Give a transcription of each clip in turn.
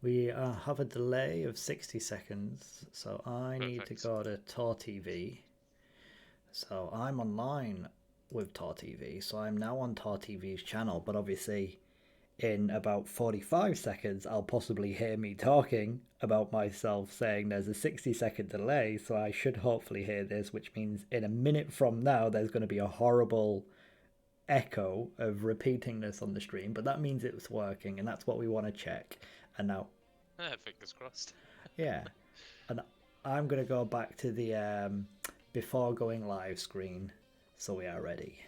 We have a delay of 60 seconds, so I need to Perfect. go to TAW TV. So I'm online with TAW TV, so I'm now on TAW TV's channel, but obviously in about 45 seconds, I'll possibly hear me talking about myself saying there's a 60-second delay, so I should hopefully hear this, which means in a minute from now, there's going to be a horrible echo of repeating this on the stream, but that means it's working, and that's what we want to check. And now, Fingers crossed. yeah, and I'm going to go back to the before going live screen, so we are ready.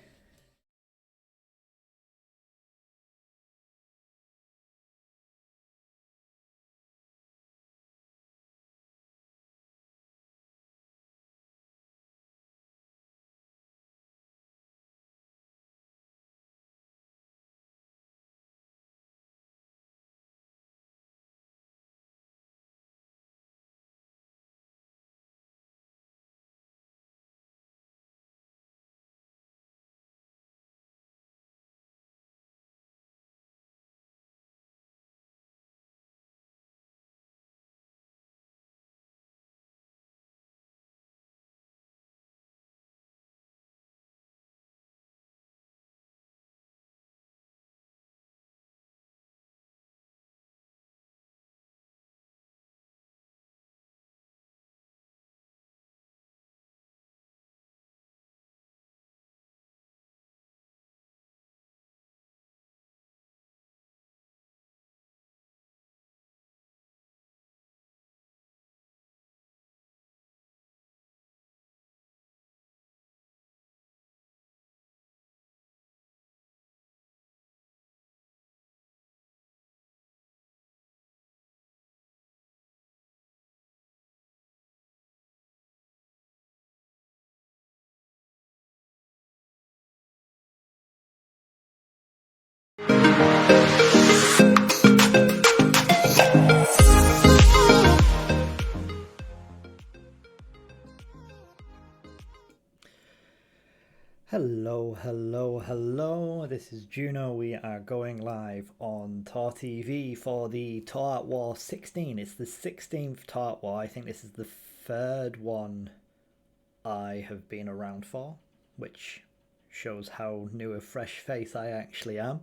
Hello, hello, hello. This is Juno. We are going live on TAW TV for the TAW War 16. It's the 16th TAW War. I think this is the third one I have been around for, which shows how new a fresh face I actually am.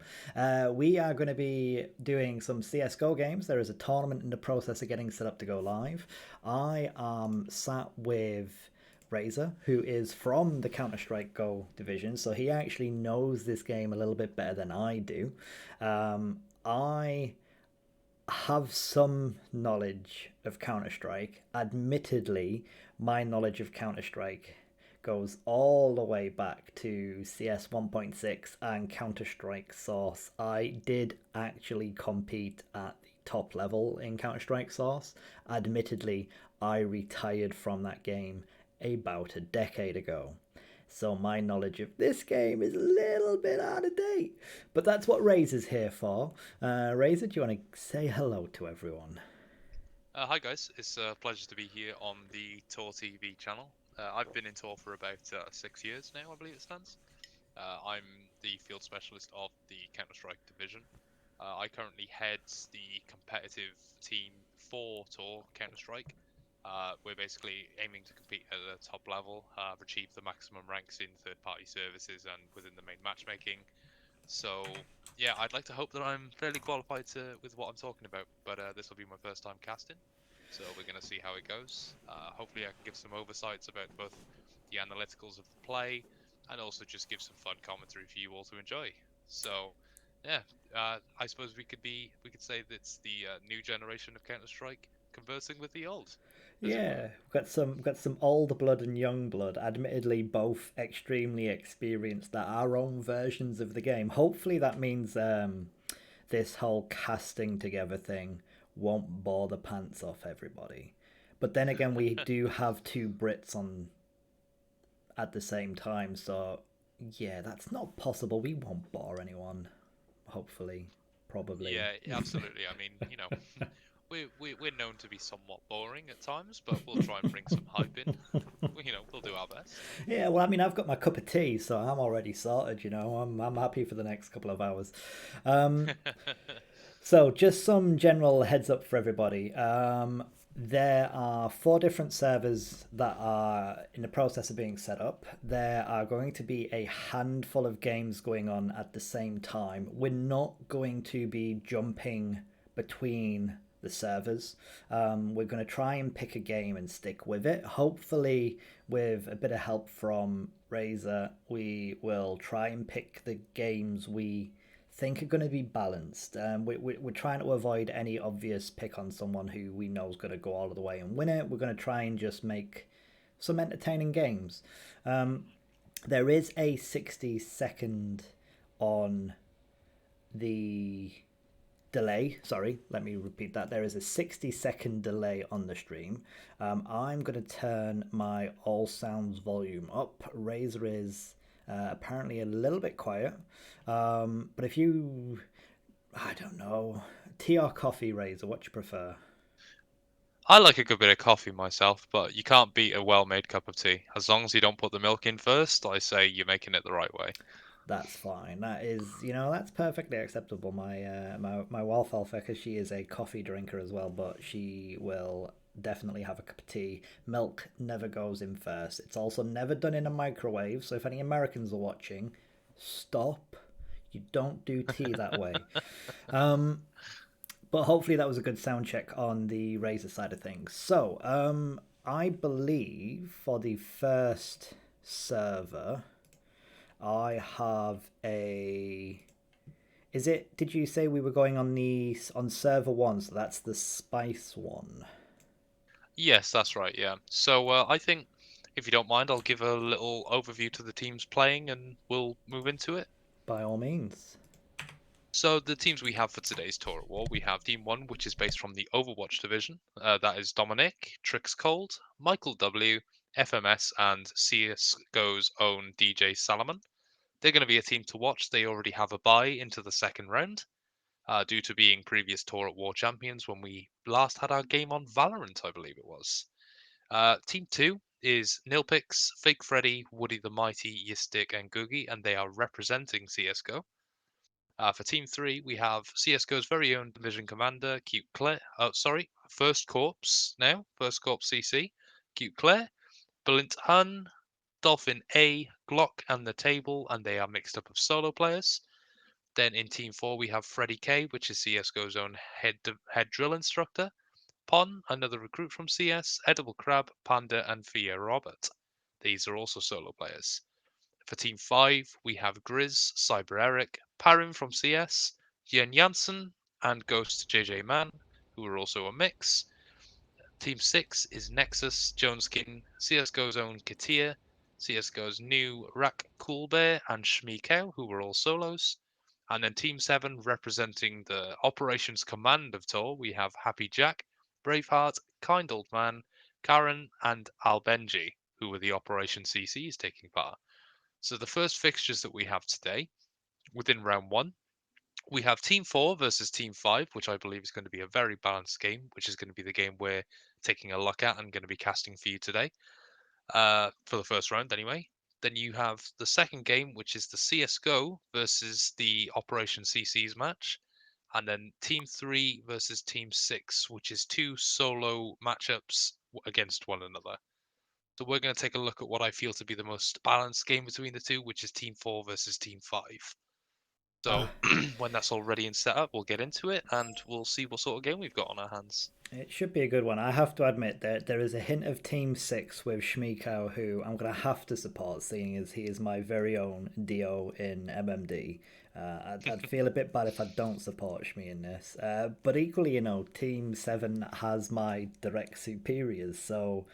We are going to be doing some CSGO games. There is a tournament in the process of getting set up to go live. I am sat with Razor, who is from the Counter Strike Go division, so he actually knows this game a little bit better than I do. I have some knowledge of Counter Strike. Admittedly, my knowledge of Counter Strike goes all the way back to CS 1.6 and Counter Strike Source. I did actually compete at the top level in Counter Strike Source. Admittedly, I retired from that game about a decade ago. So my knowledge of this game is a little bit out of date. But that's what Razor's here for. Razor, do you want to say hello to everyone? Hi guys, it's a pleasure to be here on the TAW TV channel. I've been in TAW for about 6 years now, I believe it stands. I'm the field specialist of the Counter-Strike division. I currently head the competitive team for TAW Counter-Strike. We're basically aiming to compete at the top level, achieve the maximum ranks in third-party services and within the main matchmaking. So yeah, I'd like to hope that I'm fairly qualified with what I'm talking about, but this will be my first time casting, so we're going to see how it goes. Hopefully, I can give some oversights about both the analyticals of the play and also just give some fun commentary for you all to enjoy. So yeah, I suppose we could say that it's the new generation of Counter Strike conversing with the old, as it were. Yeah, we've got some old blood and young blood. Admittedly, both extremely experienced at our own versions of the game. Hopefully, that means this whole casting together thing won't bore the pants off everybody. But then again, we do have two Brits on at the same time, so yeah, that's not possible. We won't bore anyone. Hopefully, probably. Yeah, absolutely. I mean, we're known to be somewhat boring at times, but we'll try and bring some hype in. We'll do our best. Yeah, well, I mean, I've got my cup of tea, so I'm already sorted. I'm happy for the next couple of hours. Um, So, just some general heads up for everybody. There are four different servers that are in the process of being set up. There are going to be a handful of games going on at the same time. We're not going to be jumping between the servers. We're going to try and pick a game and stick with it. Hopefully, with a bit of help from Razer, we will try and pick the games we think are going to be balanced. We're trying to avoid any obvious pick on someone who we know is going to go all the way and win it. We're going to try and just make some entertaining games. There is a 60-second on the delay. Sorry, let me repeat that. There is a 60-second delay on the stream. I'm going to turn my all sounds volume up. Razer is apparently a little bit quiet. But if you, I don't know, tea or coffee, Razer, what do you prefer? I like a good bit of coffee myself, but you can't beat a well-made cup of tea. As long as you don't put the milk in first, I say you're making it the right way. That's fine. That is, that's perfectly acceptable. My wife Alpha, because she is a coffee drinker as well, but she will definitely have a cup of tea. Milk never goes in first. It's also never done in a microwave. So if any Americans are watching, stop. You don't do tea that way. Um, but hopefully that was a good sound check on the Razer side of things. So, I believe for the first server, I have a. Is it? Did you say we were going on on server one? So that's the spice one. Yes, that's right, yeah. So I think, if you don't mind, I'll give a little overview to the teams playing and we'll move into it. By all means. So the teams we have for today's Tour at War, we have Team 1, which is based from the Overwatch division. That is Dominic, Trix Cold, Michael W, FMS, and CSGO's own DJ Salomon. They're going to be a team to watch. They already have a bye into the second round, due to being previous Tour at War champions when we last had our game on Valorant, I believe it was. Team 2 is Nilpix, Fake Freddy, Woody the Mighty, Yistic, and Googie, and they are representing CSGO. For Team 3, we have CSGO's very own Division Commander, Cute Claire. Oh, sorry, First Corps now. First Corps CC, Cute Claire, Blint Hun, Dolphin A, Glock, and the Table, and they are mixed up of solo players. Then in Team 4, we have Freddy K, which is CSGO's own head drill instructor, Pon, another recruit from CS, Edible Crab, Panda, and Fia Robert. These are also solo players. For Team 5, we have Grizz, Cyber Eric, Parim from CS, Yen Janssen, and Ghost JJ Man, who are also a mix. Team 6 is Nexus, Joneskin, CSGO's own Katia, CSGO's new Rak Coolbear, and Shmikau, who were all solos. And then Team 7, representing the Operations Command of Tor, we have Happy Jack, Braveheart, Kind Old Man, Karen, and Albenji, who were the Operation CCs taking part. So the first fixtures that we have today, within round one, we have Team 4 versus Team 5, which I believe is going to be a very balanced game, which is going to be the game we're taking a look at and going to be casting for you today, for the first round anyway. Then you have the second game, which is the CSGO versus the Operation CC's match. And then Team 3 versus Team 6, which is two solo matchups against one another. So we're going to take a look at what I feel to be the most balanced game between the two, which is Team 4 versus Team 5. So Ah, when that's all ready and set up, we'll get into it and we'll see what sort of game we've got on our hands. it should be a good one. I have to admit that there is a hint of Team 6 with Shmikau, who I'm going to have to support, seeing as he is my very own Dio in MMD. I'd feel a bit bad if I don't support Shmi in this. But equally, Team 7 has my direct superiors, so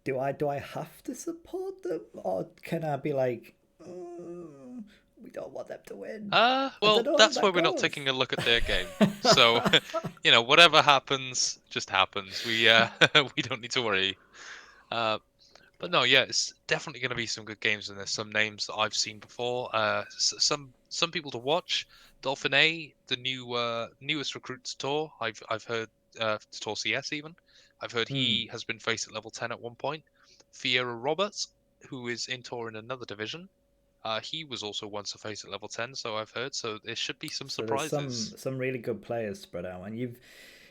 do I have to support them? Or can I be like, we don't want them to win? I don't Well, know how that's why that we're not goes. taking a look at their game. So, whatever happens, just happens. We we don't need to worry. Uh, But no, yeah, it's definitely going to be some good games, and there's some names that I've seen before. Some people to watch. Dolphin A, the newest recruit to Tour. I've heard, to Tour CS even. I've heard Hmm. he has been faced at level 10 at one point. Fiera Roberts, who is in Tour in another division. He was also once a face at level 10, so I've heard. So there should be some So there's surprises. some really good players spread out, and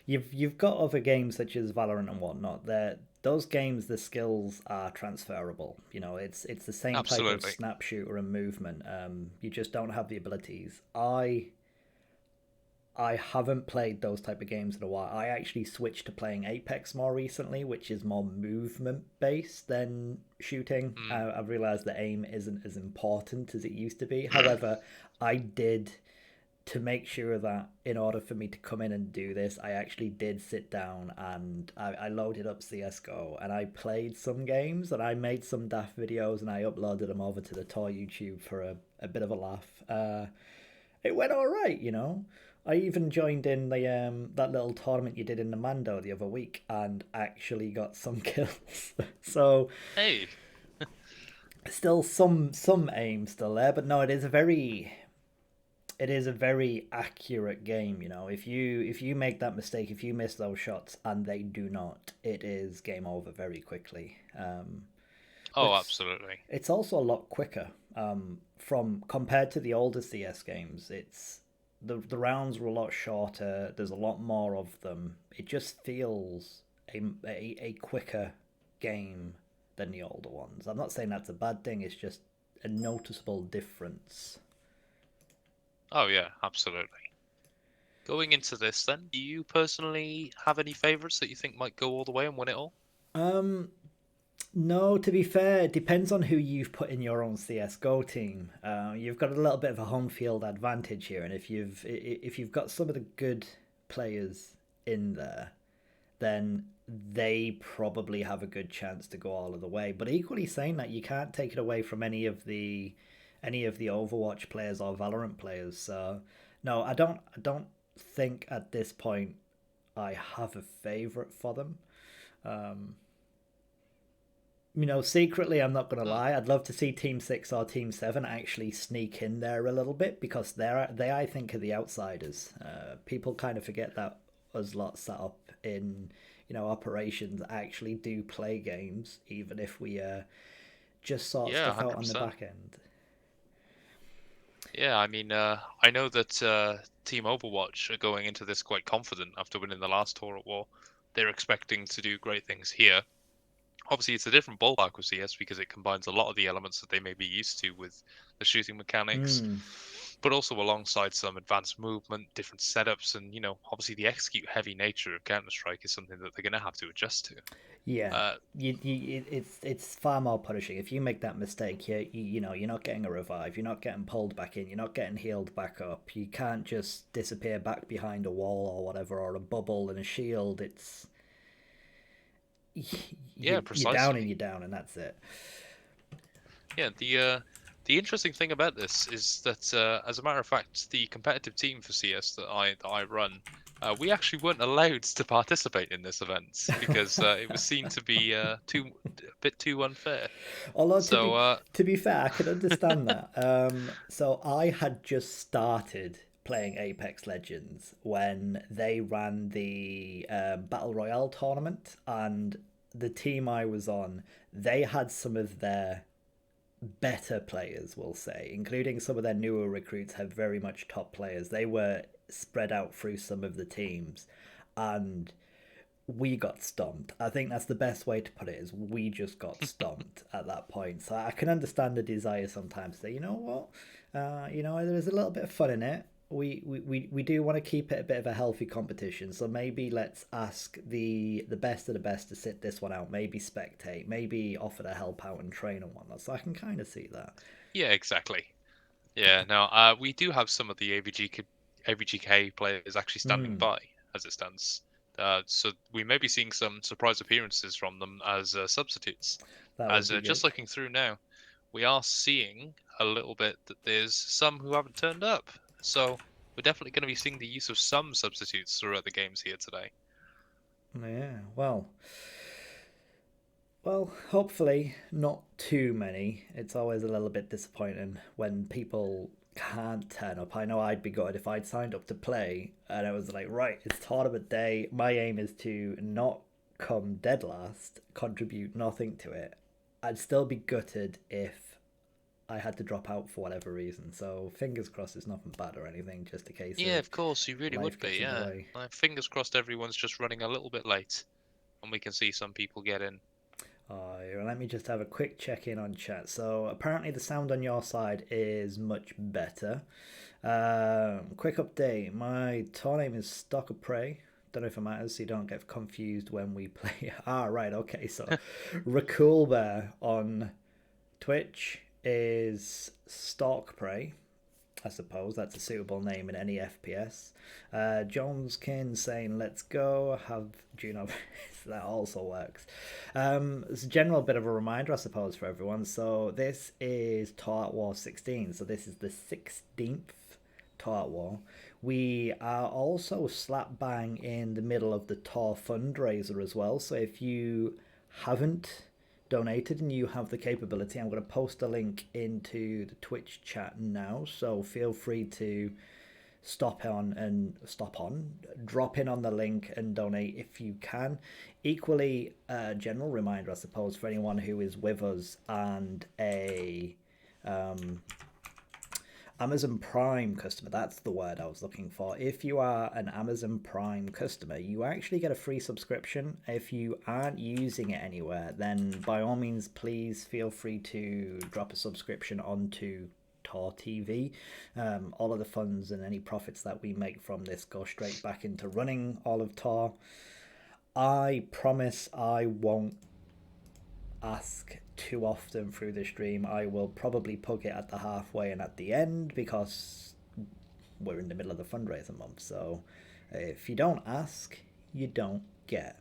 you've got other games such as Valorant and whatnot. Those games, the skills are transferable. You know, it's the same type of Absolutely. snap shooter and movement. You just don't have the abilities. I haven't played those type of games in a while. I actually switched to playing Apex more recently, which is more movement based than shooting. Mm. I've realized that aim isn't as important as it used to be. However, I did, to make sure that in order for me to come in and do this, I actually did sit down and I loaded up CSGO and I played some games and I made some daft videos and I uploaded them over to the TAW YouTube for a bit of a laugh. It went all right, you know. I even joined in the that little tournament you did in the Mando the other week and actually got some kills. So Hey. still some aim still there, but no, it is a very accurate game. You know, if you make that mistake, if you miss those shots and they do not, it is game over very quickly. But Oh, absolutely. it's also a lot quicker from compared to the older CS games. It's the rounds were a lot shorter. There's a lot more of them. It just feels a quicker game than the older ones. I'm not saying that's a bad thing. It's just a noticeable difference. Oh yeah, absolutely. Going into this, then, do you personally have any favorites that you think might go all the way and win it all? Um, No, to be fair, it depends on who you've put in your own CS:GO team. You've got a little bit of a home field advantage here, and if you've got some of the good players in there, then they probably have a good chance to go all of the way. But equally saying that, you can't take it away from any of the Overwatch players or Valorant players. So no, I don't think at this point I have a favorite for them. Um, secretly, I'm not gonna Hmm. lie. I'd love to see Team Six or Team Seven actually sneak in there a little bit because they I think are the outsiders. People kind of forget that us lot set up in operations actually do play games, even if we just sort Yeah, stuff out on the 100%. back end. Yeah, I mean, I know that Team Overwatch are going into this quite confident after winning the last tour at War. They're expecting to do great things here. Obviously, it's a different ballpark with CS because it combines a lot of the elements that they may be used to with the shooting mechanics, Mm, but also alongside some advanced movement, different setups, and obviously the execute heavy nature of Counter Strike is something that they're going to have to adjust to. yeah. Uh, It's far more punishing if you make that mistake. You're not getting a revive. You're not getting pulled back in. You're not getting healed back up. You can't just disappear back behind a wall or whatever, or a bubble and a shield. It's yeah, you're down and precisely. you're down, and that's it. Yeah, the interesting thing about this is that, as a matter of fact, the competitive team for CS that I run, we actually weren't allowed to participate in this event because it was seen to be a bit too unfair. Although to So be to be fair, I can understand that. So I had just started playing Apex Legends when they ran the Battle Royale tournament, and the team I was on, they had some of their better players, we'll say, including some of their newer recruits, have very much top players. They were spread out through some of the teams, and we got stomped. I think that's the best way to put it. Is we just got stomped at that point. So I can understand the desire sometimes to say, you know what, there's a little bit of fun in it. We do want to keep it a bit of a healthy competition. So maybe let's ask the best of the best to sit this one out. Maybe spectate. Maybe offer to help out and train and whatnot. So I can kind of see that. yeah, exactly. Yeah, now we do have some of the AVGK players actually standing Hmm, by as it stands. So we may be seeing some surprise appearances from them as substitutes. that would As be just good. looking through now, we are seeing a little bit that there's some who haven't turned up. So we're definitely going to be seeing the use of some substitutes throughout the games here today. Yeah. Well, hopefully not too many. It's always a little bit disappointing when people can't turn up. I know I'd be good if I'd signed up to play and I was like, right, it's tournament day. My aim is to not come dead last, contribute nothing to it. I'd still be gutted if I had to drop out for whatever reason. So fingers crossed it's nothing bad or anything, just a case Yeah, of of course, you really would life be. gets in the Yeah. way. Fingers crossed everyone's just running a little bit late, and we can see some people get in. Let me just have a quick check in on chat. So apparently the sound on your side is much better. Quick update. My tour name is Stock of Prey. Don't know if it matters, so you don't get confused when we play. Right, okay. So Rakul Bear on Twitch is Stalk Prey. I suppose that's a suitable name in any FPS. Joneskin saying let's go. Have Juneau. That also works. It's a general bit of a reminder, I suppose, for everyone. So this is TAW WAR 16. So this is the 16th TAW WAR. We are also slap bang in the middle of the TAW fundraiser as well. So if you haven't donated and you have the capability, I'm going to post a link into the Twitch chat now, so feel free to drop in on the link and donate if you can. Equally, a general reminder, I suppose, for anyone who is with us and a Amazon Prime customer, that's the word I was looking for. If you are an Amazon Prime customer, you actually get a free subscription. If you aren't using it anywhere, then by all means, please feel free to drop a subscription onto TAW TV. All of the funds and any profits that we make from this go straight back into running all of TAW. I promise I won't ask too often through the stream. I will probably plug it at the halfway and at the end because we're in the middle of the fundraiser month. So if you don't ask, you don't get.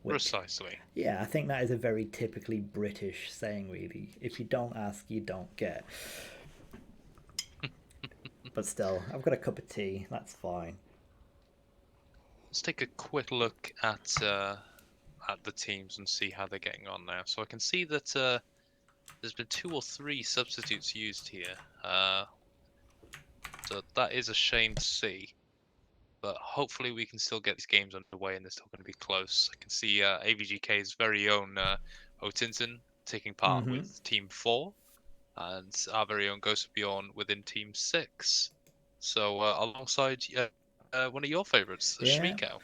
Which, Precisely. yeah, I think that is a very typically British saying, really. If you don't ask, you don't get. But still, I've got a cup of tea. That's fine. Let's take a quick look at the teams and see how they're getting on now. So I can see that there's been 2 or 3 substitutes used here. So that is a shame to see. But hopefully we can still get these games underway and they're still going to be close. I can see AVGK's very own Otinton taking part with Team 4 and our very own Ghost of Bjorn within Team 6. So alongside one of your favourites, Yeah. Shmiko.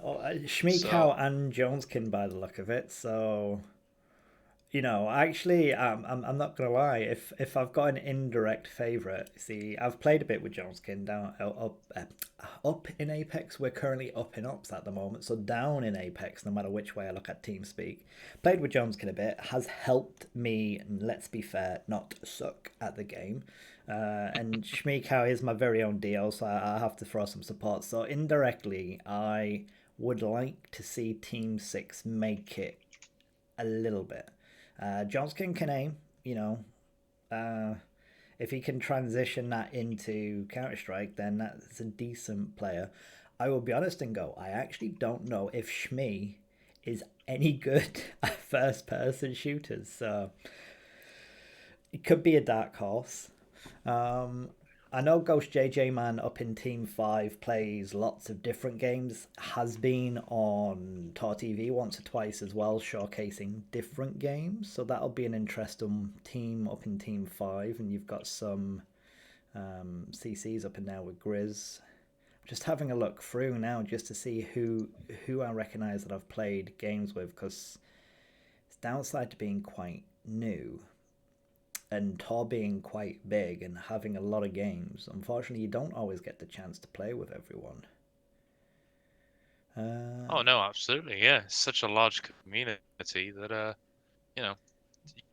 So Shmiko and Joneskin by the look of it. So actually, I'm not gonna lie. If I've got an indirect favorite, see, I've played a bit with Joneskin down up in Apex. We're currently up in Ops at the moment, so down in Apex. No matter which way I look at TeamSpeak, played with Joneskin a bit has helped me. Let's be fair, not suck at the game. And Shmiko is my very own deal, so I have to throw some support. So indirectly, I would like to see Team 6 make it a little bit. Johnston can aim, if he can transition that into Counter Strike, then that's a decent player. I will be honest and go, I actually don't know if Shmi is any good at first person shooters, so it could be a dark horse. I know Ghost JJ Man up in Team 5 plays lots of different games, has been on TAW TV once or twice as well, showcasing different games. So that'll be an interesting team up in Team 5. And you've got some CCs up in there with Grizz. Just having a look through now just to see who I recognise that I've played games with, because it's downside to being quite new and TAW being quite big and having a lot of games, unfortunately, you don't always get the chance to play with everyone. oh no, absolutely, yeah. It's such a large community that you know,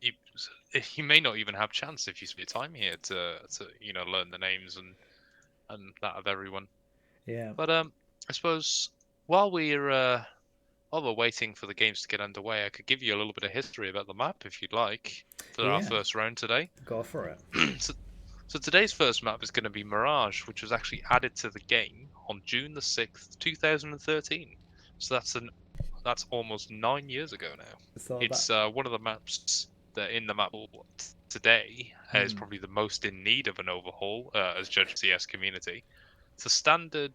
you you may not even have chance if you spend your time here to learn the names and that of everyone. Yeah. But I suppose while we're waiting for the games to get underway, I could give you a little bit of history about the map if you'd like for our Yeah. first round today. Go for it. so, so today's first map is going to be Mirage, which was actually added to the game on June the 6th, 2013. So that's almost 9 years ago now. So that. It's one of the maps that in the map today is probably the most in need of an overhaul, as judged CS community. It's a standard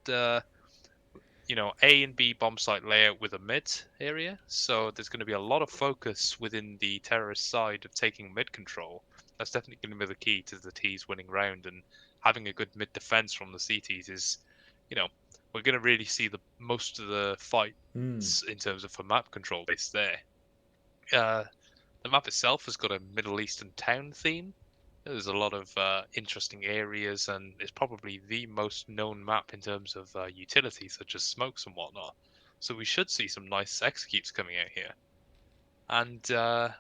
A and B bomb site layout with a mid area. So there's going to be a lot of focus within the terrorist side of taking mid control. That's definitely going to be the key to the T's winning round, and having a good mid defense from the CTs is, you know, we're going to really see the most of the fights in terms of for map control base there. The map itself has got a Middle Eastern town theme. There's a lot of interesting areas, and it's probably the most known map in terms of utilities such as smokes and whatnot. So we should see some nice executes coming out here. And a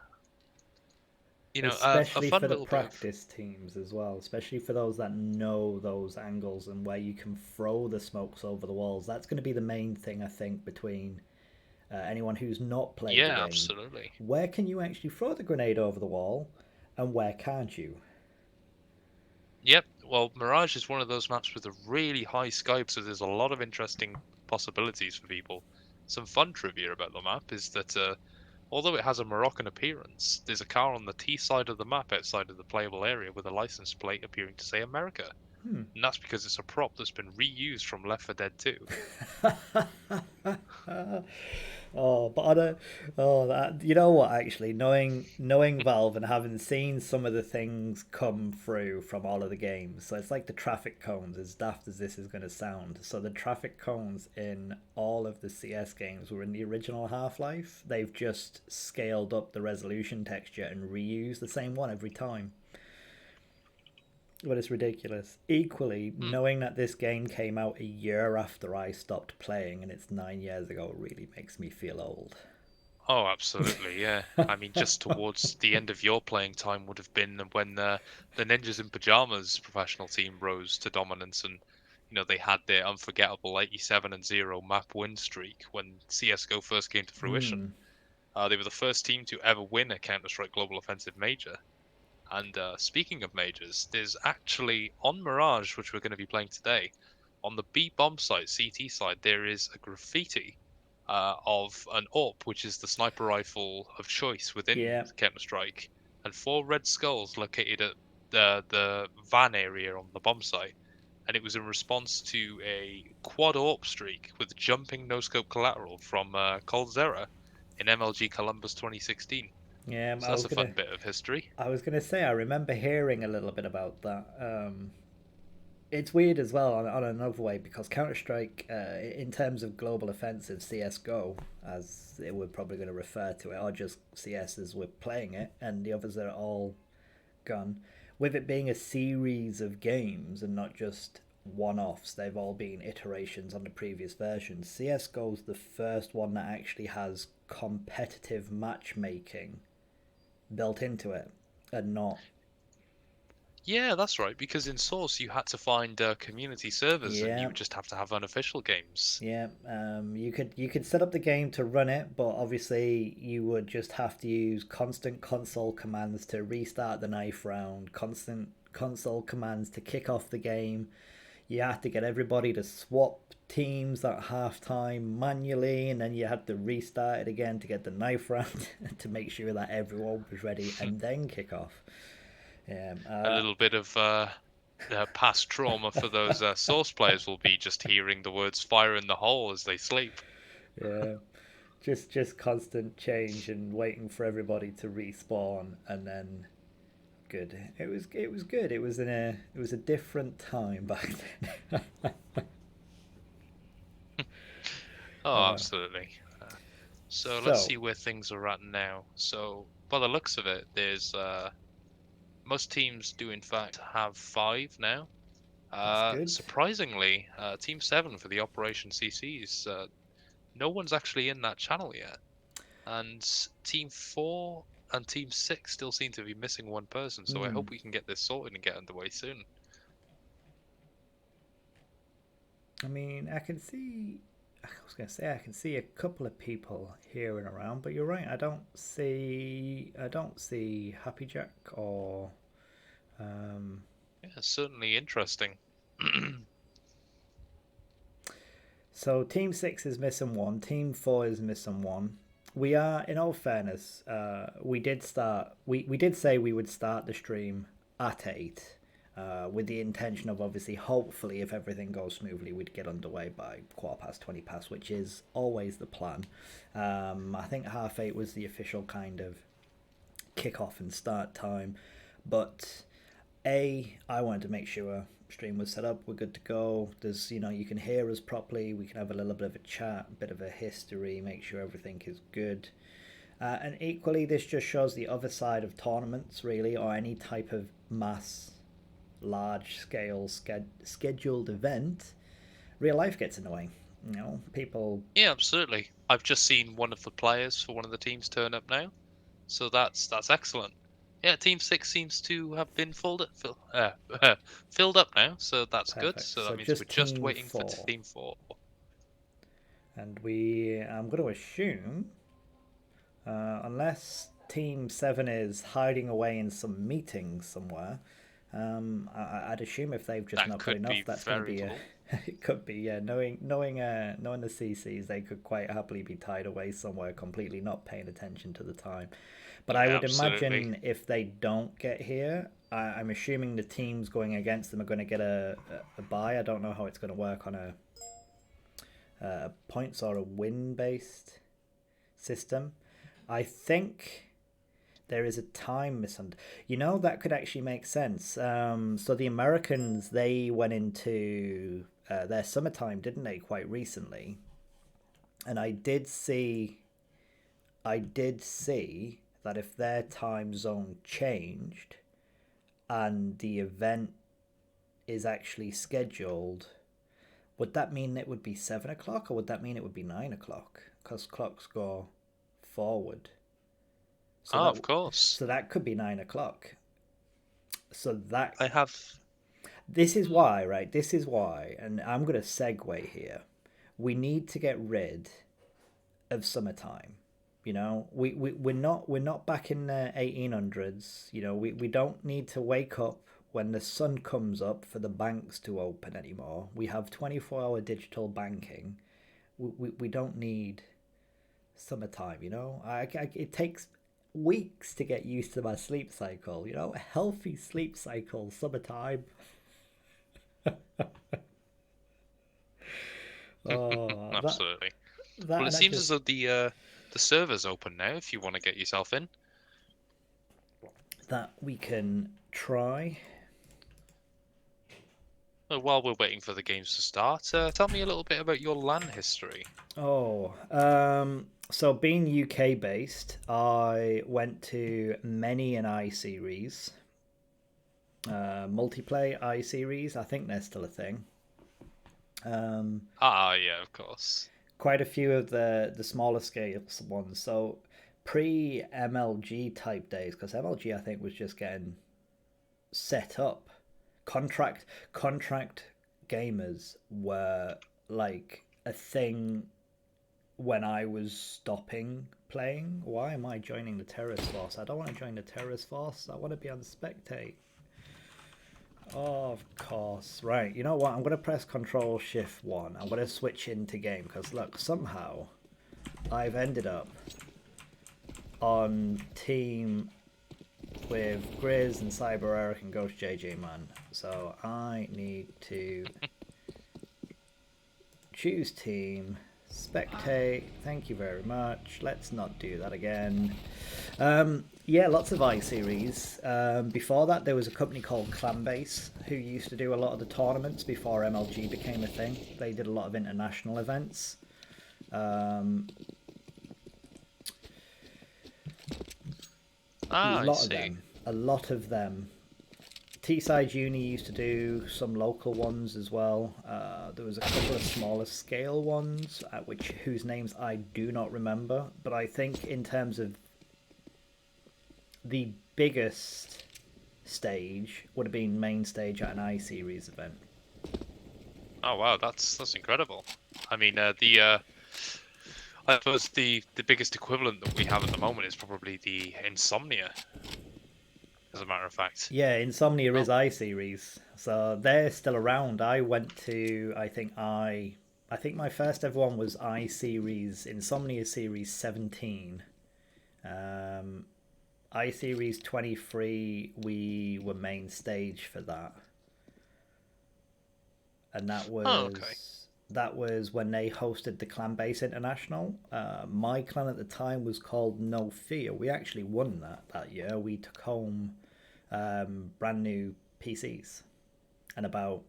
Especially for fun the little bit of practice teams as well, especially for those that know those angles and where you can throw the smokes over the walls. That's going to be the main thing, I think, between anyone who's not played the yeah, game. absolutely. Where can you actually throw the grenade over the wall, and where can't you? Yep. Well, Mirage is one of those maps with a really high scope, so there's a lot of interesting possibilities for people. Some fun trivia about the map is that although it has a Moroccan appearance, there's a car on the T side of the map outside of the playable area with a license plate appearing to say America. Hmm. And that's because it's a prop that's been reused from Left 4 Dead 2. Oh, but I don't. Oh, that you know what? Actually, knowing Valve and having seen some of the things come through from all of the games, so it's like the traffic cones. As daft as this is going to sound, so the traffic cones in all of the CS games were in the original Half-Life. They've just scaled up the resolution texture and reused the same one every time. But it's ridiculous. Equally, Hmm. knowing that this game came out a year after I stopped playing and it's 9 years ago really makes me feel old. Oh, absolutely, yeah. I mean, just towards the end of your playing time would have been when the Ninjas in Pajamas professional team rose to dominance, and they had their unforgettable 87-0 map win streak when CS:GO first came to fruition. Hmm. They were the first team to ever win a Counter-Strike Global Offensive major. And speaking of majors, there's actually on Mirage, which we're going to be playing today, on the B bomb site, CT side, there is a graffiti of an AWP, which is the sniper rifle of choice within Yeah. Counter Strike, and four red skulls located at the van area on the bomb site. And it was in response to a quad AWP streak with jumping no scope collateral from Coldzera in MLG Columbus 2016. Yeah. So that's a fun bit of history. I was gonna say I remember hearing a little bit about that. It's weird as well on another way because Counter Strike, in terms of global offensive, CS:GO, as it we're probably going to refer to it, or just CS as we're playing it, and the others are all gone. With it being a series of games and not just one-offs, they've all been iterations on the previous version. CS:GO's the first one that actually has competitive matchmaking built into it, and not Yeah, that's right. Because in Source, you had to find community servers, and you yeah. would just have to have unofficial games. Yeah, you could set up the game to run it, but obviously you would just have to use constant console commands to restart the knife round, constant console commands to kick off the game. You have to get everybody to swap teams at halftime manually, and then you had to restart it again to get the knife round to make sure that everyone was ready, and then kick off. Yeah, A little bit of past trauma for those Source players will be just hearing the words "fire in the hole" as they sleep. yeah. Just constant change and waiting for everybody to respawn, and then good. It was good. It was a different time back then. Oh, uh, absolutely. So let's so see where things are at now. So by the looks of it, there's most teams do in fact have five now. that's good. Surprisingly, Team 7 for the Operation CCs, no one's actually in that channel yet. And Team 4 and Team 6 still seem to be missing one person, so I Hmm. hope we can get this sorted and get underway soon. I mean, I can see. I was gonna say I can see a couple of people here and around, but you're right. I don't see Happy Jack or um, Yeah, certainly interesting. so Team Six is missing one. Team Four is missing one. We are, in all fairness, we did start. We did say we would start the stream at 8, with the intention of obviously, hopefully, if everything goes smoothly, we'd get underway by 20 past, which is always the plan. I think 8:30 was the official kind of kickoff and start time, but I wanted to make sure stream was set up, we're good to go. There's, you can hear us properly, we can have a little bit of a chat, a bit of a history, make sure everything is good. And equally, this just shows the other side of tournaments, really, or any type of mass, large scale scheduled event. Real life gets annoying. People. Yeah, absolutely. I've just seen one of the players for one of the teams turn up now, so that's excellent. Yeah, Team 6 seems to have been filled up now, so that's good. Perfect. So So that means we're just just Team waiting for 4. Team 4. And I'm going to assume, unless Team 7 is hiding away in some meeting somewhere, I'd assume if they've just That not got could enough, be that's going to very be cool. it could be, yeah. Knowing the CCs, they could quite happily be tied away somewhere, completely not paying attention to the time. But I Yeah, would absolutely. imagine if they don't get here, I'm assuming the teams going against them are going to get a bye. I don't know how it's going to work on a points or a win based system. I think there is a time that could actually make sense. So the Americans, they went into their summertime, didn't they, quite recently? And I did see that if their time zone changed and the event is actually scheduled, would that mean it would be 7 o'clock, or would that mean it would be 9 o'clock? Because clocks go forward. So Ah, that of course. so that could be 9 o'clock. So that I have. this is why, right? This is why, and I'm gonna segue here. We need to get rid of summertime. We're not back in the 1800s. We don't need to wake up when the sun comes up for the banks to open anymore. We have 24-hour digital banking. We don't need summertime. It takes weeks to get used to my sleep cycle. A healthy sleep cycle, summertime. Oh, that Absolutely. that Well, it and seems actually as though the server's open now. If you want to get yourself in. that we can try. While we're waiting for the games to start, tell me a little bit about your LAN history. Oh, so being UK based, I went to many an I series, multiplayer I series. I think they're still a thing. Um, Ah, yeah, of course. Quite a few of the smaller scale ones. So pre MLG type days, because MLG I think was just getting set up. Contract gamers were like a thing when I was stopping playing. Why am I joining the terrorist force? I don't want to join the terrorist force. I want to be on spectate. Oh, of course. Right. You know what? I'm going to press Control Shift 1. I'm going to switch into game because look, somehow I've ended up on team with Grizz and Cyber Eric and Ghost JJ Man. So I need to choose team, spectate. Thank you very much. Let's not do that again. Yeah, lots of iSeries. Before that, there was a company called Clanbase who used to do a lot of the tournaments before MLG became a thing. They did a lot of international events. A Ah, I lot of see. them. A lot of them. TSI Uni used to do some local ones as well. There was a couple of smaller scale ones, whose names I do not remember. But I think in terms of the biggest stage would have been main stage at an I series event. Oh wow, that's incredible. I mean, I suppose the biggest equivalent that we have at the moment is probably the Insomnia, as a matter of fact. Yeah, Insomnia Oh, is I series, so they're still around. I went to I think my first ever one was I series, Insomnia series 17. I series 23 we were main stage for that, and Oh, okay. that was when they hosted the Clan Base International. My clan at the time was called No Fear. We actually won that year. We took home brand new PCs and about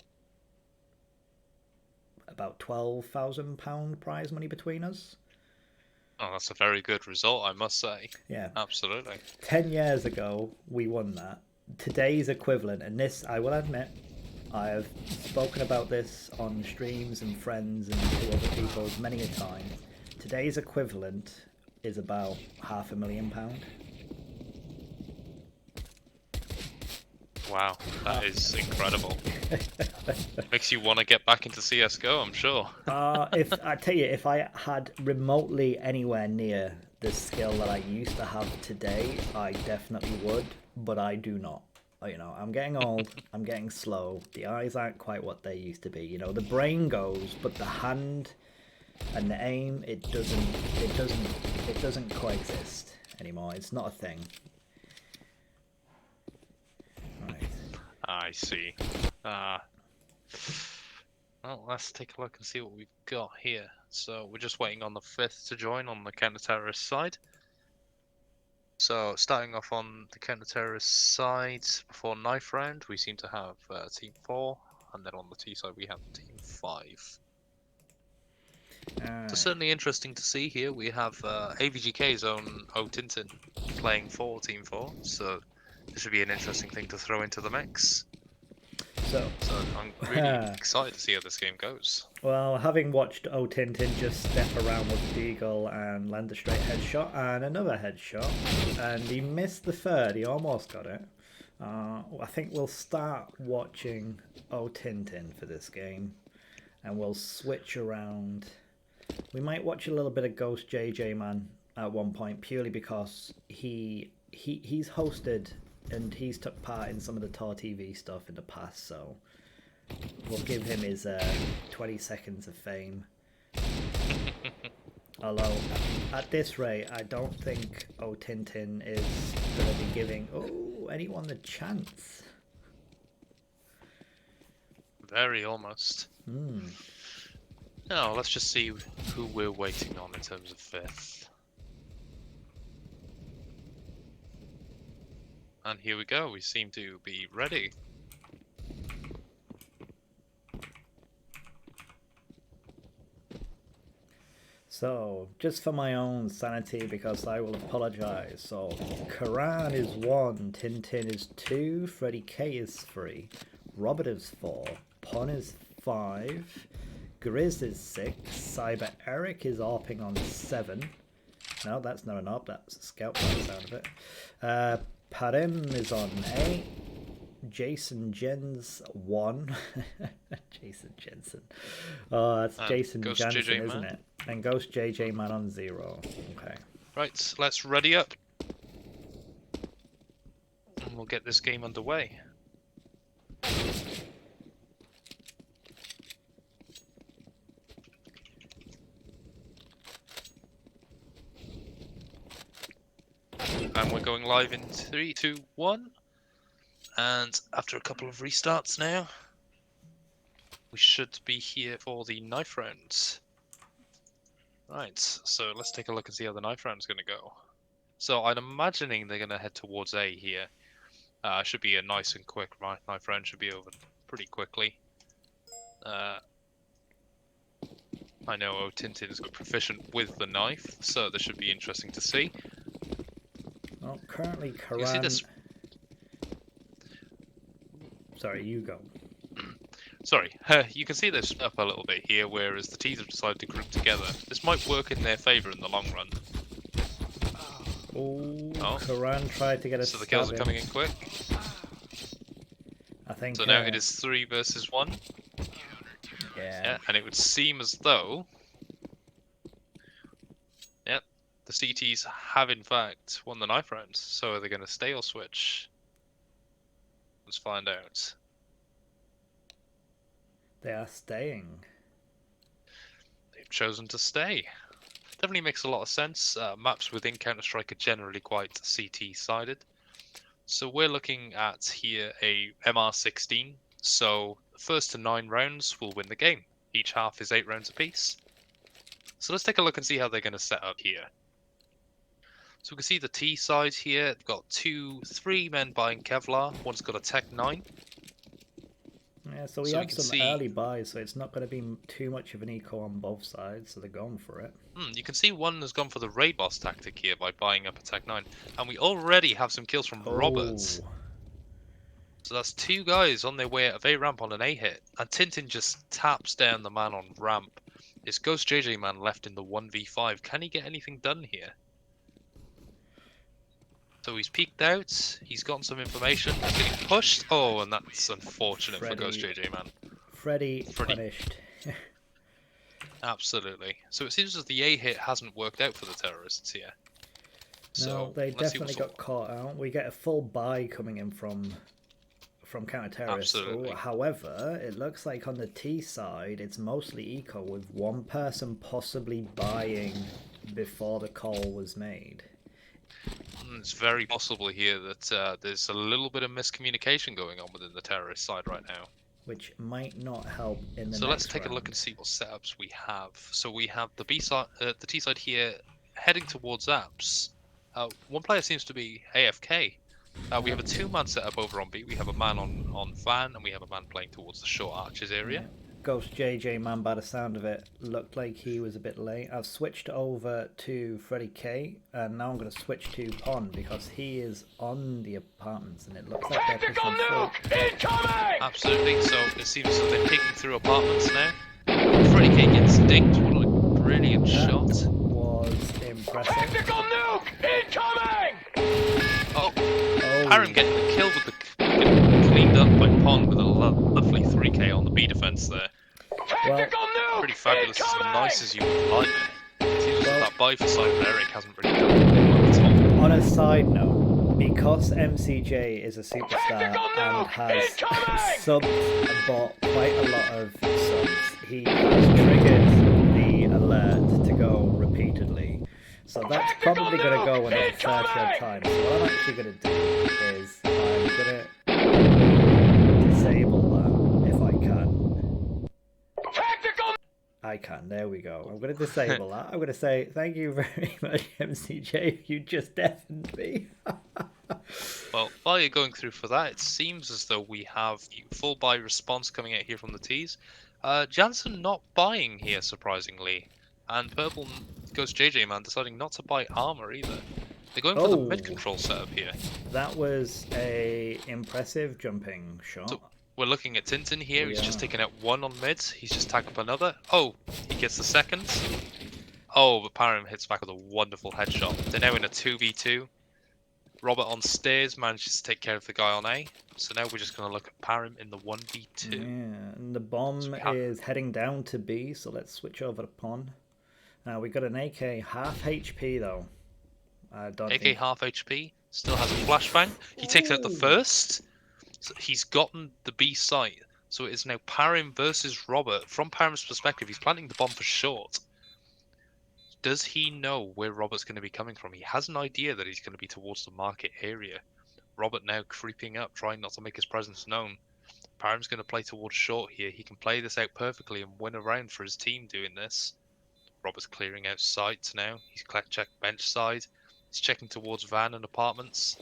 £12,000 prize money between us. Oh, that's a very good result, I must say. Yeah. Absolutely. 10 years ago, we won that. Today's equivalent, and this, I will admit, I have spoken about this on streams and friends and to other people many a time. Today's equivalent is about £500,000. Wow, that is incredible. Makes you want to get back into CS:GO, I'm sure. If I tell you, if I had remotely anywhere near the skill that I used to have today, I definitely would, but I do not. I'm getting old. I'm getting slow. The eyes aren't quite what they used to be. The brain goes, but the hand and the aim, it doesn't coexist anymore. It's not a thing. Right. I see. Well, let's take a look and see what we've got here. So we're just waiting on the 5th to join on the counter-terrorist side. So starting off on the counter-terrorist side, before knife round, we seem to have Team 4, and then on the T side we have Team 5. So certainly interesting to see here. We have AVGK's own O'Tintin playing for Team 4, so this should be an interesting thing to throw into the mix. So I'm really excited to see how this game goes. Well, having watched O'Tintin just step around with Deagle and land a straight headshot and another headshot, and he missed the third, he almost got it. I think we'll start watching O'Tintin for this game, and we'll switch around. We might watch a little bit of Ghost JJ Man at one point, purely because he's hosted and he's took part in some of the TAW TV stuff in the past, so we'll give him his 20 seconds of fame. Although, at this rate, I don't think O'Tintin is going to be giving anyone the chance. Very almost. Now, let's just see who we're waiting on in terms of 5th. And here we go, we seem to be ready. So, just for my own sanity, because I will apologise. So, Karan is 1, Tintin is 2, Freddie K is 3, Robert is 4, Pon is 5, Grizz is 6, Cyber Eric is ARPing on 7. No, that's not an ARP, that's a scout by the sound of it. Parim is on 8. Jason Jens 1. Jason Jensen. Oh, that's Jason Jensen, isn't it? And Ghost JJ Man on 0. Okay. Right, let's ready up. And we'll get this game underway. And we're going live in 3, 2, 1. And after a couple of restarts now, we should be here for the knife rounds. Right, so let's take a look and see how the knife round's going to go. So I'm imagining they're going to head towards A here. Should be a nice and quick knife round, should be over pretty quickly. I know O'Tintin is proficient with the knife, so this should be interesting to see. Well, currently Karan... You see this... Sorry, you go. Sorry, you can see this up a little bit here, whereas the T's have decided to group together. This might work in their favour in the long run. Oh, Karan tried to get a So the kills are coming in quick. I think... So now it is 3 versus 1. Yeah, and it would seem as though... Yep, the CTs have in fact won the knife round. So are they going to stay or switch? Let's find out. They are staying. They've chosen to stay. Definitely makes a lot of sense. Maps within Counter-Strike are generally quite CT-sided. So we're looking at here a MR16. So first to 9 rounds will win the game. Each half is 8 rounds apiece. So let's take a look and see how they're going to set up here. So we can see the T side here. They've got 3 men buying Kevlar. One's got a Tech 9. Yeah, so we So we have can some see early buys, so it's not going to be too much of an eco on both sides, so they're going for it. you can see one has gone for the raid boss tactic here by buying up a Tech 9. And we already have some kills from Robert. So that's 2 guys on their way out of A ramp on an A hit. And Tintin just taps down the man on ramp. It's Ghost JJ man left in the 1v5. Can he get anything done here? So he's peeked out, he's gotten some information, he's getting pushed. Oh, and that's unfortunate for Ghost JJ man. Freddy punished. Absolutely. So it seems as the A hit hasn't worked out for the terrorists here. So no, they definitely got caught out. We get a full buy coming in from counter-terrorists. Absolutely. However, it looks like on the T side, it's mostly eco, with one person possibly buying before the call was made. It's very possible here that there's a little bit of miscommunication going on within the terrorist side right now. Which might not help in the next So let's take round. a look and see what setups we have. So we have the B side, the T side here, heading towards apps. One player seems to be AFK. We have a 2-man setup over on B. We have a man on van, and we have a man playing towards the short arches area. Yeah. Ghost JJ man, by the sound of it, looked like he was a bit late. I've switched over to Freddy K, and now I'm going to switch to Pon because he is on the apartments, and it looks like they're pushing through. Absolutely. So it seems that they're picking through apartments now. Freddy K gets dinked. What a brilliant shot! Was impressive. Tactical nuke incoming! Oh, Param getting the kill with the getting cleaned up by Pon with a lovely 3k on the B defense there. Well, pretty fabulous, as nice as you would like it. It seems that buy for Simon Eric hasn't really done well at all. On a side note, because MCJ is a superstar and has subbed and bought quite a lot of subs, he has triggered the alert to go repeatedly. So that's probably going to go when it's a fair share of time. So what I'm actually going to do is I'm going to disable that if I can. I can, there we go. I'm going to disable that. I'm going to say, thank you very much, MCJ, you just deafened me. Well, while you're going through for that, it seems as though we have full buy response coming out here from the T's. Jansen not buying here, surprisingly. And Purple Ghost JJ man deciding not to buy armor either. They're going for the mid-control setup here. That was a impressive jumping shot. So we're looking at Tintin here. He's just taken out one on mids. He's just tagged up another. Oh, he gets the second. Oh, but Param hits back with a wonderful headshot. They're now in a 2v2. Robert on stairs manages to take care of the guy on A. So now we're just going to look at Param in the 1v2. Yeah, and the bomb is heading down to B, so let's switch over to Pon. Now we got an AK half HP though. AK half HP, still has a flashbang. He takes out the first. So he's gotten the B site. So it is now Param versus Robert. From Param's perspective, he's planting the bomb for short. Does he know where Robert's going to be coming from? He has an idea that he's going to be towards the market area. Robert now creeping up, trying not to make his presence known. Param's going to play towards short here. He can play this out perfectly and win a round for his team doing this. Robert's clearing out sites now. He's checked bench side. He's checking towards van and apartments.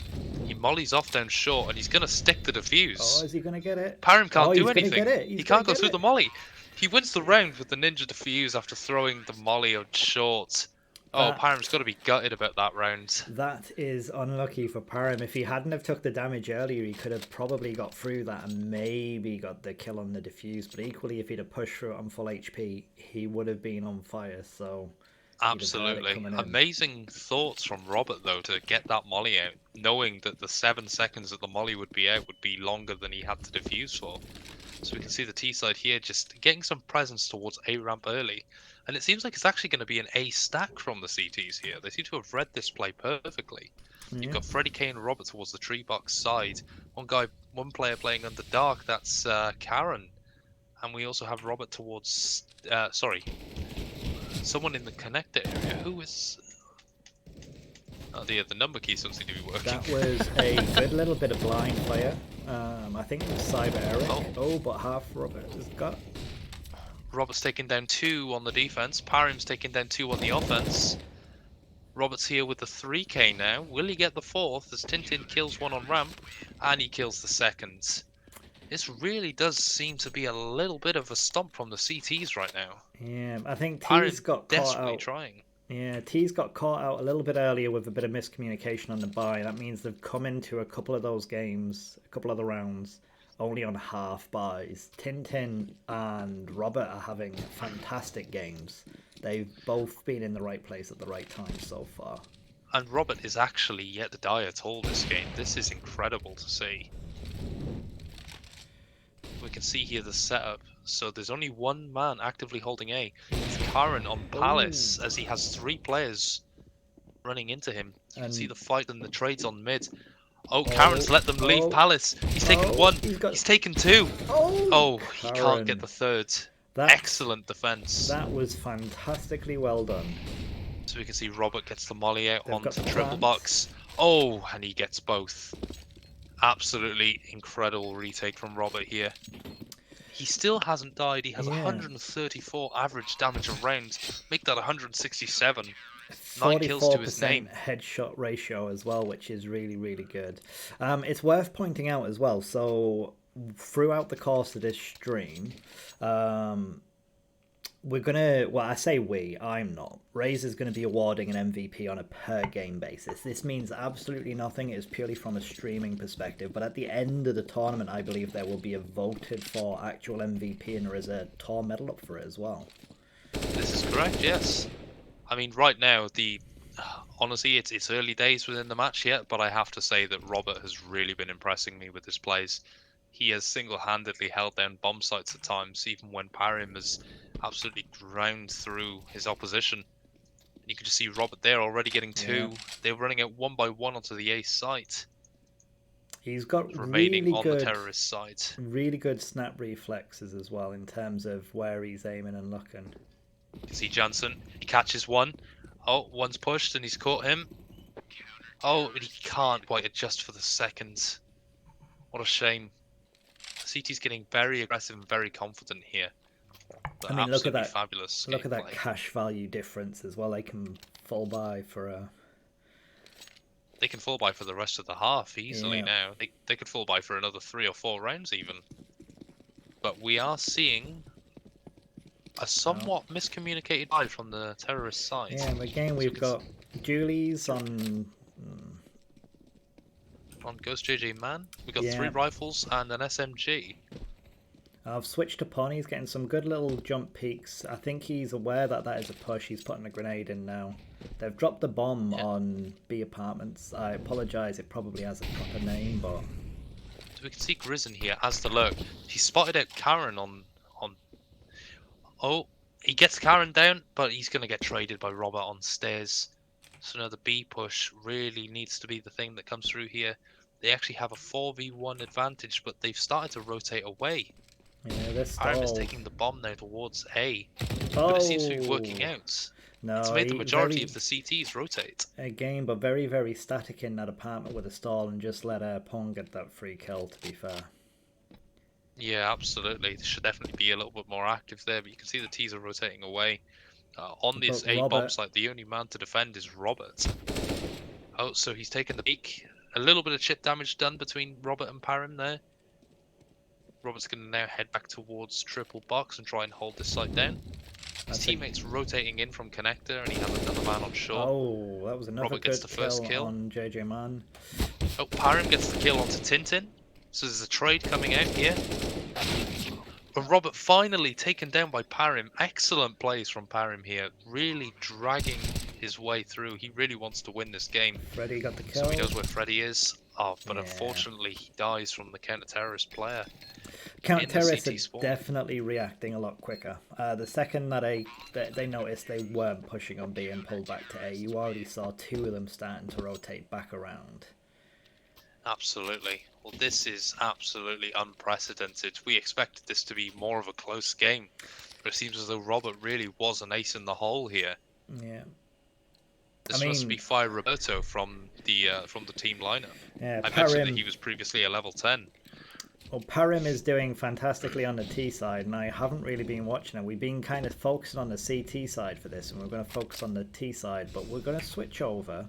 He mollies off down short and he's going to stick the defuse. Oh, is he going to get it? Param can't do anything. He can't go through the molly. He wins the round with the ninja defuse after throwing the molly on short. Oh, Param's got to be gutted about that round. That is unlucky for Param. If he hadn't have took the damage earlier, he could have probably got through that and maybe got the kill on the defuse. But equally, if he'd have pushed through it on full HP, he would have been on fire. So absolutely amazing thoughts from Robert though to get that molly out, knowing that the 7 seconds that the molly would be out would be longer than he had to defuse for. So we can see the T side here just getting some presence towards A ramp early. And it seems like it's actually going to be an A stack from the CTs here. They seem to have read this play perfectly. Yeah. You've got Freddy K and Robert towards the tree box side. One player playing under dark, that's Karen. And we also have Robert towards, someone in the connector area. Who is... Oh, the number keys don't seem to be working. That was a good little bit of blind player. I think it was Cyber Eric. Oh, but half Robert has got. Robert's taking down 2 on the defense. Parim's taking down 2 on the offense. Robert's here with the 3k now. Will he get the 4th as Tintin kills 1 on ramp and he kills the 2nd? This really does seem to be a little bit of a stomp from the CTs right now. Yeah, I think T's Parim got caught desperately out. trying. Yeah, T's got caught out a little bit earlier with a bit of miscommunication on the buy. That means they've come into a couple of those games, a couple of the rounds, only on half buys. Tintin and Robert are having fantastic games. They've both been in the right place at the right time so far. And Robert is actually yet to die at all this game. This is incredible to see. We can see here the setup. So there's only one man actively holding A. It's Karen on Palace as he has 3 players running into him. You can see the fight and the trades on mid. Oh, Karen's let them leave Palace. He's taken 1. He's taken 2. Oh, he can't get the 3rd. Excellent defense. That was fantastically well done. So we can see Robert gets the molly out onto the triple box. Oh, and he gets both. Absolutely incredible retake from Robert here. He still hasn't died. He has 134 average damage a round. Make that 167. 9 kills to his name. Headshot ratio as well, which is really, really good. It's worth pointing out as well. So throughout the course of this stream, we're gonna. Well, I say we. I'm not. Razor's going to be awarding an MVP on a per game basis. This means absolutely nothing. It is purely from a streaming perspective. But at the end of the tournament, I believe there will be a voted for actual MVP, and there is a TAW medal up for it as well. This is correct. Yes. I mean, right now, honestly, it's early days within the match yet, but I have to say that Robert has really been impressing me with his plays. He has single-handedly held down bomb sites at times, even when Parim has absolutely ground through his opposition. You can just see Robert there already getting 2. Yeah. They're running out 1 by 1 onto the A site. He's got remaining really on good, the terrorist side. Really good snap reflexes as well in terms of where he's aiming and looking. You can see Jansen. He catches 1. Oh, 1's pushed and he's caught him. Oh, and he can't quite adjust for the 2nd. What a shame. CT's getting very aggressive and very confident here. But I mean, look at that! Fabulous. Look at that cash value difference as well. They can fall by for a. They can fall by for the rest of the half easily now. They could fall by for another 3 or 4 rounds even. But we are seeing a somewhat miscommunicated buy from the terrorist side. Yeah, again we've got Julie's on Ghost JJ Man. We got 3 rifles and an SMG. I've switched to Pon. He's getting some good little jump peaks. I think he's aware that that is a push. He's putting a grenade in now. They've dropped the bomb on B apartments. I apologise, it probably has a proper name, but... So we can see Grizzin here as the lurk. He spotted out Karen on... Oh, he gets Karen down, but he's going to get traded by Robert on stairs. So now the B push really needs to be the thing that comes through here. They actually have a 4v1 advantage, but they've started to rotate away. Yeah, they're stalled. Aaron is taking the bomb now towards A, but it seems to be working out. No, it's made the majority of the CTs rotate. Again, but very, very static in that apartment with a stall and just let Pong get that free kill, to be fair. Yeah, absolutely. They should definitely be a little bit more active there, but you can see the T's are rotating away. On this A bomb site, the only man to defend is Robert. Oh, so he's taken the peak. A little bit of chip damage done between Robert and Parim there. Robert's going to now head back towards triple box and try and hold this site down. His teammate's rotating in from connector, and he has another man on shore. Oh, that was another Robert gets the first kill on JJ Man. Oh, Parim gets the kill onto Tintin. So there's a trade coming out here. And Robert finally taken down by Parim. Excellent plays from Parim here. Really dragging his way through. He really wants to win this game. Freddy got the kill. So he knows where Freddy is. Oh, but unfortunately he dies from the counter-terrorist player. Counter-terrorists are definitely reacting a lot quicker. The second that they noticed they weren't pushing on B and pulled back to A, you already saw 2 of them starting to rotate back around. Absolutely. Well, this is absolutely unprecedented. We expected this to be more of a close game, but it seems as though Robert really was an ace in the hole here. Yeah. This must be Fire Roberto from the team lineup. Yeah, I mentioned that he was previously a level 10. Well, Parim is doing fantastically on the T side, and I haven't really been watching it. We've been kind of focusing on the CT side for this, and we're going to focus on the T side, but we're going to switch over.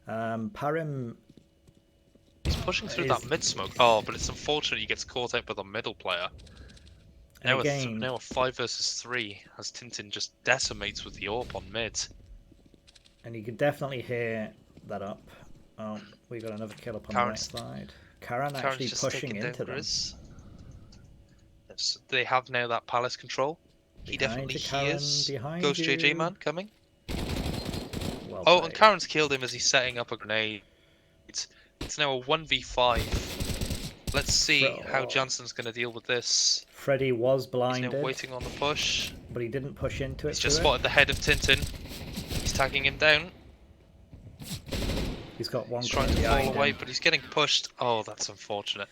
Parim... He's pushing through that mid smoke. Oh, but it's unfortunate he gets caught out by the middle player. Now, now a 5 versus 3 as Tintin just decimates with the AWP on mid. And you can definitely hear that up. Oh, we got another kill up on the right side. Karan actually pushing into them. Yes, they have now that palace control. He definitely hears Ghost JJ man coming. And Karen's killed him as he's setting up a grenade. It's now a 1v5. Let's see how Jansen's going to deal with this. Freddy was blinded. He's now waiting on the push. But he didn't push into it. He's just spotted the head of Tintin. He's tagging him down. He's got one. He's trying to fall away, but he's getting pushed. Oh, that's unfortunate.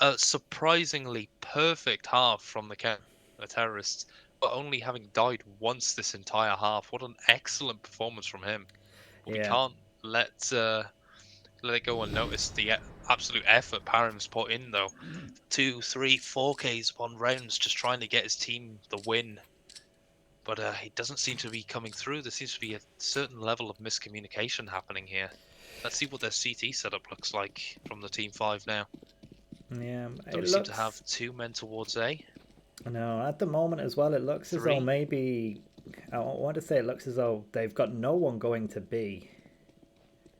A surprisingly perfect half from the terrorists, but only having died once this entire half. What an excellent performance from him. We can't let it go unnoticed. The absolute effort Parim's put in, though. 2, 3, 4Ks upon rounds, just trying to get his team the win. But he doesn't seem to be coming through. There seems to be a certain level of miscommunication happening here. Let's see what their CT setup looks like from the Team 5 now. Yeah, Don't seem to have 2 men towards A. No, at the moment as well, it looks as though maybe... I want to say it looks as though they've got no one going to B.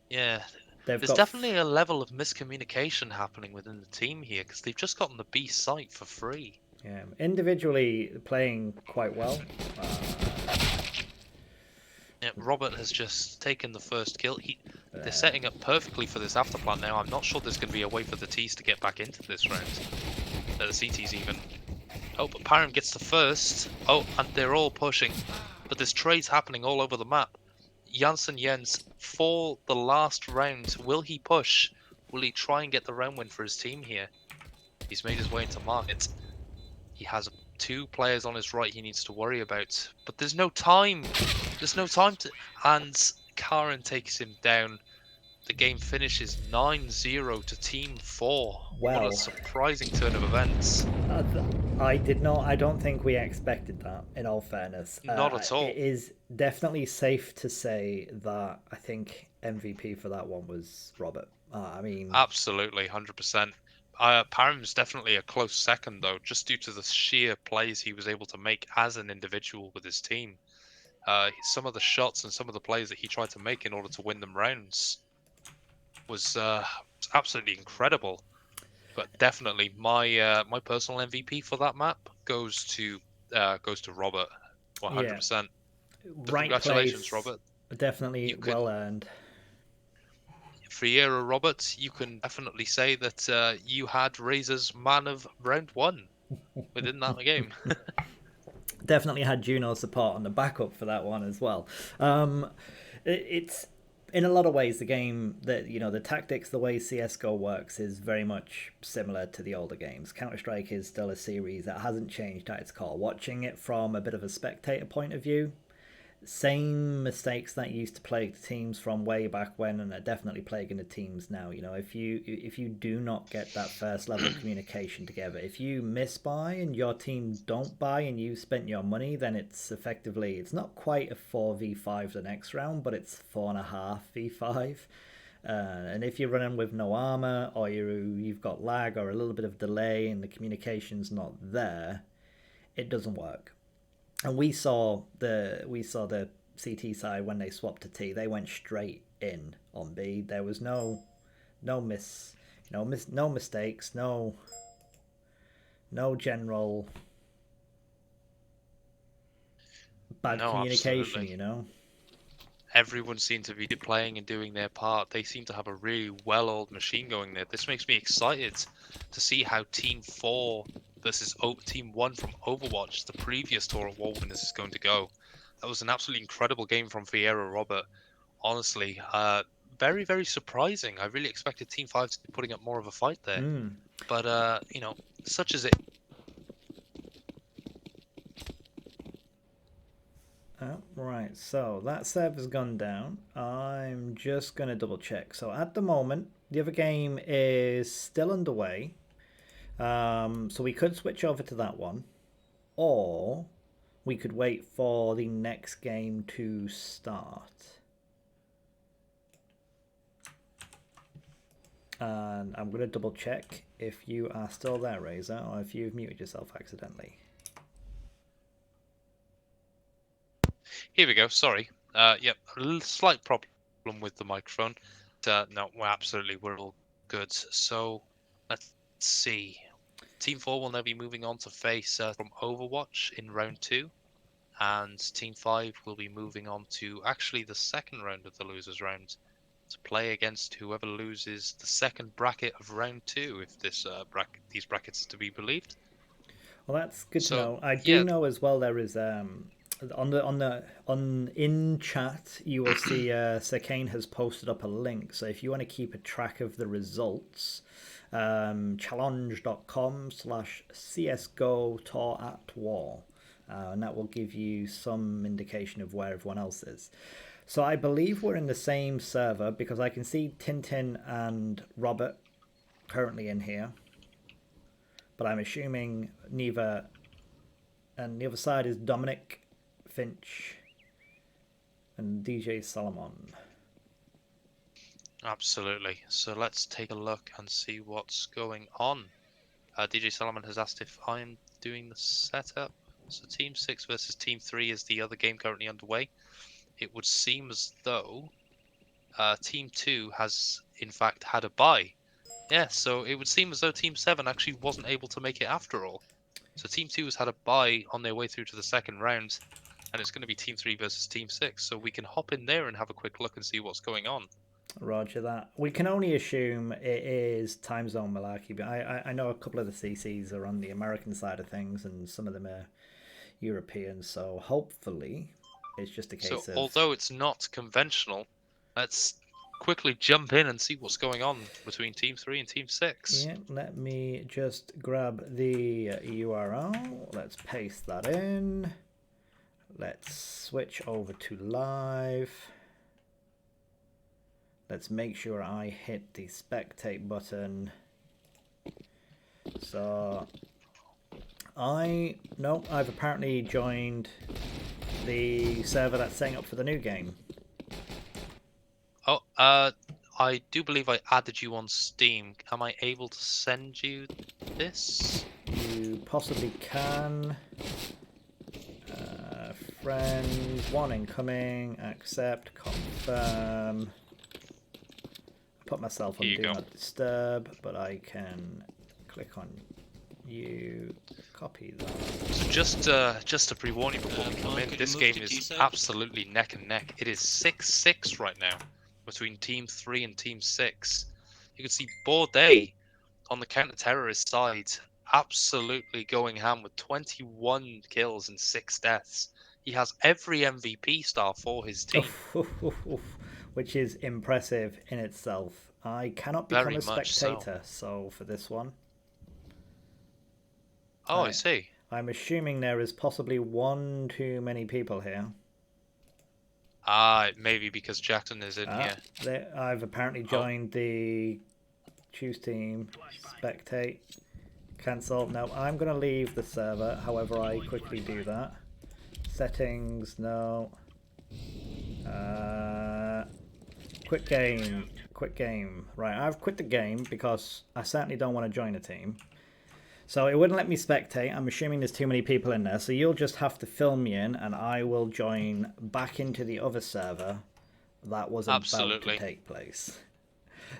Yeah, there's definitely a level of miscommunication happening within the team here, because they've just gotten the B site for free. Yeah, individually playing quite well. Yeah, Robert has just taken the first kill. They're setting up perfectly for this afterplant now. I'm not sure there's going to be a way for the T's to get back into this round. The CT's even. Oh, but Param gets the first. Oh, and they're all pushing. But there's trades happening all over the map. Janssen Jens, for the last round, will he push? Will he try and get the round win for his team here? He's made his way into market. He has 2 players on his right he needs to worry about. But there's no time. There's no time to... And Karen takes him down. The game finishes 9-0 to Team 4. Wow. What a surprising turn of events. I don't think we expected that, in all fairness. Not at all. It is definitely safe to say that I think MVP for that one was Robert. I mean... Absolutely, 100%. Param's definitely a close second, though, just due to the sheer plays he was able to make as an individual with his team. Some of the shots and some of the plays that he tried to make in order to win them rounds was absolutely incredible. But definitely, my personal MVP for that map goes to Robert, 100%. Yeah. Right, congratulations, place, Robert. Definitely well earned. Friera Robert, you can definitely say that you had Razor's man of round 1 within that game. Definitely had Juneau support on the backup for that one as well. It's in a lot of ways the game that the tactics, the way CS:GO works is very much similar to the older games. Counter-Strike is still a series that hasn't changed at its core. Watching it from a bit of a spectator point of view, same mistakes that used to plague the teams from way back when, and are definitely plaguing the teams now. If you do not get that first level of communication together, if you miss buy and your team don't buy and you've spent your money, then it's not quite a 4v5 the next round, but it's 4.5v5. And if you're running with no armor, or you've got lag or a little bit of delay and the communication's not there, it doesn't work. And we saw the CT side when they swapped to T. They went straight in on B. There was no mistakes, no general bad communication. Absolutely. Everyone seemed to be playing and doing their part. They seem to have a really well-oiled machine going there. This makes me excited to see how Team 4 versus Team 1 from Overwatch, the previous TAW WAR winners, is going to go. That was an absolutely incredible game from Vieira Robert. Honestly, very, very surprising. I really expected Team 5 to be putting up more of a fight there. But, such is it. Oh, right, so that server's gone down. I'm just going to double check. So at the moment, the other game is still underway. So we could switch over to that one, or we could wait for the next game to start. And I'm going to double check if you are still there, Razor, or if you've muted yourself accidentally. Here we go. Sorry. Yep, slight problem with the microphone. No, we're all good. So let's see. Team 4 will now be moving on to face from Overwatch in round 2, and Team 5 will be moving on to actually the second round of the losers round to play against whoever loses the second bracket of round 2, if this these brackets are to be believed. Well, that's good to So know. I do yeah, know as well there is on in chat you will see Sir Kane has posted up a link. So if you want to keep a track of the results, challenge.com/csgo TAW WAR, and that will give you some indication of where everyone else is. So I believe we're in the same server because I can see Tintin and Robert currently in here, but I'm assuming neither. And the other side is Dominic, Finch, and DJ Solomon. absolutely. So let's take a look and see what's going on. DJ Solomon has asked if I'm doing the setup. So Team 6 versus Team 3 is the other game currently underway. It would seem as though Team 2 has in fact had a bye. Yeah, so it would seem as though Team 7 actually wasn't able to make it after all. So Team 2 has had a bye on their way through to the second round, and it's going to be Team 3 versus Team 6. So we can hop in there and have a quick look and see what's going on. Roger that. We can only assume it is time zone malarkey, but I know a couple of the CCs are on the American side of things, and some of them are European. So hopefully, it's just a case of. Although it's not conventional, let's quickly jump in and see what's going on between Team 3 and Team 6. Yeah, let me just grab the URL. Let's paste that in. Let's switch over to live. Let's make sure I hit the spectate button. So I've apparently joined the server that's setting up for the new game. Oh, I do believe I added you on Steam. Am I able to send you this? You possibly can. Friends, one incoming, accept, confirm. Put myself on Do Not Disturb, but I can click on you, copy that. So just to pre-warn you before we come in, this game is absolutely neck and neck. It is 6-6 right now between Team 3 and Team 6. You can see Bourdais on the counter-terrorist side absolutely going ham with 21 kills and 6 deaths. He has every MVP star for his team. Which is impressive in itself. I cannot become a spectator, so for this one. Oh, I see. I'm assuming there is possibly one too many people here. Maybe because Jackson is in here. I've apparently joined the choose team, spectate, cancel. No, I'm going to leave the server, however I quickly do that. Settings, no. Quit game. Right, I've quit the game because I certainly don't want to join a team. So it wouldn't let me spectate. I'm assuming there's too many people in there. So you'll just have to fill me in and I will join back into the other server that was about to take place.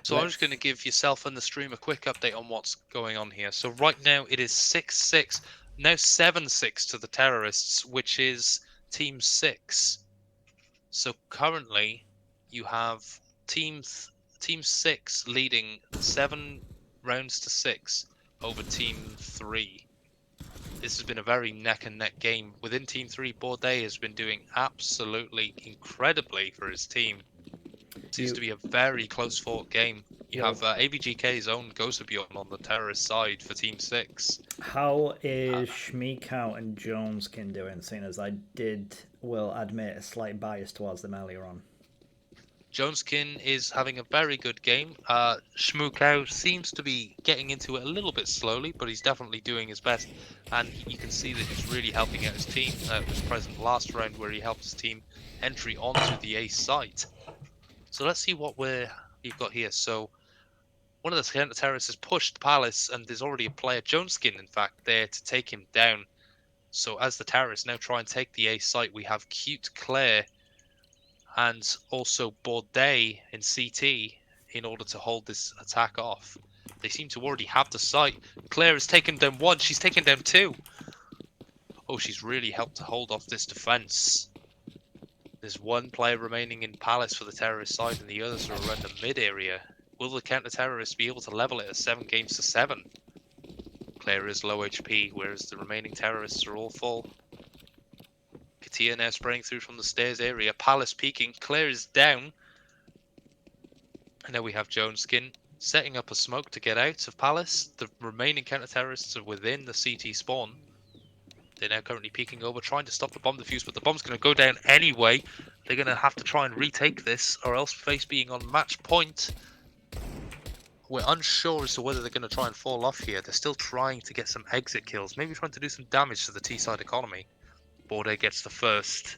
So I'm just going to give yourself and the stream a quick update on what's going on here. So right now it is 6-6, now 7-6 to the terrorists, which is Team 6. So currently you have Team 6 leading 7 rounds to 6 over Team 3. This has been a very neck and neck game. Within Team 3, Bourdais has been doing absolutely incredibly for his team. Seems to be a very close fought game. You have AVGK's own Ghostabion on the terrorist side for Team 6. How is Schmeekout and Joneskin doing, seeing as I will admit, a slight bias towards them earlier on? Joneskin is having a very good game. Schmookau seems to be getting into it a little bit slowly, but he's definitely doing his best. And you can see that he's really helping out his team. Was present last round where he helped his team entry onto the ace site. So let's see what we've got here. So one of the terrorists has pushed Palace, and there's already a player, Joneskin, in fact, there to take him down. So as the terrorists now try and take the ace site, we have Cute Claire and also Bourdais in CT in order to hold this attack off. They seem to already have the site. Claire has taken down one, she's taken down two. Oh, she's really helped to hold off this defense. There's one player remaining in Palace for the terrorist side, and the others are around the mid area. Will the counter-terrorists be able to level it at 7-7? Claire is low HP, whereas the remaining terrorists are all full. Katia now spraying through from the stairs area. Palace peeking. Claire is down. And now we have Joneskin setting up a smoke to get out of Palace. The remaining counter-terrorists are within the CT spawn. They're now currently peeking over, trying to stop the bomb defuse, but the bomb's going to go down anyway. They're going to have to try and retake this, or else face being on match point. We're unsure as to whether they're going to try and fall off here. They're still trying to get some exit kills, maybe trying to do some damage to the T-side economy. Bourdais gets the first.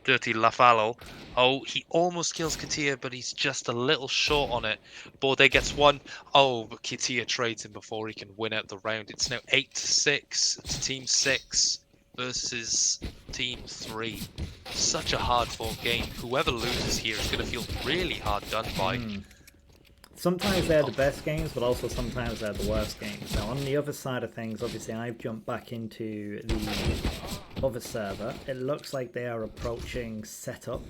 Dirty Lafalo. Oh, he almost kills Katia, but he's just a little short on it. Bourdais gets one. Oh, but Katia trades him before he can win out the round. It's now 8-6 to Team 6 versus Team 3. Such a hard-fought game. Whoever loses here is going to feel really hard done by. Sometimes they're the best games, but also sometimes they're the worst games. Now, on the other side of things, obviously I've jumped back into the other server. It looks like they are approaching setup.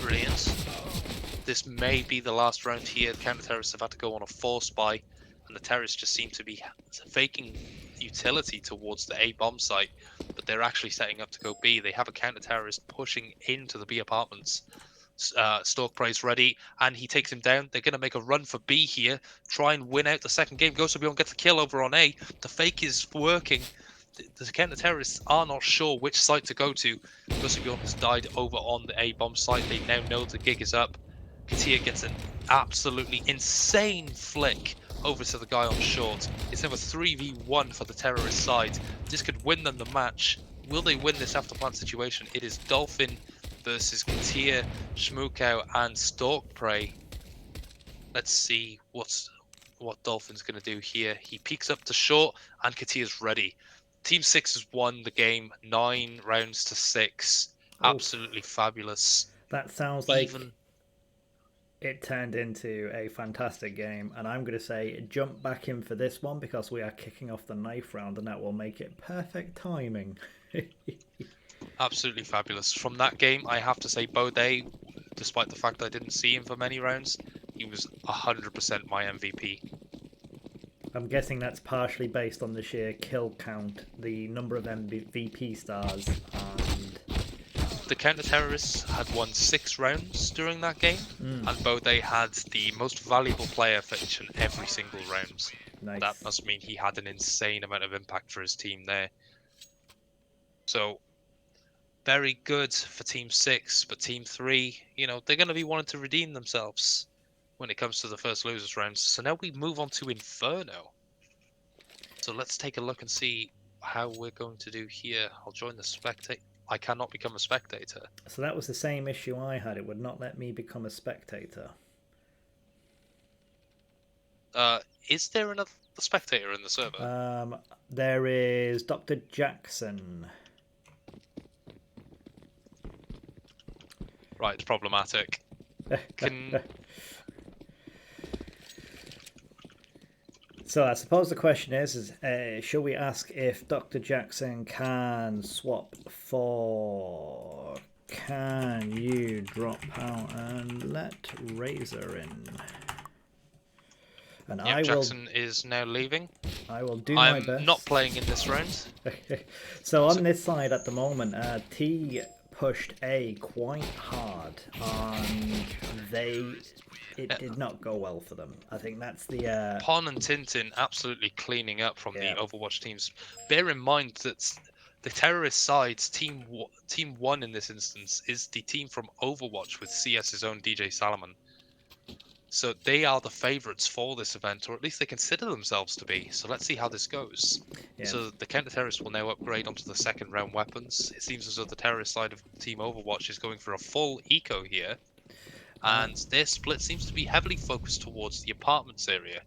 Brilliant. This may be the last round here. The counter-terrorists have had to go on a force buy, and the terrorists just seem to be faking utility towards the A bomb site, but they're actually setting up to go B. They have a counter-terrorist pushing into the B apartments. Stalkprey's ready, and he takes him down. They're going to make a run for B here, try and win out the second game. Ghostabion gets a kill over on A. The fake is working. The counter-terrorists are not sure which site to go to. Ghostabion has died over on the A bomb site. They now know the gig is up. Katia gets an absolutely insane flick over to the guy on short. It's now a 3v1 for the terrorist side. This could win them the match. Will they win this after plant situation? It is Dolphin versus Katia, Schmookau, and Stalkprey. Let's see what Dolphin's going to do here. He peeks up to short, and Katia's ready. Team 6 has won the game 9 rounds to 6. Absolutely fabulous. That sounds like it turned into a fantastic game, and I'm going to say jump back in for this one because we are kicking off the knife round, and that will make it perfect timing. Absolutely fabulous. From that game, I have to say Bourdais, despite the fact I didn't see him for many rounds, he was 100% my MVP. I'm guessing that's partially based on the sheer kill count, the number of MVP stars, and the counter-terrorists had won 6 rounds during that game, and Bourdais had the most valuable player for each and every single round. Nice. That must mean he had an insane amount of impact for his team there. So, very good for Team 6, but Team 3, you know, they're going to be wanting to redeem themselves when it comes to the first losers rounds. So now we move on to Inferno. So let's take a look and see how we're going to do here. I'll join the spectator. I cannot become a spectator. So that was the same issue I had. It would not let me become a spectator. Is there another spectator in the server? There is Dr. Jackson. Right, it's problematic. So I suppose the question is should we ask if Dr. Jackson can swap for... Can you drop out and let Razor in? And yep, Jackson is now leaving. I will do my best. I'm not playing in this round. So on this side at the moment, T pushed A quite hard, and it did not go well for them. I think that's the Pon and Tintin absolutely cleaning up from the Overwatch teams. Bear in mind that the terrorist side's team 1 in this instance is the team from Overwatch with CS's own DJ Salomon. So they are the favourites for this event, or at least they consider themselves to be. So let's see how this goes. Yeah. So the counter-terrorists will now upgrade onto the second round weapons. It seems as though the terrorist side of Team Overwatch is going for a full eco here. And their split seems to be heavily focused towards the apartments area.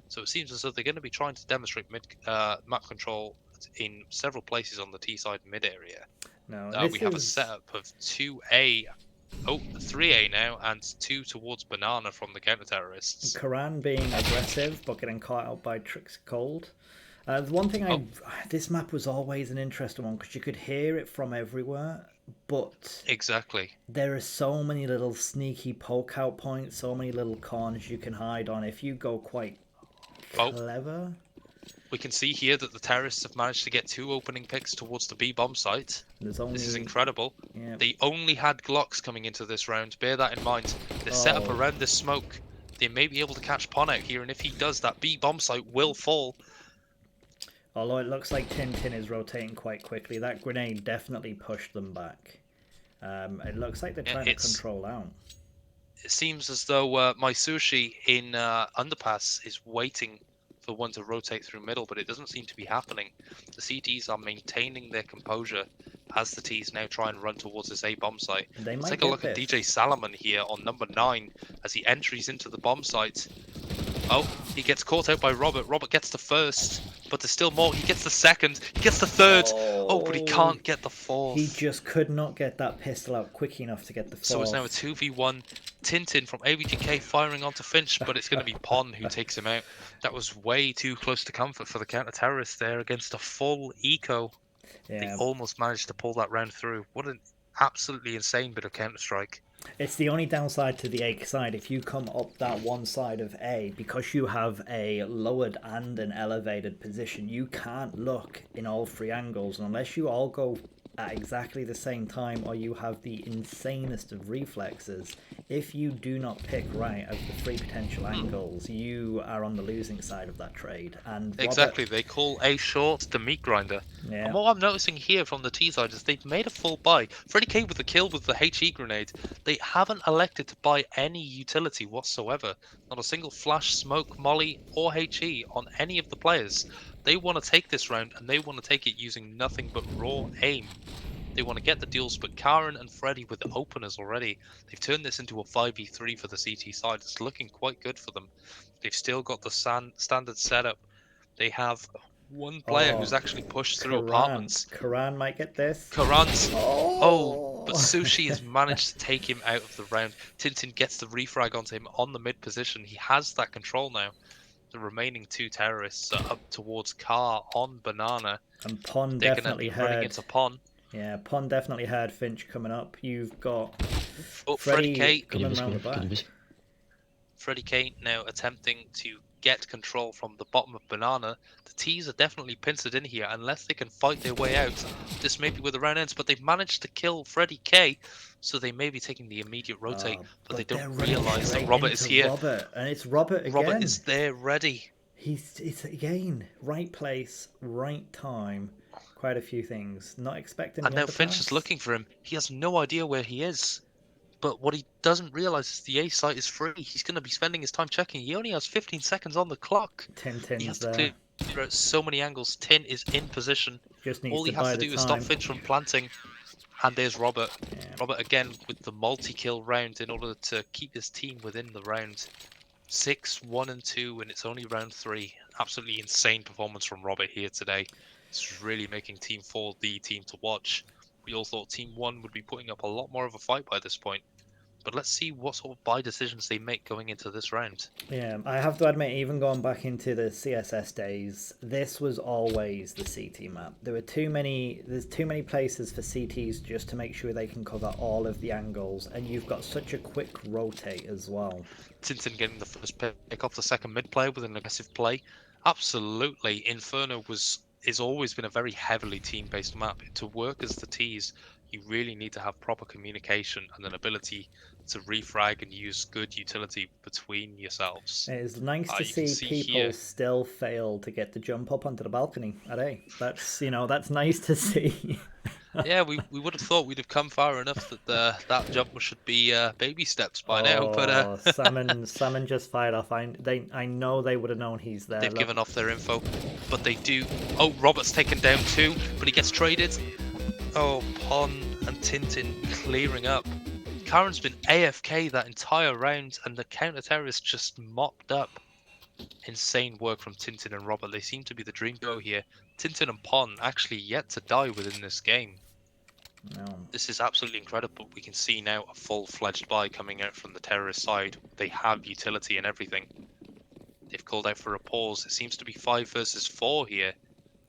So it seems as though they're going to be trying to demonstrate map control in several places on the T side mid area. No, We have a setup of 2A. Oh, 3A now, and 2 towards Banana from the counter-terrorists. Karan being aggressive, but getting caught out by Trix Cold. The one thing this map was always an interesting one, because you could hear it from everywhere, but... Exactly. There are so many little sneaky poke-out points, so many little corners you can hide on if you go quite clever. We can see here that the terrorists have managed to get 2 opening picks towards the B bomb site. This is incredible. Yeah. They only had Glocks coming into this round. Bear that in mind. They're set up around this smoke. They may be able to catch Pon out here, and if he does, that B bomb site will fall. Although it looks like Tintin is rotating quite quickly. That grenade definitely pushed them back. It looks like they're trying to control out. It seems as though my Sushi in Underpass is waiting for one to rotate through middle, but it doesn't seem to be happening. The CTs are maintaining their composure as the Ts now try and run towards this A bomb site. Let's take a look at DJ Salomon here on number 9 as he enters into the bomb site. Oh, he gets caught out by Robert. Robert gets the first, but there's still more. He gets the second. He gets the third. Oh, but he can't get the fourth. He just could not get that pistol out quick enough to get the fourth. So it's now a 2v1. Tintin from AVGK firing onto Finch, but it's going to be Pon who takes him out. That was way too close to comfort for the counter-terrorists there against a full eco. Yeah. They almost managed to pull that round through. What an absolutely insane bit of Counter-Strike. It's the only downside to the A side. If you come up that one side of A, because you have a lowered and an elevated position, you can't look in all 3 angles unless you all go at exactly the same time or you have the insanest of reflexes. If you do not pick right of the 3 potential angles, you are on the losing side of that trade. And exactly, they call A short the meat grinder. Yeah. And what I'm noticing here from the T side is they've made a full buy. Freddie K with the kill with the HE grenade. They haven't elected to buy any utility whatsoever. Not a single flash, smoke, molly, or HE on any of the players. They want to take this round, and they want to take it using nothing but raw aim. They want to get the deals, but Karen and Freddy with the openers already. They've turned this into a 5v3 for the CT side. It's looking quite good for them. They've still got the standard setup. They have one player who's actually pushed through apartments. Karan might get this. Karan's... but Sushi has managed to take him out of the round. Tintin gets the refrag onto him on the mid position. He has that control now. The remaining 2 terrorists are up towards Car on Banana. And Pon They're definitely going to be running into Pon. Yeah, Pon definitely heard Finch coming up. You've got Freddie K coming around the back. Freddie K now attempting to get control from the bottom of Banana. The T's are definitely pincered in here unless they can fight their way out. This may be where the round ends, but they've managed to kill Freddie K, so they may be taking the immediate rotate, but they don't realise that Robert is here. And it's Robert again. Robert is there ready. It's again, right place, right time. Quite a few things. Not expecting. And now Finch is looking for him. He has no idea where he is. But what he doesn't realise is the A site is free. He's going to be spending his time checking. He only has 15 seconds on the clock. Tintin's he has to clear out so many angles. Tin is in position. All he has to do is stop Finch from planting. And there's Robert. Yeah. Robert again with the multi-kill round in order to keep his team within the round. 6, 1 and 2, and it's only round 3. Absolutely insane performance from Robert here today. It's really making Team 4 the team to watch. We all thought Team 1 would be putting up a lot more of a fight by this point. But let's see what sort of buy decisions they make going into this round. Yeah, I have to admit, even going back into the CSS days, this was always the CT map. There's too many places for CTs just to make sure they can cover all of the angles, and you've got such a quick rotate as well. Tintin getting the first pick off the second mid player with an aggressive play. Absolutely, Inferno has always been a very heavily team-based map. To work as the T's, You really need to have proper communication and an ability to refrag and use good utility between yourselves. It's nice to You can see see people here. still fail to get the jump up onto the balcony at A. That's, that's nice to see. Yeah, we would have thought we'd have come far enough that that jump should be baby steps by now, but Salmon just fired off. I know they would have known he's there. they've Look. given off their info. But they do. Oh, Robert's taken down too, but he gets traded. Oh, Pon and Tintin clearing up. Karen's been AFK that entire round, and the counter-terrorists just mopped up. Insane work from Tintin and Robert. They seem to be the dream duo here. Tintin and Pon actually yet to die within this game. No. This is absolutely incredible. We can see now a full-fledged buy coming out from the terrorist side. They have utility and everything. They've called out for a pause. It seems to be 5 versus 4 here.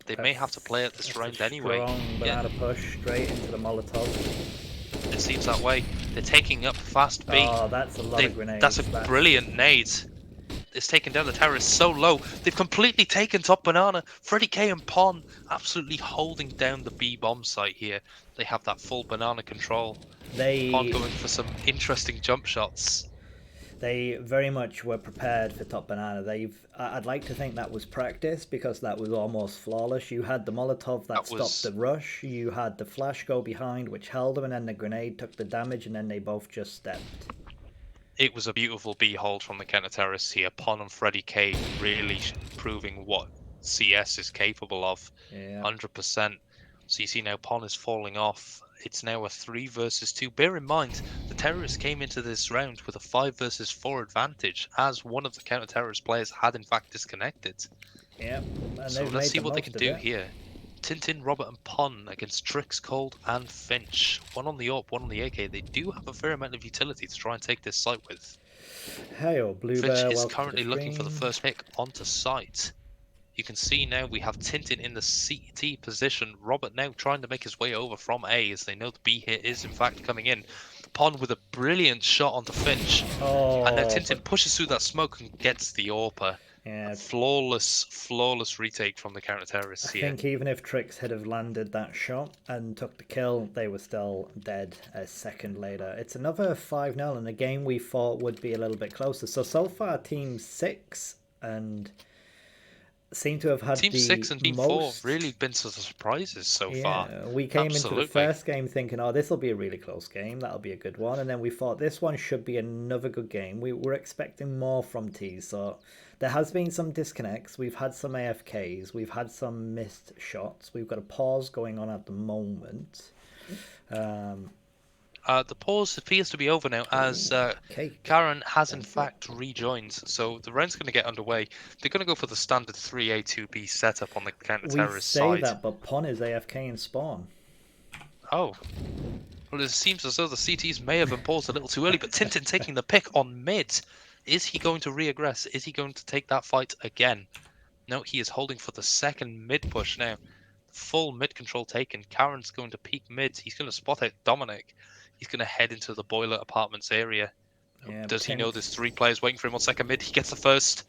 They may have to play it this round anyway. Strong banana push straight into the Molotov. It seems that way. They're taking up fast B. Oh, that's a lot of grenades. That's a brilliant nade. It's taken down the terrorists so low. They've completely taken top banana. Freddy K and Pon absolutely holding down the B bomb site here. They have that full banana control. Pon going for some interesting jump shots. They very much were prepared for top banana. I'd like to think that was practice, because that was almost flawless. You had the Molotov that stopped the rush. You had the flash go behind, which held them, and then the grenade took the damage, and then they both just stepped. It was a beautiful B hold from the counter-terrorists here. Pon and Freddy K really proving what CS is capable of. Yeah. 100%. So you see now Pon is falling off. It's now a 3 versus 2. Bear in mind, the terrorists came into this round with a 5 versus 4 advantage, as one of the counter-terrorist players had in fact disconnected. Yeah. So let's see what they can do here. Tintin, Robert and Pon against Trix, Cold and Finch. One on the AWP, one on the AK. They do have a fair amount of utility to try and take this site with. Hey, Blue Finch Bear, is currently looking for the first pick onto site. You can see now we have Tintin in the CT position. Robert now trying to make his way over from A, as they know the B hit is in fact coming in. Pon with a brilliant shot onto Finch. And now Tintin pushes through that smoke and gets the AWPer. Yeah. Flawless retake from the counter-terrorists here. I think even if Trix had have landed that shot and took the kill, they were still dead a second later. It's another 5-0 in a game we thought would be a little bit closer. So far, Team 6 and seem to have had Team 6 and Team 4 really been some surprises so far. We came into the first game thinking, oh, this will be a really close game. That'll be a good one. And then we thought this one should be another good game. We were expecting more from T. So there has been some disconnects. We've had some AFKs. We've had some missed shots. We've got a pause going on at the moment. The pause appears to be over now, as Karen has in fact rejoined, so the round's going to get underway. They're going to go for the standard 3A 2B setup on the counter-terrorist side. We say that, but Pon is AFK in spawn. Oh. Well, it seems as though the CTs may have been paused a little too early, but Tintin taking the pick on mid. Is he going to re-aggress? Is he going to take that fight again? No, he is holding for the second mid push now. Full mid control taken. Karen's going to peek mid. He's going to spot out Dominic. He's going to head into the boiler apartments area. Yeah, does he know there's 3 players waiting for him on second mid? He gets the first.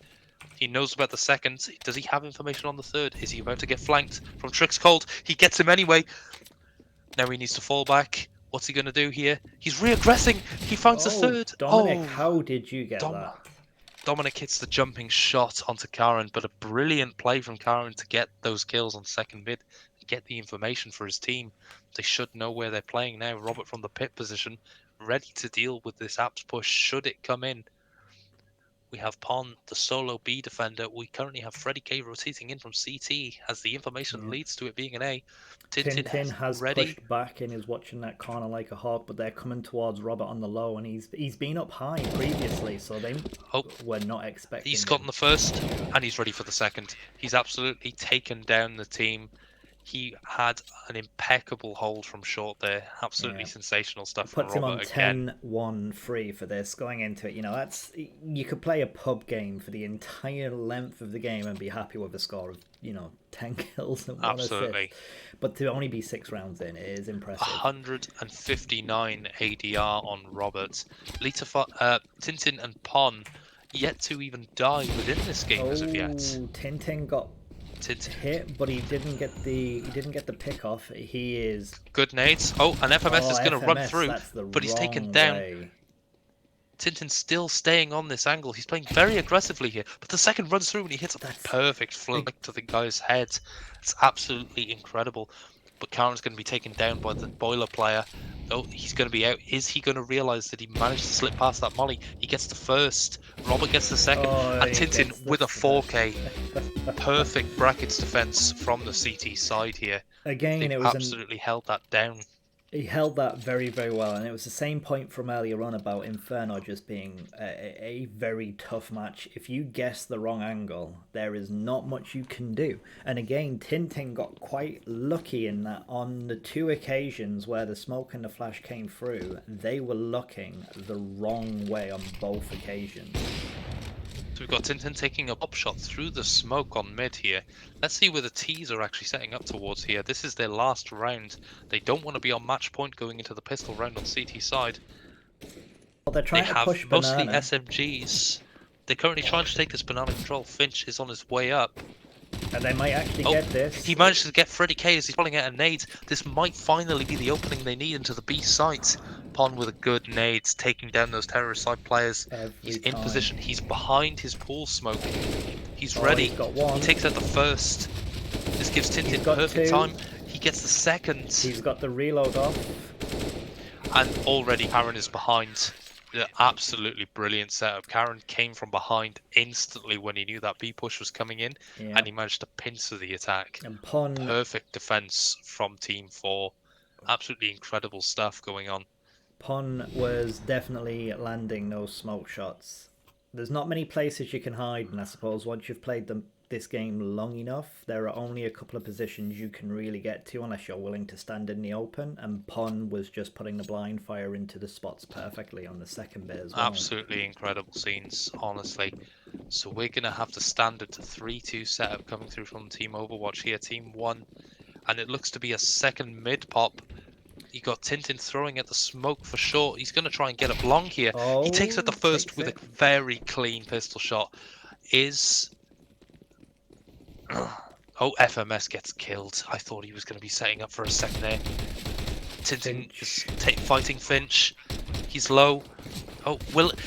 He knows about the second. Does he have information on the third? Is he about to get flanked from Trix Cold? He gets him anyway. Now he needs to fall back. What's he going to do here? He's re-aggressing. He finds the third. Dominic, how did you get that? Dominic hits the jumping shot onto Karen, but a brilliant play from Karen to get those kills on second mid. Get the information for his team. They should know where they're playing now. Robert from the pit position, ready to deal with this apps push should it come in. We have Pon, the solo B defender. We currently have Freddy K rotating in from CT as the information leads to it being an A. Tintin has pushed back and is watching that corner like a hawk, but they're coming towards Robert on the low, and he's been up high previously, so they were not expecting. He's gotten the first, and he's ready for the second. He's absolutely taken down the team. He had an impeccable hold from short there. Absolutely sensational stuff from Robert again. Puts him on 10-1-3 for this. Going into it, that's you could play a pub game for the entire length of the game and be happy with a score of 10 kills and 1 assist. But to only be 6 rounds in, it is impressive. 159 ADR on Robert. Tintin and Pon yet to even die within this game as of yet. Tintin got Tintin. hit, but he didn't get the pick off. He is Good nades. Oh, and FMS is going to run FMS, through, that's the but he's taken wrong down. way. Tintin's still staying on this angle. He's playing very aggressively here, but the second runs through and he hits a perfect flick to the guy's head. It's absolutely incredible. But Karen's going to be taken down by the boiler player. Oh, he's going to be out. Is he going to realise that he managed to slip past that molly? He gets the first. Robert gets the second. And Tintin with a 4K. Perfect brackets defense from the CT side here. Again, They've it was absolutely held that down. He held that very, very well, and it was the same point from earlier on about Inferno just being a very tough match. If you guess the wrong angle, there is not much you can do. And again, Tintin got quite lucky in that on the 2 occasions where the smoke and the flash came through, they were looking the wrong way on both occasions. So we've got Tintin taking a pop shot through the smoke on mid here. Let's see where the T's are actually setting up towards here. This is their last round. They don't want to be on match point going into the pistol round on CT side. Well, they're trying to push mostly Banana. SMGs. They're currently trying to take this banana control. Finch is on his way up. And they might actually get this. He managed to get Freddy K as he's pulling out a nade. This might finally be the opening they need into the B site. Pon with a good nade, taking down those terrorist side players. He's in position. He's behind his pool smoke. He's ready. He's got one. He takes out the first. This gives Tintin perfect time. He gets the second. He's got the reload off. And already Karen is behind. The absolutely brilliant setup. Karen came from behind instantly when he knew that B push was coming in, and he managed to pincer the attack. And Pon, perfect defense from Team 4. Absolutely incredible stuff going on. Pon was definitely landing those smoke shots. There's not many places you can hide, and I suppose once you've played this game long enough, there are only a couple of positions you can really get to unless you're willing to stand in the open, and Pon was just putting the blind fire into the spots perfectly on the second bit as well. Absolutely incredible scenes, honestly. So we're going to have the standard 3-2 setup coming through from Team Overwatch here, Team 1, and it looks to be a second mid pop. You got Tintin throwing at the smoke for sure. He's going to try and get up long here. He takes out the first with a very clean pistol shot. Oh, FMS gets killed. I thought he was going to be setting up for a second there. Tintin is fighting Finch. He's low. Oh,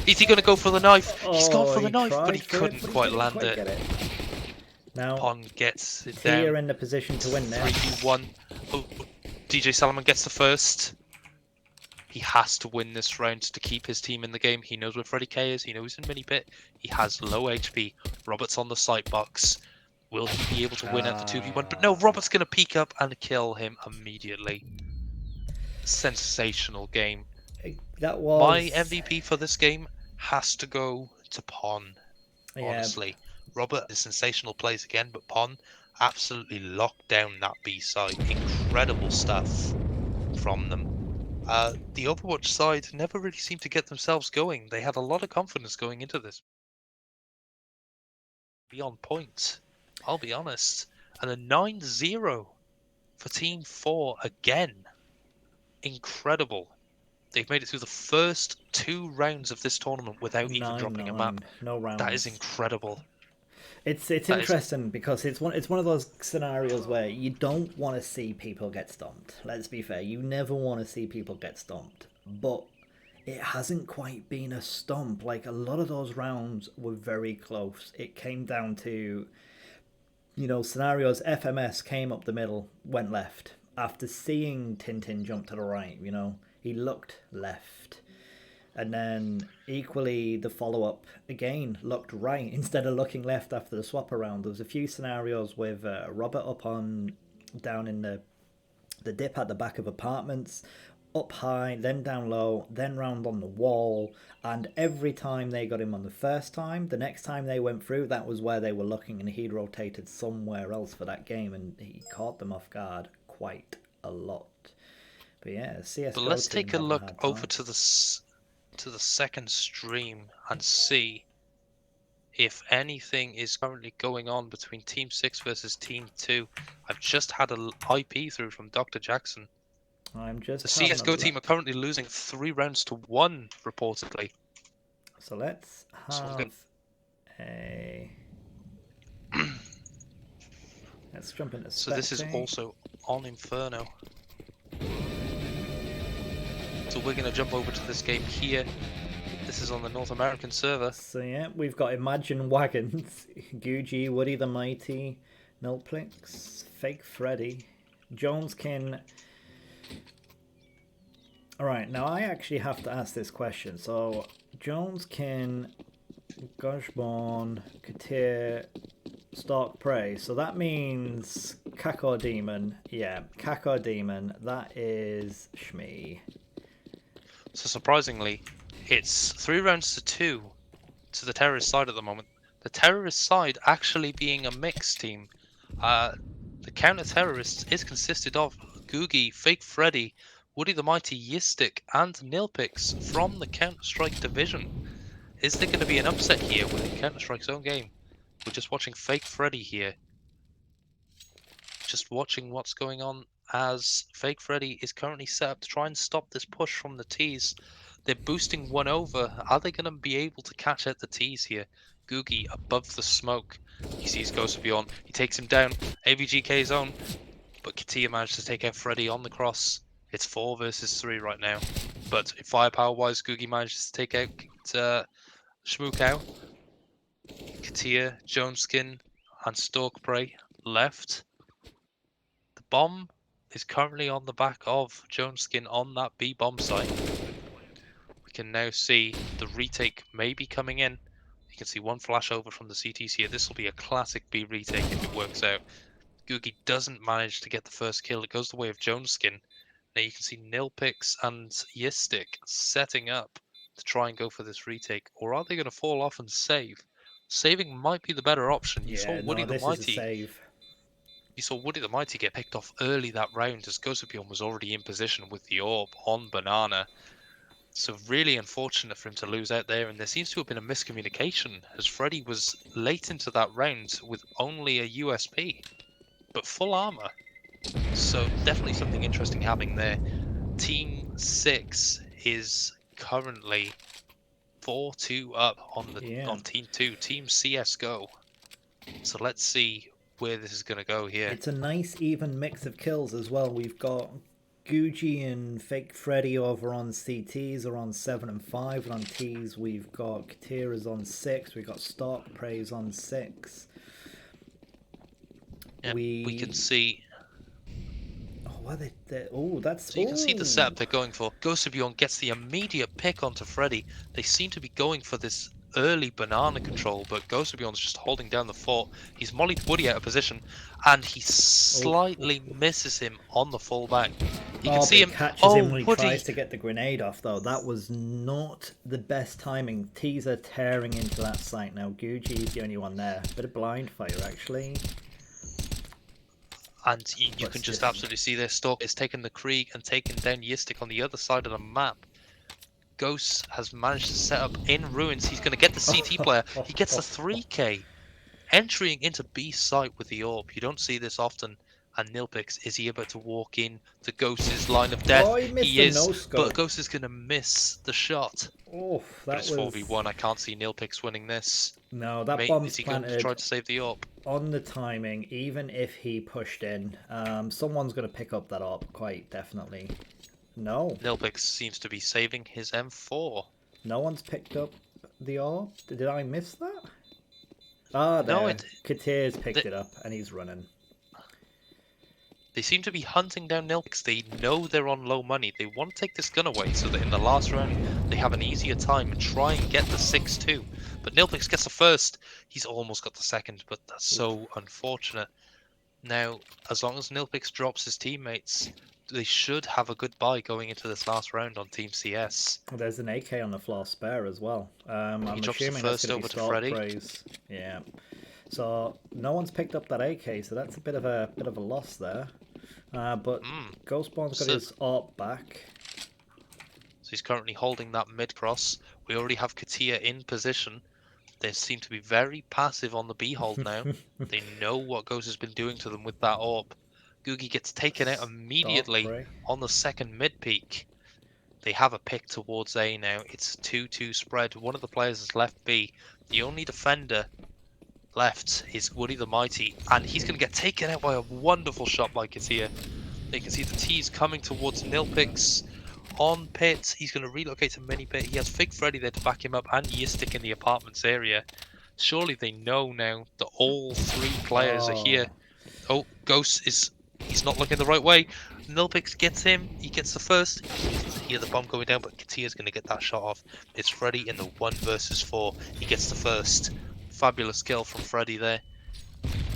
is he going to go for the knife? He's gone for the knife, but he couldn't quite land it. Now, Pon gets it down. They're in the position to win there. 3-1. Oh, DJ Salomon gets the first. He has to win this round to keep his team in the game. He knows where Freddy K is. He knows he's in mini pit. He has low HP. Robert's on the sight box. Will he be able to win at the 2v1? But no, Robert's going to peek up and kill him immediately. Sensational game. That was... My MVP for this game has to go to Pon. Honestly. Robert, the sensational plays again, but Pon absolutely locked down that B side. Incredible stuff from them. The Overwatch side never really seemed to get themselves going. They had a lot of confidence going into this. Be on point, I'll be honest. And a 9-0 for Team 4 again. Incredible. They've made it through the first 2 rounds of this tournament without even dropping a map. No rounds. That is incredible. It's interesting because it's one of those scenarios where you don't want to see people get stomped. Let's be fair, you never want to see people get stomped, but it hasn't quite been a stomp. Like, a lot of those rounds were very close. It came down to, scenarios. FMS came up the middle, went left. After seeing Tintin jump to the right, he looked left. And then equally the follow-up again looked right instead of looking left after the swap around. There was a few scenarios with Robert up down in the dip at the back of apartments, up high, then down low, then round on the wall. And every time they got him on the first time, the next time they went through, that was where they were looking, and he'd rotated somewhere else for that game, and he caught them off guard quite a lot. But yeah, CSGO. But let's take a look over to the second stream and see if anything is currently going on between Team 6 versus Team 2. I've just had an IP through from Dr. Jackson. The CSGO team are currently losing 3 rounds to 1, reportedly. So let's have a... Let's jump into So this is spectate. also on Inferno. So we're going to jump over to this game here. This is on the North American server. So yeah, we've got Imagine Wagons, Guji, Woody the Mighty, Nilplix, Fake Freddy, Joneskin. Alright, now I actually have to ask this question. So, Joneskin, Goshborn, Katir, Stark Prey. So that means Kakor Demon. Yeah, Kakor Demon. That is Shmee. So surprisingly, it's 3 rounds to 2 to the terrorist side at the moment. The terrorist side actually being a mixed team. The counter-terrorists is consisted of Googie, Fake Freddy, Woody the Mighty, Yistic, and Nilpix from the Counter-Strike division. Is there going to be an upset here within Counter-Strike's own game? We're just watching Fake Freddy here. Just watching what's going on as Fake Freddy is currently set up to try and stop this push from the T's. They're boosting one over. Are they going to be able to catch out the T's here? Googie above the smoke. He sees Ghost of Beyond. He takes him down. AVGK zone. But Katia managed to take out Freddy on the cross. It's 4 versus 3 right now. But firepower-wise, Googie manages to take out Shmookau. Katia, Joneskin, and Stalk Prey left. The bomb is currently on the back of Joneskin on that B bomb site. We can now see the retake may be coming in. You can see one flash over from the CTs here. This will be a classic B retake if it works out. Googie doesn't manage to get the first kill. It goes the way of Joneskin. Now you can see Nilpix and Yistic setting up to try and go for this retake. Or are they going to fall off and save? Saving might be the better option. You saw Woody the this Mighty. is a save. You saw Woody the Mighty get picked off early that round as Gosupion was already in position with the orb on Banana. So really unfortunate for him to lose out there, and there seems to have been a miscommunication as Freddy was late into that round with only a USP, but full armor. So definitely something interesting happening there. Team 6 is currently 4-2 up on Team 2, Team CSGO. So let's see where this is going to go here. It's a nice even mix of kills as well. We've got Gucci and Fake Freddy over on CTs are on 7 and 5, and on Ts we've got Katira's on 6, we've got Stark Prey's on 6. Yeah, we can see. So you can see the setup they're going for. Ghost of Beyond gets the immediate pick onto Freddy. They seem to be going for this early banana control, but Ghost of Beyond's just holding down the fort. He's mollied Woody out of position, and he slightly misses him on the fullback. You can see him catches him when he Woody tries to get the grenade off, though. That was not the best timing. T's are tearing into that site now. Gucci's the only one there. Bit of blind fire, actually. And you can just absolutely see their Stalk is taking the Krieg and taking down Yistic on the other side of the map. Ghost has managed to set up in ruins. He's going to get the CT player. He gets the 3K. Entering into B site with the orb. You don't see this often. And Nilpix, is he about to walk in to Ghost's line of death? Oh, he is, but Ghost is going to miss the shot. Oh, but it's 4v1. I can't see Nilpix winning this. No, that bomb's is he planted going to try to save the orb? On the timing, even if he pushed in. Someone's going to pick up that orb, quite definitely. No. Nilpix seems to be saving his M4. No one's picked up the orb? Did I miss that? Ah, there. No, Katir's picked it up and he's running. They seem to be hunting down Nilpix. They know they're on low money. They want to take this gun away so that in the last round they have an easier time and try and get the 6-2. But Nilpix gets the first. He's almost got the second, but that's so unfortunate. Now, as long as Nilpix drops his teammates, they should have a good buy going into this last round on Team CS. There's an AK on the floor spare as well. I'm he drops the assuming first that's over to Freddy. Praise. Yeah. So no one's picked up that AK, so that's a bit of a loss there. But Ghostborn's got his ARP back. So he's currently holding that mid cross. We already have Katia in position. They seem to be very passive on the B hold now. They know what Ghost has been doing to them with that AWP. Googie gets taken out immediately on the second mid peak. They have a pick towards A now. It's a 2-2 spread. One of the players has left B. The only defender left is Woody the Mighty, and he's going to get taken out by a wonderful shot by Katia. You can see the T's coming towards Nilpix on pit. He's going to relocate to mini pit. He has Fig Freddy there to back him up, and Yistic in the apartments area. Surely they know now that all 3 players are here. Oh, Ghost he's not looking the right way. Nilpix gets him. He gets the first. You can hear the bomb going down, but Katia's going to get that shot off. It's Freddy in the 1 versus 4. He gets the first. Fabulous kill from Freddy there.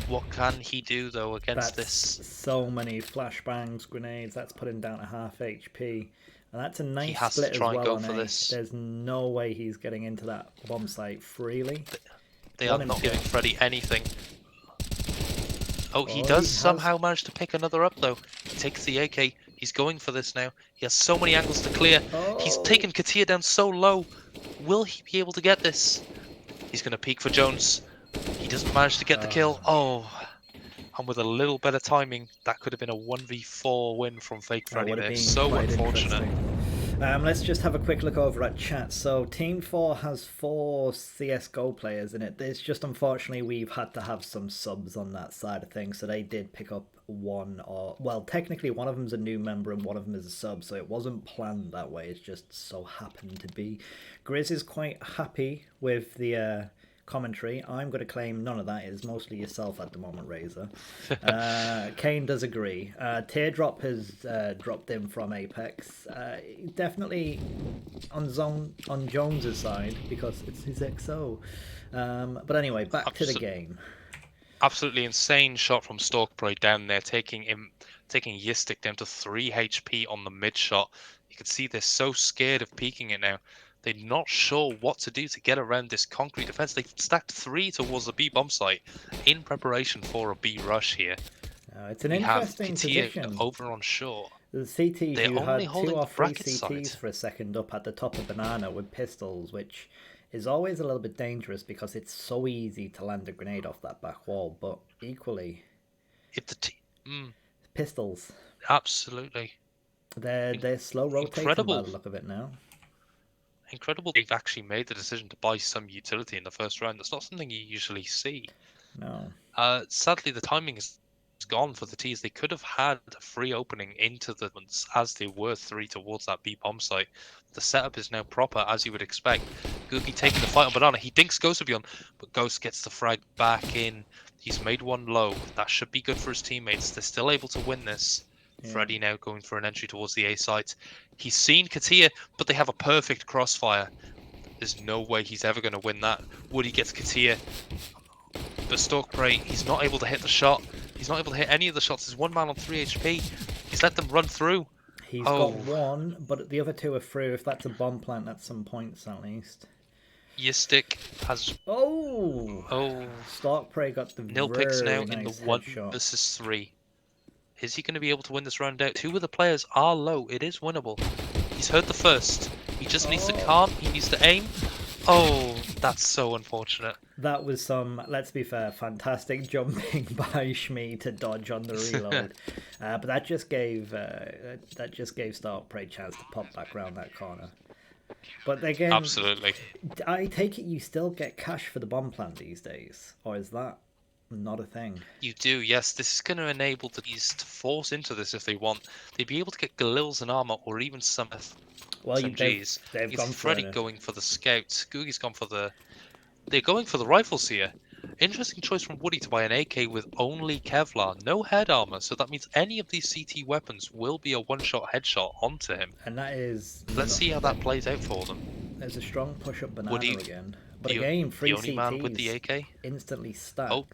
What can he do though against this? So many flashbangs, grenades. That's put him down to half HP, and that's a nice he has split to try as well and go on for A. this. There's no way he's getting into that bomb site freely. They are not giving Freddy anything. Oh, he does somehow manage to pick another up though. He takes the AK. He's going for this now. He has so many angles to clear. He's taken Katia down so low. Will he be able to get this? He's going to peek for Jones. He doesn't manage to get the kill. Oh, and with a little bit of timing, that could have been a 1v4 win from Fake Freddy there. So unfortunate. Let's just have a quick look over at chat. So Team 4 has 4 CSGO players in it. It's just unfortunately we've had to have some subs on that side of things. So they did pick up one, or well, technically one of them's a new member and one of them is a sub. So it wasn't planned that way. It's just so happened to be. Grizz is quite happy with the commentary. I'm going to claim none of that is mostly yourself at the moment, Razor. Kane does agree. Teardrop has dropped in from Apex. Definitely on Jones's side because it's his XO. But anyway, back to the game. Absolutely insane shot from Stalkprey down there, taking Yistic down to 3 HP on the mid shot. You can see they're so scared of peeking it now. They're not sure what to do to get around this concrete defense. They've stacked 3 towards the B bomb site in preparation for a B rush here. It's an interesting position. Over on shore. The CTs, you had 2 or 3 CTs for a second up at the top of Banana with pistols, which is always a little bit dangerous because it's so easy to land a grenade off that back wall, but equally... pistols. Absolutely. They're slow rotating by the look of it now. Incredible they've actually made the decision to buy some utility in the first round. That's not something you usually see. No. Sadly, the timing is gone for the T's. They could have had a free opening into the ones as they were 3 towards that B bomb site. The setup is now proper as you would expect. Googie taking the fight on Banana. He thinks Ghost will be on, but Ghost gets the frag back in. He's made 1 low. That should be good for his teammates. They're still able to win this. Yeah. Freddy now going for an entry towards the A site. He's seen Katia, but they have a perfect crossfire. There's no way he's ever going to win that. Woody gets Katia, but Stalkprey, he's not able to hit the shot. He's not able to hit any of the shots. There's 1 man on 3 HP. He's let them run through. He's got 1, but the other 2 are through. If that's a bomb plant, that's some points at least. Yistic has... Stalkprey got the Nilpix now nice in the 1 versus 3. Is he going to be able to win this round out? 2 of the players are low. It is winnable. He's heard the first. He just needs to calm. He needs to aim. Oh, that's so unfortunate. That was some, let's be fair, fantastic jumping by Shmee to dodge on the reload. But that just gave Stalkprey a chance to pop back around that corner. But again, absolutely. I take it you still get cash for the bomb plant these days, or is that not a thing? You do, yes. This is going to enable the Bees to force into this if they want. They'd be able to get Galils and armor, or even some SMGs. They've gone Freddy going for the scouts. Googie's gone for the... They're going for the rifles here. Interesting choice from Woody to buy an AK with only Kevlar, no head armor, so that means any of these CT weapons will be a one-shot headshot onto him. And that is... Let's see how that plays out for them. There's a strong push-up Banana Woody, again. But again, 3 CTs man with the AK? instantly stacked. Oh.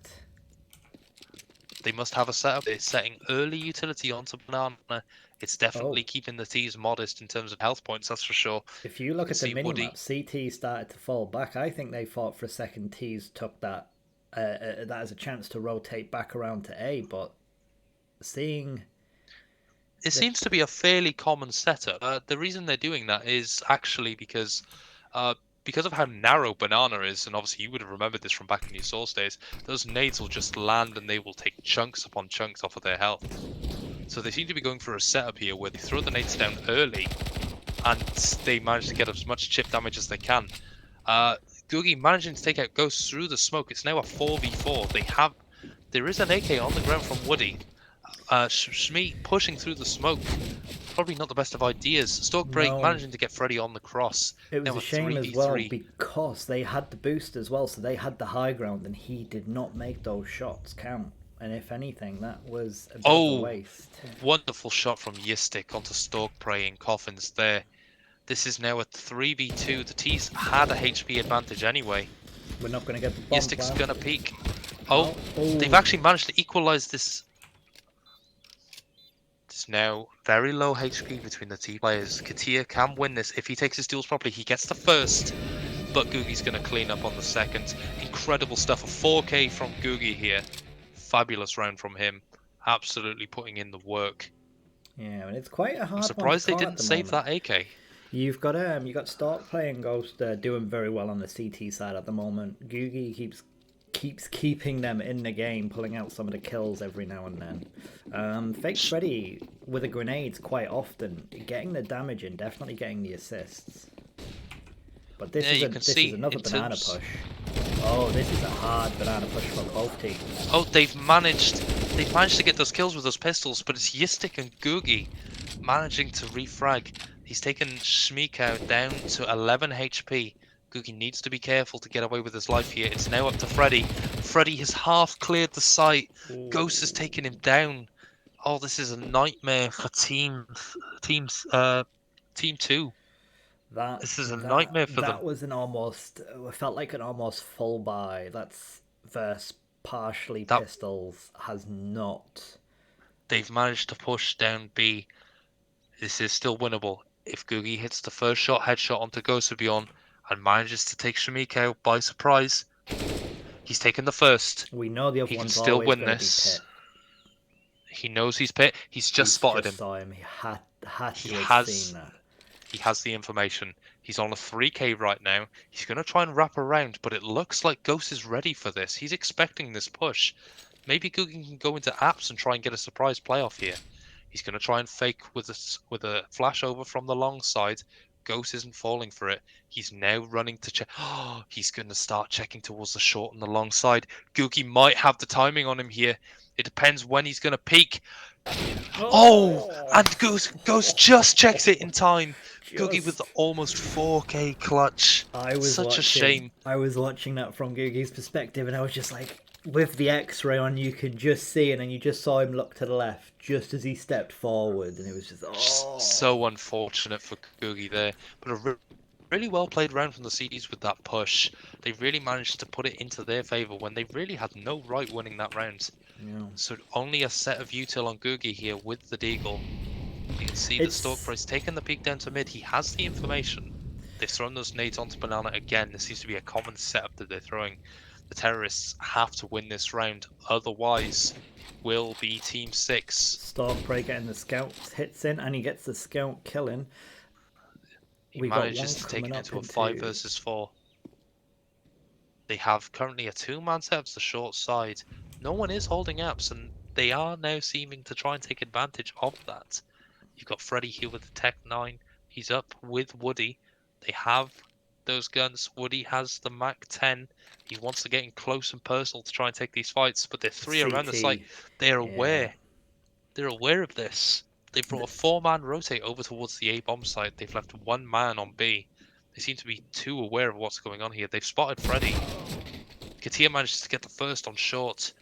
They must have a setup. They're setting early utility onto Banana. It's definitely keeping the T's modest in terms of health points, that's for sure. If you look at the minimap, CT started to fall back. I think they thought for a second T's took that as a chance to rotate back around to A, but seeing... It seems to be a fairly common setup. The reason they're doing that is actually because of how narrow Banana is, and obviously you would have remembered this from back in your Source days, those nades will just land and they will take chunks upon chunks off of their health. So they seem to be going for a setup here where they throw the nades down early and they manage to get as much chip damage as they can. Googie managing to take out Ghost through the smoke. It's now a 4v4. There is an AK on the ground from Woody. Shmi pushing through the smoke. Probably not the best of ideas. Stalk Break No. managing to get Freddy on the cross. It was Now a shame as well 3v3. because they had the boost as well, so they had the high ground, and he did not make those shots count. And if anything, that was a bit of a waste. Wonderful shot from Yistik onto Stalk Prey in coffins there. This is now a 3v2. The T's had a HP advantage anyway. We're not going to get the bomb. Yistik's plan. gonna peek. Oh, Oh. they've actually managed to equalize this. It's now very low HP between the T players. Katia can win this. If he takes his duels properly, he gets the first. But Googie's going to clean up on the second. Incredible stuff. A 4K from Googie here. Fabulous round from him. Absolutely putting in the work. Yeah, and it's quite a hard one. I'm surprised they to call at didn't the save moment. that AK. You've got Stark playing Ghost doing very well on the CT side at the moment. Googie keeps keeping them in the game, pulling out some of the kills every now and then. Fake Freddy with the grenades quite often, getting the damage in, definitely getting the assists. But this is another banana push. Oh, this is a hard banana push from both teams. Oh, they've managed to get those kills with those pistols, but it's Yistik and Googie managing to refrag. He's taken Shmiko down to 11 HP. Googie needs to be careful to get away with his life here. It's now up to Freddy. Freddy has half cleared the site. Ooh. Ghost has taken him down. Oh, this is a nightmare for team 2. This is a nightmare for them. That was it felt like an almost full buy. That's versus partially pistols has not. They've managed to push down B. This is still winnable. If Googie hits the first shot, headshot onto Gosubion, and manages to take Shmiko by surprise, he's taken the first. We know the other He can one's still always win gonna this. be Pit. He knows he's Pit. He's just spotted him. Saw him. He had to He have seen that. He has the information. He's on a 3k right now. He's going to try and wrap around, but it looks like Ghost is ready for this. He's expecting this push. Maybe Googie can go into apps and try and get a surprise playoff here. He's going to try and fake with a flash over from the long side. Ghost isn't falling for it. He's now running to check. Oh, he's going to start checking towards the short and the long side. Googie might have the timing on him here. It depends when he's going to peek. Oh, and Ghost just checks it in time. Googie with the almost 4k clutch. Such a shame. I was watching that from Googie's perspective, and I was just like, with the X-ray on, you could just see, and then you just saw him look to the left just as he stepped forward, and it was just so unfortunate for Googie there. But a really well played round from the CDs with that push. They really managed to put it into their favour when they really had no right winning that round. Yeah. So only a set of util on Googie here with the Deagle. You can see the Stalk Price taking the peek down to mid. He has the information. They've thrown those nades onto Banana again. This seems to be a common setup that they're throwing. The terrorists have to win this round, otherwise will be Team 6. Stalk Prey getting the scout hits in, and he gets the scout killing. He manages to take it into a 5 versus 4. They have currently a 2-man setup to the short side. No one is holding apps, and they are now seeming to try and take advantage of that. You've got Freddy here with the Tech 9. He's up with Woody. They have those guns. Woody has the Mac 10. He wants to get in close and personal to try and take these fights, but they're 3 around the site. They're aware. They're aware of this. They've brought a 4-man rotate over towards the A bomb site. They've left 1 man on B. They seem to be too aware of what's going on here. They've spotted Freddy. Katia manages to get the first on short.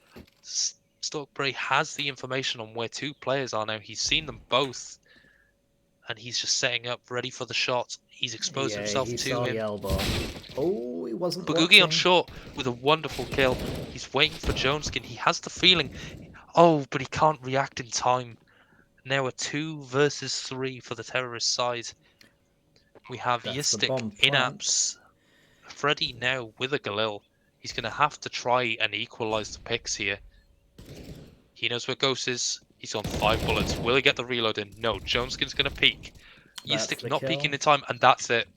Stalkbray has the information on where 2 players are now. He's seen them both. And he's just setting up, ready for the shot. He's exposed himself he to saw him. the elbow. Oh, he wasn't Bagugi on short with a wonderful kill. He's waiting for Joneskin. He has the feeling. Oh, but he can't react in time. Now a 2 versus 3 for the terrorist side. We have Yistik in apps. Freddy now with a Galil. He's going to have to try and equalize the picks here. He knows where Ghost is. He's on 5 bullets. Will he get the reload in? No. Joneskin's going to peek. Yistik not peeking in time, and that's it.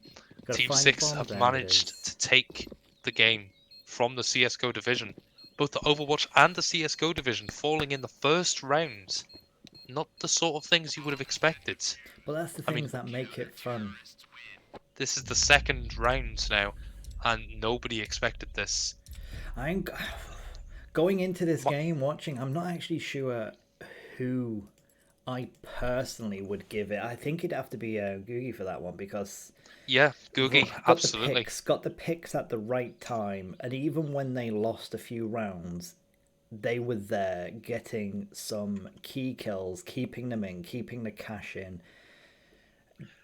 Team 6 have managed to take the game from the CSGO division. Both the Overwatch and the CSGO division falling in the first round. Not the sort of things you would have expected. Well, that's the things that make it fun. This is the second round now. and nobody expected this. I'm going into this game watching. I'm not actually sure who I personally would give it. I think it'd have to be Googie for that one because Yeah, Googie, absolutely. got the picks at the right time, and even when they lost a few rounds, they were there getting some key kills, keeping them in, keeping the cash in.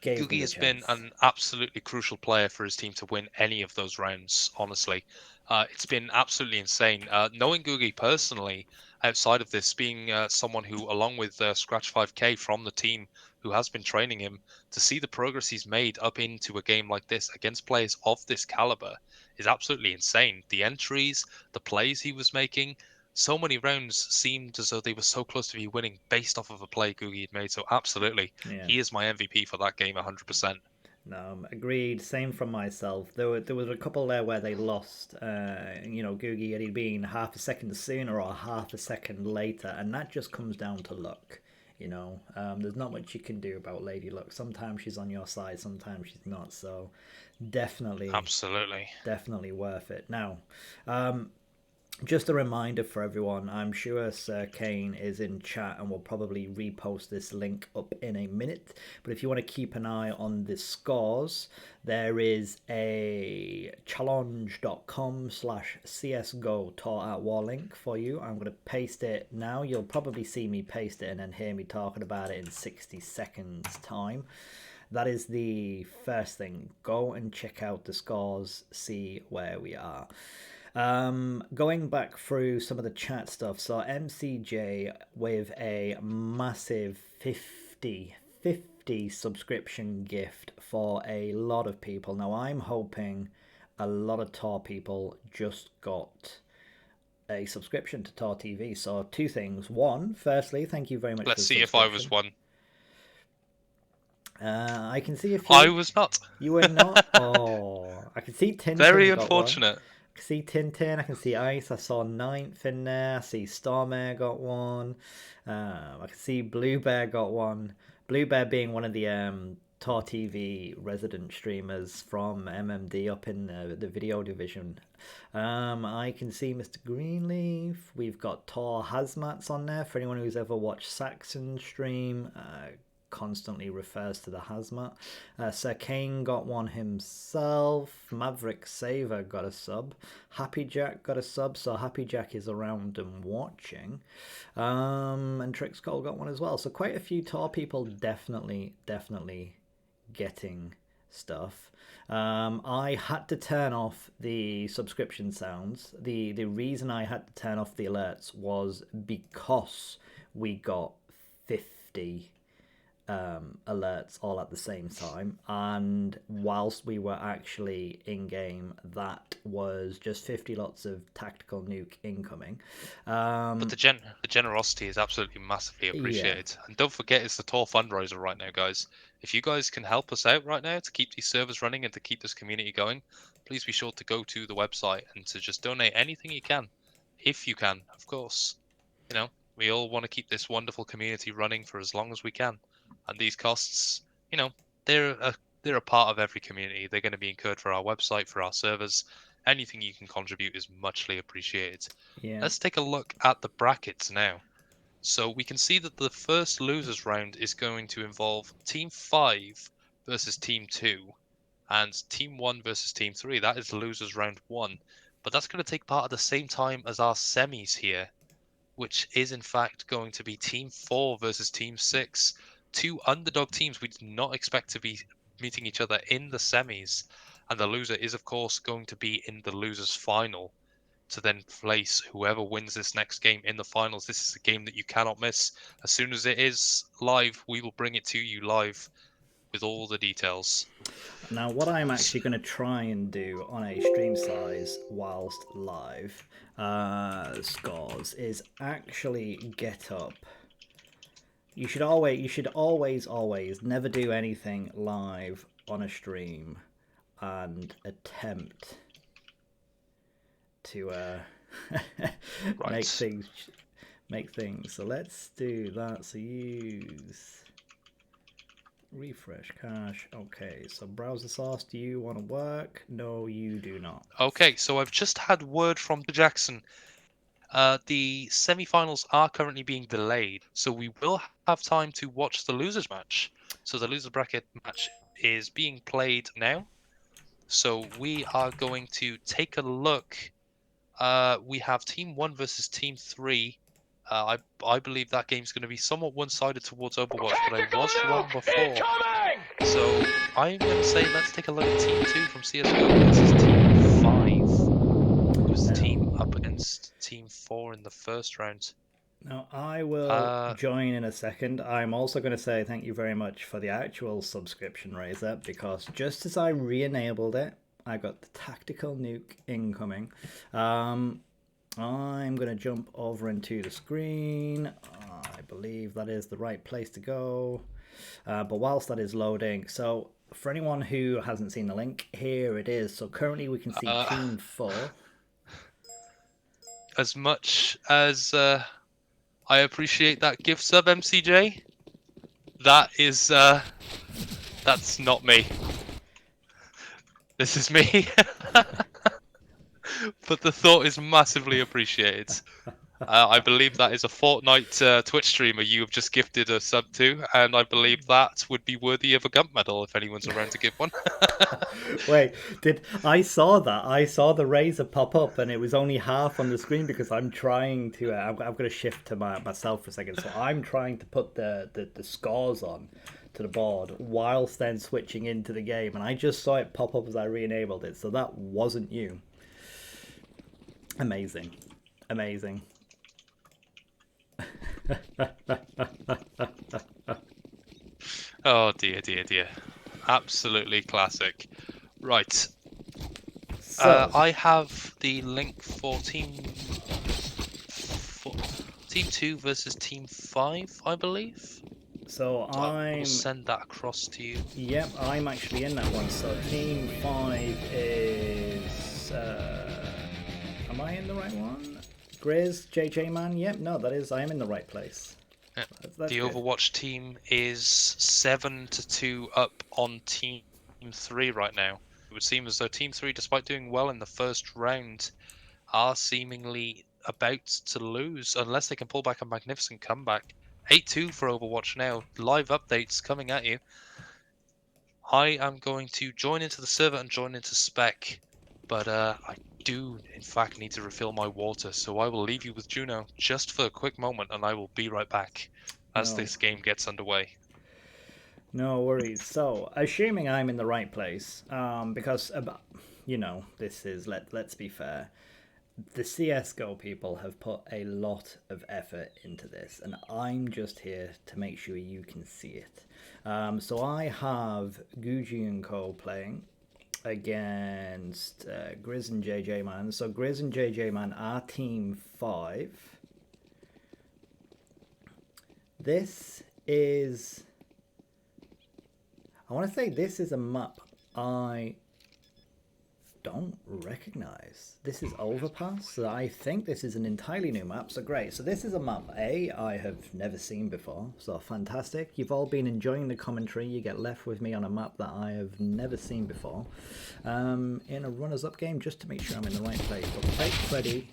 Gave them Googie the has been chance. an absolutely crucial player for his team to win any of those rounds, honestly. It's been absolutely insane. Knowing Googie personally, outside of this, being someone who, along with Scratch 5K from the team who has been training him, to see the progress he's made up into a game like this against players of this caliber is absolutely insane. The entries, the plays he was making, so many rounds seemed as though they were so close to be winning based off of a play Googie had made. So absolutely, Yeah. he is my MVP for that game 100%. No, agreed. Same from myself. There was a couple there where they lost. Googie had he been half a second sooner or half a second later, and that just comes down to luck. There's not much you can do about Lady Luck. Sometimes she's on your side, sometimes she's not. So, definitely, Absolutely. definitely worth it. Now, just a reminder for everyone, I'm sure Sir Kane is in chat and will probably repost this link up in a minute. But if you want to keep an eye on the scores, there is a challenge.com/CSGO TAW WAR link for you. I'm going to paste it now. You'll probably see me paste it and then hear me talking about it in 60 seconds time. That is the first thing. Go and check out the scores, see where we are. Going back through some of the chat stuff, so MCJ with a massive 50 subscription gift for a lot of people. Now I'm hoping a lot of TAW people just got a subscription to TAW TV. So two things. One, firstly, thank you very much for Let's the see if I was subscription. one. I can see if I was not. you were not. Oh, I can see Very Tintin got one. unfortunate. I can see Tintin, I can see Ice, I saw Ninth in there, I see Starmare got one, I can see Blue Bear got one. Blue Bear being one of the TAW TV resident streamers from MMD up in the video division. I can see Mr. Greenleaf, we've got TAW Hazmats on there for anyone who's ever watched Saxon stream. Constantly refers to the hazmat. Sir Kane got one himself. Maverick Saver got a sub. Happy Jack got a sub, so Happy Jack is around and watching. And Trick Skull got one as well. So quite a few TAW people definitely getting stuff. I had to turn off the subscription sounds. The reason I had to turn off the alerts was because we got 50 alerts all at the same time, and whilst we were actually in game, that was just 50 lots of tactical nuke incoming. But the generosity is absolutely massively appreciated. And don't forget, it's the TAW fundraiser right now, guys. If you guys can help us out right now to keep these servers running and to keep this community going, please be sure to go to the website and to just donate anything you can, if you can, of course. We all want to keep this wonderful community running for as long as we can. And these costs, they're a part of every community. They're going to be incurred for our website, for our servers. Anything you can contribute is muchly appreciated. Yeah. Let's take a look at the brackets now. So we can see that the first losers round is going to involve Team 5 versus Team 2 and Team 1 versus Team 3. That is losers round 1. But that's going to take part at the same time as our semis here, which is in fact going to be Team 4 versus Team 6. Two underdog teams we did not expect to be meeting each other in the semis. And the loser is, of course, going to be in the losers final to then place whoever wins this next game in the finals. This is a game that you cannot miss. As soon as it is live, we will bring it to you live with all the details. Now, what I'm actually going to try and do on a stream size whilst live scores is actually get up. You should always never do anything live on a stream and attempt to make things. So let's do that. So use Refresh cache. Okay, so browser source, do you want to work? No, you do not. Okay, so I've just had word from Jackson. The semi-finals are currently being delayed, so we will have time to watch the losers match. So the loser bracket match is being played now. So we are going to take a look. We have Team 1 versus Team 3. I believe that game's going to be somewhat one-sided towards Overwatch, but I was wrong before. So I'm going to say let's take a look at Team 2 from CSGO versus Team 5. Who's the team up against Team 4 in the first round? Now, I will join in a second. I'm also going to say thank you very much for the actual subscription raiser, because just as I re-enabled it, I got the tactical nuke incoming. I'm going to jump over into the screen. I believe that is the right place to go. But whilst that is loading, so for anyone who hasn't seen the link, here it is. So currently we can see Team 4. As much as I appreciate that gift sub, MCJ, that is that's not me. This is me. But the thought is massively appreciated. I believe that is a Fortnite Twitch streamer you have just gifted a sub to, and I believe that would be worthy of a Gump medal if anyone's around to give one. Wait, I saw that? I saw the razor pop up, and it was only half on the screen because I'm trying to. I've got to shift to myself for a second, so I'm trying to put the scores on to the board whilst then switching into the game, and I just saw it pop up as I re-enabled it. So that wasn't you. Amazing, amazing. Oh dear, dear, dear. Absolutely classic. Right. So, I have the link for Team 2 versus Team 5, I believe. So I will send that across to you. Yep, I'm actually in that one. So Team 5 is... am I in the right one? Grizz, JJ Man? Yep, no, that is... I am in the right place. Yeah. That's the good. Overwatch team is 7-2 up on Team 3 right now. It would seem as though Team 3, despite doing well in the first round, are seemingly about to lose unless they can pull back a magnificent comeback. 8-2 for Overwatch now. Live updates coming at you. I am going to join into the server and join into spec, but I do in fact need to refill my water, so I will leave you with Juneau just for a quick moment, and I will be right back as this game gets underway. No worries. So, assuming I'm in the right place, because, you know, this is, let's be fair, the CSGO people have put a lot of effort into this, and I'm just here to make sure you can see it. So I have Guji and Co playing against Grizz and JJ Man. So Grizz and JJ Man are Team 5. This is... I want to say this is a map I don't recognize. This is Overpass, so I think this is an entirely new map, so great. So this is a map I have never seen before, so fantastic. You've all been enjoying the commentary. You get left with me on a map that I have never seen before. In a runners-up game, just to make sure I'm in the right place. So Fake Freddy,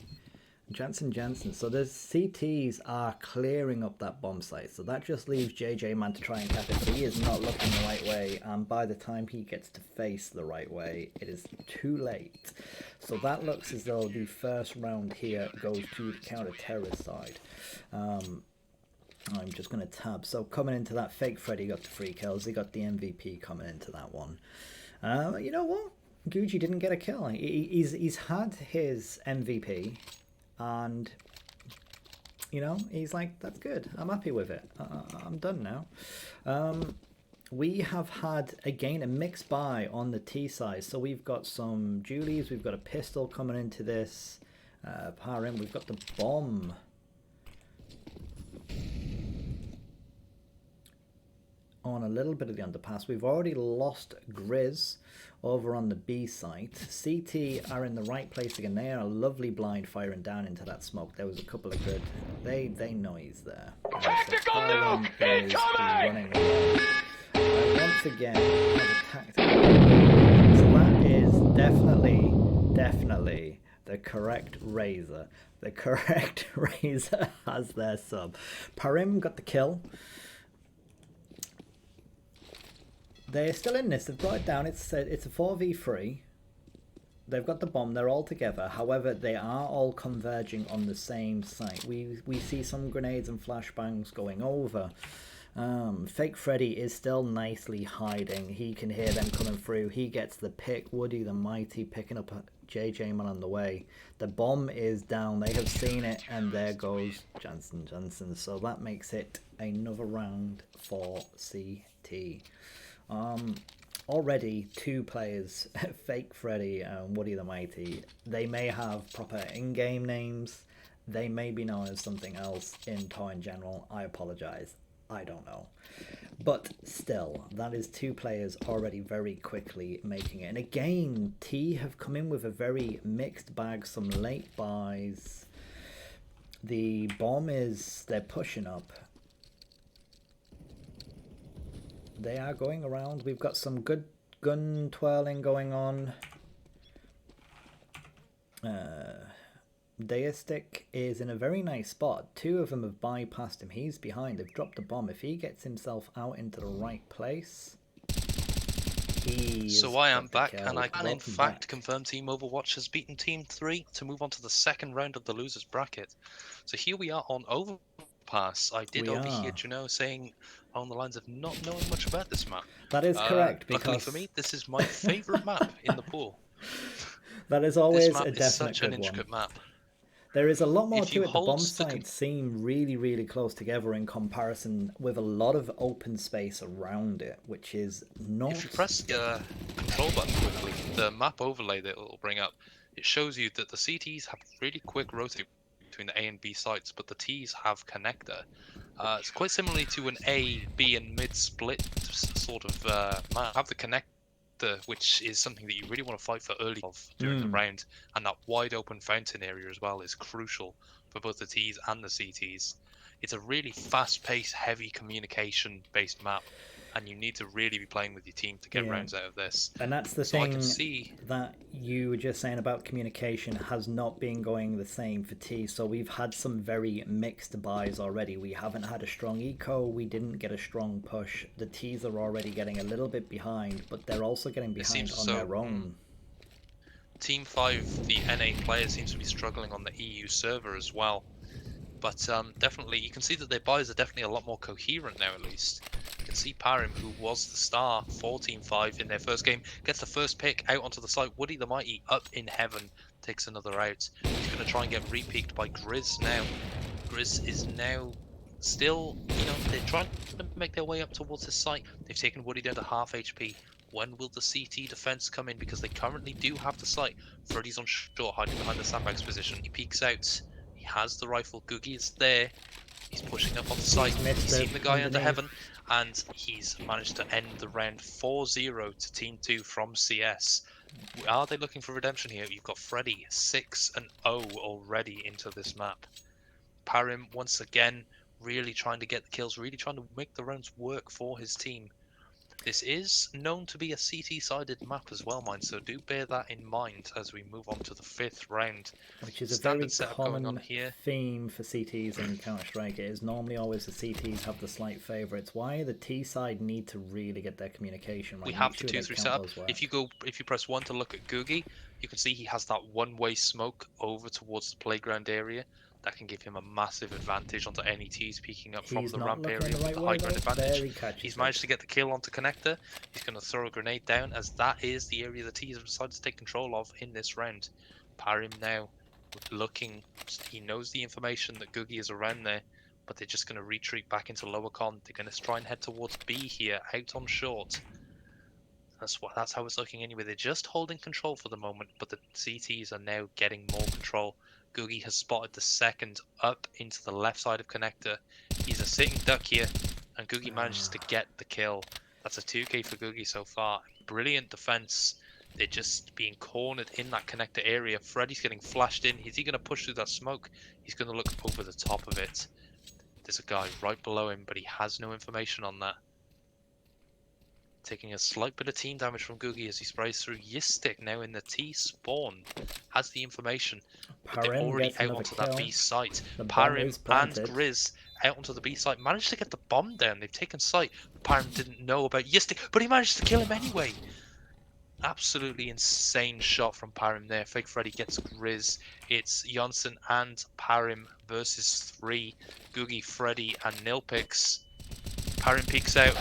Jansen. So the CTs are clearing up that bomb site. So that just leaves JJ Man to try and catch it. So he is not looking the right way. And by the time he gets to face the right way, it is too late. So that looks as though the first round here goes to the counter-terrorist side. I'm just going to tab. So coming into that, Fake Freddy got the 3 kills. He got the MVP coming into that one. You know what? Gucci didn't get a kill. He's had his MVP. And, you know, he's like, that's good. I'm happy with it. I'm done now. We have had, again, a mixed buy on the T side. So we've got some Julies. We've got a pistol coming into this. Power in. We've got the bomb. on a little bit of the underpass. We've already lost Grizz over on the B site. CT are in the right place again. They are lovely blind firing down into that smoke. There was a couple of good... They know he's there. Tactical Parim nuke is incoming! running away. Once again, has a tactical... So that is definitely the correct Razor. The correct Razor has their sub. Parim got the kill. They're still in this. They've brought it down. It's a 4v3. They've got the bomb. They're all together. However, they are all converging on the same site. We see some grenades and flashbangs going over. Fake Freddy is still nicely hiding. He can hear them coming through. He gets the pick. Woody the Mighty picking up a JJ man on the way. The bomb is down. They have seen it, and there goes Johnson. So that makes it another round for CT. Already 2 players, Fake Freddy and Woody the Mighty. They may have proper in-game names. They may be known as something else in TAW in general. I apologize. I don't know. But still, that is 2 players already very quickly making it. And again, T have come in with a very mixed bag. Some late buys. The bomb is... They're pushing up. They are going around. We've got some good gun twirling going on. Deistic is in a very nice spot. 2 of them have bypassed him. He's behind. They've dropped the bomb. If he gets himself out into the right place, So I am back, and I can in fact confirm Team Overwatch has beaten Team 3 to move on to the second round of the losers bracket. So here we are on Overpass. I did overhear Juneau saying on the lines of not knowing much about this map. That is correct, because luckily for me, this is my favourite map in the pool. That is always this map a definite is such an good intricate one. map. There is a lot more to it. The bomb hold the sites seem really close together in comparison, with a lot of open space around it, which is not... If you press the control button quickly, the map overlay that it will bring up, it shows you that the CTs have really quick rotate between the A and B sites, but the Ts have connector. It's quite similarly to an A, B, and mid split sort of map. Have the connector, which is something that you really want to fight for early during the round, and that wide open fountain area as well is crucial for both the Ts and the CTs. It's a really fast-paced, heavy communication-based map, and you need to really be playing with your team to get rounds out of this. And that's the so thing I can see that you were just saying about communication has not been going the same for T. So we've had some very mixed buys already. We haven't had a strong eco. We didn't get a strong push. The Ts are already getting a little bit behind, but they're also getting behind on their own. Team 5, the NA player, seems to be struggling on the EU server as well. But definitely, you can see that their buys are definitely a lot more coherent now, at least. You can see Parim, who was the star for Team 5 in their first game, gets the first pick out onto the site. Woody the Mighty, up in heaven, takes another out. He's going to try and get re-peaked by Grizz now. Grizz is now still, they're trying to make their way up towards the site. They've taken Woody down to half HP. When will the CT defense come in? Because they currently do have the site. Freddy's on short, hiding behind the sandbags position. He peeks out. He has the rifle. Googie is there. He's pushing up on the site. He's seen the guy under heaven, and he's managed to end the round 4-0 to Team 2 from CS. Are they looking for redemption here? You've got Freddy 6-0 already into this map. Parim once again really trying to get the kills, really trying to make the rounds work for his team. This is known to be a CT-sided map as well, mind, so do bear that in mind as we move on to the 5th round. Which is a very common theme for CTs in Counter-Strike. It is normally always the CTs have the slight favour. It's why the T side need to really get their communication right. We have the 2-3 setup. If you press 1 to look at Googie, you can see he has that one-way smoke over towards the playground area. That can give him a massive advantage onto any T's peeking up from the ramp area with the high ground advantage. He's managed to get the kill onto connector. He's going to throw a grenade down, as that is the area the T's have decided to take control of in this round. Parim now looking. He knows the information that Googie is around there, but they're just going to retreat back into lower con. They're going to try and head towards B here, out on short. That's how it's looking anyway. They're just holding control for the moment, but the CTs are now getting more control. Googie has spotted the second up into the left side of connector. He's a sitting duck here. and Googie manages to get the kill. That's a 2k for Googie so far. Brilliant defense. They're just being cornered in that connector area. Freddy's getting flashed in. Is he going to push through that smoke? He's going to look over the top of it. There's a guy right below him, but he has no information on that. Taking a slight bit of team damage from Googie as he sprays through. Yistic now in the T spawn has the information, but they're Parim already gets out another onto kill. that B site. The bomb Parim is and planted. Grizz out onto the B site. Managed to get the bomb down. They've taken sight. Parim didn't know about Yistic, but he managed to kill him anyway. Absolutely insane shot from Parim there. Fake Freddy gets Grizz. It's Janssen and Parim versus 3. Googie, Freddy, and Nilpix. Parim peeks out.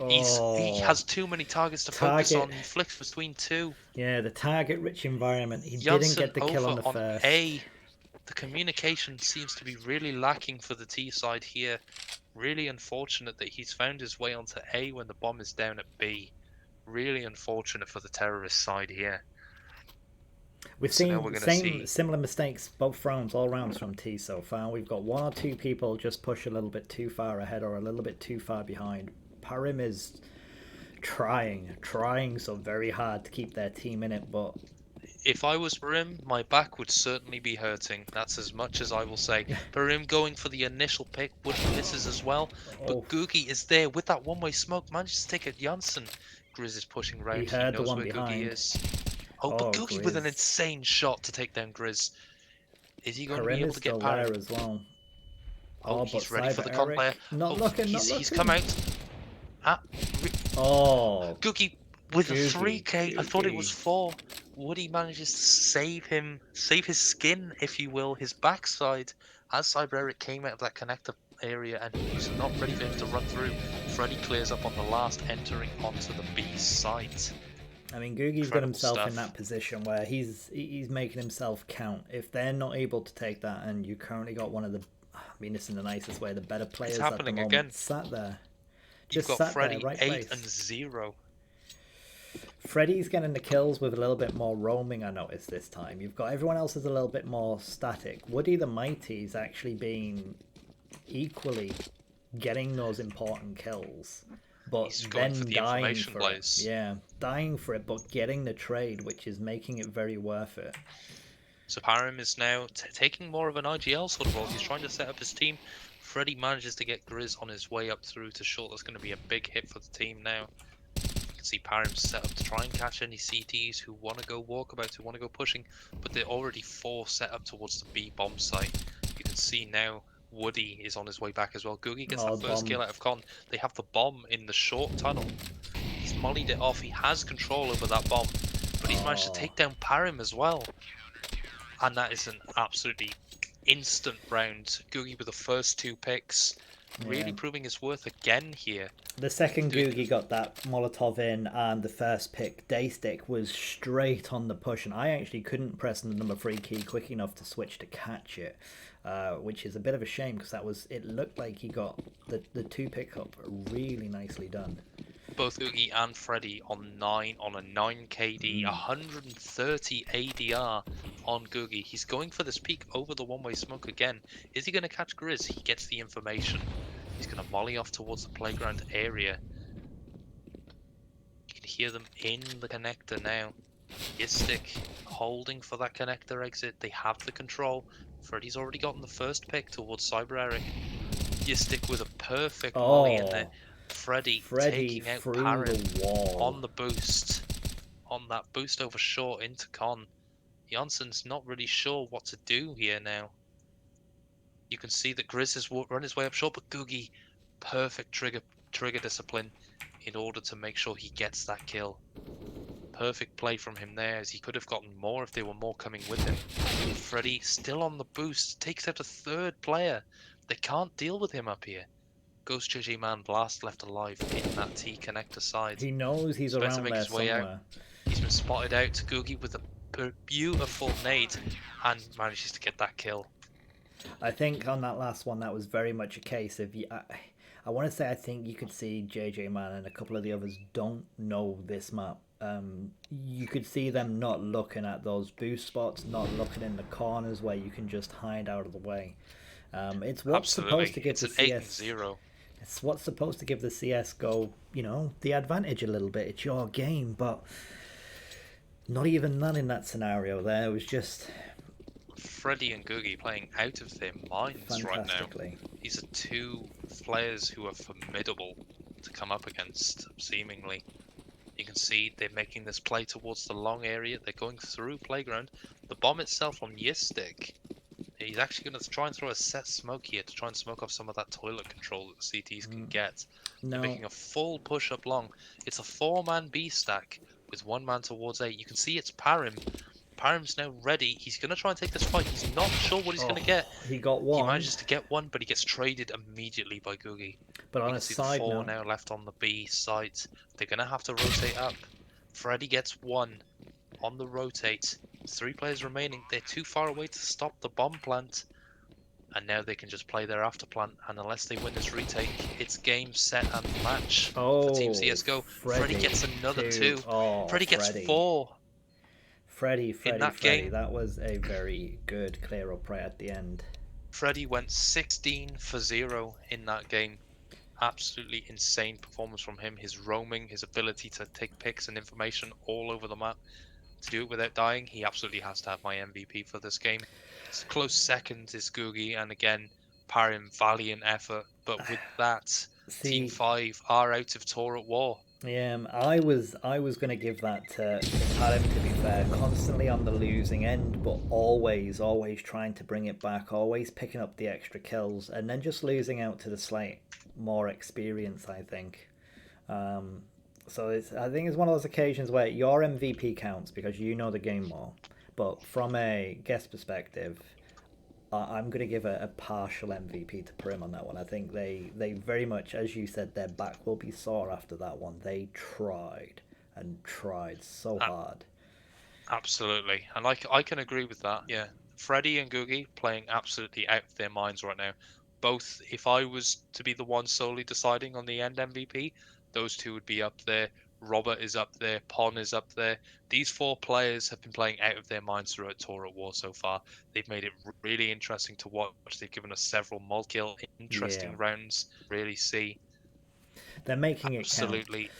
He has too many targets to focus on. He flicks between 2. Yeah, the target-rich environment. He Janssen didn't get the kill on over the first. A. The communication seems to be really lacking for the T side here. Really unfortunate that he's found his way onto A when the bomb is down at B. Really unfortunate for the terrorist side here. We've seen similar mistakes, both rounds, all rounds from T so far. We've got 1 or 2 people just push a little bit too far ahead or a little bit too far behind. Parim is trying so very hard to keep their team in it, but if I was Parim, my back would certainly be hurting. That's as much as I will say. Parim going for the initial pick would misses as well, but Googie is there with that one-way smoke. Manages to take it Janssen. Grizz is pushing round. He knows where Googie is. But Googie with an insane shot to take down Grizz. Is he going to be able to get Parim? There as well. He's ready for the con player. He's come out. Googie with a 3k. I thought it was 4. Woody manages to save his skin, if you will, his backside, as Cyber Eric came out of that connector area and he was not ready for him to run through. Freddy clears up on the last, entering onto the B site. I mean, Googie's got himself in that position where he's making himself count. If they're not able to take that, and you currently got one of the, I mean this in the nicest way, the better players at the moment again. Sat there. Just You've got Freddy, there, right 8 and 0. Freddy's getting the kills with a little bit more roaming, I noticed this time. You've got everyone else is a little bit more static. Woody the Mighty's actually been equally getting those important kills, but then dying for it. Yeah, dying for it, but getting the trade, which is making it very worth it. So Parim is now taking more of an IGL sort of role. He's trying to set up his team. Freddy manages to get Grizz on his way up through to short. That's going to be a big hit for the team now. You can see Parim set up to try and catch any CTs who want to go walkabouts, who want to go pushing, but they're already 4 set up towards the B bomb site. You can see now Woody is on his way back as well. Googie gets the first kill out of Con. They have the bomb in the short tunnel. He's mollied it off. He has control over that bomb, but he's managed to take down Parim as well. And that is an absolutely instant round. Googie with the first 2 picks, really proving his worth again here. The second Googie got that Molotov in, and the first pick, Daystick, was straight on the push, and I actually couldn't press the number 3 key quick enough to switch to catch it, which is a bit of a shame because it looked like he got the 2 pickup really nicely done. Both Googie and Freddy on a 9 KD, 130 ADR on Googie. He's going for this peek over the one-way smoke again. Is he going to catch Grizz? He gets the information. He's going to molly off towards the playground area. You can hear them in the connector now. Yistic holding for that connector exit. They have the control. Freddy's already gotten the first pick towards Cyber Eric. Yistic with a perfect molly in there. Freddy taking out Parim on the boost. On that boost over short into Con. Janssen's not really sure what to do here now. You can see that Grizz has run his way up short, but Googie, perfect trigger discipline in order to make sure he gets that kill. Perfect play from him there, as he could have gotten more if there were more coming with him. Freddy still on the boost, takes out a 3rd player. They can't deal with him up here. Ghost JJ Man Blast left alive in that T connector side. He knows he's around there somewhere. He's been spotted out. Googie with a beautiful nade and manages to get that kill. I think on that last one, that was very much a case of I want to say I think you could see JJ Man and a couple of the others don't know this map. You could see them not looking at those boost spots, not looking in the corners where you can just hide out of the way. It's what's supposed to get it's the an CS. 8-0. It's what's supposed to give the CSGO, the advantage a little bit. It's your game, but not even that in that scenario there. It was just Freddy and Googie playing out of their minds right now. fantastically. These are two players who are formidable to come up against, seemingly. You can see they're making this play towards the long area. They're going through playground. The bomb itself on Yistic. He's actually going to try and throw a set smoke here to try and smoke off some of that toilet control that the CTs can get. They're No. making a full push up long. It's a 4-man B stack with 1 man towards A. You can see it's Parim. Parim's now ready. He's going to try and take this fight. He's not sure what he's going to get. He got He one. manages to get one, but he gets traded immediately by Googie. But You on can a see the side 4 note, now left on the B site. They're going to have to rotate up. Freddy gets 1 on the rotate. 3 players remaining. They're too far away to stop the bomb plant. And now they can just play their after plant. And unless they win this retake, it's game, set, and match for Team CSGO. Freddy gets another 2. Freddy gets 4. Freddy. game. That was a very good clear up right at the end. Freddy went 16 for 0 in that game. Absolutely insane performance from him. His roaming, his ability to take picks and information all over the map. To do it without dying, he absolutely has to have my MVP for this game. It's close second is Googie, and again, Parim, valiant effort. But with that, Team 5 are out of TAW WAR. Yeah, I was going to give that to Parim, to be fair. Constantly on the losing end, but always trying to bring it back, always picking up the extra kills, and then just losing out to the slight more experience, I think. So I think it's one of those occasions where your MVP counts because you know the game more. But from a guest perspective, I'm going to give a partial MVP to Parim on that one. I think they very much, as you said, their back will be sore after that one. They tried so hard. Absolutely. And I can agree with that. Yeah. Freddy and Googie playing absolutely out of their minds right now. Both, if I was to be the one solely deciding on the end MVP, those two would be up there. Robert is up there. Pon is up there. These 4 players have been playing out of their minds throughout TAW WAR so far. They've made it really interesting to watch. They've given us several multi-kill interesting rounds. Really see. They're making it absolutely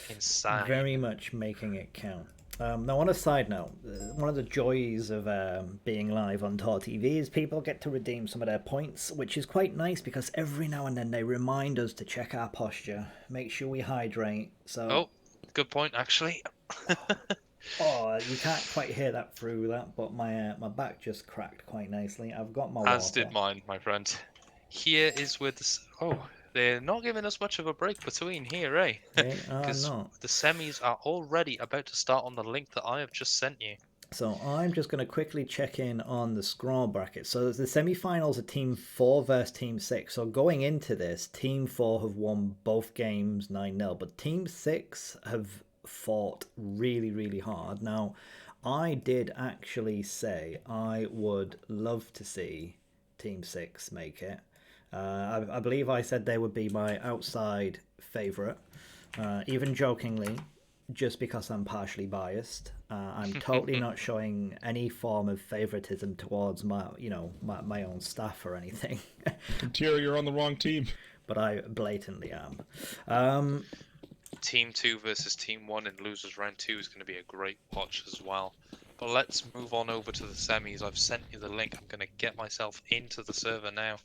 insane. Very much making it count. Now, on a side note, one of the joys of being live on TAW TV is people get to redeem some of their points, which is quite nice because every now and then they remind us to check our posture, make sure we hydrate. So. Oh, good point, actually. You can't quite hear that through that, but my back just cracked quite nicely. I've got my water. As did mine, my friend. Here is where this. Oh. They're not giving us much of a break between here, eh? Because the semis are already about to start on the link that I have just sent you. So I'm just going to quickly check in on the scroll bracket. So the semi-finals are Team 4 versus Team 6. So going into this, Team 4 have won both games 9-0, but Team 6 have fought really, really hard. Now, I did actually say I would love to see Team 6 make it. I believe I said they would be my outside favourite, even jokingly, just because I'm partially biased. I'm totally not showing any form of favouritism towards my own staff or anything. Tira, you're on the wrong team. But I blatantly am. Team 2 versus Team 1 in losers round 2 is going to be a great watch as well. But let's move on over to the semis. I've sent you the link. I'm going to get myself into the server now.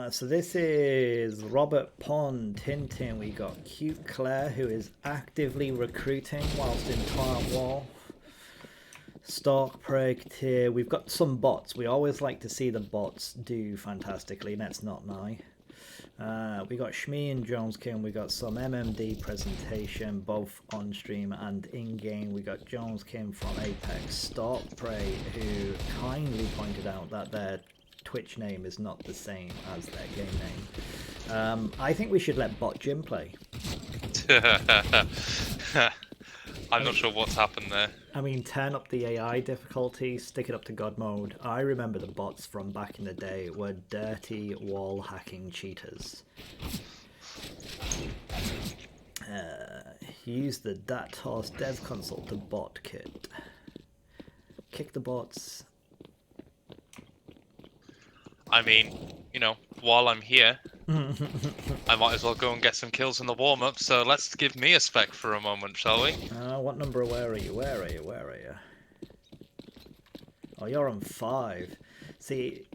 So this is Robert Pond, Tintin. We got Cute Claire, who is actively recruiting whilst in TAW WAR. Stark Tier. We've got some bots. We always like to see the bots do fantastically. That's not nigh. We got Shmee and Jones Kim. We got some MMD presentation, both on stream and in game. We got Jones Kim from Apex. Stark Prey, who kindly pointed out that their Twitch name is not the same as their game name. I think we should let Bot Jim play. I'm not sure what's happened there. I mean, turn up the AI difficulty, stick it up to God mode. I remember the bots from back in the day were dirty wall hacking cheaters. Use the DATOS Dev Console to bot kit. Kick the bots. I mean, while I'm here, I might as well go and get some kills in the warm-up, so let's give me a spec for a moment, shall we? What number? Where are you? Where are you? Where are you? Oh, you're on 5. See,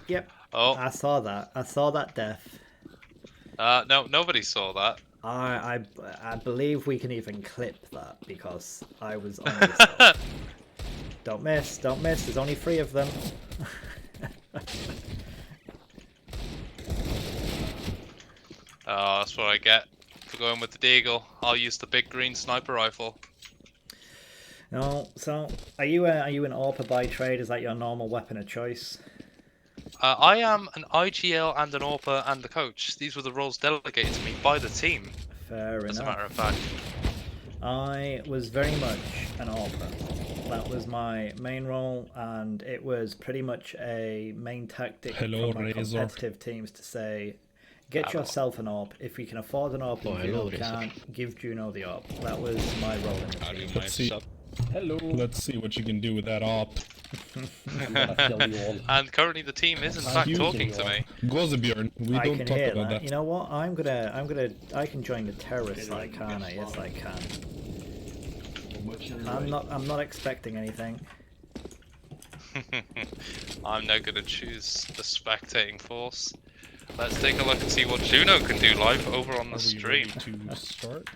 yep. Oh. I saw that. I saw that death. No, nobody saw that. I believe we can even clip that because I was on yourself. Don't miss, don't miss. There's only 3 of them. Oh, that's what I get for going with the deagle. I'll use the big green sniper rifle. No, so are you an AWP by trade? Is that your normal weapon of choice? I am an IGL and an AWPer and a coach. These were the roles delegated to me by the team. Fair enough. As a matter of fact. I was very much an AWPer. That was my main role, and it was pretty much a main tactic from my competitive teams to say, get yourself an AWP. If you can afford an AWP and Juneau can't, give Juneau the AWP. That was my role in the team. Let's see. Hello. Let's see what you can do with that op. And currently the team is in fact talking to me. Glozebjorn, we don't talk about that. You know what? I can join the terrorist side, can't I? Yes, I can. I'm not expecting anything. I'm now gonna choose the spectating force. Let's take a look and see what Juneau can do live over on the stream. To start?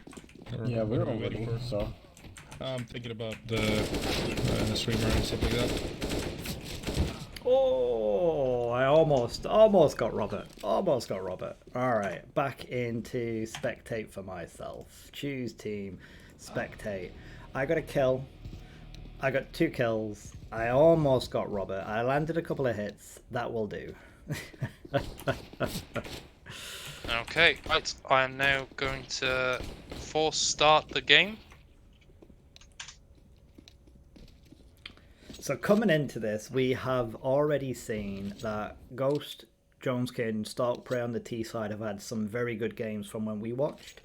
Yeah, we're all ready. So I'm thinking about the streamer and stuff like that. Oh, I almost got Robert. Almost got Robert. All right, back into spectate for myself. Choose team, spectate. I got a kill. I got 2 kills. I almost got Robert. I landed a couple of hits. That will do. Okay, right. I am now going to force start the game. So coming into this, we have already seen that Ghost, Joneskin, Stalk Prey on the T side have had some very good games from when we watched.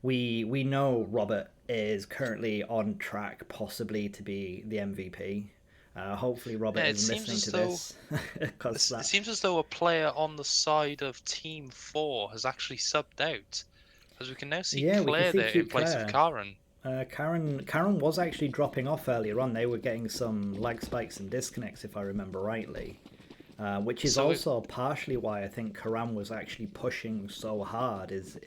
We know Robert is currently on track, possibly to be the MVP. Hopefully Robert is listening to this. It seems as though a player on the side of Team 4 has actually subbed out. As we can now see Claire there in place of Karen. Karen was actually dropping off earlier on. They were getting some lag spikes and disconnects, if I remember rightly. Which is also partially why I think Karam was actually pushing so hard. Is,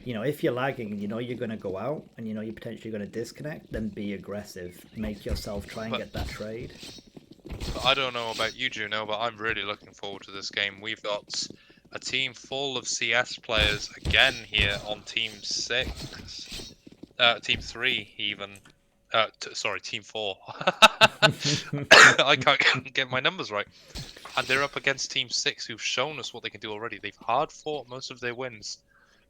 if you're lagging and you're going to go out and you're potentially going to disconnect, then be aggressive. Make yourself try and get that trade. But I don't know about you, Juneau, but I'm really looking forward to this game. We've got a team full of CS players again here on Team 6. Team 3 even. Sorry, Team 4. I can't get my numbers right. And they're up against Team 6, who've shown us what they can do already. They've hard fought most of their wins.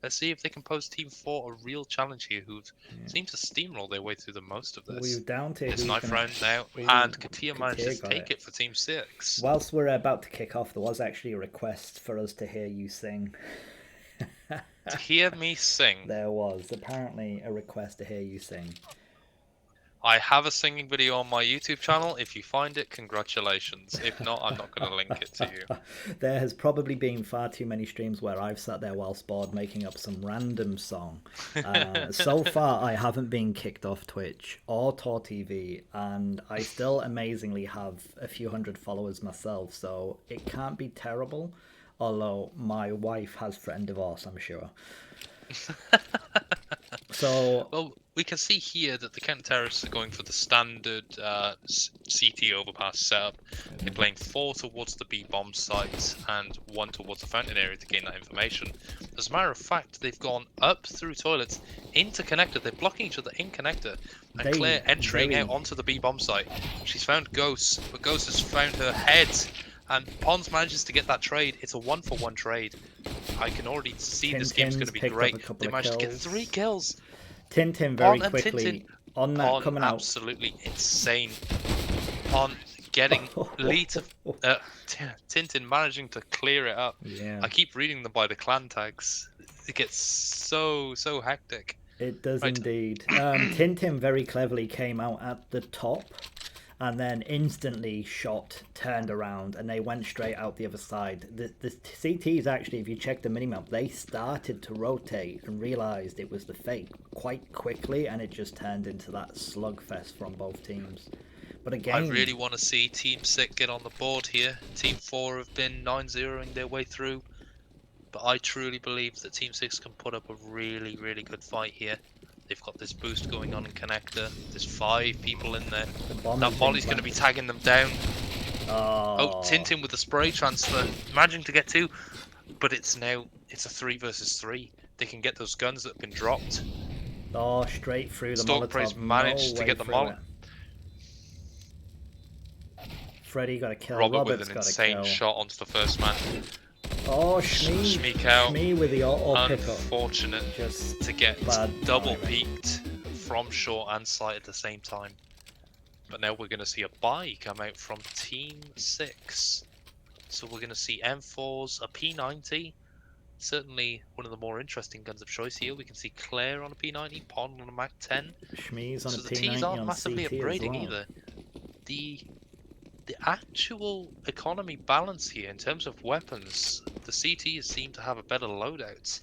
Let's see if they can pose Team 4 a real challenge here, who seem to steamroll their way through the most of this. We're down to it's knife round now, and Katia managed to take it for Team 6. Whilst we're about to kick off, there was actually a request for us to hear you sing. To hear me sing? There was apparently a request to hear you sing. I have a singing video on my YouTube channel. If you find it, congratulations. If not, I'm not going to link it to you. There has probably been far too many streams where I've sat there whilst bored making up some random song. So far, I haven't been kicked off Twitch or TAW TV, and I still amazingly have a few hundred followers myself, so it can't be terrible, although my wife has threatened divorce, I'm sure. So, well, we can see here that the counter-terrorists are going for the standard CT overpass setup. They're playing 4 towards the B-bomb site and 1 towards the fountain area to gain that information. As a matter of fact, they've gone up through toilets into connector. They're blocking each other in connector. And Claire entering out onto the B-bomb site. She's found Ghost, but Ghost has found her head. And Pons manages to get that trade. It's a 1-for-1 trade. I can already see this game's going to be great. They managed to get 3 kills. Tintin very quickly on that coming out. Absolutely insane. On getting lead to Tintin managing to clear it up. Yeah. I keep reading them by the clan tags. It gets so hectic. It does indeed. Tintin very cleverly came out at the top and then instantly shot, turned around, and they went straight out the other side. The CTs actually, if you check the minimap, they started to rotate and realised it was the fake quite quickly, and it just turned into that slugfest from both teams. But again, I really want to see Team 6 get on the board here. Team 4 have been 9-0ing their way through, but I truly believe that Team 6 can put up a really, really good fight here. They've got this boost going on in connector. There's 5 people in there. That Molly's going to be tagging them down. Oh, Tintin with the spray transfer. Managing to get 2, but it's a 3 versus 3. They can get those guns that have been dropped. Oh, straight through the Stalkprey's Molotov. managed to get the Molotov. Freddy got a kill. Robert Robert's with an got insane a kill. shot onto the first man. Oh, Shmee out. Shmee with the auto pickup. Unfortunate Just to get bad double timing. peaked from short and sight at the same time. But now we're going to see a buy come out from Team 6. So we're going to see M4s, a P90. Certainly one of the more interesting guns of choice here. We can see Claire on a P90, Pon on a Mac 10. Shmee's on So a the P90 T's aren't on massively CT as upgrading well. either. The actual economy balance here in terms of weapons, the CTs seem to have a better loadout.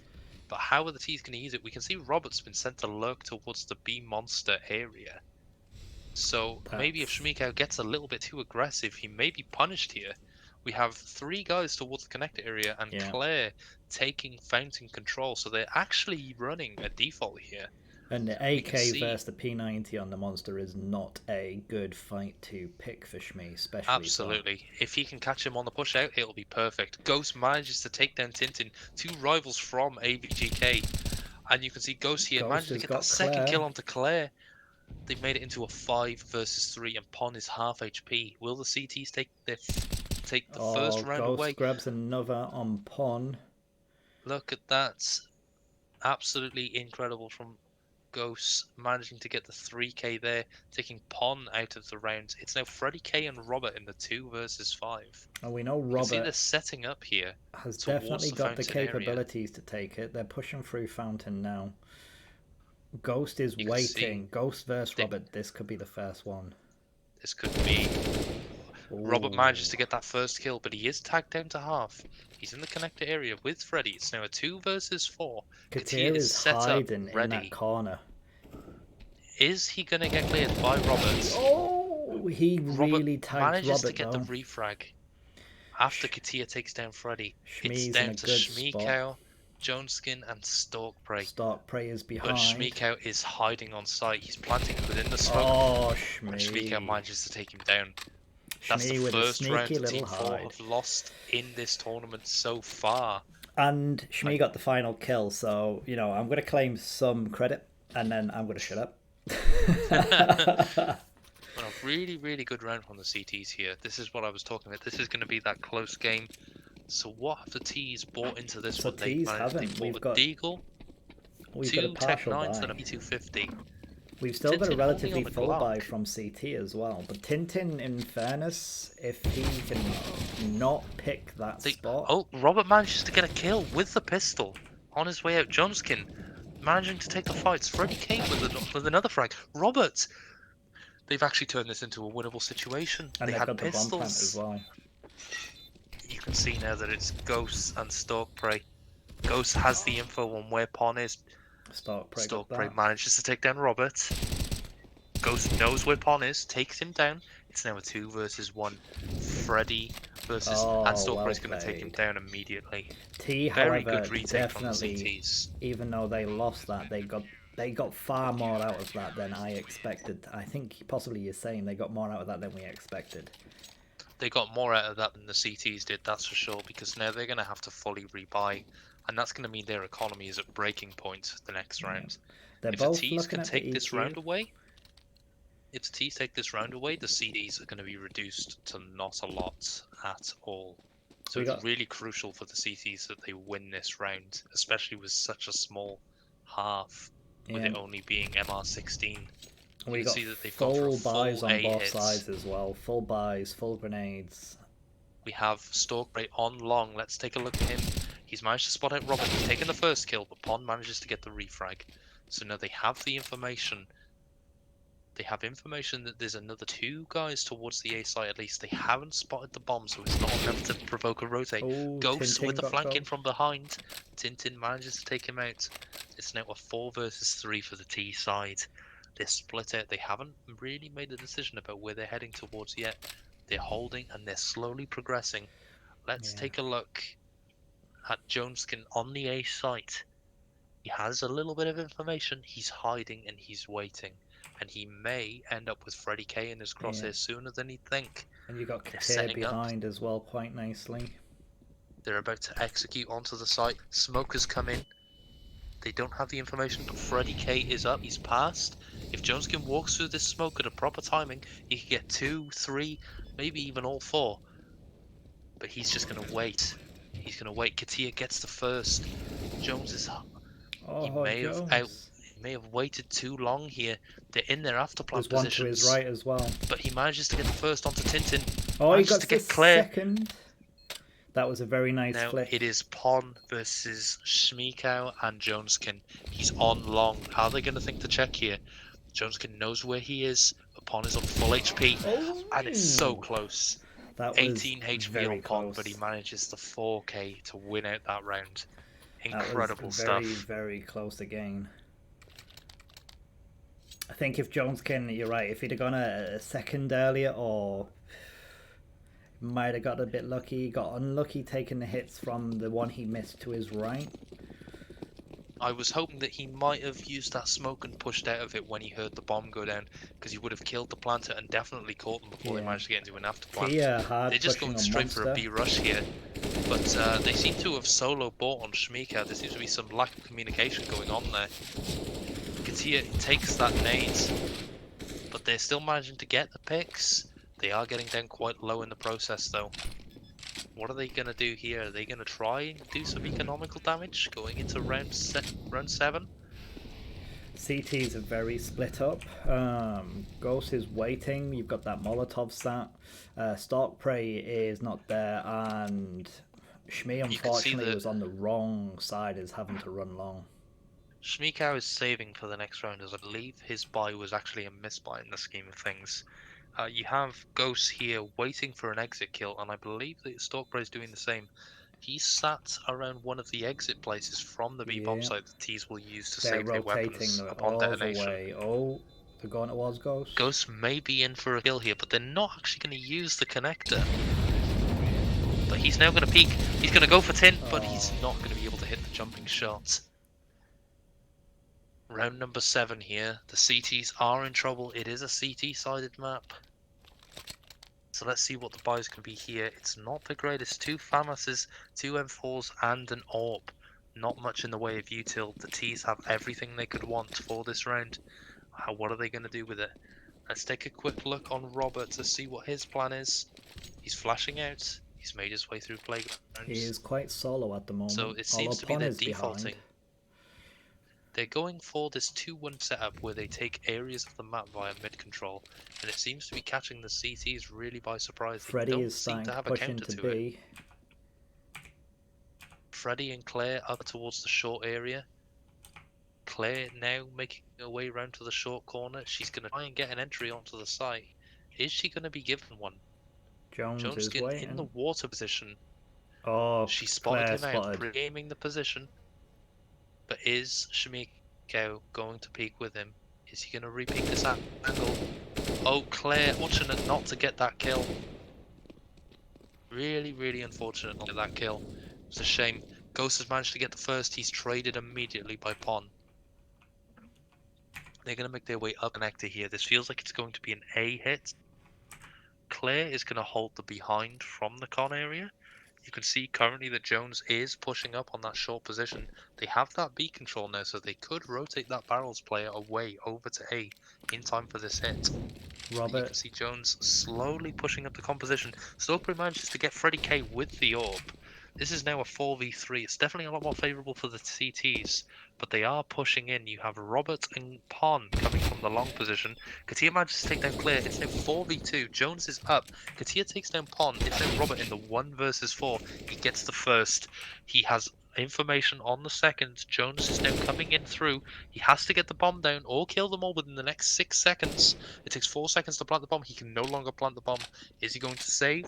But how are the T's going to use it? We can see Robert's been sent to lurk towards the B monster area. So maybe if Shmiko gets a little bit too aggressive, he may be punished here. We have 3 guys towards the connector area and Claire taking fountain control. So they're actually running a default here. And the AK versus the P90 on the monster is not a good fight to pick for Shmee, especially. Absolutely. If he can catch him on the push out, it'll be perfect. Ghost manages to take down Tintin, 2 rivals from AVGK. And you can see Ghost here manages to get that second kill onto Claire. They've made it into a 5 versus 3, and Pon is half HP. Will the CTs take the first round away? Ghost grabs another on Pon. Look at that. Absolutely incredible from Ghost, managing to get the 3k there, taking Pon out of the round. It's now Freddy K and Robert in the 2 versus 5. And we know You can Robert see they're setting up here has definitely got the capabilities to take it. They're pushing through Fountain now. Ghost is waiting. Ghost versus Robert. This could be the first one. This could be. Ooh. Robert manages to get that first kill, but he is tagged down to half. He's in the connector area with Freddy. It's now a 2 versus 4. Katir is set hiding up, ready. In that corner. Is he going to get cleared by Robert? Oh, he really tagged Robert. Manages to get the refrag. After Katia takes down Freddy, it's down to Shmiko, Joneskin, and Stalkprey. Stalkprey is behind. But Shmiko is hiding on site. He's planting within the smoke. Oh, Shmiko manages to take him down. That's the first round Team 4 have lost in this tournament so far. And Shmee got the final kill, so, you know, I'm going to claim some credit, and then I'm going to shut up. Well, a really, really good round from the CTs here. This is what I was talking about. This is going to be that close game. So what have the T's bought into this one? T's haven't. We've got Deagle, 2 Tech 9s and a P250. We've still got a relatively full buy from CT as well. But Tintin, in fairness, if he can not pick that spot... Oh, Robert manages to get a kill with the pistol on his way out. Joneskin managing to take the fights. Freddy came with another frag. Robert! They've actually turned this into a winnable situation. And they they've had got pistols. The bomb plant as well. You can see now that it's Ghost and Stalkprey. Ghost has the info on where Pon is. Stalkprey manages to take down Robert. Ghost knows where Pon is, takes him down. It's now a 2 versus 1. Freddy versus... and Stalkprey's going to take him down immediately. T, very however, good retake from the CTs. Even though they lost that, they got far more out of that than I expected. I think possibly you're saying they got more out of that than we expected. They got more out of that than the CTs did, that's for sure, because now they're going to have to fully rebuy, and that's going to mean their economy is at breaking point the next round. If the T's can take this round away, the CDs are going to be reduced to not a lot at all. So it's really crucial for the CTs that they win this round, especially with such a small half, with it only being MR16. We got full buys on both sides as well. Full buys, full grenades. We have Stalkprey on long. Let's take a look at him. He's managed to spot out Robert. He's taken the first kill, but Pon manages to get the refrag. So now they have the information They have information that there's another 2 guys towards the A site at least. They haven't spotted the bomb, so it's not enough to provoke a rotate. Oh, Ghost Tintin with the got flanking Ghost. from behind. Tintin manages to take him out. It's now a 4 versus 3 for the T side. They're split out. They haven't really made a decision about where they're heading towards yet. They're holding and they're slowly progressing. Let's take a look at Joneskin on the A site. He has a little bit of information. He's hiding and he's waiting. And he may end up with Freddy K in his crosshairs sooner than he'd think. And you got They're Katir setting up. behind as well, quite nicely. They're about to execute onto the site. Smokers come in. They don't have the information, but Freddy K is up. He's passed. If Joneskin walks through this smoke at a proper timing, he could get 2, 3, maybe even all 4. But he's just going to wait. He's going to wait. Katia gets the first. Jones is... Oh, He may have waited too long here. They're in their afterplan There's one to his right as well. But he manages to get the first onto Tintin. Oh, he got to the get Claire. second. That was a very nice Now flick. it is Pon versus Shmikow and Joneskin. He's on long. How are they going to think to check here? Joneskin knows where he is, but Pon is on full HP. Oh, And it's so close. That was 18 HP on Pon, close. but he manages the 4k to win out that round. That Incredible was stuff. Very close again. I think if Joneskin, you're right, if he'd have gone a second earlier, or might have got a bit lucky, got unlucky taking the hits from the one he missed to his right. I was hoping that he might have used that smoke and pushed out of it when he heard the bomb go down, because he would have killed the planter and definitely caught them before they managed to get into an afterplant. They're just going straight for a B rush here, but they seem to have solo bought on Shmikow. There seems to be some lack of communication going on there. Katia takes that nade, but they're still managing to get the picks. They are getting down quite low in the process though. What are they going to do here? Are they going to try and do some economical damage going into round 7? CTs are very split up. Ghost is waiting. You've got that Molotov sat. Stalk Prey is not there, and Shmi unfortunately was on the wrong side, is having to run long. Shmikow is saving for the next round, as I believe his buy was actually a misbuy in the scheme of things. You have Ghost here waiting for an exit kill, and I believe that Stalkbray is doing the same. He sat around one of the exit places from the B bomb site that T's will use to save their weapons upon detonation. Oh, they're going towards Ghost. Ghost may be in for a kill here, but they're not actually going to use the connector. But he's now going to peek. He's going to go for Tin, but he's not going to be able to hit the jumping shot. Round number 7 here. The CTs are in trouble. It is a CT-sided map. So let's see what the buys can be here. It's not the greatest. 2 FAMASs, 2 M4s, and an AWP. Not much in the way of util. The T's have everything they could want for this round. What are they going to do with it? Let's take a quick look on Robert to see what his plan is. He's flashing out. He's made his way through playgrounds. He is quite solo at the moment. So it seems to be they're defaulting. They're going for this 2-1 setup where they take areas of the map via mid-control, and it seems to be catching the CTs really by surprise. They Freddy don't is seem to have a counter to it. Freddy and Claire up towards the short area. Claire now making her way round to the short corner. She's going to try and get an entry onto the site. Is she going to be given one? Jones is waiting. In the water position. Oh, she spotted him out, pre-aiming the position. But is Shmikow going to peek with him? Is he going to re-peek this angle? Oh, Claire, fortunate not to get that kill. Really unfortunate not to get that kill. It's a shame. Ghost has managed to get the first. He's traded immediately by Pon. They're going to make their way up connector here. This feels like it's going to be an A hit. Claire is going to hold the behind from the con area. You can see currently that Jones is pushing up on that short position. They have that B control now, so they could rotate that barrels player away over to A in time for this hit. Robert. You can see Jones slowly pushing up the composition. Stokely manages to get Freddy K with the AWP. This is now a 4v3. It's definitely a lot more favourable for the CTs, but they are pushing in. You have Robert and Pon coming from the long position. Katia manages to take down Claire. It's now 4v2. Jones is up. Katia takes down Pon. It's now Robert in the 1 versus 4. He gets the first. He has information on the second. Jones is now coming in through. He has to get the bomb down or kill them all within the next 6 seconds. It takes 4 seconds to plant the bomb. He can no longer plant the bomb. Is he going to save?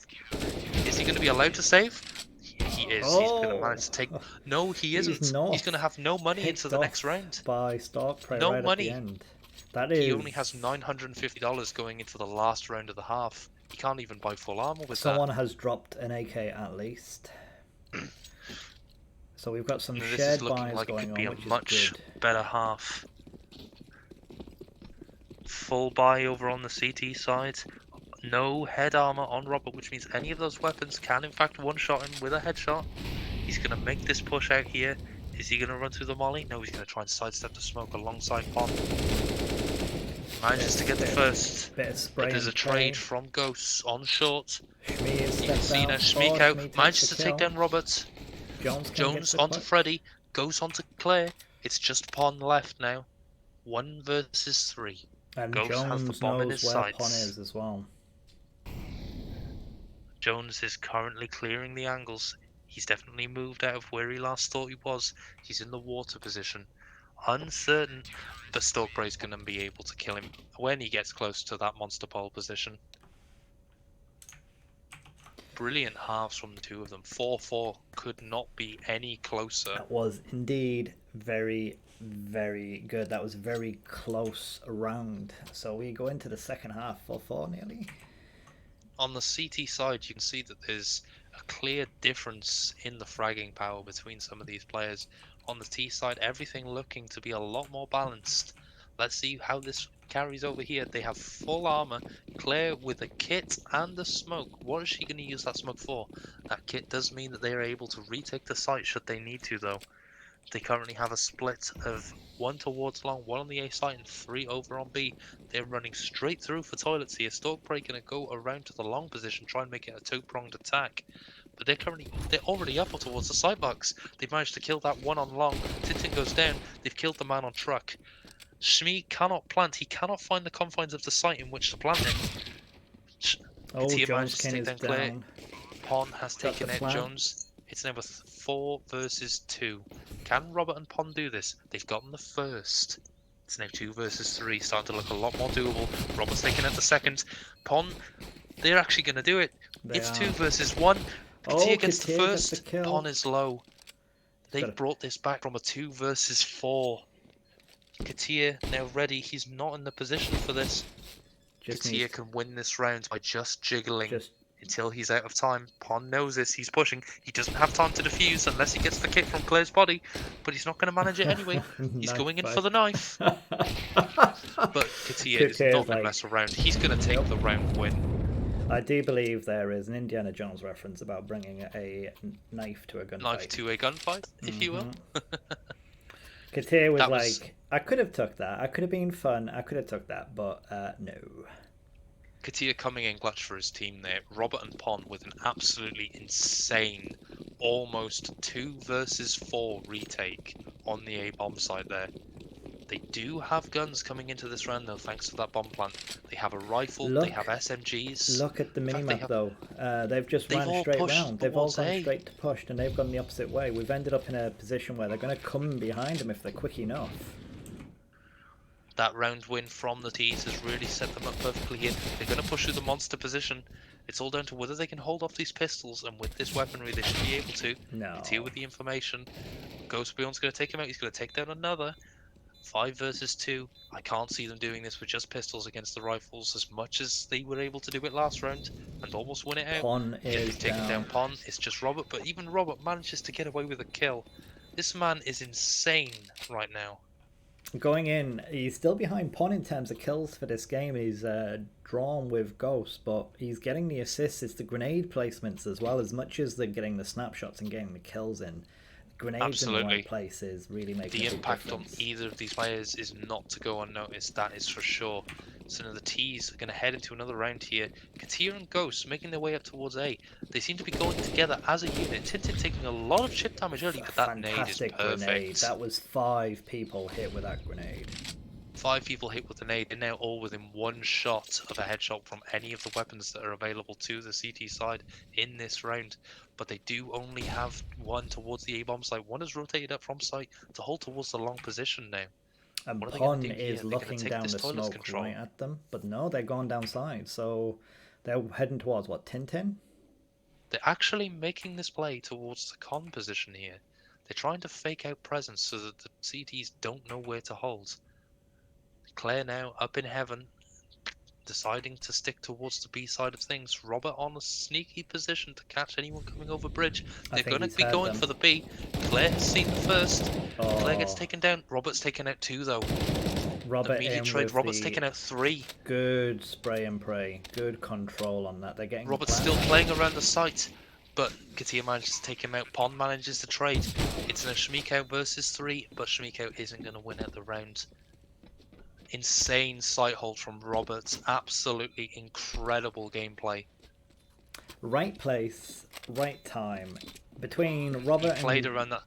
Is he going to be allowed to save? He is. He's going to manage to take... No, he isn't. He's going to have no money into the next round. By Stalk Prey No right money. At the end. That is... He only has $950 going into the last round of the half. He can't even buy full armor with Someone has dropped an AK at least. So we've got some shared buys like going it could be on, a which much is good. better half. Full buy over on the CT side. No head armor on Robert, which means any of those weapons can in fact one-shot him with a headshot. He's going to make this push out here. Is he going to run through the molly? No, he's going to try and sidestep the smoke alongside Pond. Manages to get the first. But there's a trade from Ghosts on short. You can see now Schmeek out. Manages to take down Robert. Jones onto Freddy. Goes onto Claire. It's just Pond left now. 1 versus 3. And Ghost Jones has the bomb in his knows where Pond sights. is as well. Jones is currently clearing the angles. He's definitely moved out of where he last thought he was. He's in the water position. Uncertain, but Stalkbray's going to be able to kill him when he gets close to that monster pole position. Brilliant halves from the two of them. 4-4 could not be any closer. That was indeed very, very good. That was a very close round. So we go into the second half 4-4 nearly. On the CT side, you can see that there's a clear difference in the fragging power between some of these players. On the T side, everything looking to be a lot more balanced. Let's see how this carries over here. They have full armor. Claire with a kit and the smoke. What is she going to use that smoke for? That kit does mean that they are able to retake the site should they need to, though. They currently have a split of 1 towards long, 1 on the A site, and 3 over on B. They're running straight through for toilets here. Stalkbray going to go around to the long position, try and make it a 2-pronged attack. But they're already up towards the side box. They've managed to kill that one on long. Tintin goes down. They've killed the man on truck. Shmi cannot plant. He cannot find the confines of the site in which to plant it. Jones manages to take down Claire. Pon has taken out Jones. It's now 4 versus 2. Can Robert and Pon do this? They've gotten the first. It's now 2 versus 3, starting to look a lot more doable. Robert's taking out the second. Pon, they're actually going to do it. It's 2 versus 1. Katia gets the first. Pon is low. They brought this back from a 2 versus 4. Katia now ready. He's not in the position for this. Katia can win this round by just jiggling. Until he's out of time. Pon knows this. He's pushing. He doesn't have time to defuse unless he gets the kick from Claire's body. But he's not going to manage it anyway. He's going in for the knife. But Katia is not going to mess around. He's going to take the round win. I do believe there is an Indiana Jones reference about bringing a knife to a gunfight. Knife to a gunfight, if you will. Katia was like, I could have took that. I could have been fun. I could have took that. But no. Katia coming in clutch for his team there. Robert and Pon with an absolutely insane, almost 2 versus 4 retake on the A bomb site there. They do have guns coming into this round though, thanks to that bomb plant. They have a rifle, they have SMGs. Look at the minimap though. They've just run straight round. They've all gone straight to push and they've gone the opposite way. We've ended up in a position where they're going to come behind them if they're quick enough. That round win from the T's has really set them up perfectly here. They're going to push through the monster position. It's all down to whether they can hold off these pistols, and with this weaponry they should be able to. No. Katia with the information. Ghost Beyond's going to take him out. He's going to take down another. 5 versus 2. I can't see them doing this with just pistols against the rifles as much as they were able to do it last round and almost win it out. Pon is taking down Pon. It's just Robert, but even Robert manages to get away with a kill. This man is insane right now. Going in, he's still behind Pon in terms of kills for this game. He's drawn with Ghost, but he's getting the assists. It's the grenade placements as well, as much as they're getting the snapshots and getting the kills in. Grenades in the right places really make the impact on either of these players is not to go unnoticed, that is for sure. So now the T's are going to head into another round here. Katia and Ghost making their way up towards A. They seem to be going together as a unit. Tintin taking a lot of chip damage early, but that nade is perfect. Grenade. That was 5 people hit with that grenade. 5 people hit with a nade. They're now all within 1 shot of a headshot from any of the weapons that are available to the CT side in this round. But they do only have 1 towards the A-bomb site. 1 is rotated up from site to hold towards the long position now. And What are they going Pon to do here? is They're going looking to take down this the toilets smoke control. right at them, but no, they're going down side. So they're heading towards what, Tintin? They're actually making this play towards the con position here. They're trying to fake out presence so that the CTs don't know where to hold. Claire now up in heaven, deciding to stick towards the B side of things. Robert on a sneaky position to catch anyone coming over bridge. They're going to be going for the B. Claire has seen the first. Claire gets taken down. Robert's taken out 2 though. Robert Immediate in trade. with Robert's the taken out 3. good spray and pray. Good control on that. They're getting Robert's still playing around the site, but Katia manages to take him out. Pond manages to trade. It's now Shmeekout versus 3, but Shmeekout isn't going to win out the round. Insane sight hold from Roberts. Absolutely incredible gameplay. Right place, right time. Between Robert He played and around that.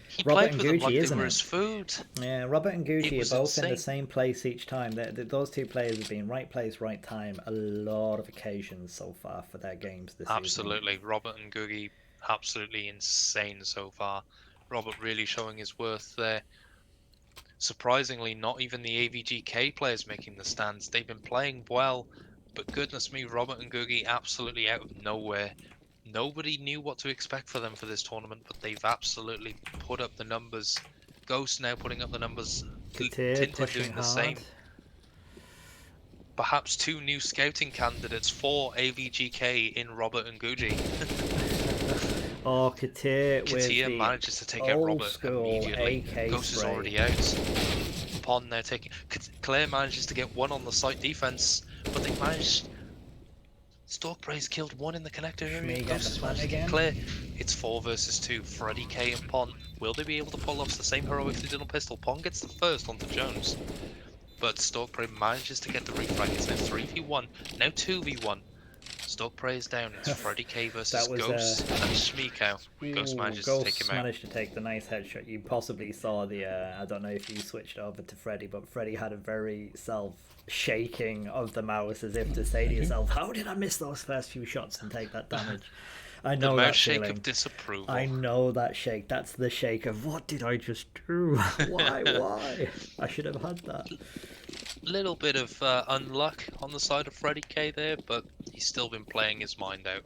He Robert played and with them Gucci, like they isn't were it? his food. Yeah, Robert and It Gucci was are both in the insane. same place each time. Those 2 players have been right place, right time a lot of occasions so far for their games this season. Absolutely. Robert and Googie, absolutely insane so far. Robert really showing his worth there. Surprisingly, not even the AVGK players making the stands. They've been playing well, but goodness me, Robert and Googie absolutely out of nowhere. Nobody knew what to expect for them for this tournament, but they've absolutely put up the numbers. Ghost now putting up the numbers. Katir Tintin pushing doing the hard. same. Perhaps 2 new scouting candidates for AVGK in Robert and Gucci. Oh, Katir with Katia the manages to take out old Robert school immediately. AK Ghost is spray. already out. Pond now taking. Claire manages to get 1 on the site defense, but they managed. Stalkbray's killed 1 in the connector area. Shmee Ghost getting has the managed to again. get Claire. It's 4 versus 2. Freddy K and Pond. Will they be able to pull off the same heroics they did on pistol? Pond gets the first onto Jones, but Stalkbray manages to get the refrag. It's now 3v1, now 2v1. Stalkbray is down. It's Freddy K versus was, Ghost and Shmeekow. Ghost manages to take him out. managed to take the nice headshot. You possibly saw the, I don't know if you switched over to Freddy, but Freddy had a very self-shaking of the mouse as if to say to yourself, how did I miss those first few shots and take that damage? I know the mouse that shake feeling. of disapproval. I know that shake. That's the shake of, what did I just do? Why? I should have had that. Little bit of unluck on the side of Freddy K there, but he's still been playing his mind out.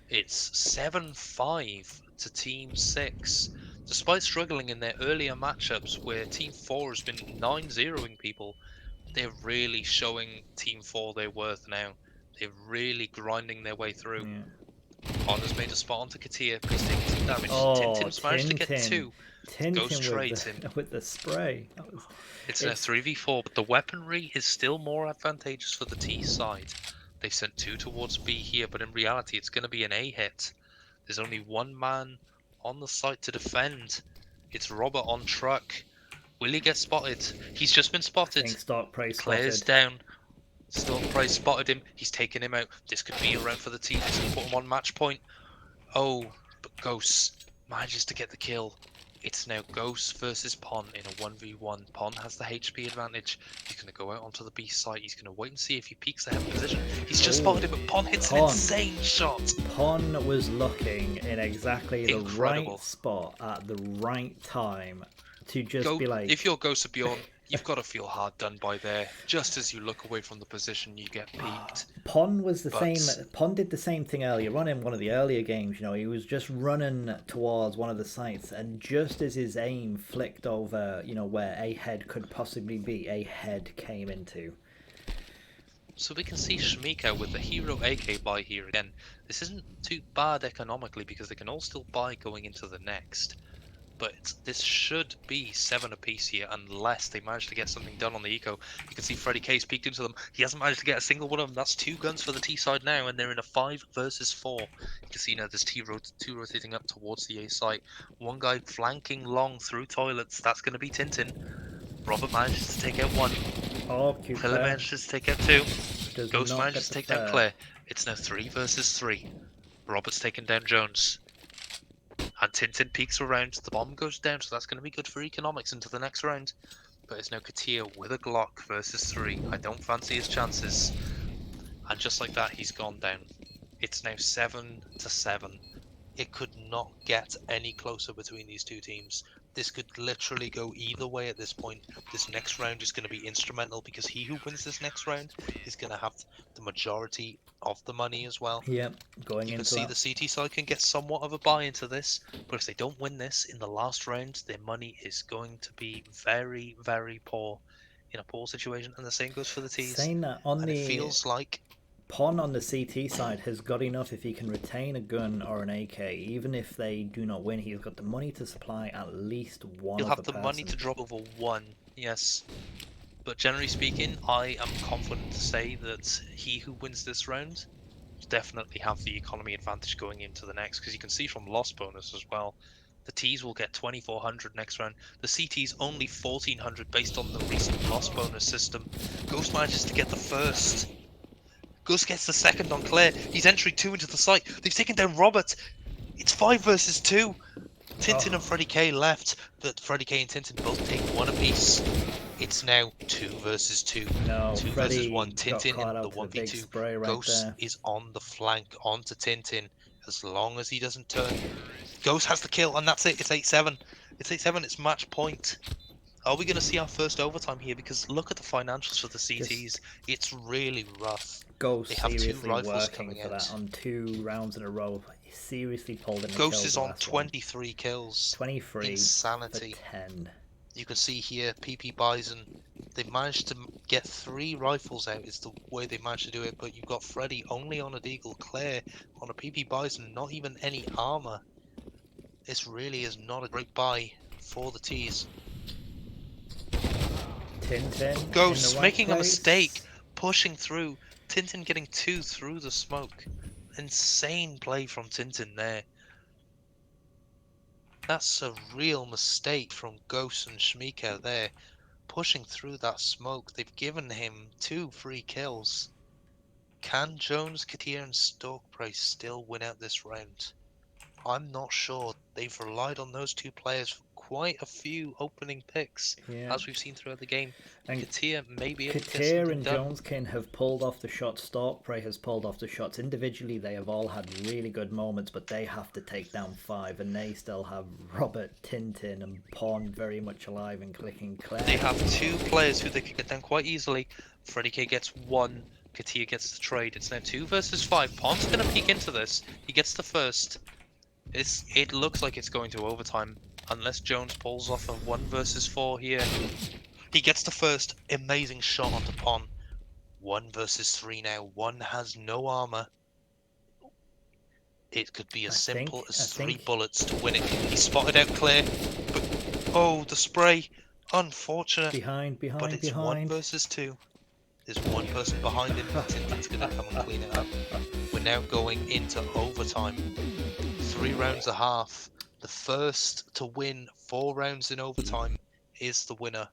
It's 7-5 to Team 6. Despite struggling in their earlier matchups where Team 4 has been 9-0ing people, they're really showing Team 4 their worth now. They're really grinding their way through. Yeah. Pond has made a spot onto Katia, but he's taking some damage. Oh, Tintin's managed to get Tintin. 2. Ghost trades him. With the spray. It's a 3v4, but the weaponry is still more advantageous for the T side. They've sent 2 towards B here, but in reality it's going to be an A hit. There's only 1 man on the site to defend. It's Robert on truck. Will he get spotted? He's just been spotted. I think Stalkbray Claire's spotted. down. Stalkbray spotted him. He's taken him out. This could be a round for the team. This could put him on match point. Oh, but Ghost manages to get the kill. It's now Ghost versus Pon in a 1v1. Pon has the HP advantage. He's going to go out onto the B site. He's going to wait and see if he peeks the heaven position. He's just spotted him, but Pon hits an insane shot. Pon was looking in exactly the Incredible. right spot at the right time to just be like... If you're Ghost of Bjorn, you've got to feel hard done by there. Just as you look away from the position, you get peeked. Pon was the same. Pon did the same thing earlier on in one of the earlier games. You know, he was just running towards one of the sites, and just as his aim flicked over, you know, where a head could possibly be, a head came into. So we can see Shmika with the hero AK buy here again. This isn't too bad economically because they can all still buy going into the next. But this should be 7 apiece here unless they manage to get something done on the eco. You can see Freddy K's peeked into them. He hasn't managed to get a single one of them. That's 2 guns for the T side now, and they're in a 5 versus 4. You can see now there's 2 rotating up towards the A site. 1 guy flanking long through toilets. That's going to be Tintin. Robert manages to take out 1. Oh, cute. Claire manages to take out 2. Ghost manages to take down Claire. It's now 3 versus 3. Robert's taken down Jones. And Tintin peeks around. The bomb goes down, so that's going to be good for economics into the next round. But it's now Katia with a Glock versus 3. I don't fancy his chances. And just like that, he's gone down. It's now 7-7. It could not get any closer between these two teams. This could literally go either way at this point. This next round is going to be instrumental because he who wins this next round is going to have the majority of the money as well. Yep, going You can into see that. the CT side can get somewhat of a buy into this, but if they don't win this in the last round, their money is going to be very, very poor, in a poor situation, and the same goes for the Ts. Saying that, on And the it feels like Pon on the CT side has got enough. If he can retain a gun or an AK, even if they do not win, he's got the money to supply at least one he'll other have the person. money to drop over one, yes. But generally speaking, I am confident to say that he who wins this round will definitely have the economy advantage going into the next, because you can see from loss bonus as well. The Ts will get 2,400 next round. The CT's only 1,400 based on the recent loss bonus system. Ghost manages to get the first. Ghost gets the second on Claire. He's entering 2 into the site. They've taken down Robert. It's 5 versus 2. Tintin and Freddie K left, but Freddie K and Tintin both take 1 apiece. It's now 2 versus 2. No, 2 Freddie versus 1. got Tintin caught in out the to the big 1v2. spray right Ghost there. is on the flank onto Tintin as long as he doesn't turn. Ghost has the kill, and that's it. It's 8-7. It's 8-7. It's match point. Are we going to see our first overtime here? Because look at the financials for the CTs. It's really rough. Ghost They have 2 seriously rifles working coming for out. that on 2 rounds in a row. He seriously pulled in the Ghost kills is the on last 23 kills. 23 Insanity. for 10. You can see here, PP Bison, they managed to get 3 rifles out, is the way they managed to do it, but you've got Freddy only on a Deagle, Claire on a PP Bison, not even any armor. This really is not a great buy for the Ts. Tintin Ghost in the right making place. a mistake, pushing through, Tintin getting 2 through the smoke. Insane play from Tintin there. That's a real mistake from Ghost and Shmika there. Pushing through that smoke, they've given him 2 free kills. Can Jones, Katia and Stalkprice still win out this round? I'm not sure. They've relied on those 2 players for quite a few opening picks, Yeah. as we've seen throughout the game. And Katia may be able to get Katia something and done. Joneskin have pulled off the shots. Stalkprey has pulled off the shots. Individually, they have all had really good moments, but they have to take down 5, and they still have Robert, Tintin, and Pon very much alive and clicking Claire. They have 2 players who they can get down quite easily. Freddie K gets 1, Katia gets the trade. It's now 2 versus 5. Pon's going to peek into this. He gets the first. It looks like it's going to overtime, unless Jones pulls off a 1 versus 4 here. He gets the first. Amazing shot onto Pon. 1 versus 3 now. 1 has no armor. It could be as simple as 3 bullets to win it. He spotted out Claire, but oh, the spray. Unfortunate. Behind. But it's 1 versus 2. There's 1 person behind him. Tintin's going to come and clean it up. We're now going into overtime. 3 rounds a half. The first to win 4 rounds in overtime is the winner.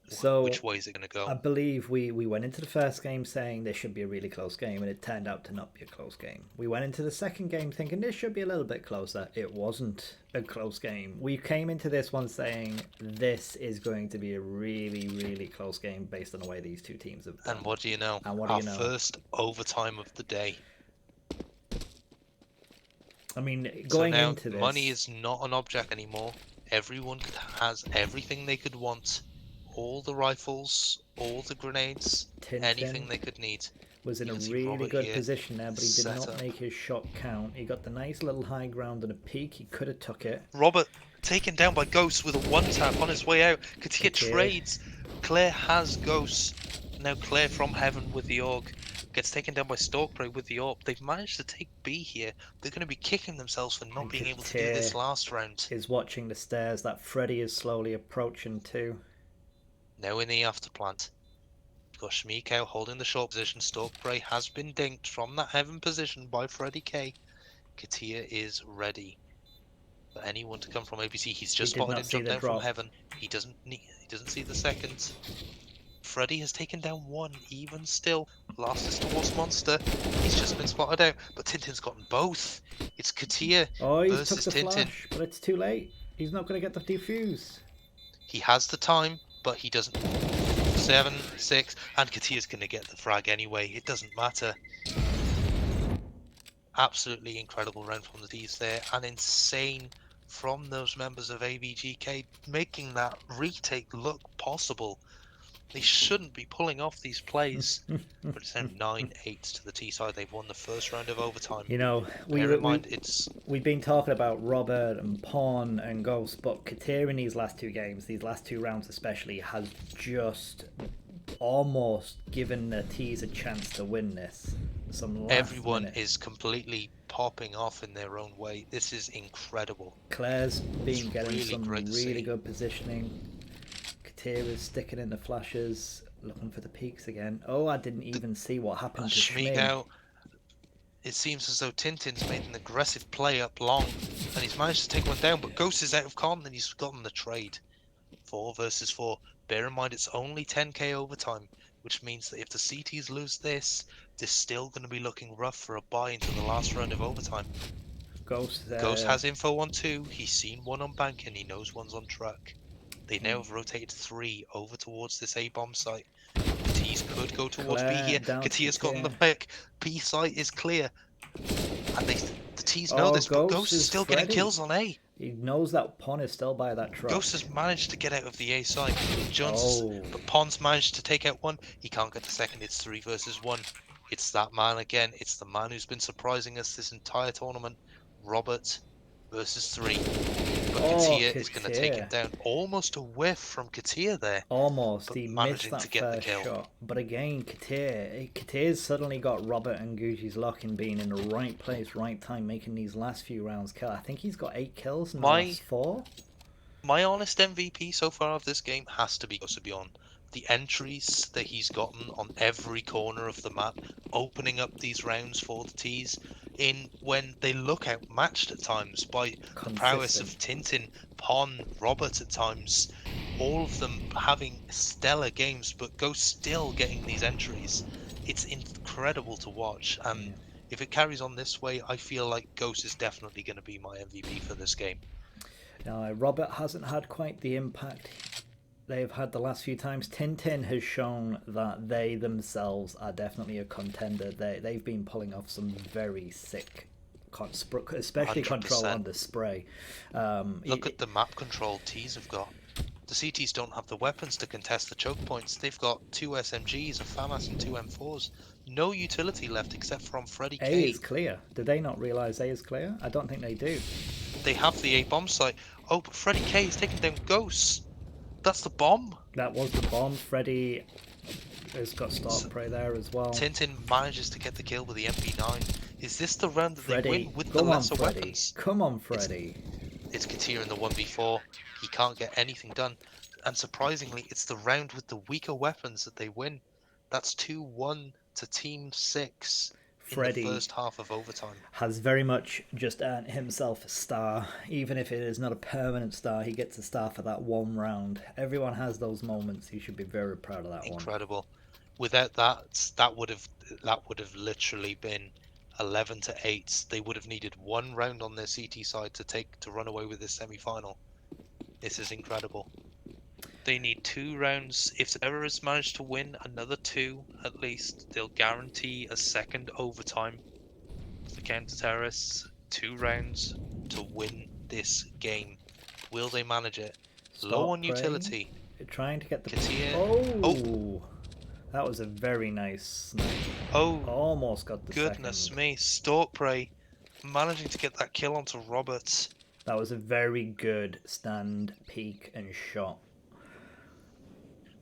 So which way is it going to go? I believe we went into the first game saying this should be a really close game, and it turned out to not be a close game. We went into the second game thinking this should be a little bit closer. It wasn't a close game. We came into this one saying this is going to be a really, really close game based on the way these 2 teams have done. And what do you know? And what do Our you know? first overtime of the day. I mean, going so now into this, money is not an object anymore. Everyone has everything they could want. All the rifles, all the grenades, Tintin anything they could need. was in You a can see really Robert good here, position there, but he did set not up. make his shot count. He got the nice little high ground and a peak. He could have took it. Robert taken down by Ghost with a 1-tap on his way out. Katia trades. Claire has Ghost. Now Claire from heaven with the AUG gets taken down by Stalkprey with the AWP. They've managed to take B here. They're going to be kicking themselves for not being able to do this last round. Is watching the stairs. That Freddy is slowly approaching too. Now in the afterplant. We've got Shmiko holding the short position. Stalkprey has been dinked from that heaven position by Freddie K. Katia is ready for anyone to come from ABC. He's just spotted him jump down from heaven. He doesn't see the second. Freddy has taken down 1, even still. Last is towards Monster. He's just been spotted out, but Tintin's gotten both. It's Katia he versus took the Tintin. flash, but it's too late. He's not going to get the defuse. He has the time. but he doesn't. 7, 6, and Katia's going to get the frag anyway. It doesn't matter. Absolutely incredible round from the D's there, and insane from those members of ABGK, making that retake look possible. They shouldn't be pulling off these plays, but it's now 9-8 to the T side. They've won the first round of overtime. You know, Bear in mind, we've been talking about Robert and Pawn and Ghost, but Katir in these last 2 games, these last 2 rounds especially, has just almost given the T's a chance to win this. Everyone is completely popping off in their own way. This is incredible. Claire's been getting really some really good positioning. Katir is sticking in the flashes, looking for the peaks again. Oh, I didn't even see what happened to Shmi. Now, it seems as though Tintin's made an aggressive play up long, and he's managed to take one down, but Ghost is out of con, and he's gotten the trade. 4 versus 4. Bear in mind, it's only 10k overtime, which means that if the CTs lose this, they're still going to be looking rough for a bye into the last round of overtime. Ghost has info on 2. He's seen 1 on bank, and he knows 1's on track. They now have rotated 3 over towards this A-bomb site. The T's could go towards B here. Katia's gotten the pick. B site is clear. And the T's know this, but Ghost is still getting kills on A. He knows that Pon is still by that truck. Ghost has managed to get out of the A side. But Pon's managed to take out 1. He can't get the second. It's 3 versus 1. It's that man again. It's the man who's been surprising us this entire tournament. Robert versus 3. But Katia is going to take it down. Almost a whiff from Katia there. Almost. He missed that first shot. But again, Katia's suddenly got Robert and Gucci's luck in being in the right place, right time, making these last few rounds kill. I think he's got 8 kills in the last 4. My honest MVP so far of this game has to be Gosubion. The entries that he's gotten on every corner of the map, opening up these rounds for the T's, in when they look outmatched at times by the prowess of Tintin, Pon, Robert at times, all of them having stellar games, but Ghost still getting these entries. It's incredible to watch, and if it carries on this way, I feel like Ghost is definitely going to be my MVP for this game. Now, Robert hasn't had quite the impact they've had the last few times. Tintin has shown that they themselves are definitely a contender. They've been pulling off some very sick, especially 100%. Control under spray. Look at the map control T's have got. The CTs don't have the weapons to contest the choke points. They've got 2 SMGs, a FAMAS and 2 M4s. No utility left except from Freddy K. A is clear. Did they not realise A is clear? I don't think they do. They have the A bomb site. Oh, but Freddy K is taking down Ghosts. That's the bomb. That was the bomb. Freddy has got stalk prey there as well. Tintin manages to get the kill with the MP9. Is this the round that they win with the lesser weapons? Come on, Freddy. It's Katir in the 1v4. He can't get anything done. And surprisingly, it's the round with the weaker weapons that they win. That's 2-1 to Team 6. Freddy in the first half of overtime has very much just earned himself a star. Even if it is not a permanent star, he gets a star for that 1 round. Everyone has those moments. He should be very proud of that. Incredible. Without that would have literally been 11-8. They would have needed 1 round on their CT side to run away with this semi-final. This is incredible. They need 2 rounds. If Terrorists manage to win another 2, at least, they'll guarantee a second overtime for counter-terrorists. 2 rounds to win this game. Will they manage it? Low on utility. Trying to get the... Katia. Oh! That was a very nice snipe. Oh! Almost got the goodness second. Me. Stalk Prey managing to get that kill onto Roberts. That was a very good stand, peek, and shot.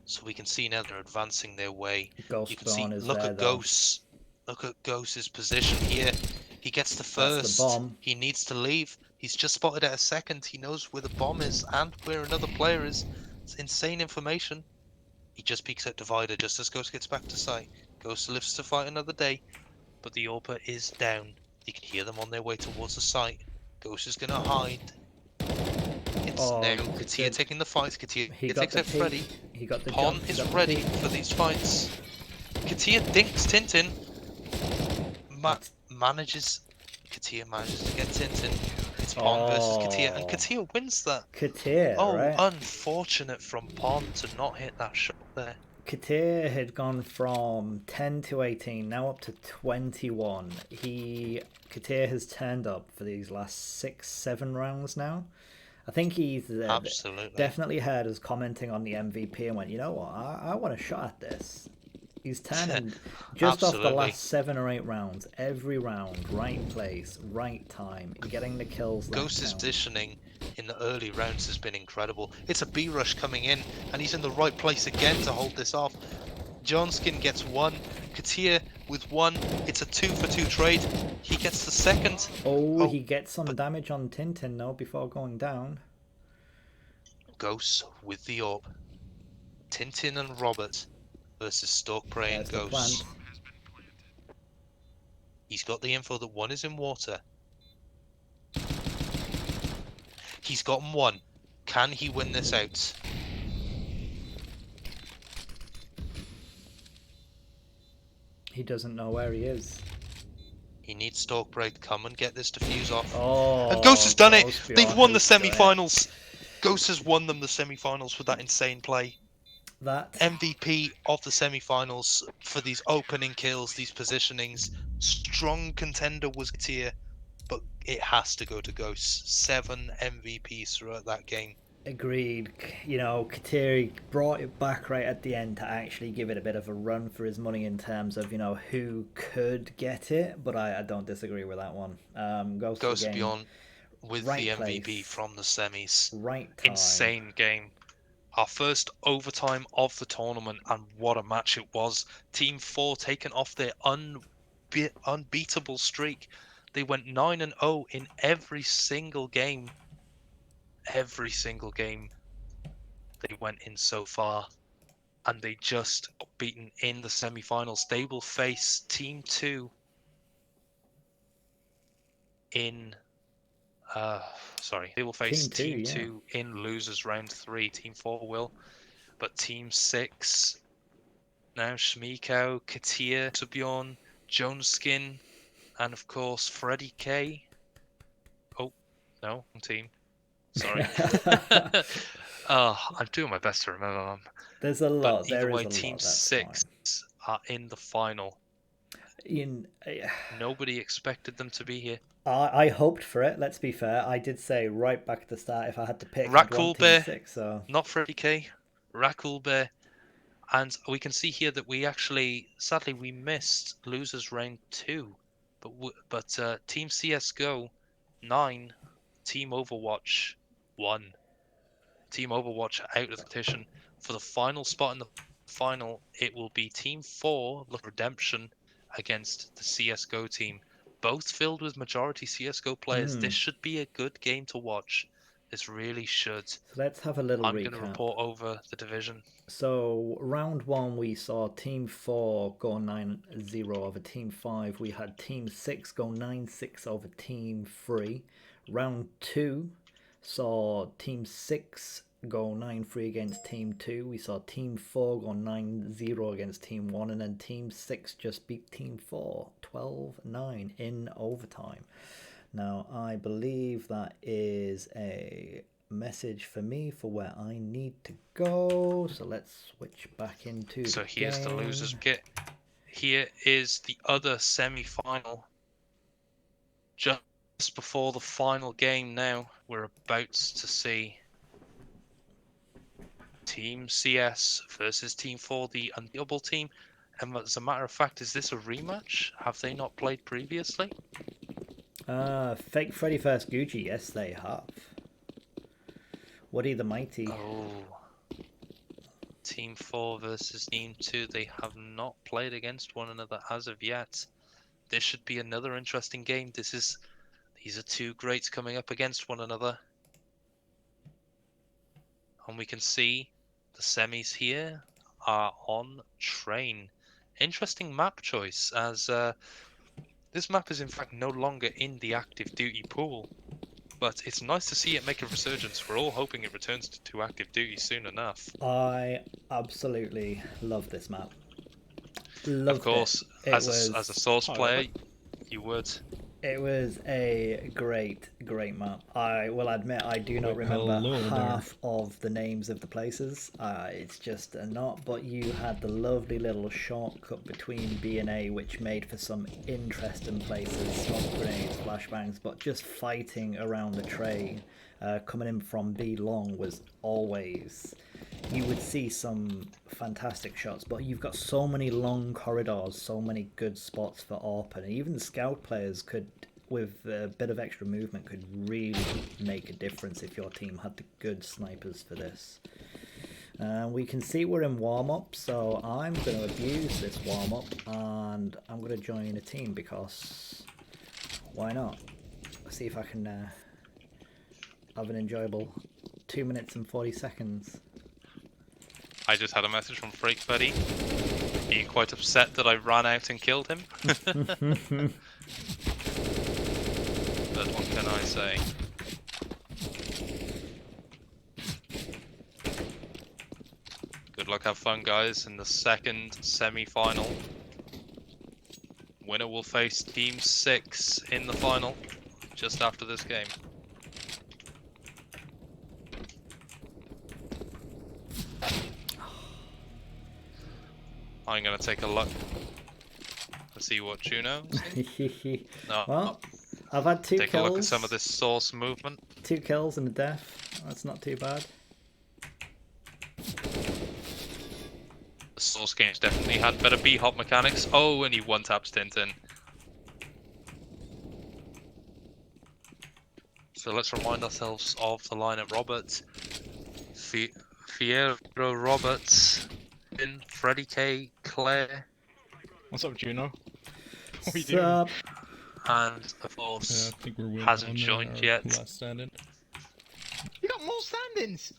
So we can see now they're advancing their way. Ghost you can see. Look at Ghost. Look at Ghost's position here. He gets the first. That's the bomb. He needs to leave. He's just spotted at a second. He knows where the bomb is and where another player is. It's insane information. He just peeks out Divider just as Ghost gets back to site. Ghost lives to fight another day, but the AWPer is down. You can hear them on their way towards the site. Ghost is gonna hide. It's now Katia taking the fight. Katia takes out Freddy. Pon is ready for these fights. Katia dinks Tintin. Katia manages to get Tintin. It's Pond versus Katia, and Katia wins that. Katia, Oh, right? unfortunate from Pond to not hit that shot there. Katia had gone from 10 to 18, now up to 21. Katia has turned up for these last 6-7 rounds now. I think he's Absolutely definitely heard us commenting on the MVP and went, you know what, I want a shot at this. He's turning just off the last 7 or 8 rounds. Every round, right place, right time, getting the kills. Ghost's positioning in the early rounds has been incredible. It's a B rush coming in, and he's in the right place again to hold this off. Johnskin gets 1, Katia with 1. It's a 2-for-2 trade. He gets the second. Oh, he gets some damage on Tintin though before going down. Ghost with the orb. Tintin and Robert versus Stalkprey and Ghost. He's got the info that 1 is in water. He's gotten 1. Can he win this out? He doesn't know where he is. He needs Stalkprey to come and get this defuse off. Oh, and Ghost has done it! They've won the semi semi-finals! Ghost has won them the semi-finals with that insane play. That MVP of the semi-finals for these opening kills, these positionings. Strong contender was Katia, but it has to go to Ghost. 7 MVPs throughout that game. Agreed. You know, Kateri brought it back right at the end to actually give it a bit of a run for his money in terms of, you know, who could get it, but I don't disagree with that one. Ghost Beyond with right the MVP place, from the semis. right time. Insane game. Our first overtime of the tournament, and what a match it was. Team 4 taking off their unbeatable streak. They went 9-0 in every single game. Every single game they went in so far, and they just got beaten in the semi-finals. They will face Team 2 in they will face Team 2 in losers round 3. Team 4 will, but Team 6 now Shmiko, Katia, Subyorn, Joneskin, and of course Freddie K. Oh no, team. Sorry. I'm doing my best to remember them. There's a lot. But either way, Team 6 are in the final. Nobody expected them to be here. I hoped for it, let's be fair. I did say right back at the start if I had to pick Rakul Bear, Team 6, so. Not Freddie K. Rakul Bear. And we can see here that we actually, sadly, we missed losers round 2. But Team CSGO, 9. Team Overwatch, 1. Team Overwatch out of the competition. For the final spot in the final, it will be Team 4, look Redemption, against the CSGO team. Both filled with majority CSGO players. This should be a good game to watch. This really should. So let's have a little recap. I'm going to report over the division. So round 1 we saw Team 4 go 9-0 over Team 5. We had Team 6 go 9-6 over Team 3. Round 2 saw Team 6 go 9-3 against Team 2. We saw Team 4 go 9-0 against Team 1. And then Team 6 just beat Team 4 12-9 in overtime. Now, I believe that is a message for me for where I need to go. So let's switch back into So here's game. the losers kit. Here is the other semi-final. Just before the final game now, we're about to see Team CS versus Team 4, the unbeatable team. And as a matter of fact, is this a rematch? Have they not played previously? Fake Freddy vs. Gucci, yes they have. Woody the Mighty. Oh. Team 4 versus Team 2, they have not played against one another as of yet. This should be another interesting game. These are two greats coming up against one another. And we can see the semis here are on Train. Interesting map choice, as this map is in fact no longer in the active duty pool. But it's nice to see it make a resurgence. We're all hoping it returns to active duty soon enough. I absolutely love this map. Of course, as a Source player, you would. It was a great great map. I will admit I do not remember Hello there. half of the names of the places. It's just not. But you had the lovely little shortcut between B and A, which made for some interesting places. Smoke grenades, flashbangs, but just fighting around the train, coming in from B long was always. You would see some fantastic shots, but you've got so many long corridors, so many good spots for AWP, and even the scout players could, with a bit of extra movement, could really make a difference if your team had the good snipers for this. We can see we're in warm-up, so I'm going to abuse this warm-up, and I'm going to join a team because why not? Let's see if I can have an enjoyable 2 minutes and 40 seconds. I just had a message from Freak Buddy, being quite upset that I ran out and killed him. But what can I say? Good luck, have fun, guys, in the second semi-final. Winner will face Team 6 in the final, just after this game. I'm gonna take a look to see what Juneau sees. No. Well, I've had 2 Take kills. a look at some of this source movement. 2 kills and a death. That's not too bad. The source games definitely had better B-hop mechanics. Oh, and he one-taps Tintin. So let's remind ourselves of the lineup. Roberts, Fierro Roberts, Freddie K, Claire. What's up, Juno? What are you Sup? doing? And of course, I think we're winning hasn't on joined our yet. Last stand-in. You got more standings.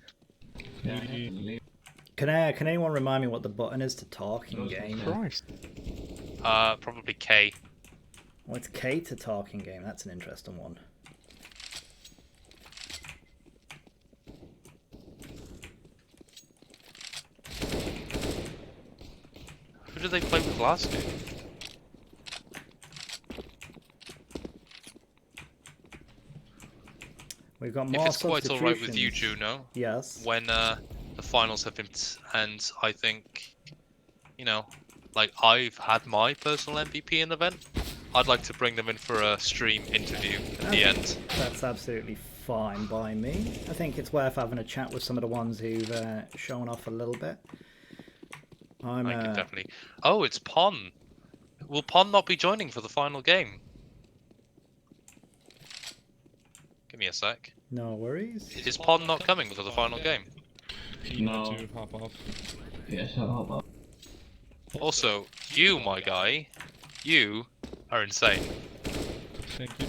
Can anyone remind me what the button is to talk in game? Christ. probably K. What's K to talk in game? That's an interesting one. Who did they play with last game? We've got If more it's quite alright with you, substitutions. Juno, Yes. when the finals have been, and I think, you know, like I've had my personal MVP in the event, I'd like to bring them in for a stream interview at the end. That's absolutely fine by me. I think it's worth having a chat with some of the ones who've shown off a little bit. I can definitely. Oh, it's Pon. Will Pon not be joining for the final game? Give me a sec. No worries. Is Pon not coming for the final game? He had to hop off. Yes, I'll hop up. Also, you, my guy, you are insane. Thank you.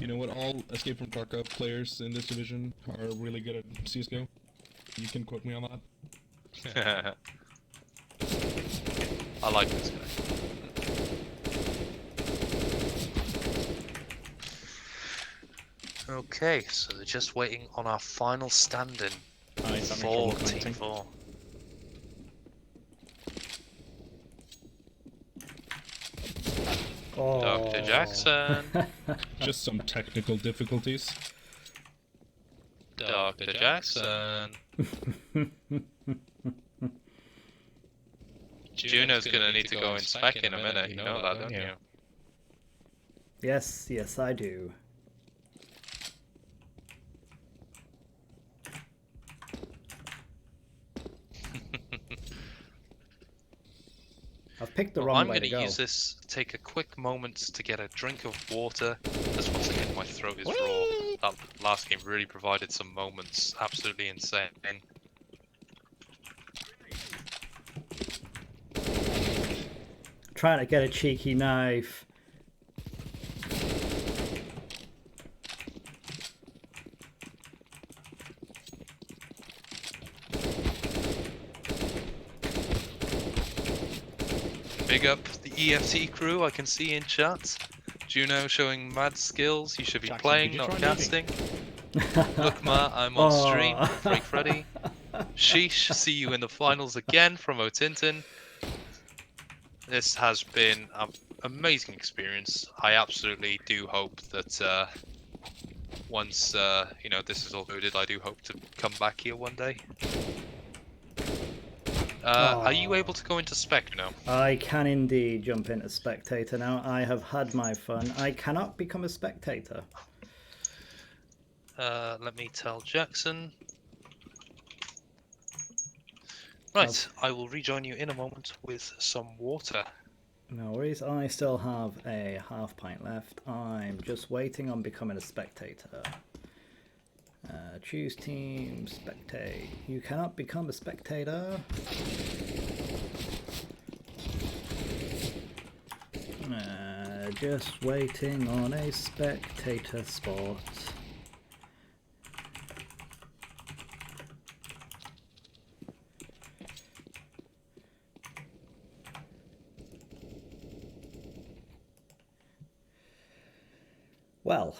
You know what? All Escape from Tarkov players in this division are really good at CSGO. You can quote me on that. I like this guy. Okay, so they're just waiting on our final stand-in for Team 4. Oh. Dr. Jackson. Just some technical difficulties. Dr. Jackson. Juno's gonna need to go in spec in a minute, you know that, don't you? Yes, yes, I do. I've picked the Well, wrong I'm way going to to go. use this, take a quick moment to get a drink of water. Just once again, my throat is raw. That last game really provided some moments. Absolutely insane. Trying to get a cheeky knife. Big up the EFT crew, I can see in chat. Juno showing mad skills. You should be Jackson, playing, could you not try casting. Look, Ma, I'm on stream. Aw. Freak Freddy. Sheesh, see you in the finals again from O'Tintin. This has been amazing experience. I absolutely do hope that once you know, this is all concluded, I do hope to come back here one day. Are you able to go into spec now? I can indeed jump into spectator now. I have had my fun. I cannot become a spectator. Let me tell Jackson. Right, I will rejoin you in a moment with some water. No worries. I still have a half pint left. I'm just waiting on becoming a spectator. Choose team, spectate. You cannot become a spectator. Just waiting on a spectator spot. Well,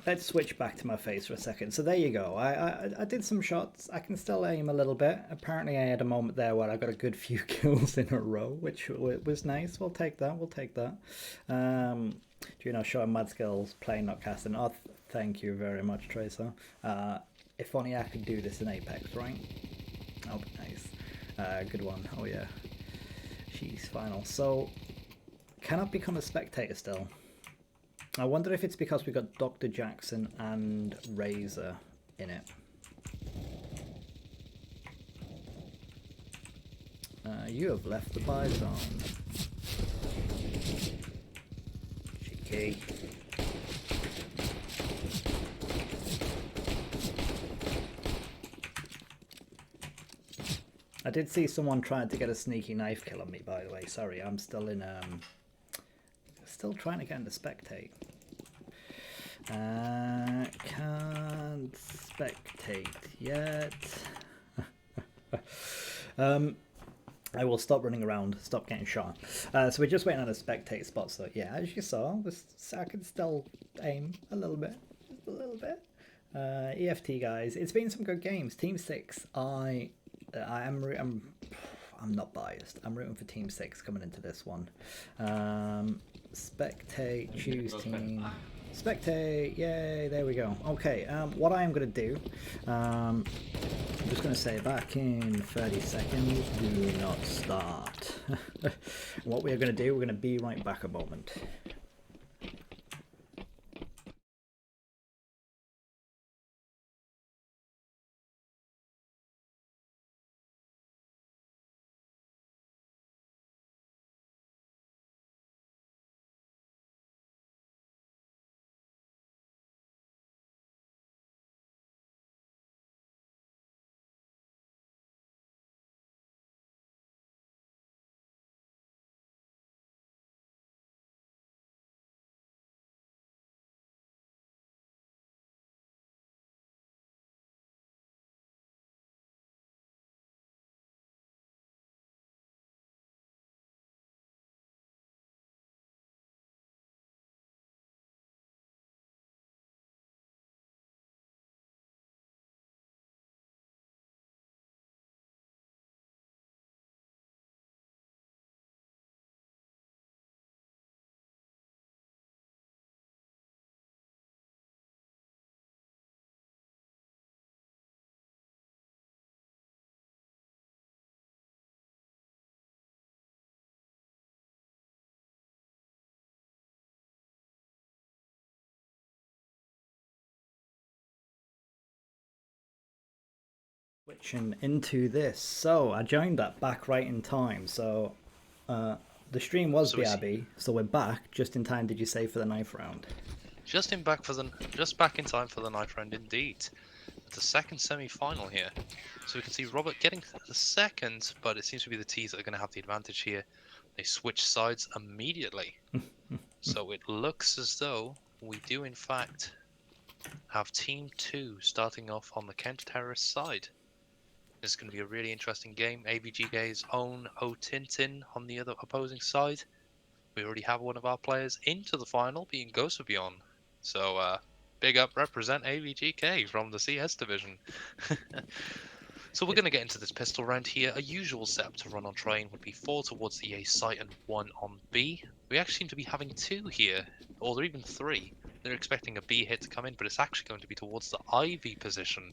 let's switch back to my face for a second. So there you go. I did some shots. I can still aim a little bit. Apparently I had a moment there where I got a good few kills in a row, which was nice. We'll take that. We'll take that. Juneau showing mad skills, playing not casting. Oh, thank you very much, Tracer. If only I could do this in Apex, right? Oh, nice. Good one. Oh yeah. Jeez, final. So, can I become a spectator still? I wonder if it's because we got Dr. Jackson and Razor in it. You have left the buy zone. Cheeky. I did see someone trying to get a sneaky knife kill on me, by the way. Sorry, I'm still in still trying to get into spectate. Can't spectate yet. I will stop running around, stop getting shot. So we're just waiting on a spectate spot. So yeah, as you saw, I can still aim a little bit, just a little bit. EFT guys, it's been some good games. Team 6, I'm not biased. I'm rooting for Team 6 coming into this one. Spectate, choose team. Spectate, yay, there we go. Okay, what I am going to do, I'm just going to say back in 30 seconds, do not start. What we are going to do, we're going to be right back a moment. Switching into this. So I joined that back right in time. So the stream was BRB, so we're back just in time, did you say, for the knife round? Just back in time for the knife round indeed. The second semi-final here. So we can see Robert getting the second, but it seems to be the T's that are going to have the advantage here. They switch sides immediately. So it looks as though we do in fact have Team 2 starting off on the counter-terrorist side. This is going to be a really interesting game. AVGK's own O'Tintin on the other opposing side. We already have one of our players into the final, being Ghost of Beyond. So, big up, represent AVGK from the CS division. So we're going to get into this pistol round here. A usual setup to run on train would be 4 towards the A site and 1 on B. We actually seem to be having 2 here, or even 3. They're expecting a B hit to come in, but it's actually going to be towards the Ivy position.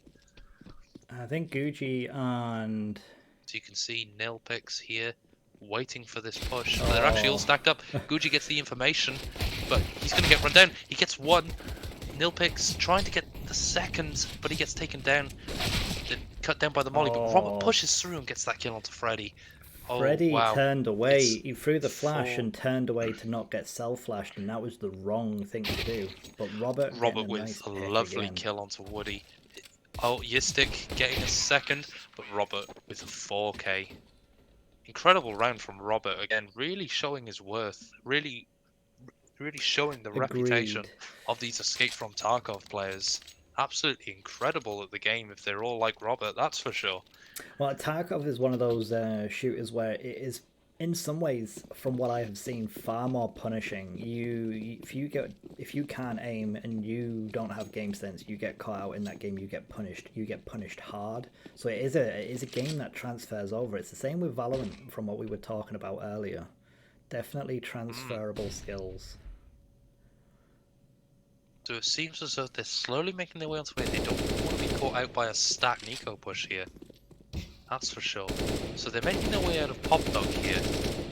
I think Gucci and... So you can see Nilpix here waiting for this push. They're actually all stacked up. Gucci gets the information, but he's going to get run down. He gets 1. Nilpix trying to get the 2nd, but he gets taken down. Then cut down by the molly, but Robert pushes through and gets that kill onto Freddy. Freddy turned away. He threw the flash 4. and turned away to not get self-flashed, and that was the wrong thing to do. But Robert with nice a lovely kill onto Woody. Yistic getting a 2nd, but Robert with a 4k. Incredible round from Robert again, really showing his worth, really showing the reputation of these Escape from Tarkov players. Absolutely incredible at the game if they're all like Robert, that's for sure. Well, Tarkov is one of those shooters where it is, in some ways, from what I have seen, far more punishing. If you can't aim and you don't have game sense, you get caught out in that game. You get punished. You get punished hard. So it is a game that transfers over. It's the same with Valorant, from what we were talking about earlier. Definitely transferable skills. So it seems as though they're slowly making their way onto it. They don't want to be caught out by a stack Nico push here. That's for sure. So they're making their way out of Pop Dog here.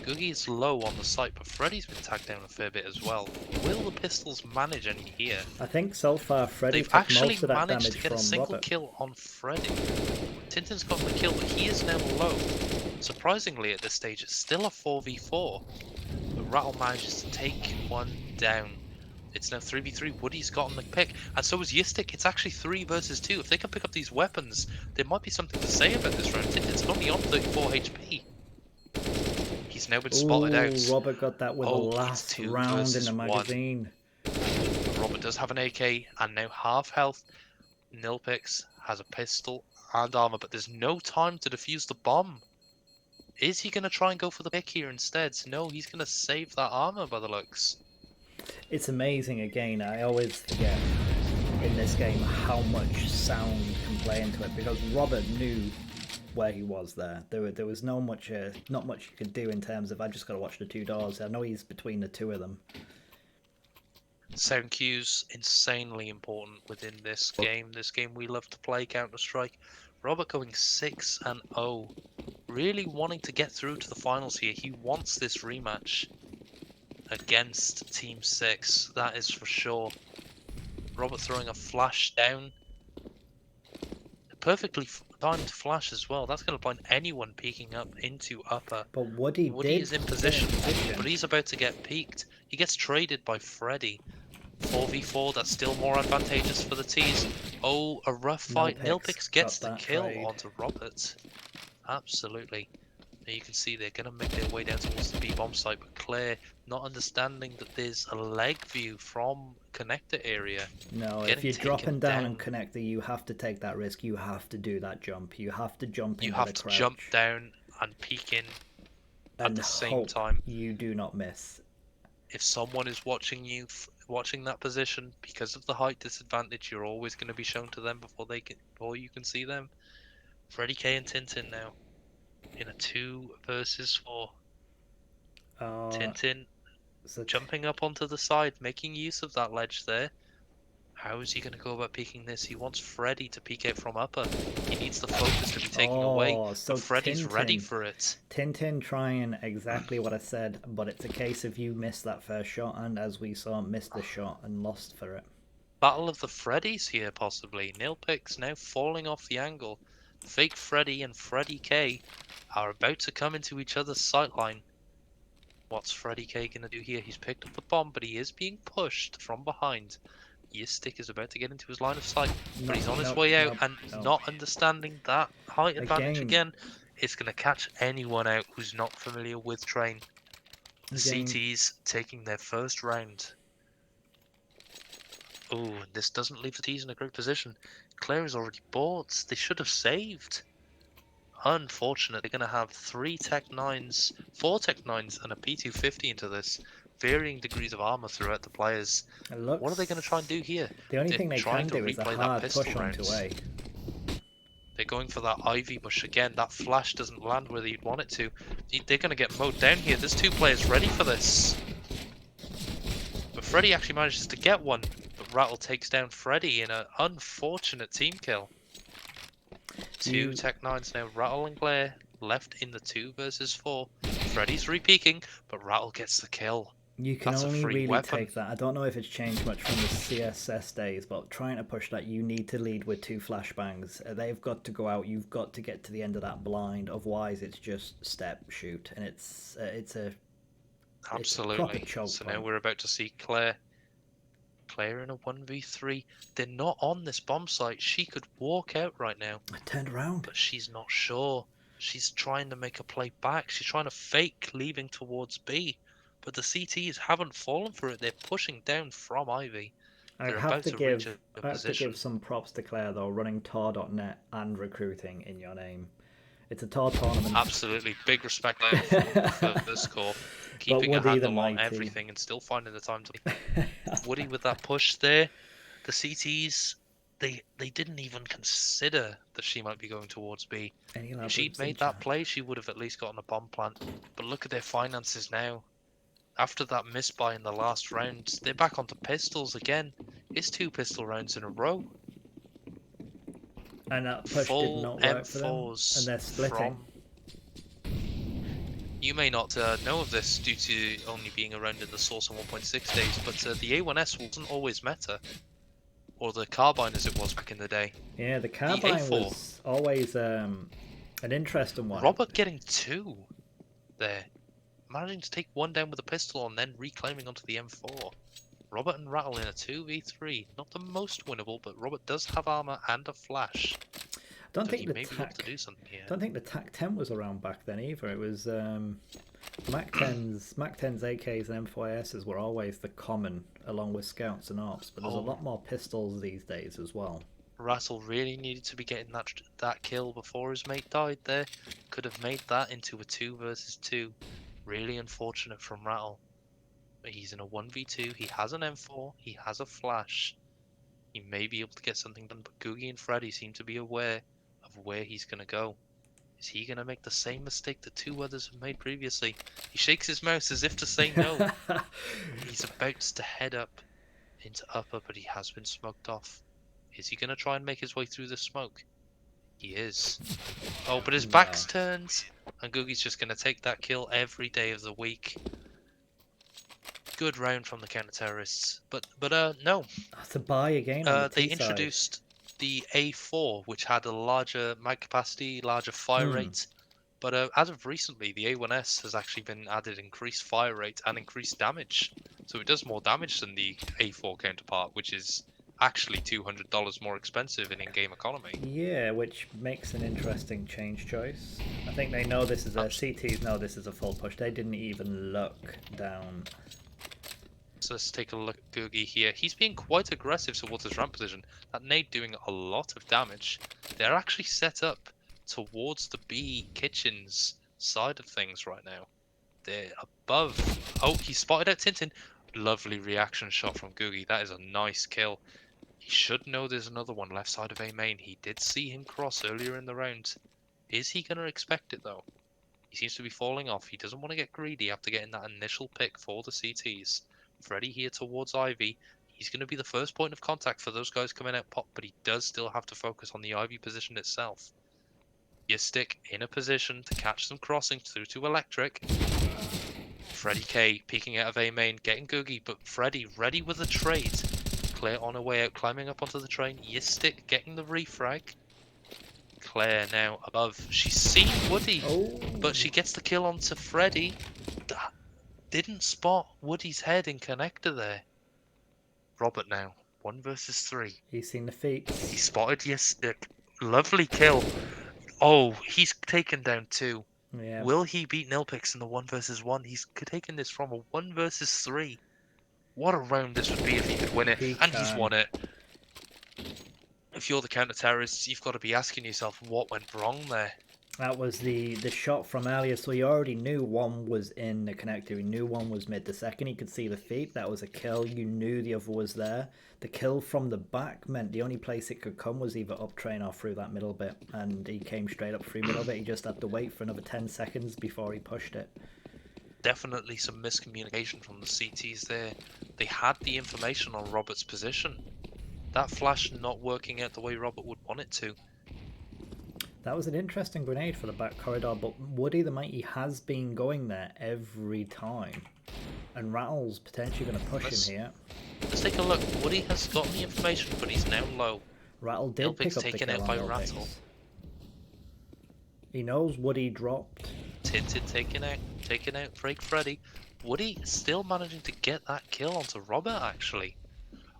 Googie's low on the site, but Freddy's been tagged down a fair bit as well. Will the pistols manage any here? I think so far Freddy They've took actually most of that managed damage to get a from single Robert. kill on Freddy. Tintin's got the kill, but he is now low. Surprisingly at this stage, it's still a 4v4. But Rattle manages to take 1 down. It's now 3v3. Woody's gotten the pick, and so is Yistic. It's actually 3 versus 2. If they can pick up these weapons, there might be something to say about this round. Tintin's only on 34 HP. He's now been spotted out. Robert got that with the last round in the magazine. Robert does have an AK and now half health. Nilpix has a pistol and armor, but there's no time to defuse the bomb. Is he going to try and go for the pick here instead? No, he's going to save that armor by the looks. It's amazing again. I always forget in this game how much sound can play into it, because Robert knew where he was there. There was not much you could do in terms of, I just got to watch the 2 doors. I know he's between the 2 of them. Sound cues insanely important within this game. This game we love to play, Counter-Strike. Robert going 6-0, really wanting to get through to the finals here. He wants this rematch against Team 6, that is for sure. Robert throwing a flash down. A perfectly timed flash as well. That's going to blind anyone peeking up into upper. But Woody is in position, but he's about to get peeked. He gets traded by Freddy. 4v4, that's still more advantageous for the T's. Oh, a rough fight. Nilpix gets the kill onto Robert. Absolutely. You can see they're going to make their way down towards the B-bomb site, but Claire not understanding that there's a leg view from connector area. No, if you're dropping down and connector, you have to take that risk. You have to do that jump. You have to jump in. You have to jump down and peek in at the same time. You do not miss. If someone is watching you, watching that position, because of the height disadvantage, you're always going to be shown to them before you can see them. Freddy K and Tintin now in a 2 versus 4. Tintin jumping up onto the side, making use of that ledge there. How is he going to go about peeking this? He wants Freddy to peek out from upper. He needs the focus to be taken away. So Freddy's ready for it. Tintin trying exactly what I said, but it's a case of you missed that first shot, and as we saw, missed the shot and lost for it. Battle of the Freddys here, possibly. Nilpix now falling off the angle. Fake Freddy and Freddy K are about to come into each other's sightline. What's Freddy K going to do here? He's picked up the bomb, but he is being pushed from behind. Yistic is about to get into his line of sight, but he's on his way out, and not understanding that height advantage again, it's going to catch anyone out who's not familiar with Train. The CTs taking their first round. Oh, this doesn't leave the T's in a great position. Claire is already bought. They should have saved. Unfortunate. They're going to have 4 Tech 9s, and a P250 into this. Varying degrees of armor throughout the players. What are they going to try and do here? The only thing they can do is a hard push onto A. They're going for that Ivy bush again. That flash doesn't land where you'd want it to. They're going to get mowed down here. There's 2 players ready for this. But Freddy actually manages to get one. But Rattle takes down Freddy in an unfortunate team kill. 2 Tech-9s now. Rattle and Glare left in the 2 versus 4. Freddy's re-peeking, but Rattle gets the kill. You can That's a only free really weapon. take that. I don't know if it's changed much from the CSS days, but trying to push that, you need to lead with 2 flashbangs. They've got to go out. You've got to get to the end of that blind. Otherwise, it's just step shoot, and it's a Absolutely. choke So point. now we're about to see Claire. Claire in a 1v3. They're not on this bomb site. She could walk out right now. I turned around. But she's not sure. She's trying to make a play back. She's trying to fake leaving towards B. But the CTs haven't fallen for it. They're pushing down from Ivy. I They're have about to to give reach a I have to position. give some props to Claire though, running TAW.net and recruiting in your name. It's a TAW tournament. Absolutely. Big respect for this call. Keeping a Woody the handle on mighty. everything and still finding the time to... Woody with that push there. The CTs, they didn't even consider that she might be going towards B. If she'd made that play, she would have at least gotten a bomb plant. But look at their finances now. After that misbuy in the last round, they're back onto pistols again. It's 2 pistol rounds in a row. And that push Full did not work for them. M4s And they're splitting. You may not know of this due to only being around in the Source on 1.6 days, but the A1S wasn't always meta. Or the Carbine as it was back in the day. Yeah, the Carbine A4. was always an interesting one. Robert getting 2 there. Managing to take 1 down with a pistol and then reclaiming onto the M4. Robert and Rattle in a 2v3. Not the most winnable, but Robert does have armor and a flash. I don't So think he the may be able to do something here. I don't think the TAC 10 was around back then either. It was Mac 10s, AKs, and M4Ss were always the common, along with Scouts and Ops. But there's a lot more pistols these days as well. Rattle really needed to be getting that kill before his mate died there. Could have made that into a 2 versus 2. Really unfortunate from Rattle. But he's in a 1v2. He has an M4. He has a flash. He may be able to get something done, but Googie and Freddy seem to be aware of where he's going to go. Is he going to make the same mistake that 2 others have made previously? He shakes his mouse as if to say no. He's about to head up into upper, but he has been smoked off. Is he going to try and make his way through the smoke? He is. Oh, but his back's turned, and Googie's just going to take that kill every day of the week. Good round from the counter-terrorists. But no. That's a buy again. They introduced the A4, which had a larger mag capacity, larger fire rate. But as of recently, the A1S has actually been added increased fire rate and increased damage. So it does more damage than the A4 counterpart, which is actually $200 more expensive in in-game economy. Yeah, which makes an interesting change choice. I think they know this is a CTs know this is a full push. They didn't even look down. So let's take a look at Googie here. He's being quite aggressive towards his ramp position. That nade doing a lot of damage. They're actually set up towards the B kitchens side of things right now. They're above. Oh, he spotted out Tintin. Lovely reaction shot from Googie. That is a nice kill. He should know there's another one left side of A main. He did see him cross earlier in the round. Is he going to expect it though? He seems to be falling off. He doesn't want to get greedy after getting that initial pick for the CTs. Freddy here towards Ivy. He's going to be the first point of contact for those guys coming out pop, but he does still have to focus on the Ivy position itself. Yistic in a position to catch them crossing through to Electric. Freddy K peeking out of A main, getting Googie, but Freddy ready with a trade. Claire on her way out, climbing up onto the train. Yistic getting the refrag. Claire now above. She's seen Woody, but she gets the kill onto Freddy. Didn't spot Woody's head in connector there. Robert now, 1 versus 3. He's seen the feet. He spotted Yistic. Lovely kill. Oh, he's taken down 2. Yeah. Will he beat Nilpix in the 1 versus 1? He's taken this from a 1 versus 3. What a round this would be if he could win it. And he's won it. If you're the counter-terrorists, you've got to be asking yourself what went wrong there. That was the shot from earlier, so he already knew one was in the connector. He knew one was mid. The second he could see the feet, that was a kill. You knew the other was there. The kill from the back meant the only place it could come was either up train or through that middle bit, and he came straight up through middle bit. He just had to wait for another 10 seconds before he pushed it. Definitely some miscommunication from the CTs there. They had the information on Robert's position. That flash not working out the way Robert would want it to. That was an interesting grenade for the back corridor, but Woody the Mighty has been going there every time. And Rattle's potentially going to push him here. Let's take a look. Woody has gotten the information, but he's now low. Rattle did pick up the taken kill out by on Rattle. Nilpix. He knows Woody dropped. Tinted taken out Freak Freddy. Woody still managing to get that kill onto Robert, actually.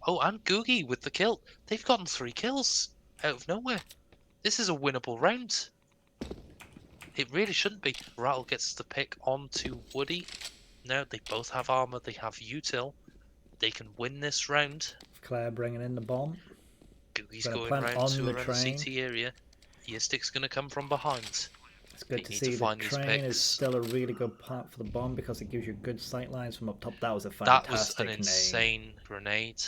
Oh, and Googie with the kill. They've gotten 3 kills out of nowhere. This is a winnable round. It really shouldn't be. Rattle gets the pick onto Woody. Now they both have armor. They have util. They can win this round. Claire bringing in the bomb. Googie's going round to around the CT area. Yistic's going to come from behind. It's good to see the train is still a really good part for the bomb because it gives you good sight lines from up top. That was a fantastic That was an insane grenade.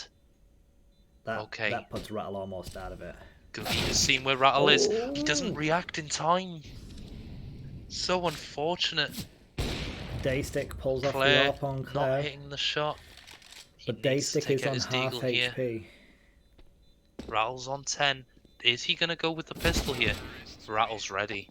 That puts Rattle almost out of it. Googie has seen where Rattle is. He doesn't react in time. So unfortunate. Daystick pulls off the AWP on Claire. Not hitting the shot. But Daystick is on half HP. Rattle's on 10. Is he going to go with the pistol here? Rattle's ready.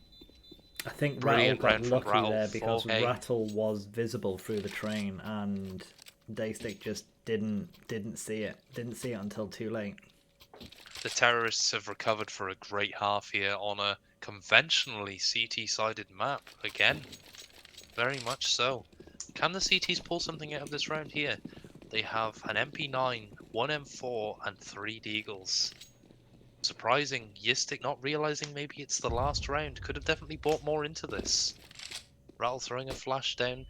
I think Rattle got lucky there because Rattle was visible through the train and Daystick just didn't see it. Didn't see it until too late. The terrorists have recovered for a great half here on a conventionally CT-sided map again. Very much so. Can the CTs pull something out of this round here? They have an MP9, 1 M4 and 3 Deagles. Surprising, Yistic not realizing maybe it's the last round. Could have definitely bought more into this. Rattle throwing a flash down.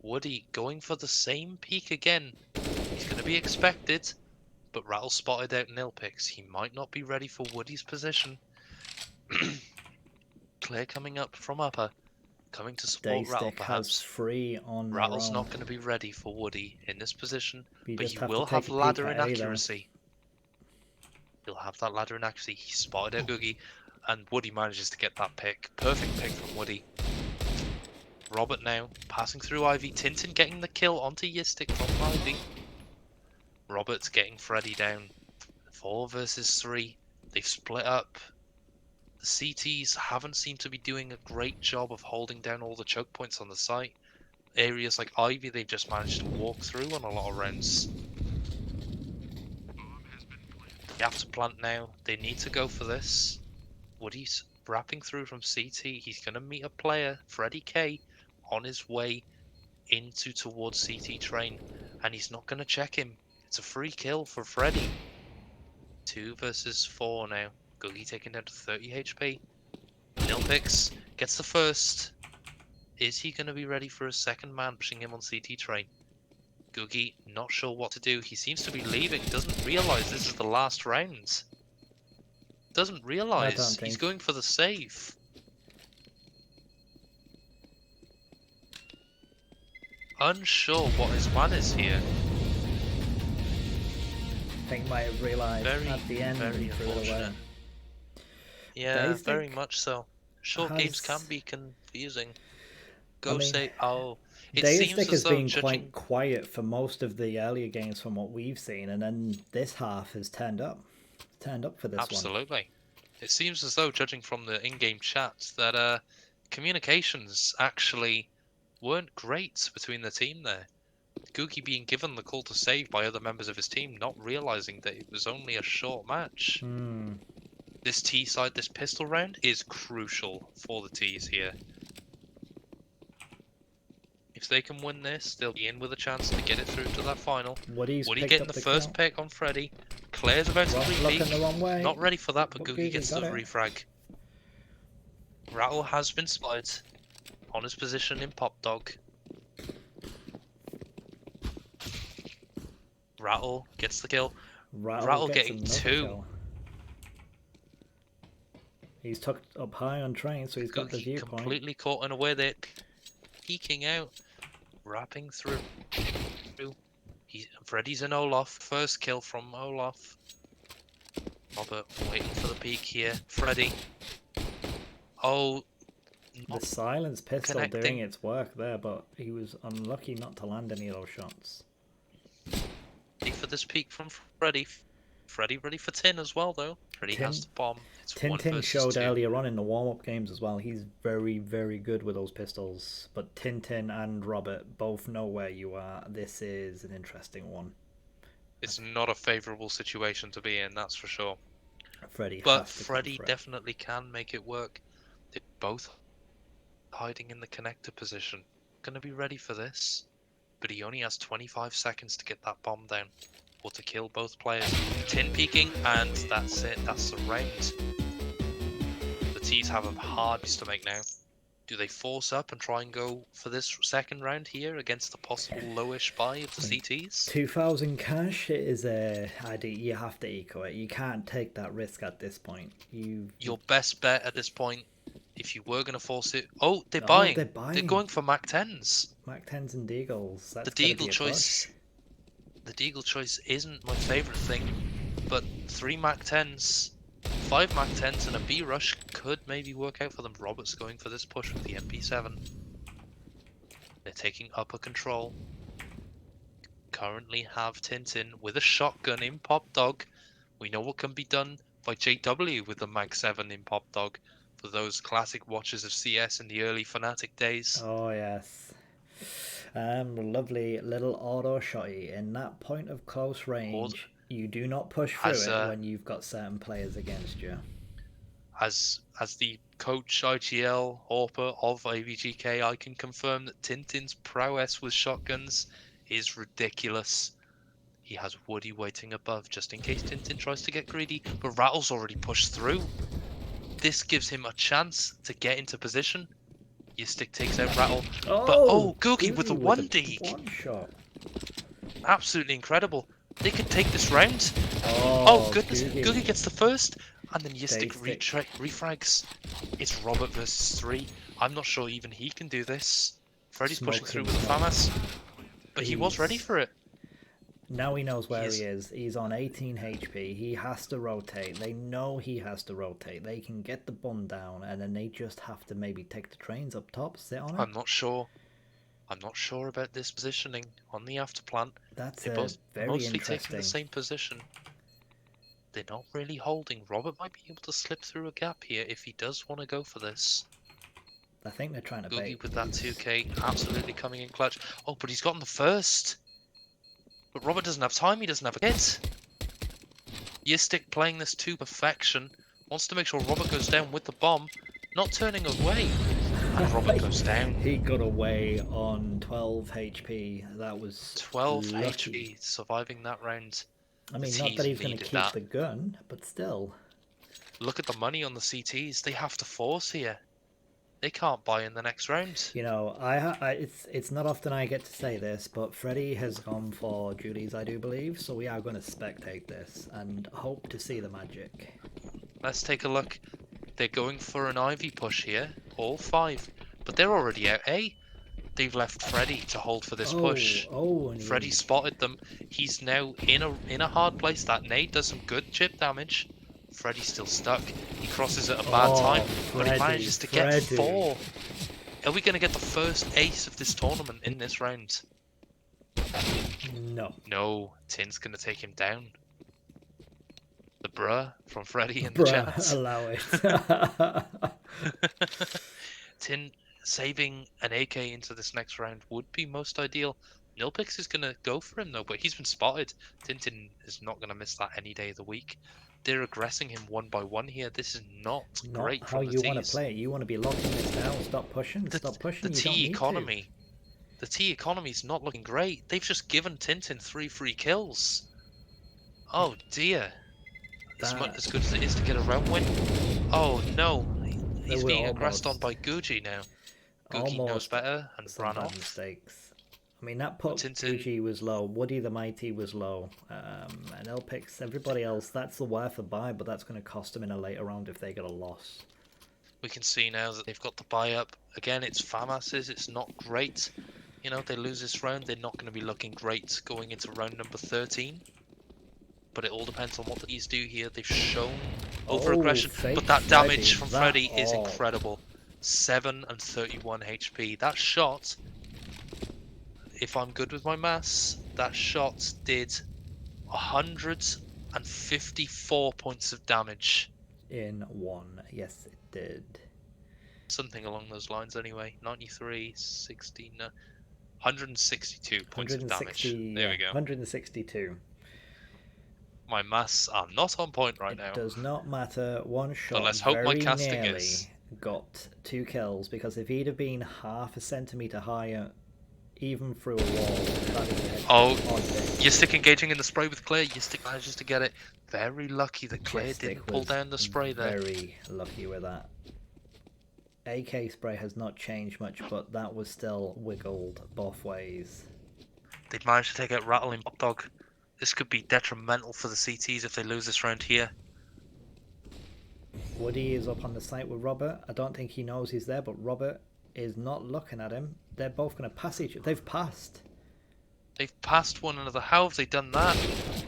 Woody going for the same peek again. He's going to be expected. But Rattle spotted out Nilpix. He might not be ready for Woody's position. Claire coming up from upper. Coming to support Rattle, perhaps. Has 3 on Rattle's not going to be ready for Woody in this position. But he will have ladder in accuracy. He'll have that ladder in accuracy. He spotted out Googie. And Woody manages to get that pick. Perfect pick from Woody. Robert now passing through Ivy. Tintin getting the kill onto Yistic from Ivy. Robert's getting Freddy down. 4 versus 3. They've split up. The CTs haven't seemed to be doing a great job of holding down all the choke points on the site. Areas like Ivy, they've just managed to walk through on a lot of rounds. They have to plant now. They need to go for this. Woody's wrapping through from CT. He's going to meet a player, Freddy K, on his way towards CT train. And he's not going to check him. It's a free kill for Freddy. 2 versus 4 now. Googie taken down to 30 HP. Nilpix gets the first. Is he going to be ready for a second man pushing him on CT train? Googie not sure what to do. He seems to be leaving. Doesn't realise this is the last round. Doesn't realise. He's going for the save. Unsure what his plan is here. I think might have realised at the end very he threw it away. Yeah, very much so. Short games can be confusing. Daystick has been quite quiet for most of the earlier games from what we've seen, and then this half has turned up. Turned up for this one. Absolutely. It seems as though, judging from the in-game chat, that communications actually weren't great between the team there. Googie being given the call to save by other members of his team, not realizing that it was only a short match. This T side, this pistol round is crucial for the T's here. If they can win this, they'll be in with a chance to get it through to that final. Woody getting the first pick on Freddy. Claire's about to re-peek. Not ready for that, but Googie gets the refrag. Rattle has been spotted on his position in Pop Dog. Rattle gets the kill. Rattle getting 2. He's tucked up high on train, so he's got the Googie viewpoint. completely caught in a way there, peeking out, wrapping through. Freddy's and Olaf. First kill from Olaf. Robert waiting for the peek here. Freddy. Oh, The silence pistol connecting. doing its work there, but he was unlucky not to land any of those shots. Ready for this peek from Freddy. Freddy ready for Tin as well, though. Freddy has the bomb. It's 1 Tintin versus showed 2. earlier on in the warm-up games as well. He's very, very good with those pistols. But Tintin and Robert both know where you are. This is an interesting one. It's not a favourable situation to be in, that's for sure. Freddy But has to Freddy come definitely can make it work. They're both hiding in the connector position. Gonna be ready for this. But he only has 25 seconds to get that bomb down. Or to kill both players. Tin peeking, and that's it. That's the round. The T's have a hard choice to make now. Do they force up and try and go for this second round here against the possible lowish buy of the CTs? 2,000 cash is a idea. You have to eco it. You can't take that risk at this point. Your best bet at this point, if you were going to force it. Oh, they're buying. They're buying. They're going for Mac 10s. Mac 10s and Deagles. That's The Deagle choice. The Deagle choice isn't my favourite thing, but 3 Mac 10s, 5 Mac 10s, and a B rush could maybe work out for them. Robert's going for this push with the MP7. They're taking upper control. Currently have Tintin with a shotgun in Pop Dog. We know what can be done by JW with the Mag 7 in Pop Dog for those classic watchers of CS in the early Fnatic days. Oh yes. Lovely little auto shotty in that point of close range. You do not push through it when you've got certain players against you. As the coach IGL Horper of AVGK, I can confirm that Tintin's prowess with shotguns is ridiculous. He has Woody waiting above just in case Tintin tries to get greedy, but Rattle's already pushed through. This gives him a chance to get into position. Stick takes out Rattle. Googie with the 1D. One shot. Absolutely incredible. They could take this round. Oh Goodness. Googie gets the first. And then Stick refrags. It's Robert versus 3. I'm not sure even he can do this. Freddy's pushing through with the FAMAS. But he was ready for it. Now he knows where he is. He's on 18 HP. He has to rotate. They know he has to rotate. They can get the bun down, and then they just have to maybe take the trains up top, sit on it. I'm not sure. I'm not sure about this positioning on the after plant. That's They're very mostly interesting. taking the same position. They're not really holding. Robert might be able to slip through a gap here if he does want to go for this. I think they're trying to Googie bait. with that 2k, absolutely coming in clutch. Oh, but he's gotten the first. But Robert doesn't have time, he doesn't have a hit. Yistic playing this to perfection. Wants to make sure Robert goes down with the bomb. Not turning away. And Robert goes down. He got away on 12 HP. That was 12 lucky. HP, surviving that round. I mean, not that he's going to keep the gun, but still. Look at the money on the CTs. They have to force here. They can't buy in the next round. You know, it's not often I get to say this, but Freddy has gone for Judy's, I do believe, so we are going to spectate this and hope to see the magic. Let's take a look. They're going for an Ivy push here, all 5, but they're already out A. They've left Freddy to hold for this push. And Freddy spotted them. He's now in a hard place. That nade does some good chip damage. Freddy's still stuck. He crosses at a bad time, but he manages to get 4. Are we going to get the first ace of this tournament in this round? No. No, Tin's going to take him down. The bruh from Freddy in the chat. Allow it. Tin saving an AK into this next round would be most ideal. Nilpix is going to go for him though, but he's been spotted. Tintin is not going to miss that any day of the week. They're aggressing him 1 by 1 here. This is not great how from the you T's. Want to play it. You want to be locking this down. Stop pushing. Stop pushing. The T economy. The T economy is not looking great. They've just given Tintin 3 free kills. Oh dear. As good as it is to get a round win. Oh no. He's being aggressed on by Gucci now. Gucci knows better and ran off. Mistakes. I mean, that put Tintin. Fuji was low, Woody the Mighty was low, and Elpix, everybody else, that's the worth a buy, but that's going to cost them in a later round if they get a loss. We can see now that they've got the buy up. Again, it's FAMAS's, it's not great. You know, they lose this round, they're not going to be looking great going into round number 13. But it all depends on what the E's do here. They've shown over-aggression, but that damage from Freddy is incredible. 7 and 31 HP. That shot, if I'm good with my maths, that shot did 154 points of damage. In one, yes it did. Something along those lines anyway. 93, 16, 162 points of damage. There we go. 162. My maths are not on point right now. It does not matter. One shot let's hope my very casting nearly is. got 2 kills, because if he'd have been half a centimetre higher, even through a wall, that is Oh, you're stick engaging in the spray with Claire. Your stick manages to get it. Very lucky that Claire didn't pull down the spray there. Very lucky with that. AK spray has not changed much, but that was still wiggled both ways. They'd managed to take out Rattle and Hot Dog. This could be detrimental for the CTs if they lose this round here. Woody is up on the site with Robert. I don't think he knows he's there, but Robert is not looking at him. They're both going to pass each other. They've passed. They've passed one another. How have they done that?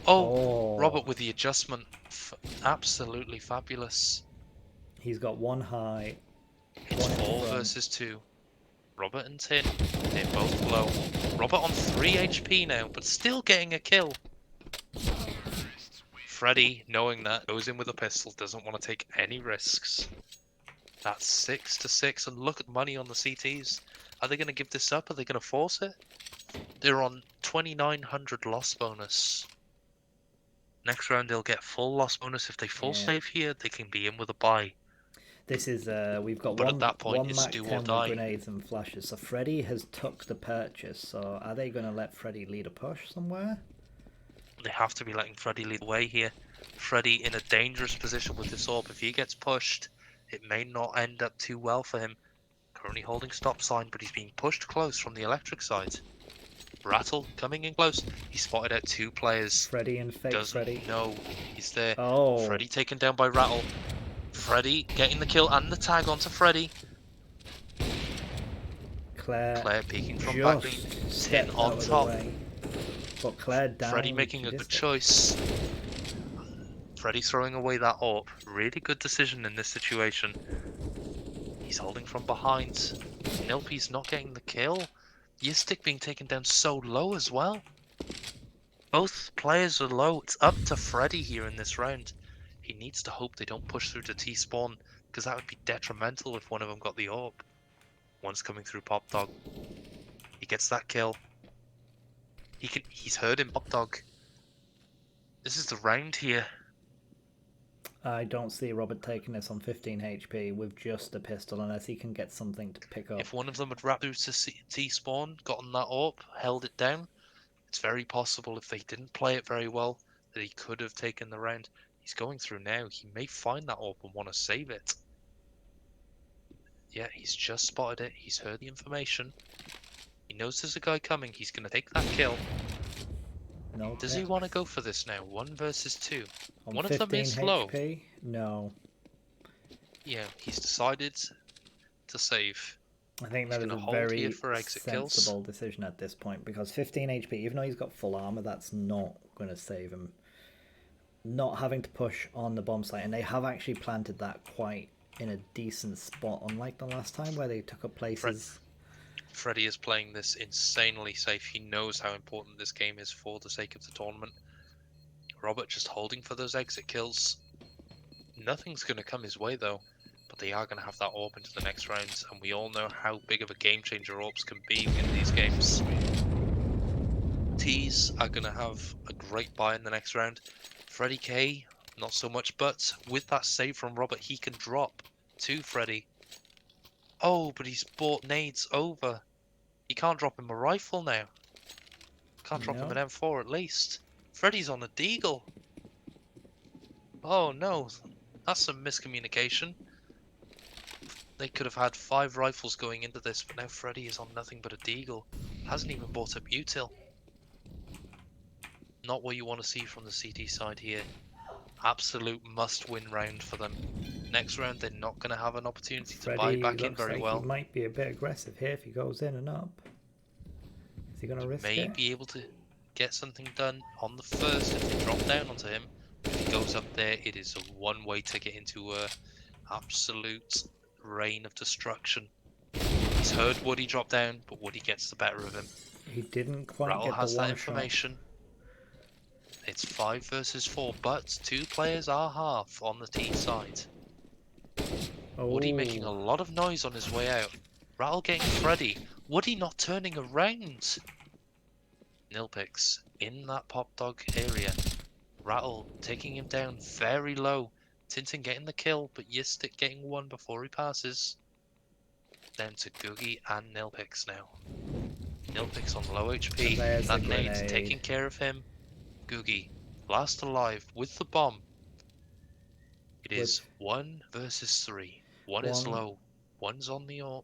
Oh. Robert with the adjustment. Absolutely fabulous. He's got one high. It's 4 versus 2. Robert and Tin, they're both low. Robert on 3 HP now, but still getting a kill. Freddy, knowing that, goes in with a pistol, doesn't want to take any risks. That's 6 to 6, and look at money on the CTs. Are they going to give this up? Are they going to force it? They're on 2,900 loss bonus. Next round they'll get full loss bonus. If they full save here, they can be in with a buy. This is we've got but one, at that point, one it's Mac do 10 or with die. grenades and flashes. So Freddy has took the purchase. So are they going to let Freddy lead a push somewhere? They have to be letting Freddy lead the way here. Freddy in a dangerous position with this orb. If he gets pushed, it may not end up too well for him. Currently holding stop sign, but he's being pushed close from the electric side. Rattle coming in close. He spotted out 2 players. Freddy and fake Freddy. No, he's there. Oh. Freddy taken down by Rattle. Freddy getting the kill and the tag onto Freddy. Claire peeking from back lane. Tin on top. But Claire down. Freddy making a good choice. Freddy throwing away that AWP. Really good decision in this situation. He's holding from behind. Nilpy's not getting the kill. Yistic being taken down so low as well. Both players are low. It's up to Freddy here in this round. He needs to hope they don't push through to T-spawn, because that would be detrimental if one of them got the AWP. One's coming through Pop Dog. He gets that kill. He's heard him, Pop Dog. This is the round here. I don't see Robert taking this on 15 HP with just a pistol unless he can get something to pick up. If one of them had wrapped through to T-spawn, gotten that AWP, held it down, it's very possible if they didn't play it very well that he could have taken the round. He's going through now. He may find that AWP and want to save it. Yeah, he's just spotted it. He's heard the information. He knows there's a guy coming. He's going to take that kill. No. Does he want to go for this now? 1 versus 2. On One of them is HP? low. No. Yeah, he's decided to save. I think that is a very sensible decision at this point, because 15 HP, even though he's got full armor, that's not going to save him. Not having to push on the bomb site, and they have actually planted that quite in a decent spot, unlike the last time where they took up places. Freddy is playing this insanely safe. He knows how important this game is for the sake of the tournament. Robert just holding for those exit kills. Nothing's going to come his way though, but they are going to have that AWP into the next round, and we all know how big of a game changer AWPs can be in these games. T's are going to have a great buy in the next round. Freddy K, not so much, but with that save from Robert, he can drop to Freddy. Oh, but he's bought nades over. He can't drop him a rifle now. Can't drop him an M4 at least. Freddy's on a deagle. Oh no, that's some miscommunication. They could have had 5 rifles going into this, but now Freddy is on nothing but a deagle. Hasn't even brought up util. Not what you want to see from the CT side here. Absolute must-win round for them. Next round, they're not going to have an opportunity to buy Freddie back in looks very like well. he might be a bit aggressive here if he goes in and up. Is he going to risk May it? be able to get something done on the first if they drop down onto him. If he goes up there, it is a one-way ticket into a absolute rain of destruction. He's heard Woody drop down, but Woody gets the better of him. He didn't quite Rattle get the has that one shot. information. It's 5 versus 4, but 2 players are half on the T side. Woody making a Oh, lot of noise on his way out. Rattle getting Freddy. Woody not turning around. Nilpix in that pop dog area. Rattle taking him down very low. Tintin getting the kill, but Yistik getting one before he passes. Down to Googie and Nilpix now. Nilpix on low HP. And there's That the nade's grenade. taking care of him. Googie, last alive with the bomb. It is 1 versus 3. One is One- low, one's on the AWP.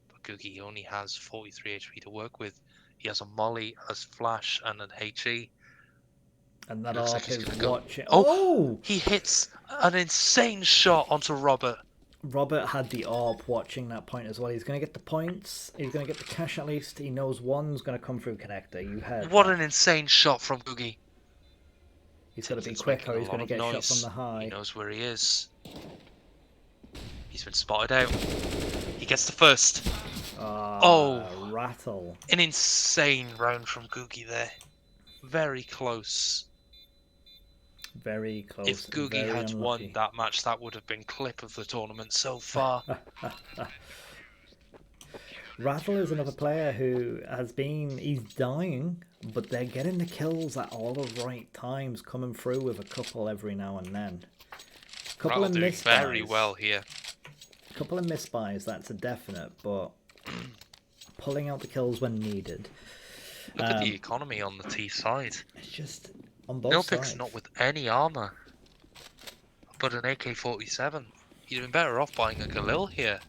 But Googie only has 43 HP to work with. He has a molly, a flash, and an HE. And that Looks like ARP he's is gonna go. watching. Oh! Oh! He hits an insane shot onto Robert. Robert had the ARP watching that point as well. He's going to get the points. He's going to get the cash at least. He knows one's going to come through connector. You heard What that. an insane shot from Googie. He's got to be Tintin's quick or making a he's going to lot of get shot from noise. the high. He knows where he is. He's been spotted out. He gets the first. Oh. Rattle. An insane round from Googie there. Very close. Very close. If Googie very had won unlucky. that match, that would have been clip of the tournament so far. Rattle is another player who he's dying, but they're getting the kills at all the right times, coming through with a couple every now and then. Couple Rattle of doing misbuys. very well here. Couple of misbuys, that's a definite, but pulling out the kills when needed. Look at the economy on the T side. It's just on both Nilpix sides. not with any armor, but an AK-47. He'd been better off buying a Galil here.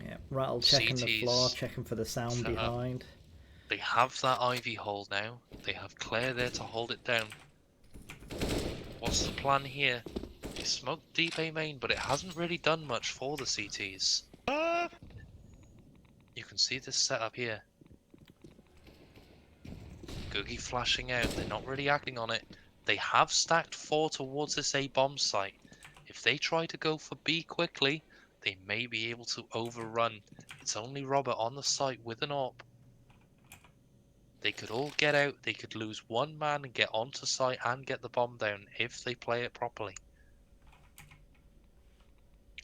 Yeah, Rattle checking the CTs floor, checking for the sound set up. behind. They have that Ivy hole now. They have Claire there to hold it down. What's the plan here? They smoked deep A main, but it hasn't really done much for the CTs. You can see this setup here. Googie flashing out. They're not really acting on it. They have stacked 4 towards this A bomb site. If they try to go for B quickly, they may be able to overrun. It's only Robert on the site with an AWP. They could all get out. They could lose one man and get onto site and get the bomb down if they play it properly.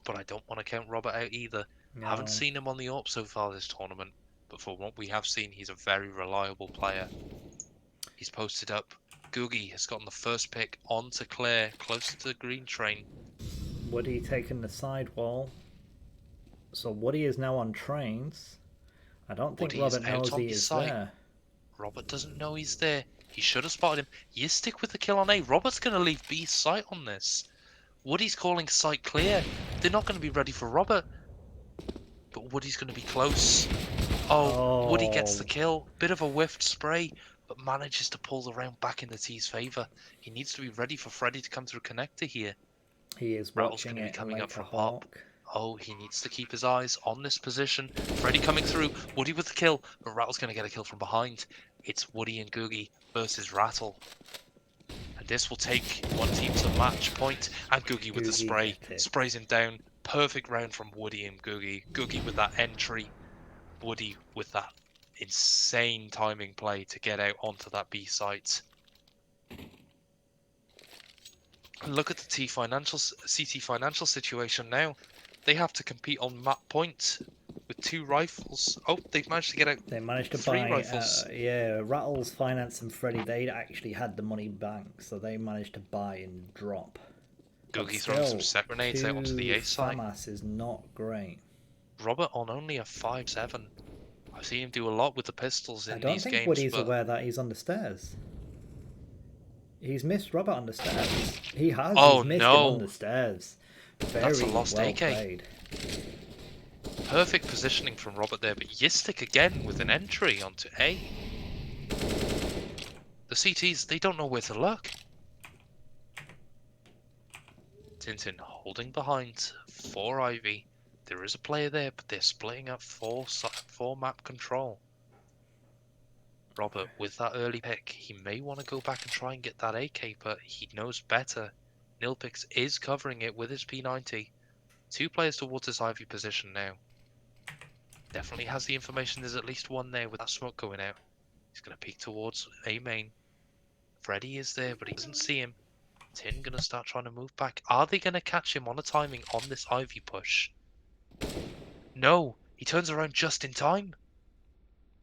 But I don't want to count Robert out either. No. Haven't seen him on the AWP so far this tournament, but for what we have seen, he's a very reliable player. He's posted up. Googie has gotten the first pick onto Claire, closer to the green train. Woody taking the side wall. So Woody is now on trains. I don't think Woody is Robert out knows on he the is site. there. Robert doesn't know he's there. He should have spotted him. You stick with the kill on A. Robert's going to leave B site on this. Woody's calling site clear. They're not going to be ready for Robert. But Woody's going to be close. Oh, Woody gets the kill. Bit of a whiffed spray, but manages to pull the round back in the T's favour. He needs to be ready for Freddy to come through connector here. He is Rattle's watching going to be it coming like up a from hawk. up. Oh, he needs to keep his eyes on this position. Freddy coming through. Woody with the kill, but Rattle's going to get a kill from behind. It's Woody and Googie versus Rattle. And this will take one team to match point. And Googie with the Googie spray. gets it. Sprays him down. Perfect round from Woody and Googie. Googie with that entry. Woody with that insane timing play to get out onto that B site. And look at the CT financial situation now. They have to compete on map point with 2 rifles. Oh, they've managed to get out. They managed to 3 buy, rifles. Rattle's Finance and Freddy, they actually had the money banked, so they managed to buy and drop. But Googie throwing some still, set grenades out onto the A site. FAMAS is not great. Robert on only a 5-7. I've seen him do a lot with the pistols in I don't these think games, Woody's but aware that he's on the stairs. He's missed Robert on the stairs. He has. Oh, He's missed no. him on the stairs. Very That's a lost well AK. played. Perfect positioning from Robert there, but Yistik again with an entry onto A. The CTs, they don't know where to look. Tintin holding behind for Ivy. There is a player there, but they're splitting up four map control. Robert, with that early pick, he may want to go back and try and get that AK, but he knows better. Nilpix is covering it with his P90. 2 players towards his Ivy position now. Definitely has the information. There's at least one there with that smoke going out. He's going to peek towards A main. Freddy is there, but he doesn't see him. Tin going to start trying to move back. Are they going to catch him on a timing on this Ivy push? No, he turns around just in time.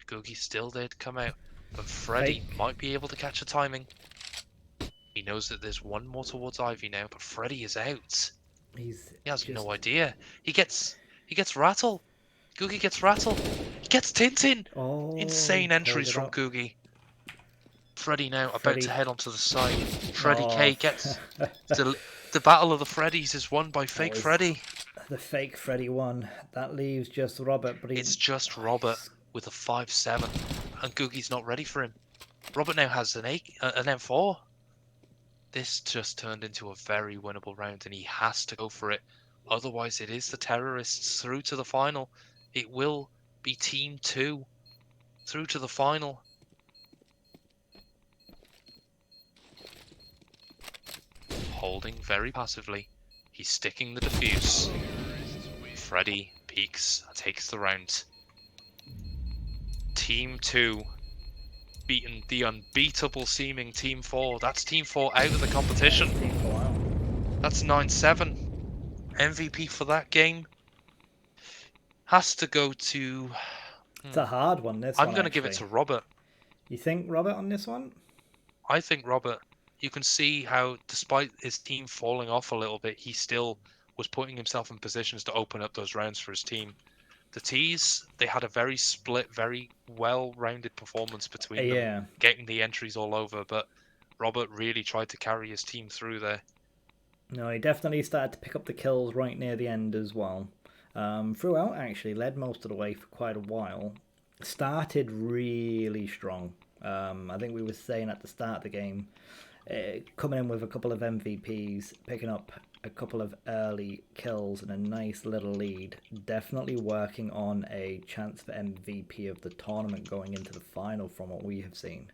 Googie's still there to come out, but Freddy might be able to catch a timing. He knows that there's one more towards Ivy now, but Freddy is out. He has no idea. He gets rattled. Googie gets rattled. He gets Tintin. Oh, Insane entries from Googie. Freddy now about to head onto the side. Freddy K gets the battle of the Freddys is won by Fake Freddy. The Fake Freddy won. That leaves just Robert, but it's just Robert with a 5-7, and Googie's not ready for him. Robert now has an M4. This just turned into a very winnable round, and he has to go for it. Otherwise, it is the terrorists through to the final. It will be Team 2 through to the final. Holding very passively. He's sticking the defuse. Freddy peeks and takes the round. Team 2 beaten the unbeatable seeming Team 4. That's Team 4 out of the competition. That's 9-7. MVP for that game has to go to... It's a hard one, this I'm one, going to give it to Robert. You think Robert on this one? I think Robert. You can see how, despite his team falling off a little bit, he still was putting himself in positions to open up those rounds for his team. The T's, they had a very split, very well-rounded performance between them, getting the entries all over, but Robert really tried to carry his team through there. No, he definitely started to pick up the kills right near the end as well. Throughout, actually, led most of the way for quite a while. Started really strong. I think we were saying at the start of the game, coming in with a couple of MVPs, picking up a couple of early kills and a nice little lead. Definitely working on a chance for MVP of the tournament going into the final from what we have seen.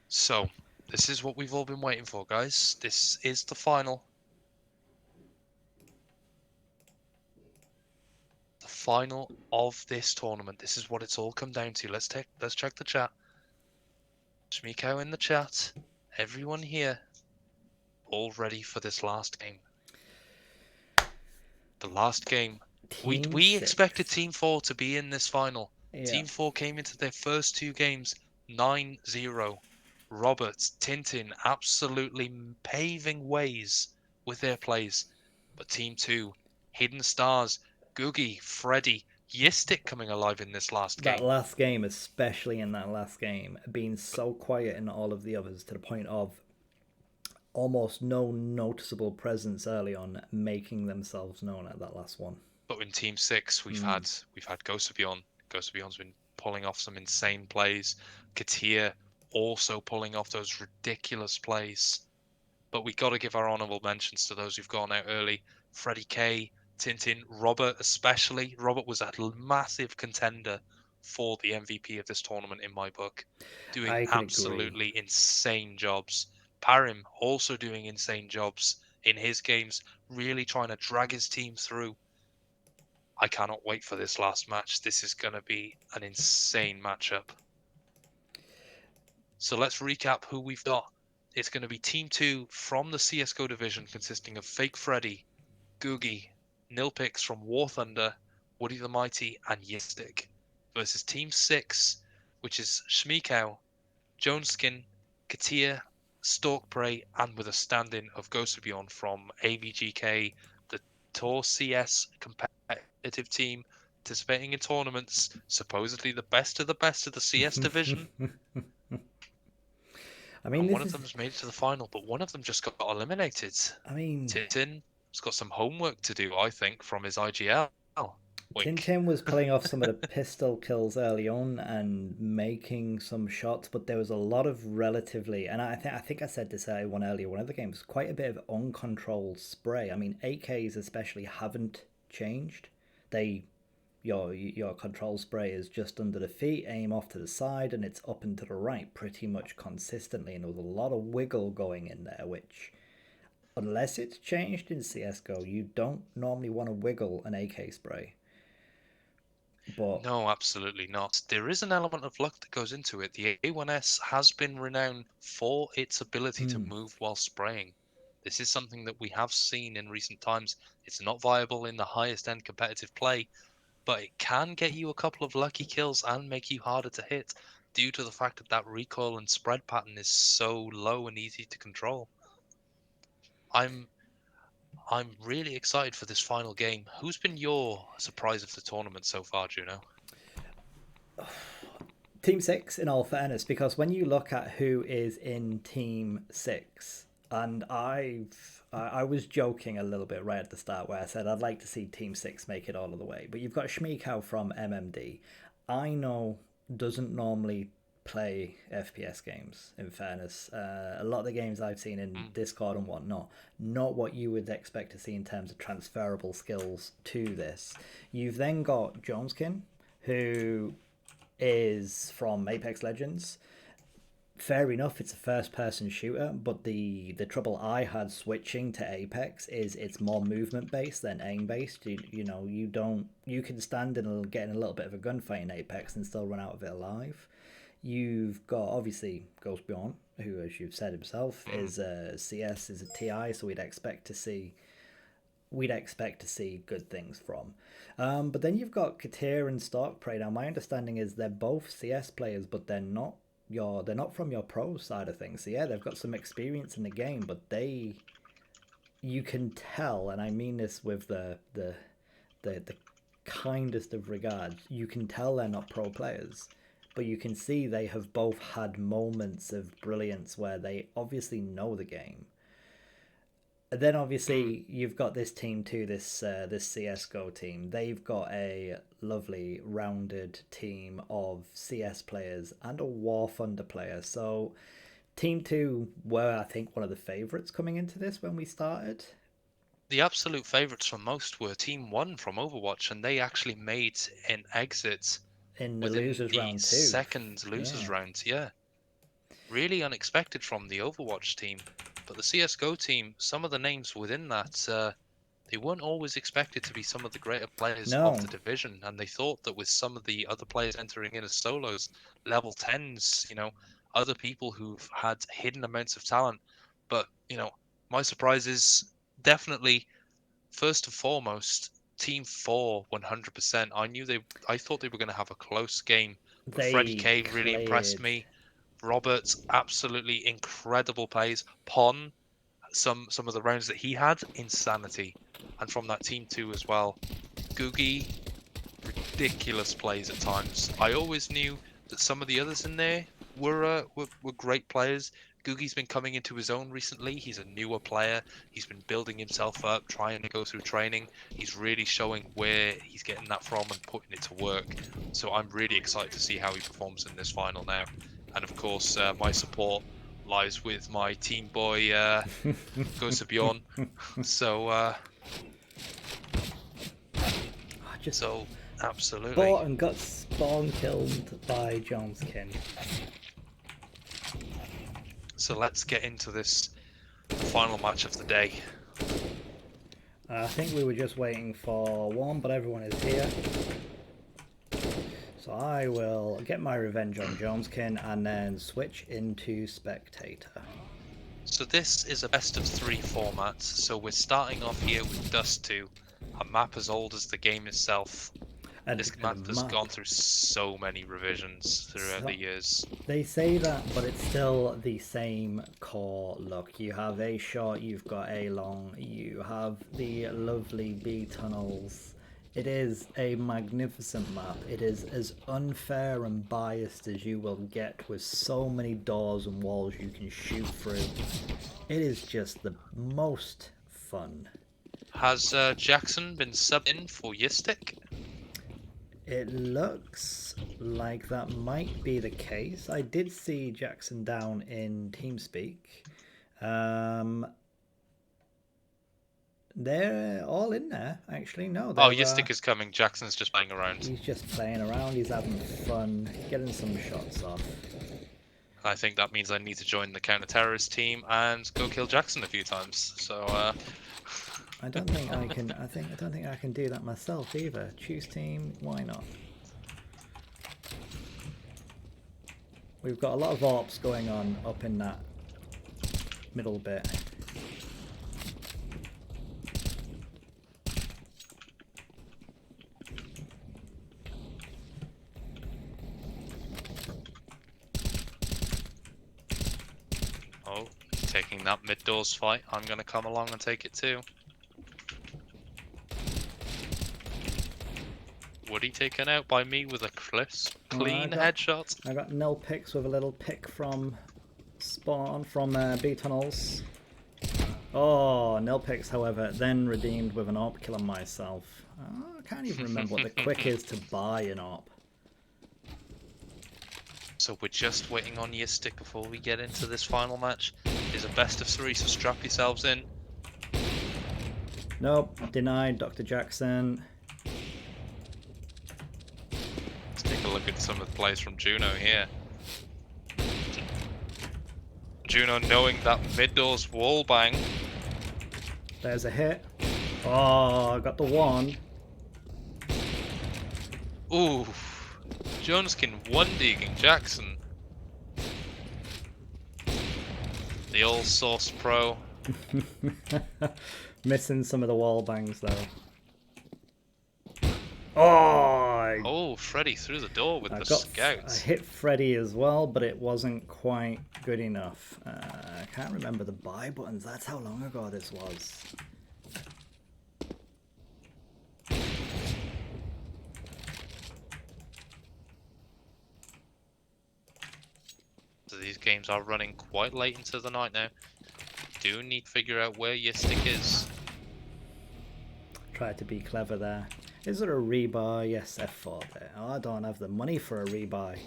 So, this is what we've all been waiting for, guys. This is the final. The final of this tournament. This is what it's all come down to. Let's check the chat. Shmiko in the chat. Everyone here all ready for this last game. The last game. We expected Team 4 to be in this final. Yeah. Team 4 came into their first 2 games 9-0. Robert, Tintin absolutely paving ways with their plays. But Team 2, Hidden Stars, Googie, Freddy, Yistik coming alive in this last game. That last game, especially in that last game, being so quiet in all of the others to the point of almost no noticeable presence early on, making themselves known at that last one. But in Team 6, we've had Ghost of Beyond. Ghost of Beyond's been pulling off some insane plays. Katia also pulling off those ridiculous plays. But we got to give our honourable mentions to those who've gone out early. Freddie K, Tintin, Robert especially. Robert was a massive contender for the MVP of this tournament in my book. Doing absolutely insane jobs. Parim also doing insane jobs in his games, really trying to drag his team through. I cannot wait for this last match. This is going to be an insane matchup. So let's recap who we've got. It's going to be Team 2 from the CSGO division, consisting of Fake Freddy, Googie, Nilpix from War Thunder, Woody the Mighty, and Yistik, versus Team 6, which is Shmikow, Joneskin, Katia, Stalkprey, and with a stand-in of Ghost of Beyond from AVGK, the TAW CS competitive team participating in tournaments, supposedly the best of the CS division. I mean, one of them's made it to the final, but one of them just got eliminated. I mean, Tintin has got some homework to do, I think, from his IGL. Wink. Tintin was pulling off some of the pistol kills early on and making some shots, but there was a lot of relatively, and I think I said this one earlier, one of the games, quite a bit of uncontrolled spray. I mean, AKs especially haven't changed. Your control spray is just under the feet, aim off to the side, and it's up and to the right pretty much consistently, and there was a lot of wiggle going in there, which, unless it's changed in CSGO, you don't normally want to wiggle an AK spray. But No, absolutely not. There is an element of luck that goes into it. The A1S has been renowned for its ability to move while spraying. This is something that we have seen in recent times. It's not viable in the highest end competitive play, but it can get you a couple of lucky kills and make you harder to hit due to the fact that that recoil and spread pattern is so low and easy to control. I'm really excited for this final game. Who's been your surprise of the tournament so far, Juno? Team 6, in all fairness, because when you look at who is in Team 6, and I was joking a little bit right at the start where I said I'd like to see Team 6 make it all of the way, but you've got Shmeikow from MMD. I know doesn't normally play FPS games, in fairness. A lot of the games I've seen in Discord and whatnot, not what you would expect to see in terms of transferable skills to this. You've then got Joneskin, who is from Apex Legends. Fair enough, it's a first-person shooter, but the trouble I had switching to Apex is it's more movement-based than aim-based. You can stand and get in a little bit of a gunfight in Apex and still run out of it alive. You've got, obviously, Ghost Bjorn, who, as you've said himself, is a CS, is a TI, so we'd expect to see good things from. But then you've got Katir and Starkprey. Now, my understanding is they're both CS players, but they're not from your pro side of things. So yeah, they've got some experience in the game, but you can tell, and I mean this with the kindest of regards, you can tell they're not pro players. But you can see they have both had moments of brilliance where they obviously know the game. And then obviously you've got this team too, this CSGO team. They've got a lovely rounded team of CS players and a War Thunder player. So Team 2 were, I think, one of the favourites coming into this when we started. The absolute favourites for most were Team 1 from Overwatch, and they actually made an exit in the within losers the round 2. second losers round. Yeah, really unexpected from the Overwatch team. But the CSGO team, some of the names within that, they weren't always expected to be some of the greater players of the division, and they thought that with some of the other players entering in as solos, level 10s, other people who've had hidden amounts of talent. But, my surprise is definitely, first and foremost, Team 4, 100%. I thought they were going to have a close game, but Freddie K really impressed me. Roberts, absolutely incredible plays. Pon, some of the rounds that he had, insanity. And from that Team 2 as well, Googie, ridiculous plays at times. I always knew that some of the others in there were great players. Googie's been coming into his own recently. He's a newer player. He's been building himself up, trying to go through training. He's really showing where he's getting that from and putting it to work. So I'm really excited to see how he performs in this final now. And of course, my support lies with my team boy, Ghost of Bjorn. So, absolutely. Bought and got spawn killed by Joneskin. So let's get into this final match of the day. I think we were just waiting for one, but everyone is here. So I will get my revenge on Joneskin and then switch into Spectator. So this is a best of 3 format. So we're starting off here with Dust 2, a map as old as the game itself. And this map has gone through so many revisions throughout the years. They say that, but it's still the same core look. You have A short, you've got A long, you have the lovely B tunnels. It is a magnificent map. It is as unfair and biased as you will get, with so many doors and walls you can shoot through. It is just the most fun. Has Jackson been subbed in for Yistic? It looks like that might be the case. I did see Jackson down in TeamSpeak. They're all in there, actually. No, Oh, your stick is coming. Jackson's just playing around. he's just playing around. He's having fun, getting some shots off. I think that means I need to join the counter-terrorist team and go kill Jackson a few times. So, I don't think I can. I don't think I can do that myself either. Choose team. Why not? We've got a lot of AWPs going on up in that middle bit. oh, taking that mid-doors fight. I'm going to come along and take it too. Woody taken out by me with a clean headshot. I got nil picks with a little pick from spawn from B tunnels. Oh, nil picks, however, then redeemed with an AWP kill on myself. Oh, I can't even remember what the quick is to buy an AWP. So we're just waiting on your stick before we get into this final match. It's a best of 3, so strap yourselves in. Nope, denied, Dr. Jackson. Let's take a look at some of the plays from Juneau here. Juneau knowing that mid-doors wall bang. There's a hit. Oh, I got the one. Ooh, Joneskin 1-digging Jackson. The all Source Pro. Missing some of the wall bangs though. Oh! Oh, Freddy through the door with the I scouts. hit Freddy as well, but it wasn't quite good enough. I can't remember the buy buttons. That's how long ago this was. So these games are running quite late into the night now. Do need to figure out where your stick is. Try to be clever there. Is there a rebuy? Yes, F4 there. Oh, I don't have the money for a rebuy.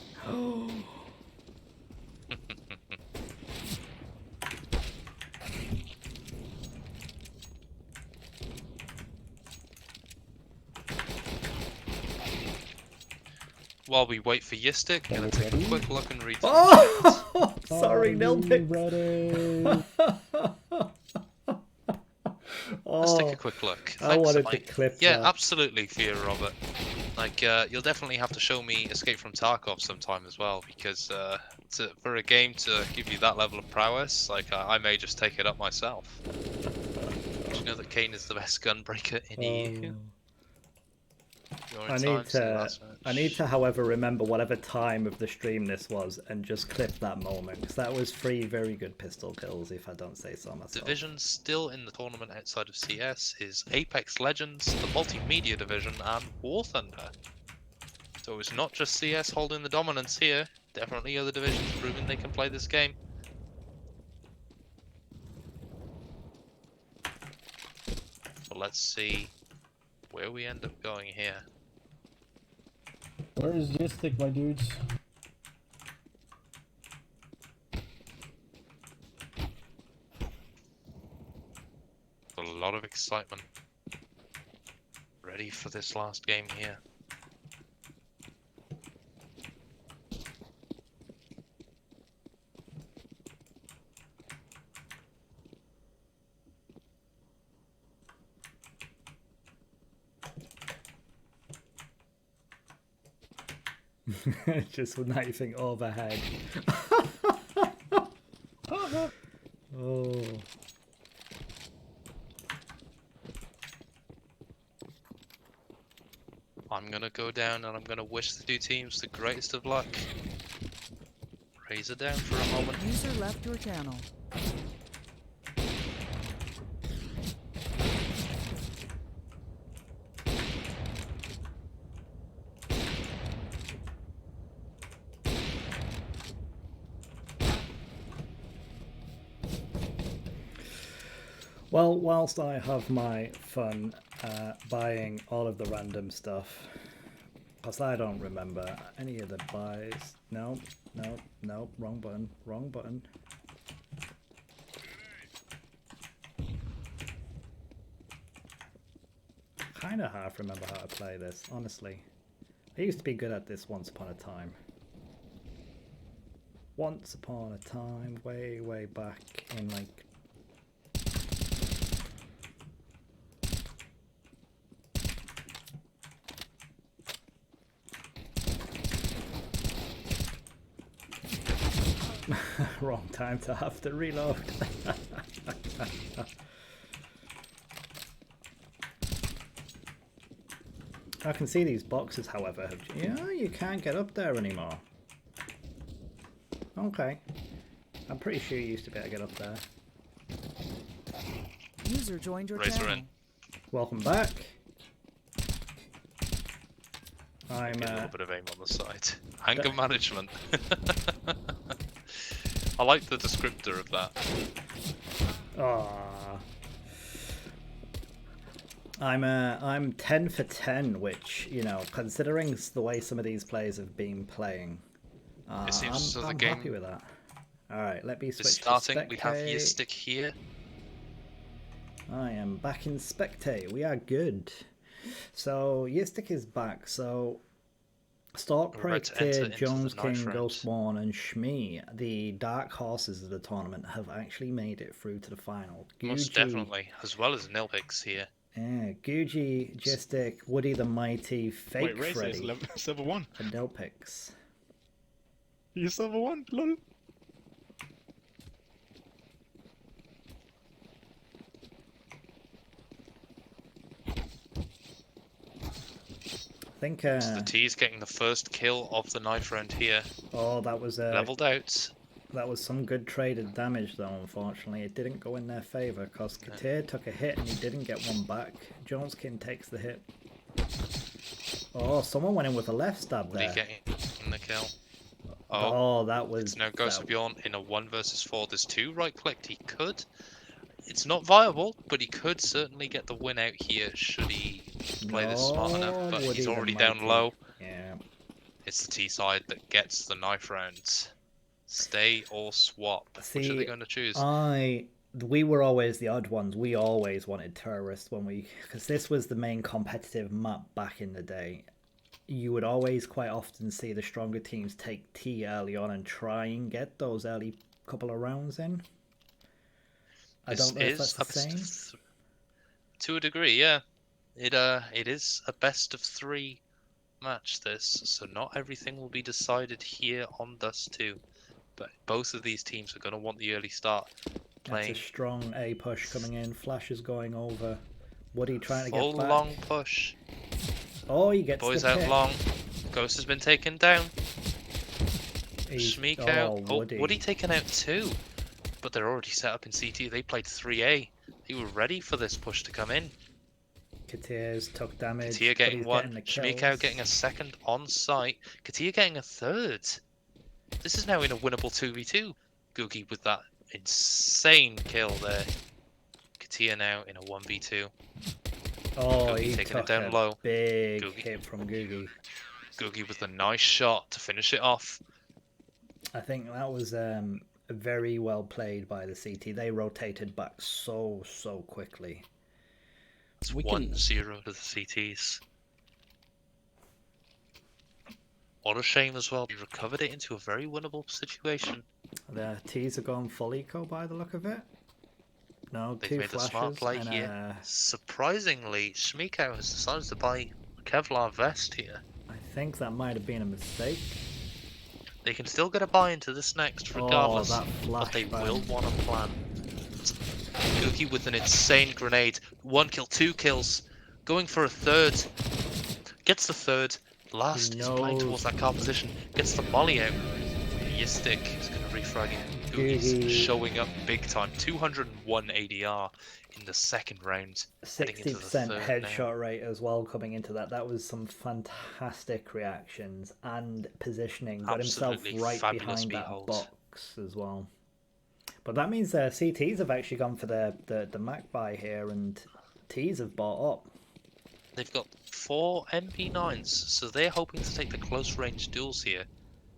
While we wait for your stick, gonna take a quick look and read. Oh! Sorry, nil pick. Let's take a quick look. I wanted to Mike. clip Yeah, that. absolutely, Fear Robert. Like, you'll definitely have to show me Escape from Tarkov sometime as well, because for a game to give you that level of prowess, like, I may just take it up myself. Do you know that Kane is the best gunbreaker in EU? I need to, however, remember whatever time of the stream this was and just clip that moment, because that was 3 very good pistol kills, if I don't say so myself. Division still in the tournament outside of CS is Apex Legends, the multimedia division, and War Thunder. So it's not just CS holding the dominance here, definitely other divisions proving they can play this game. But let's see where we end up going here. Where is your stick, my dudes? A lot of excitement. Ready for this last game here. Just with anything overhead. Oh. I'm gonna go down and I'm gonna wish the 2 teams the greatest of luck. Razor down for a moment. User left your channel. Well, whilst I have my fun buying all of the random stuff, Because I don't remember any of the buys. No, no, no, wrong button, wrong button. Kind of hard to remember how to play this, honestly. I used to be good at this once upon a time. Once upon a time, way, way back in like... Wrong time to have to reload. I can see these boxes, however, have... Yeah, you can't get up there anymore. Okay. I'm pretty sure you used to be able to get up there. User joined your Razor channel. in. Welcome back. I'm Get a little bit of aim on the side. Anger management. I like the descriptor of that. I'm 10 for 10, which, you know, considering the way some of these players have been playing, It seems as though the I'm game happy with that. Alright, let me switch is to starting. We have spectate. Yistic here. I am back in spectate. We are good. So Yistic is back. So Stork, We're about to enter Praetor, into Jones the knife King, round. Ghostborn, and Shmee, the dark horses of the tournament, have actually made it through to the final. Most definitely, as well as Nilpix here. Yeah, Gucci, Gistic, Woody the Mighty, Fake Wait, Razor is Freddy, silver 1. and Nilpix. You're silver 1? Lol. I think. The T's getting the first kill of the knife round here. Oh, that was Leveled out. that was some good traded damage, though. Unfortunately, it didn't go in their favour because Katir took a hit and he didn't get one back. Joneskin takes the hit. Oh, someone went in with a left stab Woody there. getting the kill. Oh, that was. It's now Ghost that- of Bjorn in a 1 versus 4. There's 2 right clicked. He could. It's not viable, but he could certainly get the win out here should he play this smart enough. No, But Woody he's the already down Mighty. low. Yeah. It's the T side that gets the knife rounds. Stay or swap. Which are See, they going to choose? We were always the odd ones. We always wanted terrorists because this was the main competitive map back in the day. You would always quite often see the stronger teams take T early on and try and get those early couple of rounds in. I don't know if that's the same. To a degree, yeah. It is a best of 3 match, this, so not everything will be decided here on Dust 2. But both of these teams are going to want the early start. Playing That's a strong A push coming in. Flash is going over. Woody trying to full get back. long push. Oh, he gets Boys the out pick. long. Ghost has been taken down. He's- Shmeek oh, out. Oh, Woody. Woody taken out too. But they're already set up in CT. They played 3A. They were ready for this push to come in. Katir's took damage. Katia but getting he's one. getting the Shmeek kills. out getting a second on site. Katia getting a third. This is now in a winnable 2v2. Googie with that insane kill there. Katia now in a 1v2. Oh, Googie he taking took it down a low. big Googie. hit from Googie. Googie with a nice shot to finish it off. I think that was very well played by the CT. They rotated back so quickly. It's We 1-0 can- to the CTs. What a shame as well. He recovered it into a very winnable situation. The T's are gone full eco by the look of it. No, They've 2 made a flashes smart play and here. Surprisingly, Shmeeko has decided to buy a Kevlar vest here. I think that might have been a mistake. They can still get a buy into this next regardless, that flash but they ban. will want to plan. Googie with an insane grenade. 1 kill, 2 kills. Going for a third. Gets the third. Last is playing knows. towards that car position. Gets the molly out. Yistic is going to refrag it. Googie's Googie. showing up big time. 201 ADR in the second round. Heading into the 60% third now. headshot rate as well coming into that. That was some fantastic reactions and positioning. Got himself Absolutely right fabulous behind that behold. box as well. But that means CTs have actually gone for the Mac buy here, and T's have bought up. They've got 4 MP9s, so they're hoping to take the close range duels here.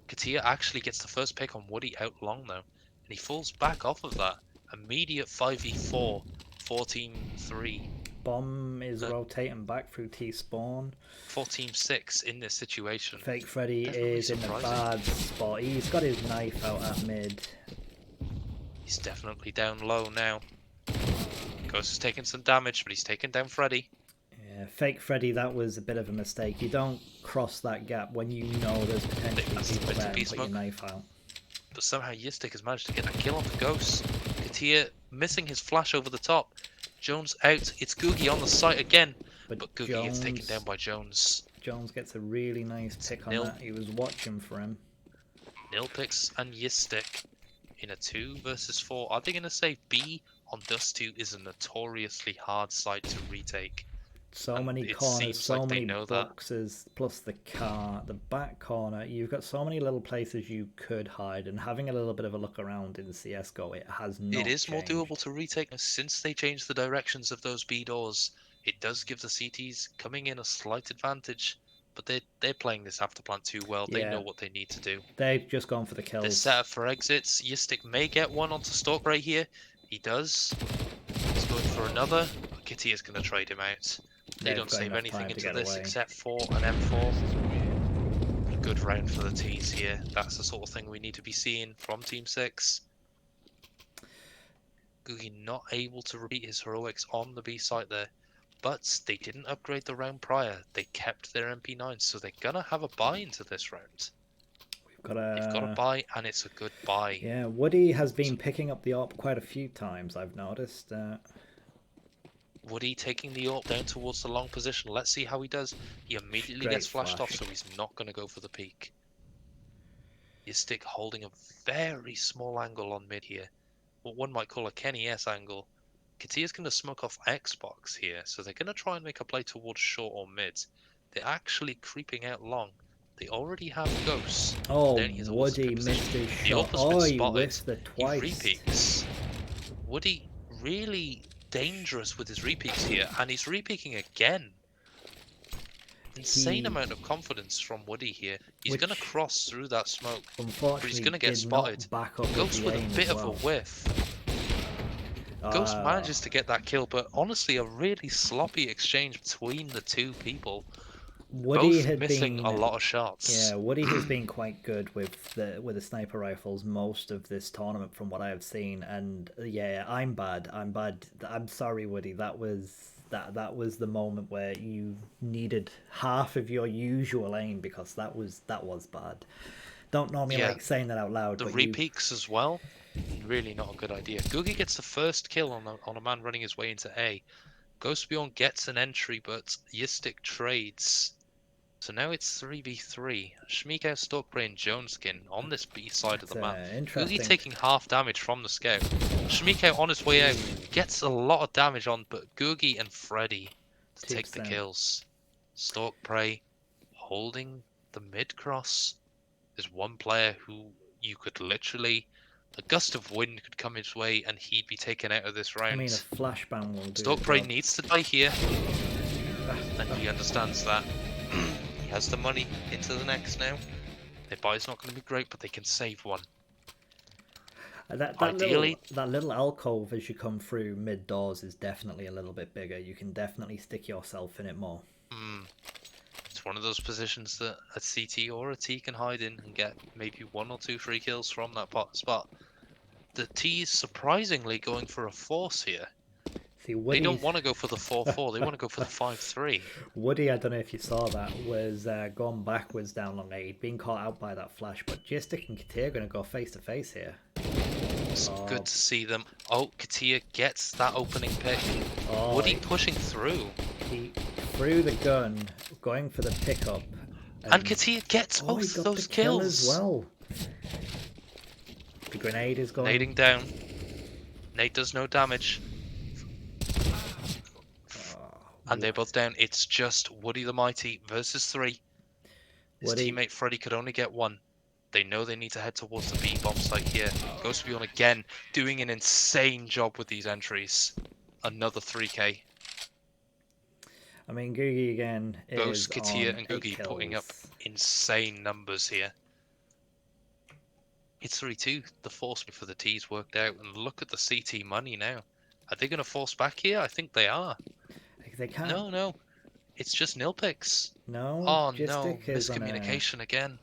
Katia actually gets the first pick on Woody out long though, and he falls back off of that. Immediate 5v4, 14-3 Bomb is Uh, rotating back through T spawn. for Team 6 in this situation. Fake Freddy Definitely is in the surprising. bad spot. He's got his knife out at mid. He's definitely down low now. Ghost is taking some damage, but he's taking down Freddy. Yeah, Fake Freddy, that was a bit of a mistake. You don't cross that gap when you know there's potentially That's the people bit to there be and put your smoke. knife out. But somehow Yistik has managed to get that kill on the Ghost. Katia missing his flash over the top. Jones out. It's Googie on the site again. But Googie gets taken down by Jones. Jones gets a really nice pick on nil. that. He was watching for him. Nilpix and Yistik in a 2 versus 4. Are they going to say B on Dust 2 is a notoriously hard site to retake? So And many it corners, seems so like they many know that. boxes, plus the car, the back corner. You've got so many little places you could hide, and having a little bit of a look around in CSGO, it has not It is more changed. doable to retake since they changed the directions of those B doors. It does give the CTs coming in a slight advantage, but they're playing this after plant too well. They Yeah. know what they need to do. They've just gone for the They're kills. set up for exits. Yistik may get one onto Stalk right here. He does. He's going for another. Kitty is going to trade him out. They They've don't got save enough anything time to into get this away. except for an M4. A good round for the T's here. That's the sort of thing we need to be seeing from Team 6. Googie not able to repeat his heroics on the B site there. But they didn't upgrade the round prior. They kept their MP9, so they're going to have a buy into this round. Got They've got a buy, and it's a good buy. Yeah, Woody has been picking up the AWP quite a few times, I've noticed. Woody taking the AWP down towards the long position. Let's see how he does. He immediately Straight gets flashed off, flash. so he's not going to go for the peak. Yistik holding a very small angle on mid here. What one might call a Kenny S angle. Katia's going to smoke off Xbox here, so they're going to try and make a play towards short or mid. They're actually creeping out long. They already have ghosts. Oh, Down here towards the Woody pit missed position. his The shot. AWP has been Oh, he spotted. whiffed it He twice. repeaks. Woody really dangerous with his repeaks here, and he's repeaking again. Insane amount of confidence from Woody here. He's going to Which, cross through that smoke, but Unfortunately, he's going to get did not spotted. back up Ghost with the a aim bit as of a well. whiff. Ghost manages to get that kill, but honestly, a really sloppy exchange between the two people. Woody Both had missing been a lot of shots. Yeah, Woody has been quite good with the sniper rifles most of this tournament, from what I have seen. And yeah, I'm bad. I'm sorry, Woody. That was the moment where you needed half of your usual aim, because that was bad. Don't normally like saying that out loud. The but repeaks as well. Really not a good idea. Googie gets the first kill on a man running his way into A. Ghost Beyond gets an entry, but Yistik trades. So now it's 3v3. Shmiko, Stalkbray, and Joneskin on this B side of the map. Interesting. Googie taking half damage from the scout. Shmiko on his way out gets a lot of damage on, but Googie and Freddy to take the kills. Stalkbray holding the mid cross. There's one player who you could literally, a gust of wind could come his way and he'd be taken out of this round. I mean, a flashbang will do. Stalkbray needs to die here, and he understands that. He has the money into the next now. Their buy's not going to be great, but they can save one. Ideally, that little alcove as you come through mid doors is definitely a little bit bigger. You can definitely stick yourself in it more. It's one of those positions that a CT or a T can hide in and get maybe 1 or 2 free kills from that spot. The T's surprisingly going for a force here. See, they don't want to go for the 4-4, they want to go for the 5-3. Woody, I don't know if you saw that, was gone backwards down long A. He'd been caught out by that flash, but Jistik and Katia are going to go face to face here. It's good to see them. Oh, Katia gets that opening pick. Woody pushing through. He threw the gun, going for the pickup. And Katia gets both those kills as well. The grenade is going. Nading down. Nate does no damage. And they're both down. It's just Woody the Mighty versus 3. His teammate Freddy could only get 1. They know they need to head towards the B bomb site here. Ghost Beyond again, doing an insane job with these entries. Another 3k. I mean, Googie again is Ghost, Katia, on and 8 Googie putting up kills. insane numbers here. It's 3-2. The force for the T's worked out, and look at the CT money now. Are they going to force back here? I think they are. They can't. No. It's just nil picks. No, Oh no, Gistic is on a... miscommunication again.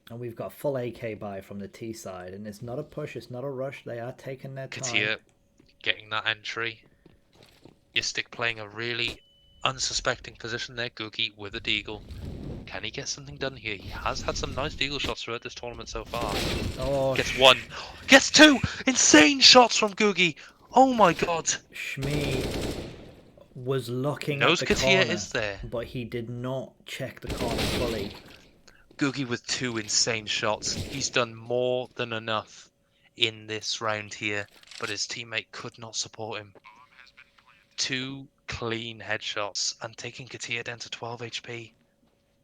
And we've got a full AK buy from the T side, and it's not a push, it's not a rush. They are taking their time. Katia getting that entry. Gistic playing a really unsuspecting position there. Googie with a deagle. Can he get something done here? He has had some nice deagle shots throughout this tournament so far. Oh, Gets one. Gets two! Insane shots from Googie! Oh my god! Shmi was looking Knows at the Katia corner, is there. but he did not check the corner fully. Googie with two insane shots. He's done more than enough in this round here, but his teammate could not support him. Two clean headshots and taking Katia down to 12 HP,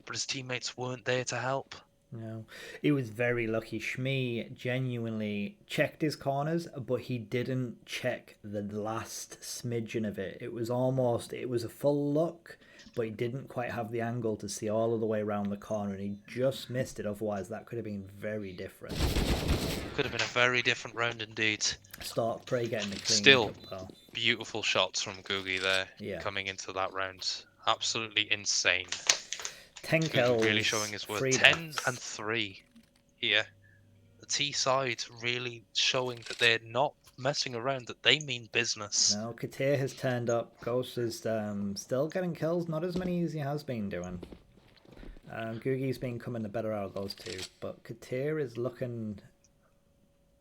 but his teammates weren't there to help. No, it was very lucky. Shmi genuinely checked his corners, but he didn't check the last smidgen of it. It was a full look, but he didn't quite have the angle to see all of the way around the corner, and he just missed it. Otherwise, that could have been very different. Could have been a very different round indeed. Stark Prey getting the clean. Still, though. beautiful shots from Googie there, coming into that round. Absolutely insane. 10 kills. Really showing his worth. 10 and 3 here. The T side really showing that they're not messing around, that they mean business. No, Katia has turned up. Ghost is still getting kills, not as many as he has been doing. Googie's been coming the better out of those two, but Katia is looking...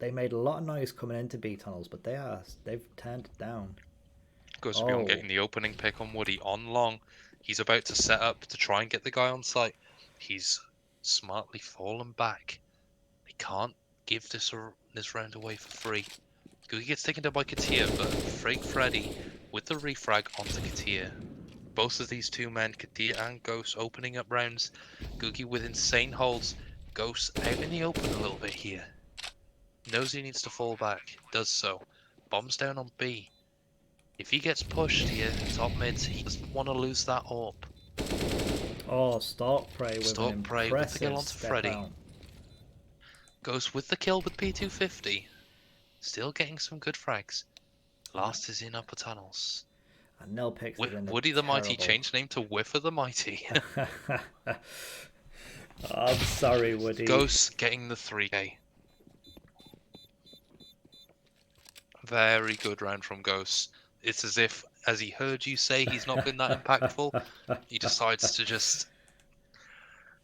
They made a lot of noise coming into B tunnels, but they've turned it down. Goes beyond getting the opening pick on Woody on long. He's about to set up to try and get the guy on site. He's smartly fallen back. They can't give this round away for free. Googie gets taken down by Katia, but Fake Freddy with the refrag onto Katia. Both of these two men, Katia and Ghost, opening up rounds. Googie with insane holds. Ghost out in the open a little bit here. Knows he needs to fall back. Does so. Bombs down on B. If he gets pushed here, top mid, he doesn't want to lose that AWP. Oh, Stark Prey with an with the kill onto step Freddy. out. Goes with the kill with P250. Still getting some good frags. Last is in upper tunnels. And Nilpix is in Woody the Mighty changed name to Whiffer the Mighty. I'm sorry, Woody. Ghost getting the 3K. Very good round from Ghost. It's as if, as he heard you say he's not been that impactful, he decides to just...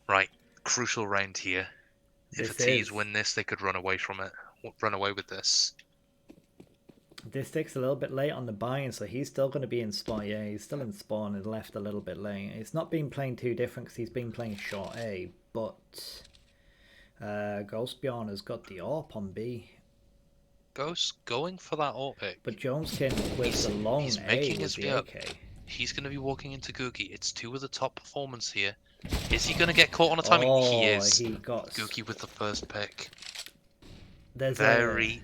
Right, crucial round here. If the T's win this, they could run away from it. Run away with this. Distic's a little bit late on the buy-in, so he's still going to be in spawn. Yeah, he's still in spawn and left a little bit late. It's not been playing too different because he's been playing short A, but Ghostbjorn has got the AWP on B. Ghost going for that AWP pick. But Joneskin with the long he's A making with his the up. AK. He's going to be walking into Googie. It's two of the top performers here. Is he going to get caught on a timing? He is. He got Googie with the first pick. There's very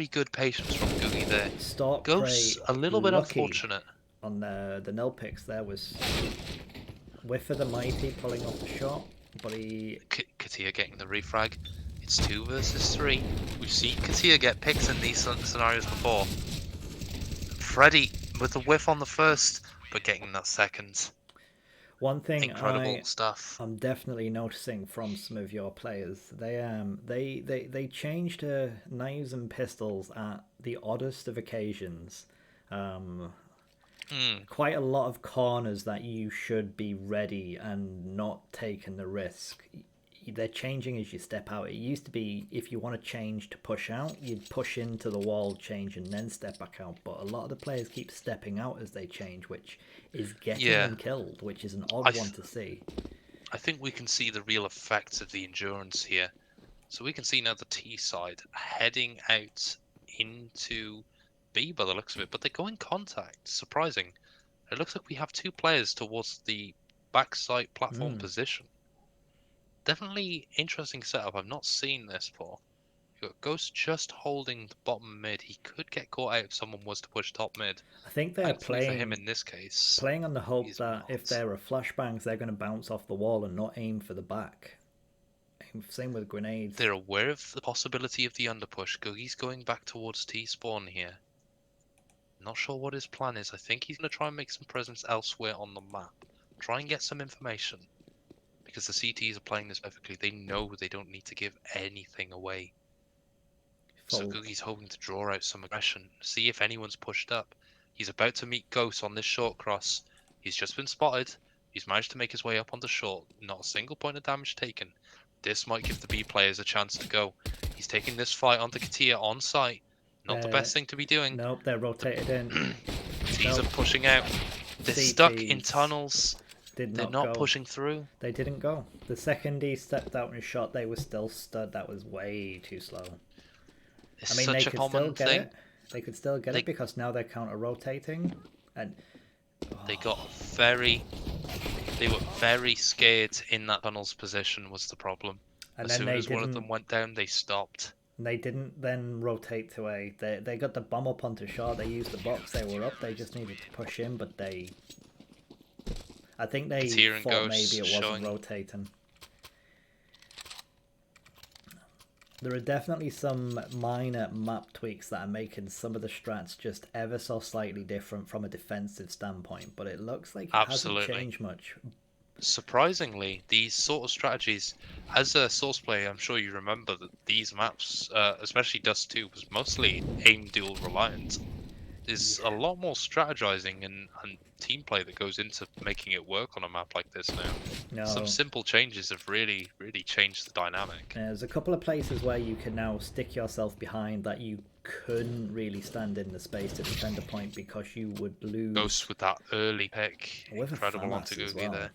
good patience from Googie there. Stark Ghost a little bit unfortunate. On the nil picks there was Whiffer the Mighty pulling off the shot, but he... Katia getting the refrag. It's 2 versus 3. We've seen Katia get picks in these scenarios before. Freddy with the whiff on the first, but getting that second. One thing incredible stuff. I'm definitely noticing from some of your players, they change to knives and pistols at the oddest of occasions. Quite a lot of corners that you should be ready and not taking the risk. They're changing as you step out. It used to be if you want to change to push out, you'd push into the wall, change, and then step back out. But a lot of the players keep stepping out as they change, which is getting them killed, which is an odd one to see. I think we can see the real effects of the endurance here. So we can see now the T side heading out into B by the looks of it, but they go in contact. Surprising. It looks like we have 2 players towards the backside platform position. Definitely interesting setup. I've not seen this before. Ghost just holding the bottom mid. He could get caught out if someone was to push top mid. I think they're Thankfully for him in this case, playing on the hope he's that if not. there are flashbangs, they're going to bounce off the wall and not aim for the back. Same with grenades. They're aware of the possibility of the underpush. Googie's going back towards T-spawn here. Not sure what his plan is. I think he's going to try and make some presence elsewhere on the map. Try and get some information. Because the CTs are playing this perfectly. They know they don't need to give anything away. So Googie's hoping to draw out some aggression. See if anyone's pushed up. He's about to meet Ghost on this short cross. He's just been spotted. He's managed to make his way up onto short. Not a single point of damage taken. This might give the B players a chance to go. He's taking this fight onto Katia on site. Not the best thing to be doing. Nope, they're rotated in. T's are pushing out. They're stuck in tunnels. They're not pushing through. They didn't go. The second he stepped out and shot, they were still stood. That was way too slow. It's I mean, such they a could common still get thing. it. They could still get it because now they're counter-rotating. And they were very scared in that tunnel's position was the problem. And as then soon as one of them went down, they stopped. They didn't then rotate to A. They got the bomb up onto short. They used the box. They were up. They just needed to push in, but I think they thought maybe it wasn't rotating. There are definitely some minor map tweaks that are making some of the strats just ever so slightly different from a defensive standpoint, but it looks like it hasn't changed much. Surprisingly, these sort of strategies, as a Source player, I'm sure you remember that these maps, especially Dust 2, was mostly aim duel reliant. There's a lot more strategizing and team play that goes into making it work on a map like this now. Some simple changes have really changed the dynamic. There's a couple of places where you can now stick yourself behind that you couldn't really stand in the space to defend a point because you would lose. Ghost with that early pick. Incredible onto Googie there.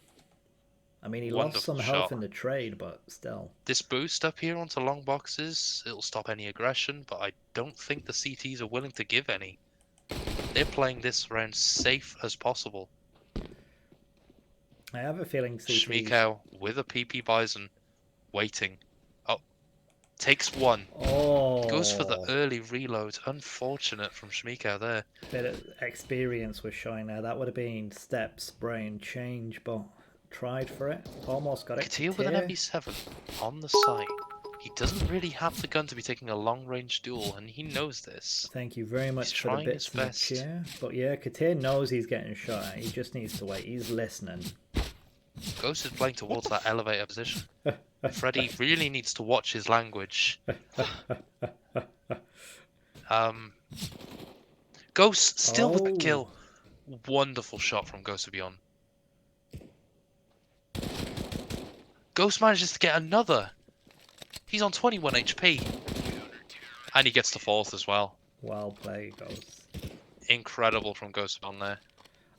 I mean, he lost some health in the trade, but still. This boost up here onto long boxes, it'll stop any aggression, but I don't think the CTs are willing to give any. They're playing this round safe as possible. I have a feeling CTs... Shmikau with a PP Bison, waiting. Oh, takes one. Oh. Goes for the early reload. Unfortunate from Shmikau there. Bit of experience was showing there. That would have been steps, brain, change, but tried for it. Almost got it. Katia with an MP7 on the site. He doesn't really have the gun to be taking a long-range duel, and he knows this. Thank you very much for the bits in the cheer. But yeah, Katia knows he's getting shot at. He just needs to wait. He's listening. Ghost is playing towards that elevator position. Freddy really needs to watch his language. Ghost still with the kill. Wonderful shot from Ghost to be on. Ghost manages to get another. He's on 21 HP. And he gets the fourth as well. Well played, Ghost. Incredible from Ghost on there.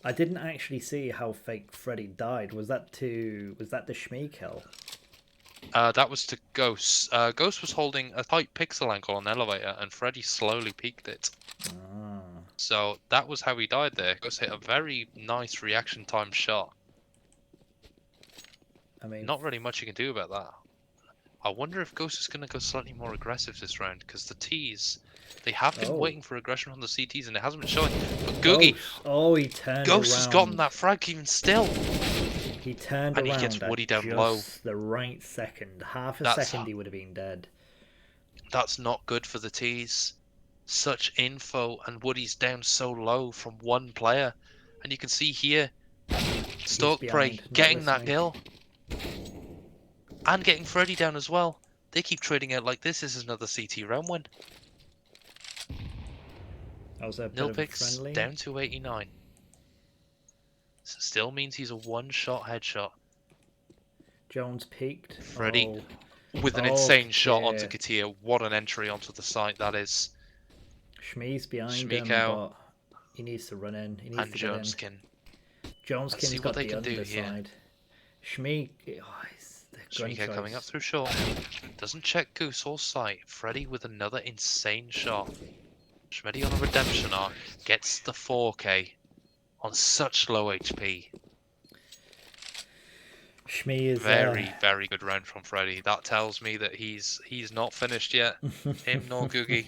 I didn't actually see how fake Freddy died. Was that the Shmee kill? That was to Ghost. Ghost was holding a tight pixel angle on the elevator, and Freddy slowly peeked it. So that was how he died there. Ghost hit a very nice reaction time shot. I mean, not really much you can do about that. I wonder if Ghost is going to go slightly more aggressive this round, because the T's, they have been waiting for aggression from the CTs, and it hasn't been showing. But Googie, he turned Ghost around. has gotten that frag even still. He turned and around he gets Woody down just low. The right second. Half a second he would have been dead. That's not good for the T's. Such info, and Woody's down so low from one player. And you can see here, Stalkprey getting that kill. And getting Freddy down as well. They keep trading out like this is another CT round win. Nilpix down to 89. So still means he's a one-shot headshot. Jones peaked. Freddy with an insane shot onto Katia. What an entry onto the site that is. Shmee's behind him, but he needs to run in. He needs to Joneskin. Joneskin's got the underside. Shmee... Shmika coming up through short. Doesn't check Goose or sight. Freddy with another insane shot. Shmeddy on a redemption arc. Gets the 4K on such low HP. Shmi is Very good round from Freddy. That tells me that he's not finished yet. Him nor Googie.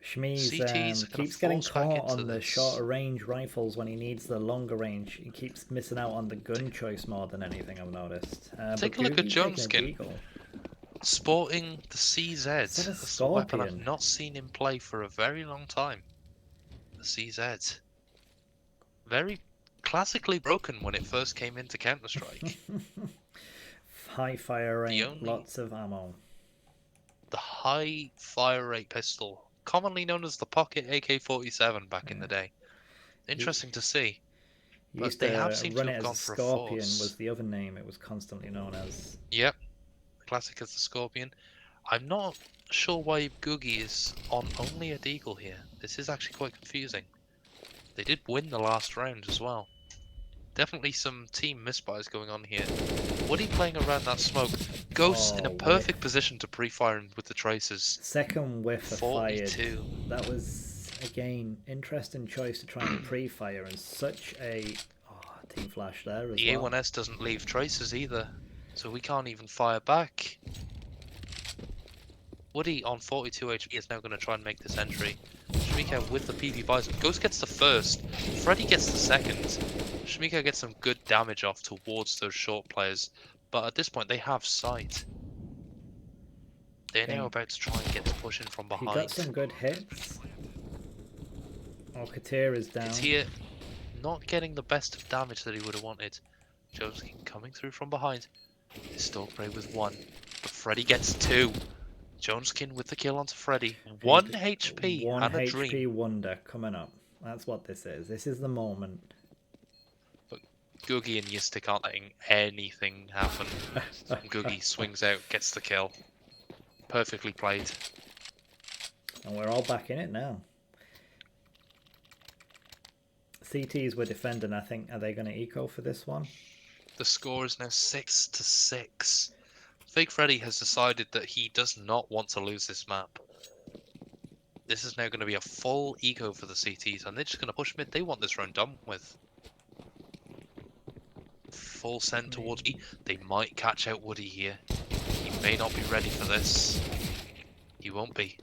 Shmi's CTs are gonna keeps getting force back caught into on the this. shorter range rifles when he needs the longer range. He keeps missing out on the gun choice more than anything, I've noticed. Take but a look at Googie's Jones' taking a skin. deagle. Sporting the CZ. Is that a That's a weapon I've Scorpion? not seen him play for a very long time. The CZ. Very classically broken when it first came into Counter-Strike. High fire rate, only- lots of ammo. The high fire rate pistol, commonly known as the Pocket AK-47 back in the day. Interesting to see. You But used they to have seemed to run have it as gone a for a Scorpion force. was the other name it was constantly known as. Yep. Classic as the Scorpion. I'm not sure why Googie is on only a deagle here. This is actually quite confusing. They did win the last round as well. Definitely some team misfires going on here. Woody playing around that smoke. Ghost in a perfect position to pre-fire him with the traces. Second whiff of 42. fired. That was, again, interesting choice to try and pre-fire and such a team flash there as The well. A1S doesn't leave traces either, so we can't even fire back. Woody on 42 HP is now going to try and make this entry. Shmiko with the PV Bison. Ghost gets the first. Freddy gets the second. Shmiko gets some good damage off towards those short players. But at this point, they have sight. They're now about to try and get the push in from He behind. got some good hits. Oh, Katir is down. Katir not getting the best of damage that he would have wanted. Jones coming through from behind. Stalkray with one. But Freddy gets two. Joneskin with the kill onto Freddy. 1 HP One and a HP dream. wonder coming up. That's what this is. This is the moment. But Googie and Yistik aren't letting anything happen. Googie swings out, gets the kill. Perfectly played. And we're all back in it now. CTs were defending, I think. Are they going to eco for this one? The score is now 6-6. Fake Freddy has decided that he does not want to lose this map. This is now going to be a full eco for the CTs, and they're just going to push mid. They want this round done with. Full send towards me. They might catch out Woody here. He may not be ready for this. He won't be.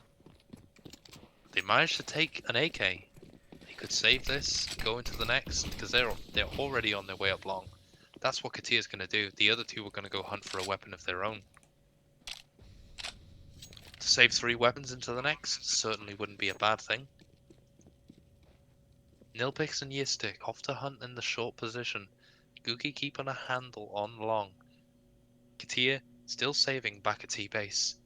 They managed to take an AK. They could save this, go into the next, because they're already on their way up long. That's what Katir's going to do. The other two are going to go hunt for a weapon of their own. To save 3 weapons into the next certainly wouldn't be a bad thing. Nilpix and Yistik off to hunt in the short position. Googie keeping a handle on long. Katir still saving back at T-base.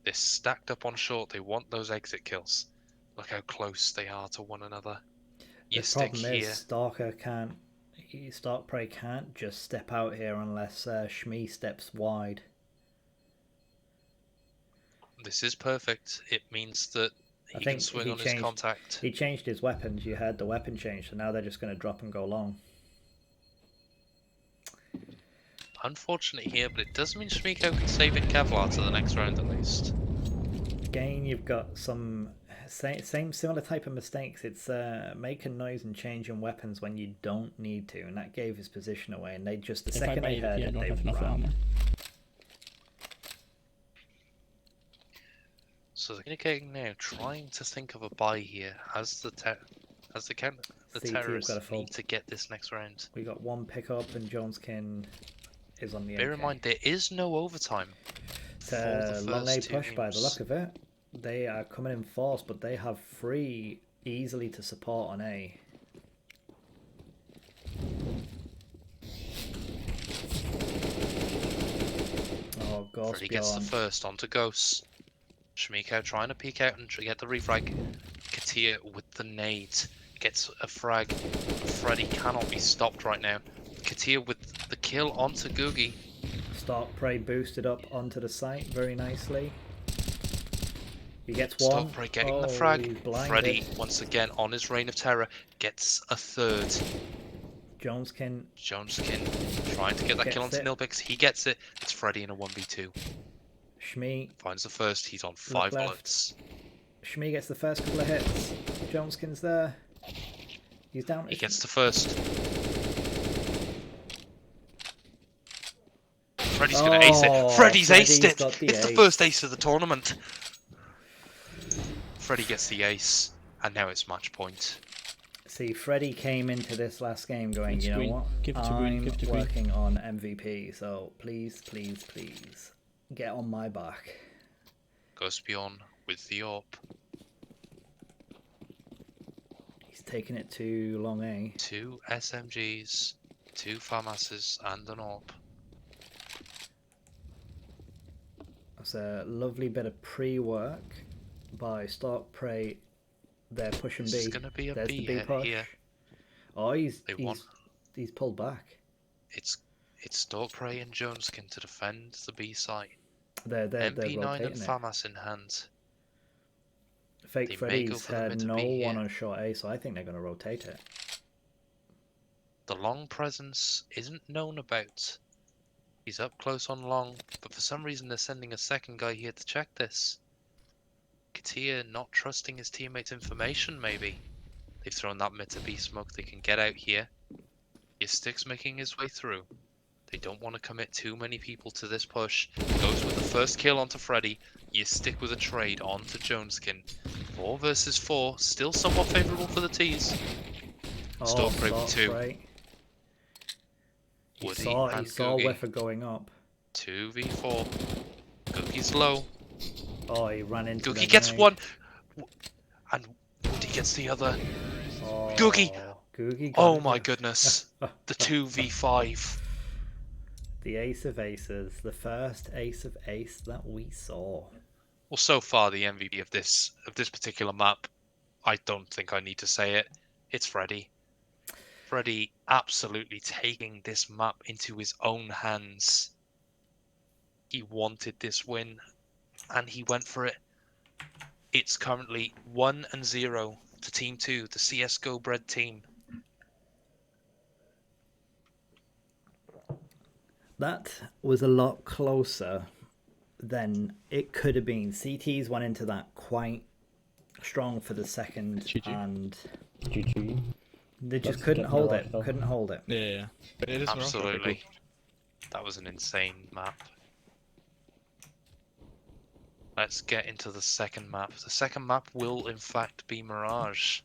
They're stacked up on short. They want those exit kills. Look how close they are to one another. The Yistik problem here. is Stalkray can't just step out here unless Shmi steps wide. This is perfect. It means that he can swing on his contact. He changed his weapons. You heard the weapon change, so now they're just going to drop and go long. Unfortunate here, but it does mean Shmiko can save in Kevlar to the next round at least. Again, you've got some similar type of mistakes. It's making noise and changing weapons when you don't need to, and that gave his position away. And they just the second they heard it, they ran. So they're communicating now, trying to think of a buy here as the terrorists need to get this next round. We got one pickup, and Joneskin is on the. Bear in mind there is no overtime. It's a long A push by the look of it. They are coming in force, but they have 3 easily to support on A. Oh, Ghost Freddy gets the first onto Ghost. Shmiko trying to peek out and get the refrag. Katir with the nade gets a frag. Freddy cannot be stopped right now. Katir with the kill onto Googie. Stalkray boosted up onto the site very nicely. He gets one. Stalkray getting the frag. Freddy once again on his reign of terror gets a third. Joneskin trying to get that kill onto Nilpix. He gets it. It's Freddy in a 1v2. Shmi finds the first. He's on 5 bullets. Shmi gets the first couple of hits. Joneskin's there. He's down. He gets the first. Freddy's gonna ace it. Oh, Freddy's aced Freddy's it! got the It's the ace. first ace of the tournament. Freddy gets the ace, and now it's match point. See, Freddy came into this last game going, It's you know green. what? Give it to green, I'm give it to green." working on MVP, so please, please, please, get on my back. Goes beyond with the AWP. He's taking it to long A. 2 SMGs, 2 FAMASs, and an AWP. That's a lovely bit of pre-work by Stalk Prey. They're pushing This B. is gonna be a There's B the B hit push. here. Oh, They won. he's pulled back. It's Stalk Prey and Joneskin to defend the B site. They're MP9 and rotating it. FAMAS in hand. Fake They may go Freddy's for the had mid to no B one here. on short A, so I think they're going to rotate it. The long presence isn't known about. He's up close on long, but for some reason they're sending a second guy here to check this. Katia not trusting his teammates' information, maybe. They've thrown that mid to B smoke, they can get out here. Yistic's making his way through. They don't want to commit too many people to this push. Goes with the first kill onto Freddy. Yistic with a trade onto Joneskin. 4 versus 4, still somewhat favourable for the T's. Stalk Prey with 2. Prey. He Woody saw and Weffer Googie. going up. 2v4. Googie's low. Oh, he ran into Googie the gets grenade. one. And Woody gets the other. Oh, Googie! Googie got Oh it. my goodness. The 2v5. The ace of aces. The first ace of ace that we saw. Well, so far the MVP of this particular map, I don't think I need to say it. It's Freddy. Freddy absolutely taking this map into his own hands. He wanted this win, and he went for it. It's currently 1-0 to Team 2, the CSGO bred team. That was a lot closer than it could have been. CTs went into that quite strong for the second, GG. and GG. they just Let's couldn't get hold Mirage it. though. Couldn't hold it. Yeah. But it is Mirage, okay, Absolutely. cool. That was an insane map. Let's get into the second map. The second map will in fact be Mirage.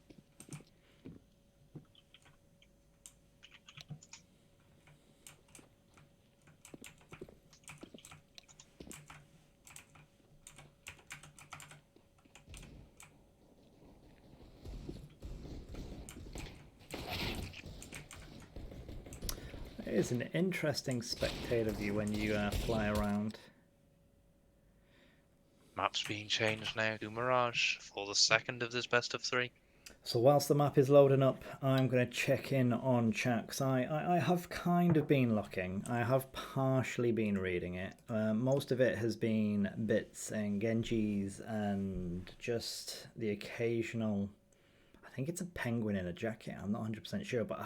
It is an interesting spectator view when you fly around. Map's being changed now to Mirage for the second of this best of 3. So whilst the map is loading up, I'm going to check in on chat, because I have kind of been looking. I have partially been reading it. Most of it has been bits and Genjis and just the occasional... I think it's a penguin in a jacket, I'm not 100% sure, but...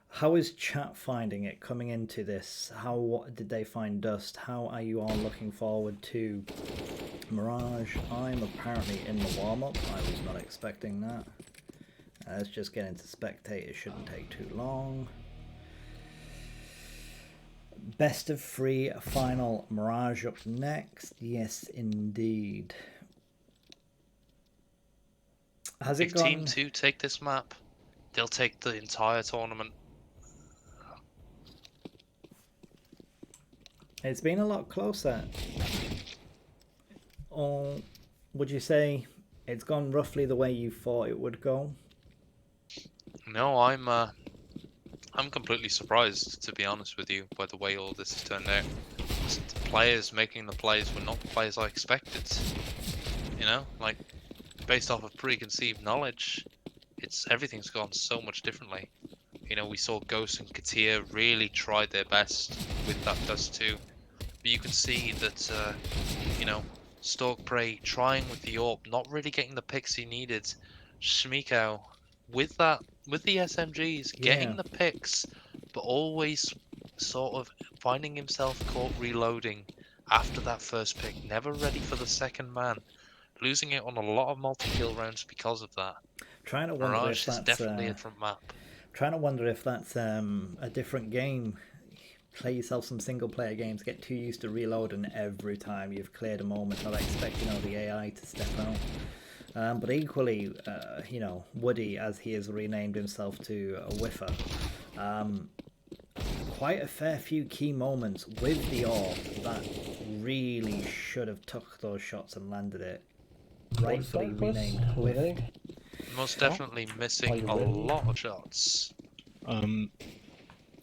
How is chat finding it coming into this? How did they find Dust? How are you all looking forward to Mirage? I'm apparently in the warm-up. I was not expecting that. Let's just get into spectate. It shouldn't take too long. Best of 3 final Mirage up next. Yes, indeed. Has it If gone? Team 2 take this map, they'll take the entire tournament. It's been a lot closer. Or would you say it's gone roughly the way you thought it would go? No, I'm completely surprised, to be honest with you, by the way all this has turned out. The players making the plays were not the players I expected. You know, like based off of preconceived knowledge, everything's gone so much differently. You know, we saw Ghost and Katia really tried their best with that Dust 2. But you can see that, you know, Stalk Prey trying with the AWP, not really getting the picks he needed. Shmiko with the SMGs, getting the picks, but always sort of finding himself caught reloading after that first pick, never ready for the second man, losing it on a lot of multi-kill rounds because of that. Trying to wonder Mirage if is that's definitely a different map. trying to wonder if that's a different game. Play yourself some single player games, get too used to reloading every time you've cleared a moment, not expecting the AI to step out. But equally, Woody, as he has renamed himself to a Whiffer, quite a fair few key moments with the orb that really should have took those shots and landed it. Rightfully renamed Whiff. Most definitely missing a lot of shots.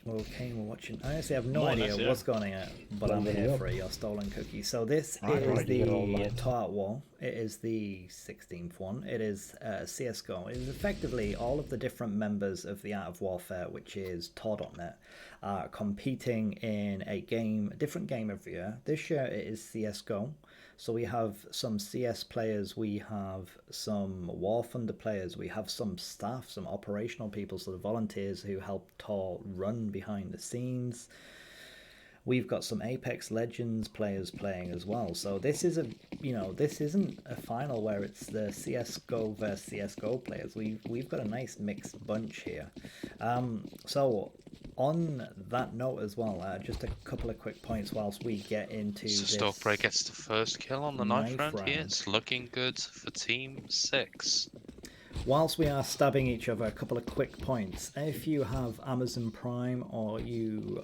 Okay, we're watching. I honestly have no More or idea less, yeah. what's going on, but I'm here for your stolen cookie. So this is the TAW WAR. It is the 16th one. It is CSGO. It is effectively all of the different members of the Art of Warfare, which is TAW.net, competing in a different game every year. This year it is CSGO. So we have some CS players, we have some War Thunder players, we have some staff, some operational people, so the volunteers who help TAW run behind the scenes. We've got some Apex Legends players playing as well. So this is this isn't a final where it's the CSGO versus CSGO players. We've got a nice mixed bunch here. So on that note as well, just a couple of quick points whilst we get into So this. Stokebrae gets the first kill on the knife round here. It's looking good for Team 6. Whilst we are stabbing each other, a couple of quick points. If you have Amazon Prime or you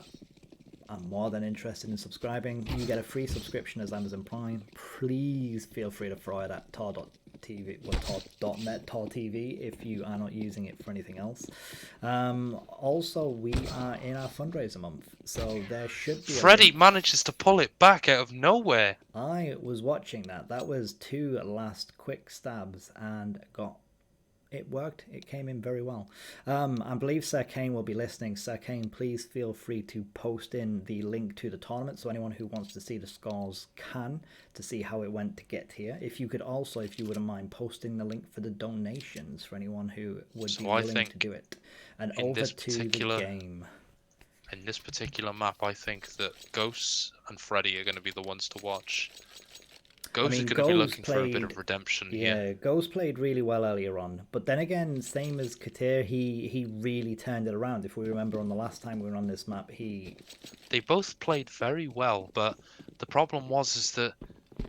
are more than interested in subscribing, you get a free subscription as Amazon Prime. Please feel free to throw it at TAW.TV, TAW.net, TAW TV if you are not using it for anything else. Also, we are in our fundraiser month, so there should be. Freddy manages to pull it back out of nowhere. I was watching that. That was 2 last quick stabs and it worked. It came in very well. I believe Sir Kane will be listening. Sir Kane, please feel free to post in the link to the tournament so anyone who wants to see the scores can, to see how it went to get here. If you could also, if you wouldn't mind, posting the link for the donations for anyone who would be willing to do it. And over to the game. In this particular map, I think that Ghosts and Freddy are going to be the ones to watch. Ghost is going to be looking for a bit of redemption here. Yeah, Ghost played really well earlier on. But then again, same as Katir, he really turned it around. If we remember on the last time we were on this map, They both played very well, but the problem is that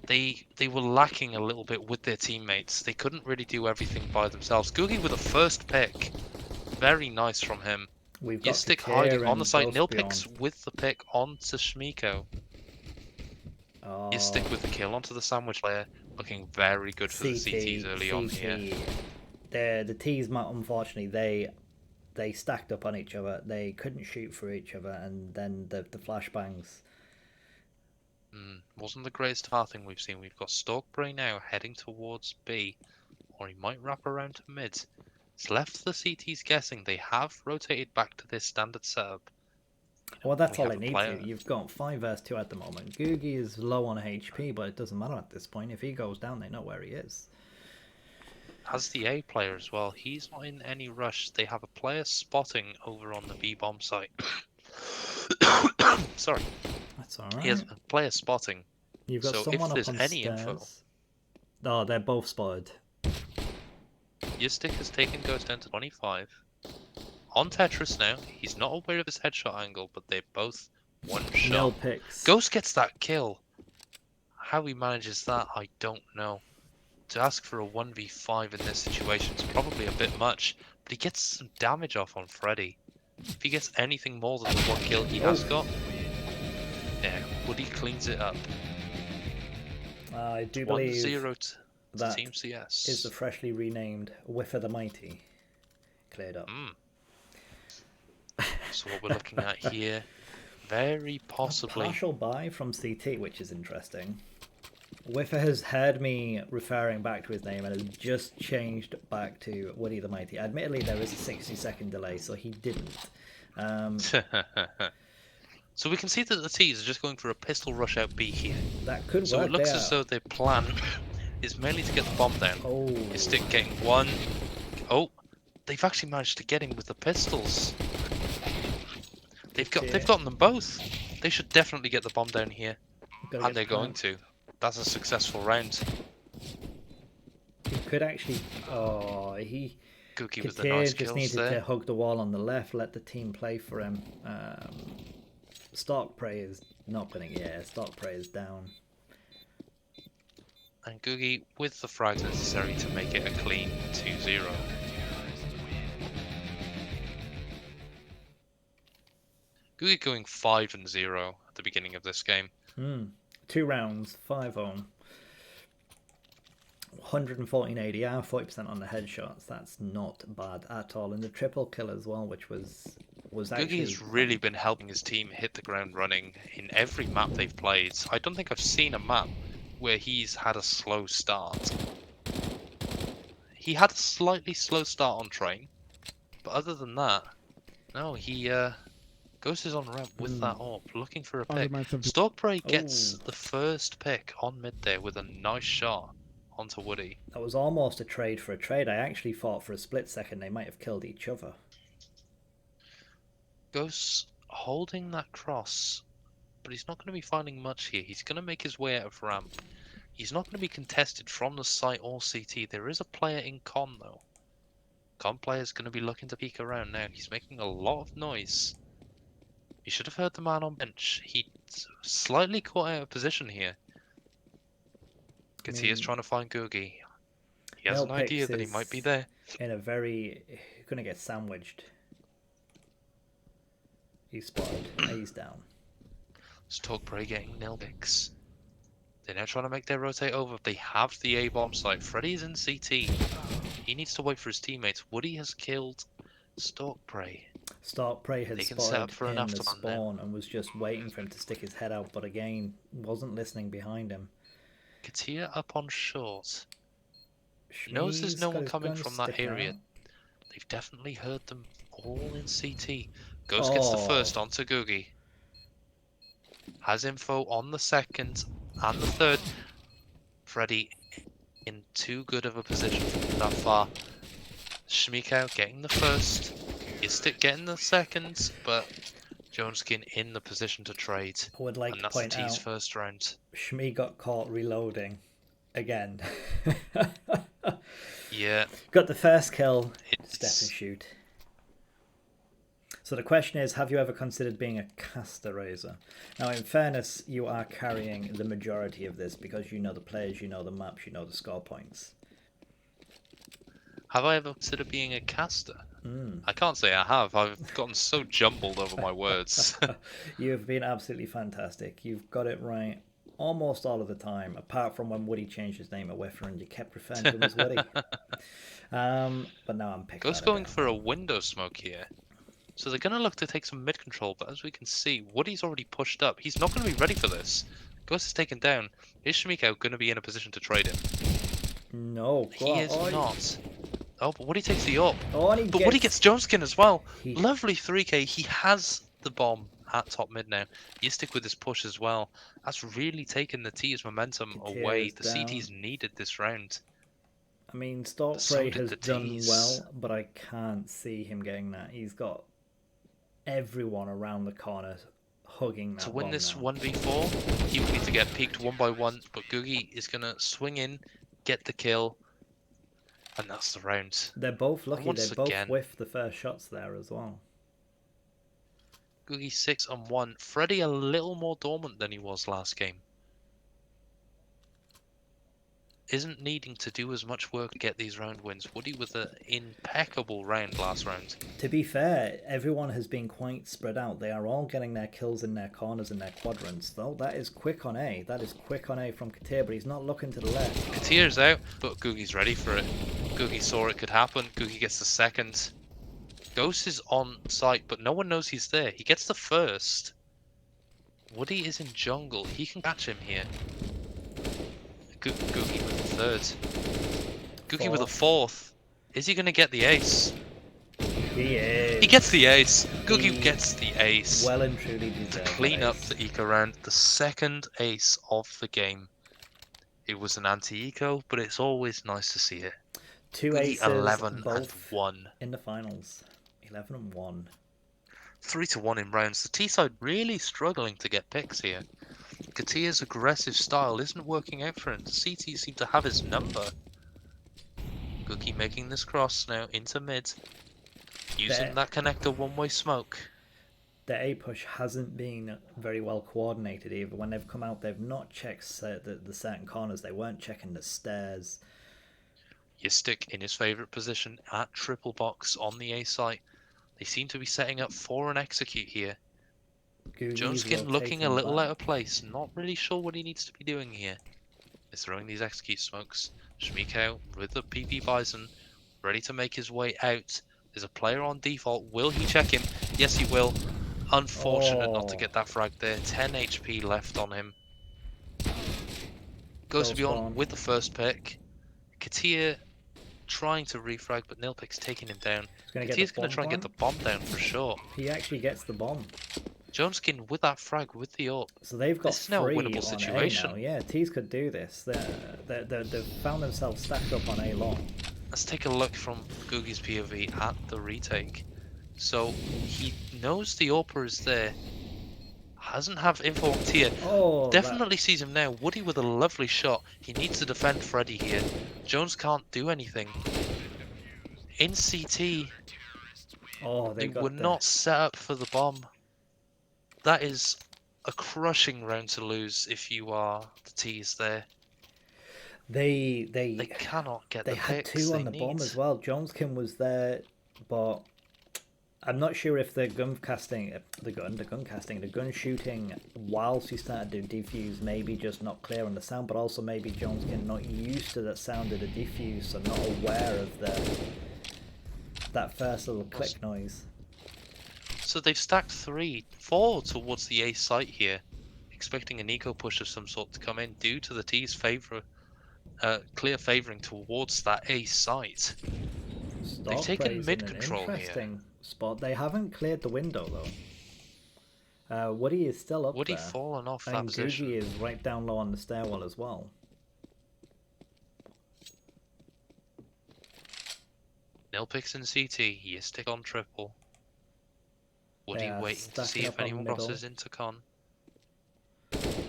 they were lacking a little bit with their teammates. They couldn't really do everything by themselves. Googie with the first pick. Very nice from him. We've got Stick Katir hiding on and the side. Ghost Nilpix beyond. with the pick onto Shmiko. You stick with the kill onto the sandwich layer, looking very good for the CTs early on here. The T's, unfortunately, they stacked up on each other. They couldn't shoot for each other, and then the flashbangs. Wasn't the greatest starting we've seen. We've got Stalkbrae now heading towards B, or he might wrap around to mid. It's left the CTs guessing. They have rotated back to their standard setup. Well, that's all it needs to. You've got 5 vs 2 at the moment. Googie is low on HP, but it doesn't matter at this point. If he goes down, they know where he is. As the A player as well, he's not in any rush. They have a player spotting over on the B bomb site. Sorry. That's alright. He has a player spotting. You've got so someone if there's up on any stairs. info. Oh, they're both spotted. Yustik has taken Ghost down to 25. On Tetris now, he's not aware of his headshot angle, but they're both one shot. No picks. Ghost gets that kill. How he manages that, I don't know. To ask for a 1v5 in this situation is probably a bit much, but he gets some damage off on Freddy. If he gets anything more than the 1 kill he has got, yeah, Woody cleans it up. I do believe 1-0 to that Team CS. is the freshly renamed Whiffer the Mighty cleared up. So what we're looking at here, very possibly... A partial buy from CT, which is interesting. Whiffer has heard me referring back to his name and has just changed back to Woody the Mighty. Admittedly, there is a 60-second delay, so he didn't. So we can see that the T's are just going for a pistol rush out B here. That could work. So it looks as though their plan is mainly to get the bomb down. Oh. Is Stick getting one? Oh, they've actually managed to get him with the pistols. They've gotten them both. They should definitely get the bomb down here, and they're going to. That's a successful round. He could actually. Oh, Googie with the Katir nice just kills needed there. to hug the wall on the left, let the team play for him. Stalk Prey is not going to... Yeah, Stalk Prey is down. And Googie with the frags necessary to make it a clean 2-0. Googie going 5-0 at the beginning of this game. 2 rounds, 5-0. 114 ADR, 40% on the headshots. That's not bad at all. And the triple kill as well, which was actually... Googie has really been helping his team hit the ground running in every map they've played. I don't think I've seen a map where he's had a slow start. He had a slightly slow start on train, but other than that, no, he Ghost is on ramp with that AWP, looking for a pick. Stalkprey gets the first pick on mid there with a nice shot onto Woody. That was almost a trade for a trade. I actually thought for a split second they might have killed each other. Ghost holding that cross, but he's not going to be finding much here. He's going to make his way out of ramp. He's not going to be contested from the site or CT. There is a player in con though. Con player's going to be looking to peek around now. He's making a lot of noise. You should have heard the man on bench. He's slightly caught out of position here. Katir's trying to find Googie. He has an idea that he might be there. In a very... Gonna get sandwiched. He's spotted. He's down. Stalkprey getting nil picks. They're now trying to make their rotate over. They have the A-bomb site. Freddy's in CT. He needs to wait for his teammates. Woody has killed Stalkprey. Stalkprey had spotted for in the spawn and was just waiting for him to stick his head out, but again, wasn't listening behind him. Katir up on short. Knows there's no one coming from that area. They've definitely heard them all in CT. Ghost gets the first onto Googie. Has info on the second and the third. Freddy in too good of a position from that far. Shmikau getting the first. Istik getting the second, but Joneskin in the position to trade. I would like to point out, first round. Shmi got caught reloading again. Yeah. Got the first kill. Step and shoot. So the question is, have you ever considered being a caster raiser? Now, in fairness, you are carrying the majority of this because you know the players, you know the maps, you know the score points. Have I ever considered being a caster? I can't say I have. I've gotten so jumbled over my words. You've been absolutely fantastic. You've got it right almost all of the time, apart from when Woody changed his name away from and you kept referring to him as Woody. But now I'm picking. Ghost going for a window smoke here. So they're going to look to take some mid control, but as we can see, Woody's already pushed up. He's not going to be ready for this. Ghost is taken down. Is Shmikau going to be in a position to trade him? No, he is not. Oh, but Woody takes the up. But Woody gets Joneskin as well. Lovely 3k. He has the bomb at top mid now. You stick with his push as well. That's really taken the T's momentum away. The CT's needed this round. I mean, Stalkprey has done well, but I can't see him getting that. He's got everyone around the corner hugging that. To win this 1v4, he would need to get peeked one by one, but Googie is going to swing in, get the kill, and that's the round. They're both lucky. They both whiffed the first shots there as well. Googie 6-1. Freddy a little more dormant than he was last game. Isn't needing to do as much work to get these round wins. Woody with an impeccable round last round. To be fair, everyone has been quite spread out. They are all getting their kills in their corners and their quadrants, though. That is quick on A. That is quick on A from Katir, but he's not looking to the left. Katir's out, but Googie's ready for it. Googie saw it could happen. Googie gets the second. Ghost is on site, but no one knows he's there. He gets the first. Woody is in jungle. He can catch him here. Googie with the third. Googie with a fourth. Is he going to get the ace? He is. He gets the ace. Googie gets the ace. Well and truly deserved. To clean up the eco round. The second ace of the game. It was an anti-eco, but it's always nice to see it. Two aces, 11-1 in the finals. 11-1. 3-1 in rounds. The T-side really struggling to get picks here. Katir's aggressive style isn't working out for him. The CT seem to have his number. Googie making this cross now into mid. Using There- that connector one-way smoke. The A push hasn't been very well coordinated either. When they've come out, they've not checked the certain corners. They weren't checking the stairs. Yistic in his favourite position at triple box on the A site. They seem to be setting up for an execute here. Googie's Joneskin looking a rotating little back. out of place. Not really sure what he needs to be doing here. He's throwing these execute smokes. Shmiko with the PP Bison, ready to make his way out. There's a player on default. Will he check him? Yes, he will. Unfortunate not to Oh. get that frag there. 10 HP left on him. Goes Close beyond one. with the first pick. Katia trying to refrag, but Nilpik's taking him down. Katia's going to try and get the bomb down for sure. He actually gets the bomb. Joneskin with that frag with the up. So they've got This is now a three winnable on situation. A now. Yeah, T's could do this. They've found themselves stacked up on A long. Let's take a look from Googie's POV at the retake. So he knows the AWPer is there. Hasn't have info on Tia. Oh, Definitely sees him now. Woody with a lovely shot. He needs to defend Freddy here. Jones can't do anything. In CT, they were not set up for the bomb. That is a crushing round to lose if you are the T's there. They cannot get They the had picks two on they the need. bomb as well. Joneskin was there, but I'm not sure if the gun shooting whilst he started to defuse maybe just not clear on the sound, but also maybe Joneskin not used to that sound of the defuse, so not aware of that first little click noise. So they've stacked 4 towards the A site here, expecting an eco push of some sort to come in due to the T's clear favouring towards that A site. They've taken mid control here. Interesting spot. They haven't cleared the window though. Woody is still up Woody there. fallen off that And position. Googie is right down low on the stairwell as well. Nilpix and CT, Yistic on triple. Woody waiting to see if anyone crosses into con.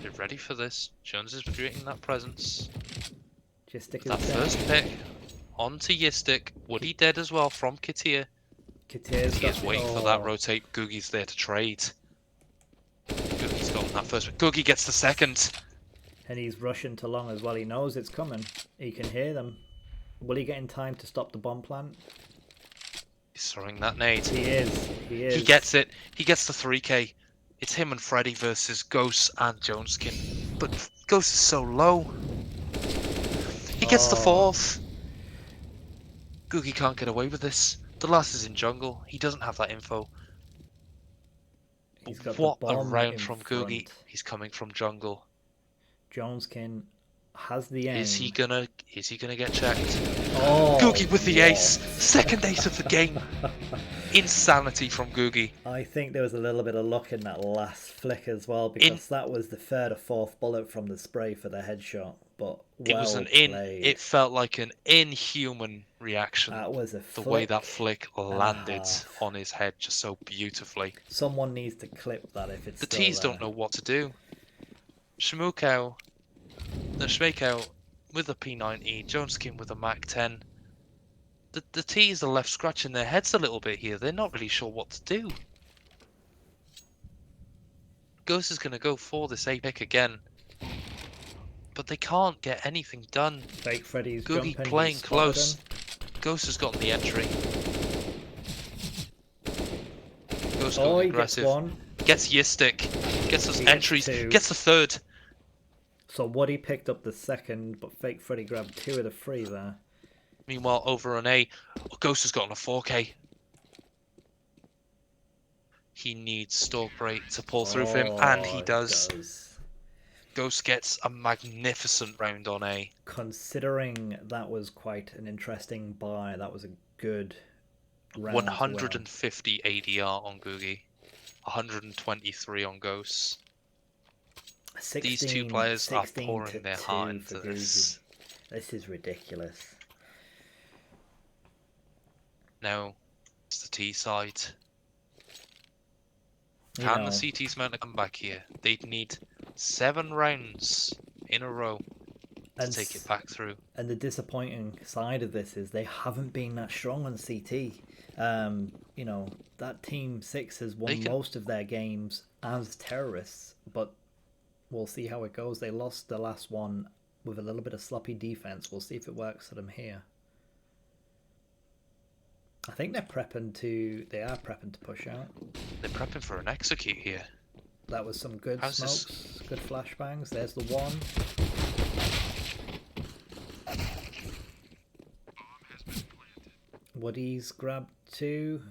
They're ready for this. Jones is creating that presence. That first pick onto Yistic. Woody dead as well from Katia. Katia's waiting for that rotate. Googie's there to trade. Googie's got that first. Googie gets the second. And he's rushing to long as well. He knows it's coming. He can hear them. Will he get in time to stop the bomb plant? He's throwing that nade. He is. He gets it. He gets the 3k. It's him and Freddy versus Ghost and Joneskin. But Ghost is so low. He gets the 4th. Googie can't get away with this. The last is in jungle. He doesn't have that info. He's got What the a bomb round in from front. Googie. He's coming from jungle. Joneskin has the aim. Is he gonna get checked? Oh, Googie with the ace. Second ace of the game. Insanity from Googie. I think there was a little bit of luck in that last flick as well, because that was the 3rd or 4th bullet from the spray for the headshot. But It was it felt like an inhuman reaction. That was a the way that flick landed on his head just so beautifully. Someone needs to clip that if it's the still T's there. don't know what to do. Shmiko with a P90, Joneskin with a Mac 10. The T's are left scratching their heads a little bit here. They're not really sure what to do. Ghost is going to go for this A pick again. But they can't get anything done. Fake Freddy's Googie jumping, playing he's close. spotted Ghost has gotten the entry. Ghost him. going He aggressive. gets one. Gets Yistic. Gets those He gets entries. two. Gets the 3rd. So Woody picked up the 2nd, but Fake Freddy grabbed 2 of the 3 there. Meanwhile, over on A, Ghost has gotten a 4k. He needs Stalk Break to pull through for him, and he does. Ghost gets a magnificent round on A. Considering that was quite an interesting buy, that was a good round. 150 ADR on Googie, 123 on Ghost. 16, These two players are 16 pouring to their 2 heart into for this. Googie. This is ridiculous. Now, it's the T side. You Can know, the CTs mount a comeback here? They'd need 7 rounds in a row to take it back through. And the disappointing side of this is they haven't been that strong on CT. You know, that Team 6 has won most of their games as terrorists, but we'll see how it goes. They lost the last one with a little bit of sloppy defense. We'll see if it works for them here. I think they are prepping to push out. They're prepping for an execute here. That was some good smokes, good flashbangs. There's the one. Woody's grabbed two.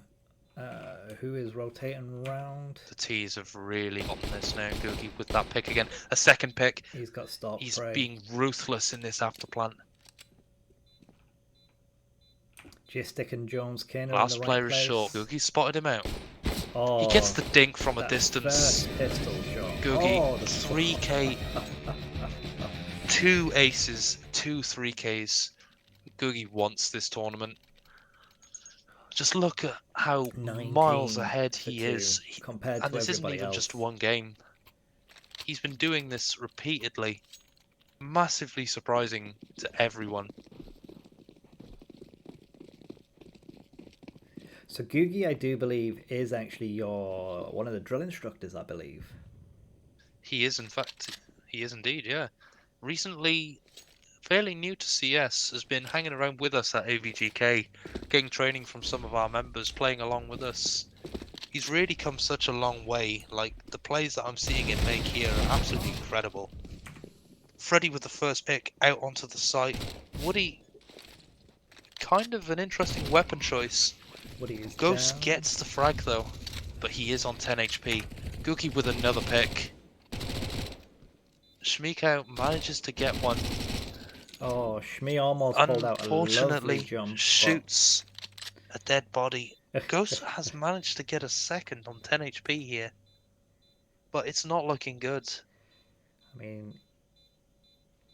Who is rotating around? The T's have really gotten this now. Googie with that pick again. A second pick. He's got stop. He's being ruthless in this afterplant. Gistic and Jones Kin. Last player is short. Googie spotted him out. Oh, he gets the dink from a distance. First pistol shot. Googie, 3k, 2 aces, 2 3ks. Googie wants this tournament. Just look at how miles ahead he is. Compared and to this isn't even else. just one game. He's been doing this repeatedly. Massively surprising to everyone. So Googie, I do believe, is actually one of the drill instructors, I believe. He is, in fact. He is indeed, yeah. Recently, fairly new to CS, has been hanging around with us at AVGK, getting training from some of our members, playing along with us. He's really come such a long way. Like, the plays that I'm seeing him make here are absolutely incredible. Freddy with the first pick out onto the site. Woody, kind of an interesting weapon choice. Ghost down. gets the frag though, but he is on 10 HP. Googie with another pick. Shmeeko manages to get one. Oh, Shmee almost pulled out a lovely Unfortunately, jump. shoots a dead body. Ghost has managed to get a second on 10 HP here, but it's not looking good. I mean,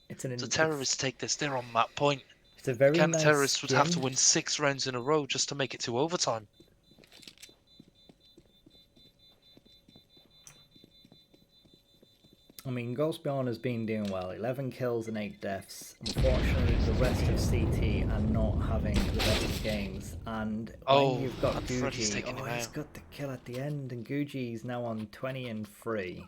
the terrorists take this. They're on that point. It's a very Counter-terrorists nice would have to win 6 rounds in a row just to make it to overtime. I mean, Ghost Beyond has been doing well. 11 kills and 8 deaths. Unfortunately, the rest of CT are not having the best games. And when you've got Gucci, he's got the kill at the end, and Gucci's now on 20 and 3.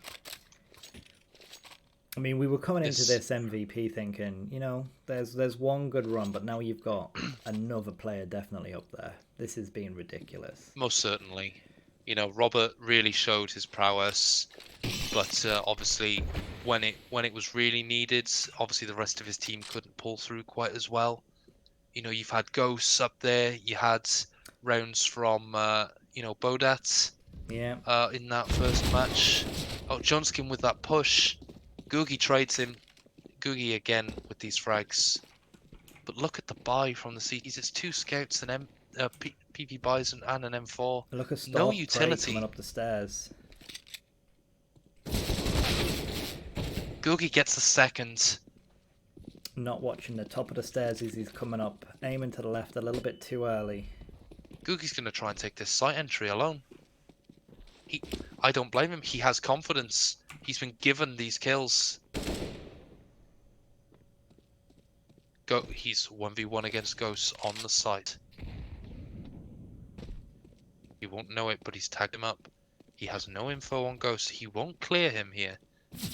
I mean, we were coming into this MVP thinking, you know, there's one good run, but now you've got another player definitely up there. This is being ridiculous. Most certainly. You know, Robert really showed his prowess, but obviously when it was really needed, obviously the rest of his team couldn't pull through quite as well. You know, you've had Ghosts up there, you had rounds from, you know, Bodat in that first match. Oh, Johnskin with that push. Googie trades him. Googie again with these frags. But look at the buy from the CTs. It's 2 scouts, an PV Bison and an M4. Look at no utility coming up the stairs. Googie gets the second. Not watching the top of the stairs as he's coming up. Aiming to the left a little bit too early. Googie's going to try and take this site entry alone. I don't blame him. He has confidence. He's been given these kills. He's 1v1 against Ghosts on the site. He won't know it, but he's tagged him up. He has no info on Ghost. He won't clear him here.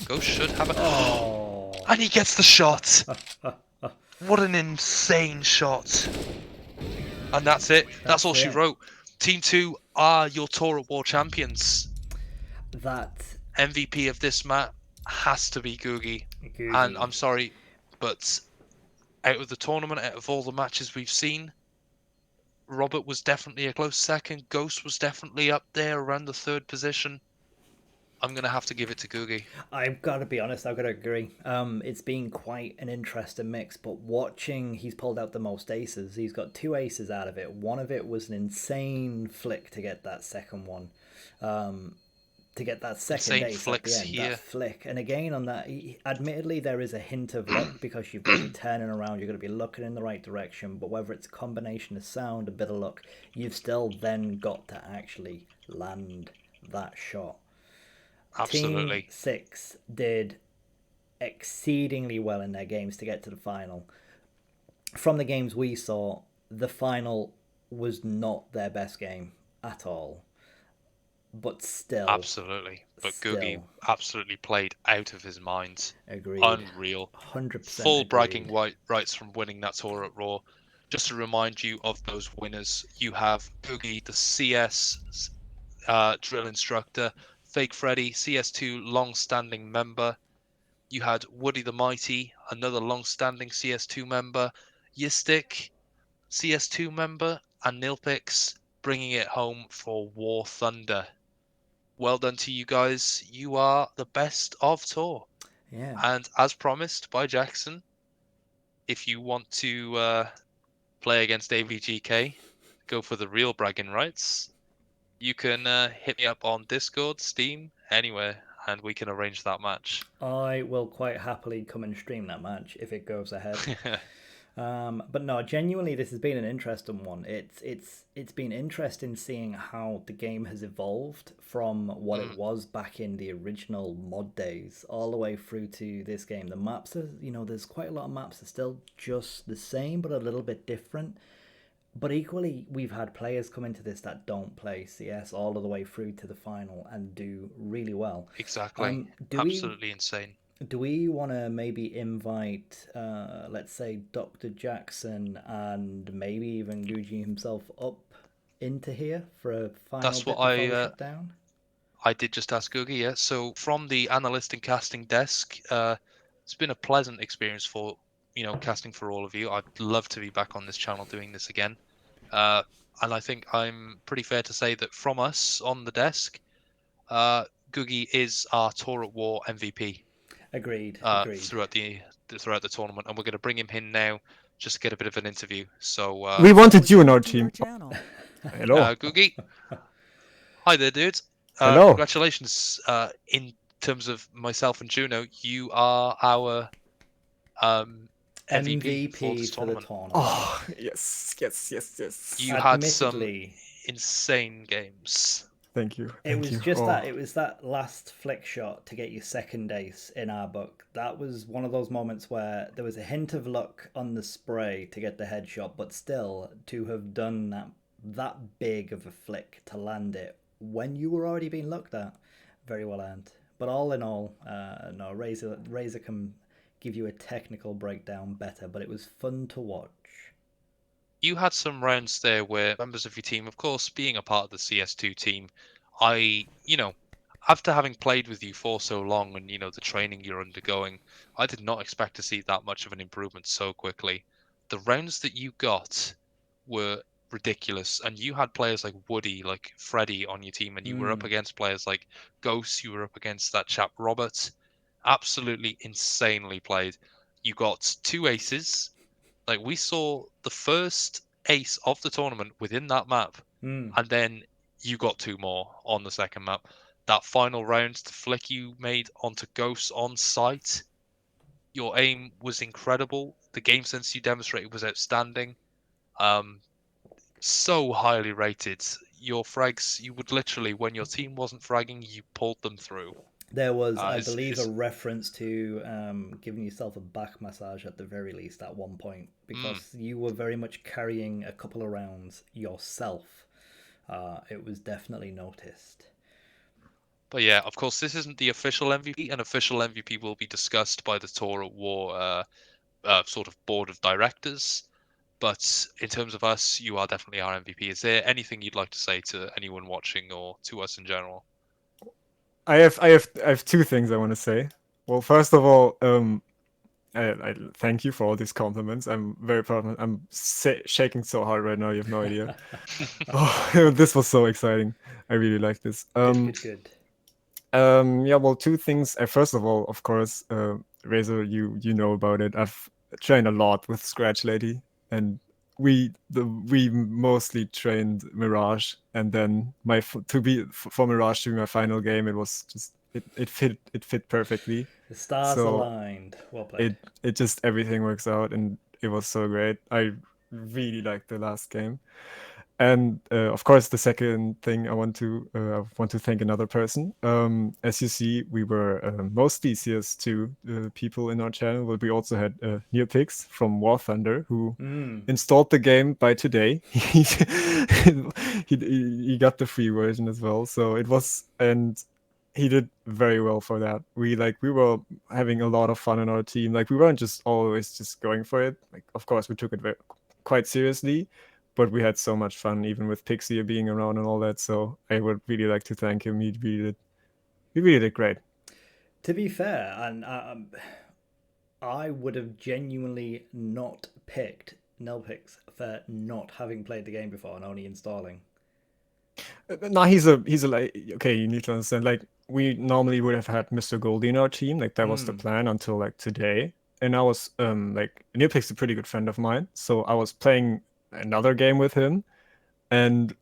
Ghost should have it. Oh. And he gets the shot. What an insane shot. And that's it. That's all she wrote. Team 2 are your TAW WAR champions. That MVP of this map has to be Googie. And I'm sorry, but out of the tournament, out of all the matches we've seen, Robert was definitely a close second. Ghost was definitely up there around the 3rd position. I'm going to have to give it to Googie. I've got to be honest, I've got to agree. It's been quite an interesting mix, but watching, he's pulled out the most aces. He's got 2 aces out of it. One of it was an insane flick to get that second one. To get that second insane ace flicks at the end, here. that flick. And again, on that, admittedly, there is a hint of luck because you've got to be turning around, you're going to be looking in the right direction, but whether it's a combination of sound, a bit of luck, you've still then got to actually land that shot. Absolutely. Team 6 did exceedingly well in their games to get to the final. From the games we saw, the final was not their best game at all. But still. Absolutely. But Googie absolutely played out of his mind. Agreed. Unreal. 100% Full agreed. bragging rights from winning that tour at Raw. Just to remind you of those winners, you have Googie, the CS drill instructor, Fake Freddy, CS2 long-standing member. You had Woody the Mighty, another long-standing CS2 member, Yistic, CS2 member, and Nilpix bringing it home for War Thunder. Well done to you guys. You are the best of tour. Yeah. And as promised by Jackson, if you want to play against AVGK, go for the real bragging rights, you can hit me up on Discord, Steam, anywhere, and we can arrange that match. I will quite happily come and stream that match if it goes ahead. But no, genuinely, this has been an interesting one. It's been interesting seeing how the game has evolved from what it was back in the original mod days, all the way through to this game. The maps are, there's quite a lot of maps that are still just the same, but a little bit different. But equally, we've had players come into this that don't play CS all of the way through to the final and do really well. Exactly. Absolutely insane. Do we want to maybe invite, let's say, Dr. Jackson and maybe even Gucci himself up into here for a final That's bit what before we shut down? I did just ask Googie, yeah. So from the analyst and casting desk, it's been a pleasant experience for, casting for all of you. I'd love to be back on this channel doing this again. And I think I'm pretty fair to say that from us on the desk, Googie is our Tour at War MVP. Agreed. Throughout the tournament, and we're going to bring him in now just to get a bit of an interview. So we wanted you on our team. Hello, Googie. Hi there, dude. Hello. Congratulations. In terms of myself and Juneau, you are our MVP for this tournament. the tournament. Oh, yes. You had some insane games. Thank you. It was just that. It was that last flick shot to get you second ace in our book. That was one of those moments where there was a hint of luck on the spray to get the headshot, but still to have done that big of a flick to land it when you were already being looked at, very well earned. But all in all, no, Razor can give you a technical breakdown better, but it was fun to watch. You had some rounds there where members of your team, of course, being a part of the CS2 team, after having played with you for so long and, the training you're undergoing, I did not expect to see that much of an improvement so quickly. The rounds that you got were ridiculous, and you had players like Woody, like Freddy on your team, and you were up against players like Ghost, you were up against that chap Robert. Absolutely insanely played. You got 2 aces. Like, we saw the first ace of the tournament within that map, and then you got 2 more on the second map. That final round, the flick you made onto Ghosts on site, your aim was incredible. The game sense you demonstrated was outstanding. So highly rated. Your frags, you would literally, when your team wasn't fragging, you pulled them through. There was, I believe, a reference to giving yourself a back massage at the very least at one point, because you were very much carrying a couple of rounds yourself. It was definitely noticed. But yeah, of course, this isn't the official MVP. An official MVP will be discussed by the Tour at War sort of board of directors. But in terms of us, you are definitely our MVP. Is there anything you'd like to say to anyone watching or to us in general? I have 2 things I want to say. Well, first of all, I thank you for all these compliments. I'm very proud. I'm shaking so hard right now. You have no idea. This was so exciting. I really like this. Good. Yeah. Well, 2 things. First of all, of course, Razor, you know about it. I've trained a lot with Scratch Lady, and we mostly trained Mirage, and then for Mirage to be my final game, it was just it fit perfectly. The stars aligned. Well played. It just, everything works out, and it was so great. I really liked the last game. And of course, the second thing I want to thank another person. As you see, we were mostly CS2 people in our channel, but we also had Neopix from War Thunder who installed the game by today. He got the free version as well, so it was, and he did very well for that. We were having a lot of fun in our team. Like we weren't just always just going for it. Like of course we took it quite seriously, but we had so much fun even with Pixie being around and all that. So I would really like to thank him. He really did great. To be fair, and I would have genuinely not picked Nelpix for not having played the game before and only installing. No, he's a like, okay, you need to understand, like we normally would have had Mr. Goldie in our team, like that was the plan until like today. And I was like Neopix's a pretty good friend of mine, so I was playing another game with him, and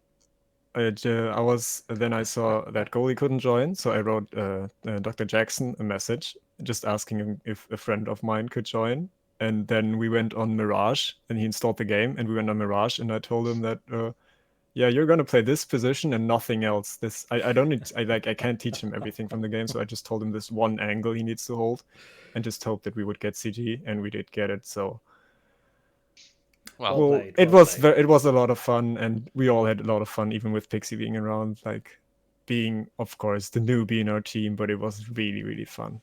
I saw that Goldie couldn't join, so I wrote Dr. Jackson a message just asking him if a friend of mine could join. And then we went on Mirage, and he installed the game, and we went on Mirage, and I told him that yeah, you're gonna play this position and nothing else. I can't teach him everything from the game, so I just told him this one angle he needs to hold, and just hope that we would get CG, and we did get it. So, Well played, it well was played. it was a lot of fun, and we all had a lot of fun, even with Pixie being around, like being, of course, the newbie in our team, but it was really, really fun.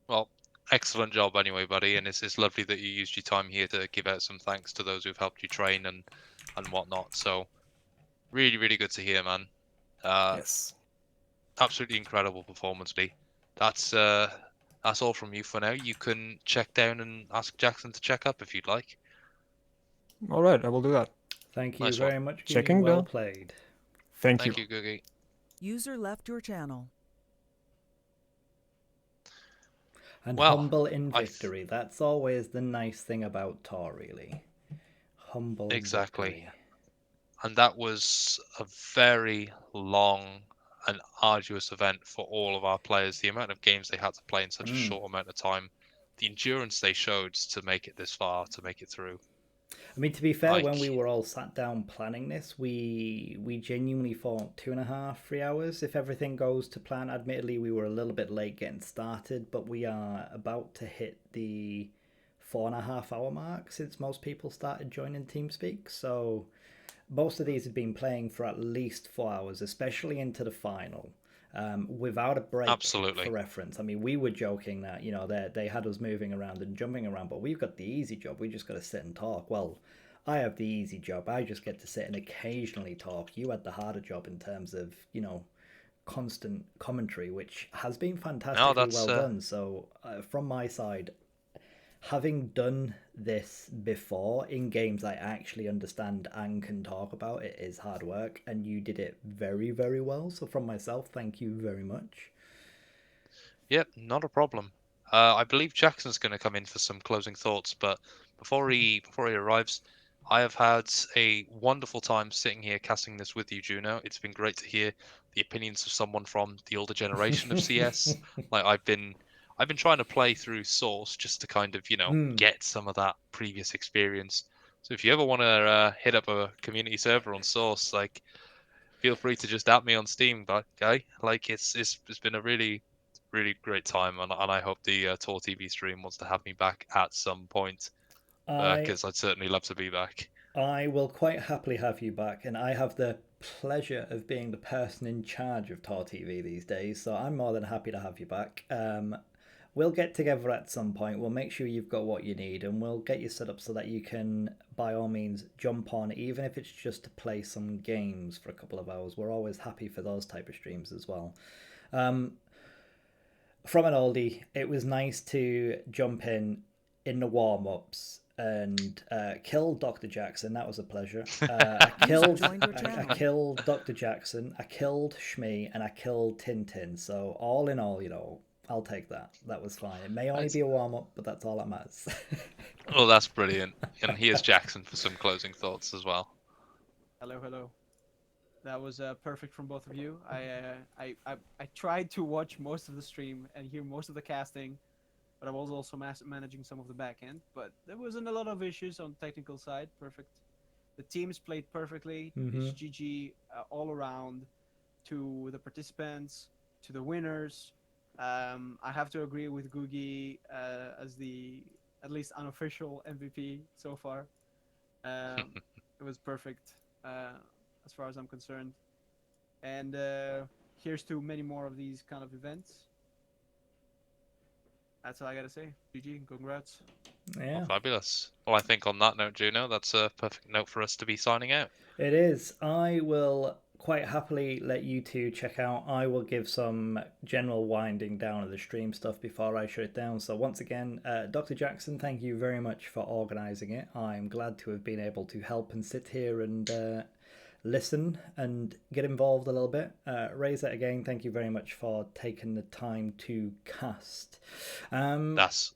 Well, excellent job anyway, buddy, and it's lovely that you used your time here to give out some thanks to those who've helped you train and whatnot. So really, really good to hear, man. Yes. Absolutely incredible performance, Lee. That's all from you for now. You can check down and ask Jackson to check up if you'd like. All right, I will do that. Thank you Nice very one. much. Checking well down. played. Thank you. Thank you, Googie. User left your channel. And Well, humble in victory. That's always the nice thing about TAW, really. Humble Exactly. victory. And that was a very long and arduous event for all of our players. The amount of games they had to play in such a short amount of time, the endurance they showed to make it this far, to make it through. I mean, to be fair, when we were all sat down planning this, we genuinely thought 2.5, 3 hours if everything goes to plan. Admittedly, we were a little bit late getting started, but we are about to hit the 4.5 hour mark since most people started joining TeamSpeak. So most of these have been playing for at least 4 hours, especially into the final. Without a break. Absolutely. For reference. I mean, we were joking that, you know, they had us moving around and jumping around, but we've got the easy job. We just got to sit and talk. Well, I have the easy job. I just get to sit and occasionally talk. You had the harder job in terms of, you know, constant commentary, which has been fantastically well done. So from my side, having done this before in games I actually understand and can talk about, it is hard work, and you did it very, very well. So from myself, thank you very much. Yep, not a problem. I believe Jackson's going to come in for some closing thoughts, but before he arrives, I have had a wonderful time sitting here casting this with you, Juneau. It's been great to hear the opinions of someone from the older generation of CS. Like I've been trying to play through Source just to kind of, you know, get some of that previous experience. So if you ever want to hit up a community server on Source, like feel free to just add me on Steam, guy. Like it's been a really great time, and I hope the TAW TV stream wants to have me back at some point, because I'd certainly love to be back. I will quite happily have you back, and I have the pleasure of being the person in charge of TAW TV these days, so I'm more than happy to have you back. We'll get together at some point. We'll make sure you've got what you need, and we'll get you set up so that you can, by all means, jump on, even if it's just to play some games for a couple of hours. We're always happy for those type of streams as well. From an oldie, it was nice to jump in the warm-ups and kill Dr. Jackson. That was a pleasure. I killed Dr. Jackson, I killed Shmee, and I killed Tintin. So all in all, you know, I'll take that. That was fine. It may only be a warm-up, but that's all that matters. Oh, that's brilliant. And here's Jackson for some closing thoughts as well. Hello. That was perfect from both of you. I tried to watch most of the stream and hear most of the casting, but I was also managing some of the back end. But there wasn't a lot of issues on the technical side. Perfect. The teams played perfectly. Mhm. It's GG all around to the participants, to the winners. I have to agree with Googie as the at least unofficial MVP so far. It was perfect as far as I'm concerned. And here's to many more of these kind of events. That's all I gotta say. GG, congrats. Yeah. Well, fabulous. Well, I think on that note, Juno, that's a perfect note for us to be signing out. It is. I will quite happily let you two check out. I will give some general winding down of the stream stuff before I shut it down. So once again, Dr. Jackson, thank you very much for organising it. I'm glad to have been able to help and sit here and listen and get involved a little bit. Razor, again, thank you very much for taking the time to cast. That's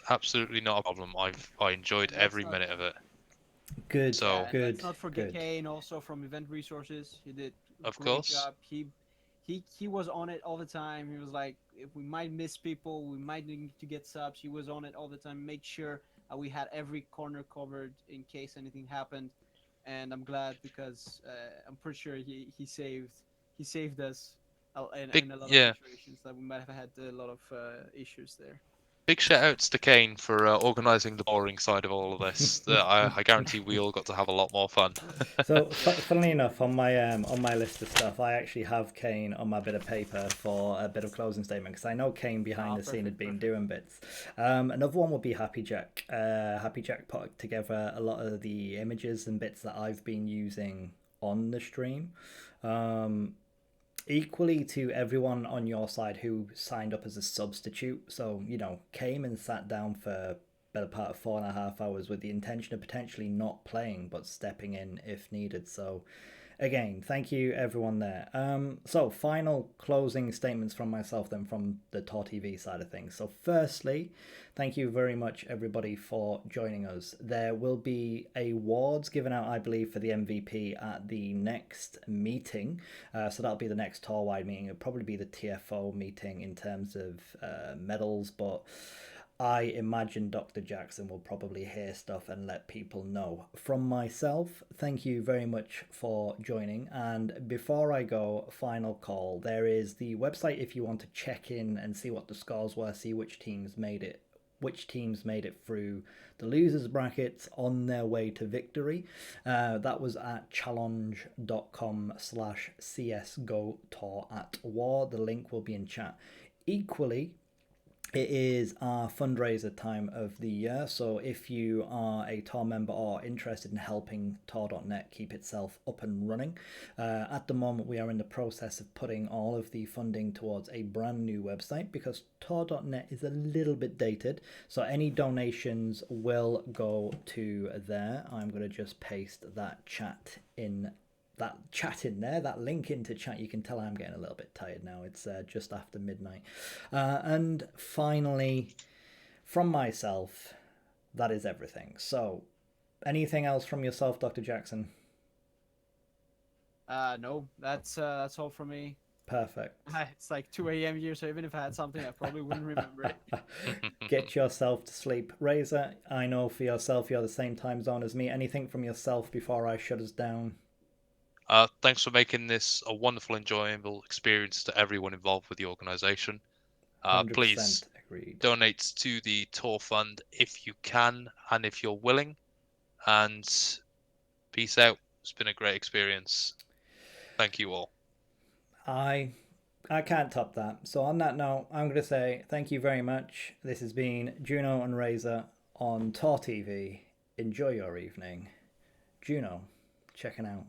absolutely not a problem. I enjoyed every minute of it. Good. So good. Let's not forget good. Kane also from Event Resources. He did a Of great course. job. He was on it all the time. He was like, if we might miss people, we might need to get subs. He was on it all the time. Make sure we had every corner covered in case anything happened. And I'm glad because I'm pretty sure he saved us in a lot of situations that we might have had a lot of issues there. Big shout outs to Kane for organising the boring side of all of this. I guarantee we all got to have a lot more fun. So, funnily enough, on my list of stuff, I actually have Kane on my bit of paper for a bit of closing statement because I know Kane behind the scene had been doing bits. Another one would be Happy Jack. Happy Jack put together a lot of the images and bits that I've been using on the stream. Equally to everyone on your side who signed up as a substitute, so came and sat down for better part of 4.5 hours with the intention of potentially not playing but stepping in if needed. So again, thank you everyone there. So final closing statements from myself then from the TAW TV side of things. So firstly, thank you very much everybody for joining us. There will be awards given out, I believe, for the MVP at the next meeting. So that'll be the next TAW-wide meeting. It'll probably be the TFO meeting in terms of medals, but I imagine Dr. Jackson will probably hear stuff and let people know. From myself, thank you very much for joining. And before I go, final call. There is the website if you want to check in and see what the scores were, see which teams made it through the losers brackets on their way to victory. That was at challenge.com/csgo@war. The link will be in chat. Equally, it is our fundraiser time of the year, so if you are a TAW member or interested in helping TAW.net keep itself up and running, at the moment we are in the process of putting all of the funding towards a brand new website because TAW.net is a little bit dated, so any donations will go to there. I'm going to just paste that chat in there, that link into chat. You can tell I'm getting a little bit tired now. It's just after midnight. And finally, from myself, that is everything. So, anything else from yourself, Dr. Jackson? No, that's all from me. Perfect. It's like 2 a.m. here, so even if I had something, I probably wouldn't remember it. Get yourself to sleep. Razor, I know for yourself you're the same time zone as me. Anything from yourself before I shut us down? Thanks for making this a wonderful, enjoyable experience to everyone involved with the organisation. 100% Please agreed. donate to the TAW Fund if you can and if you're willing. And peace out. It's been a great experience. Thank you all. I can't top that. So on that note, I'm going to say thank you very much. This has been Juno and Razor on TAW TV. Enjoy your evening. Juno, checking out.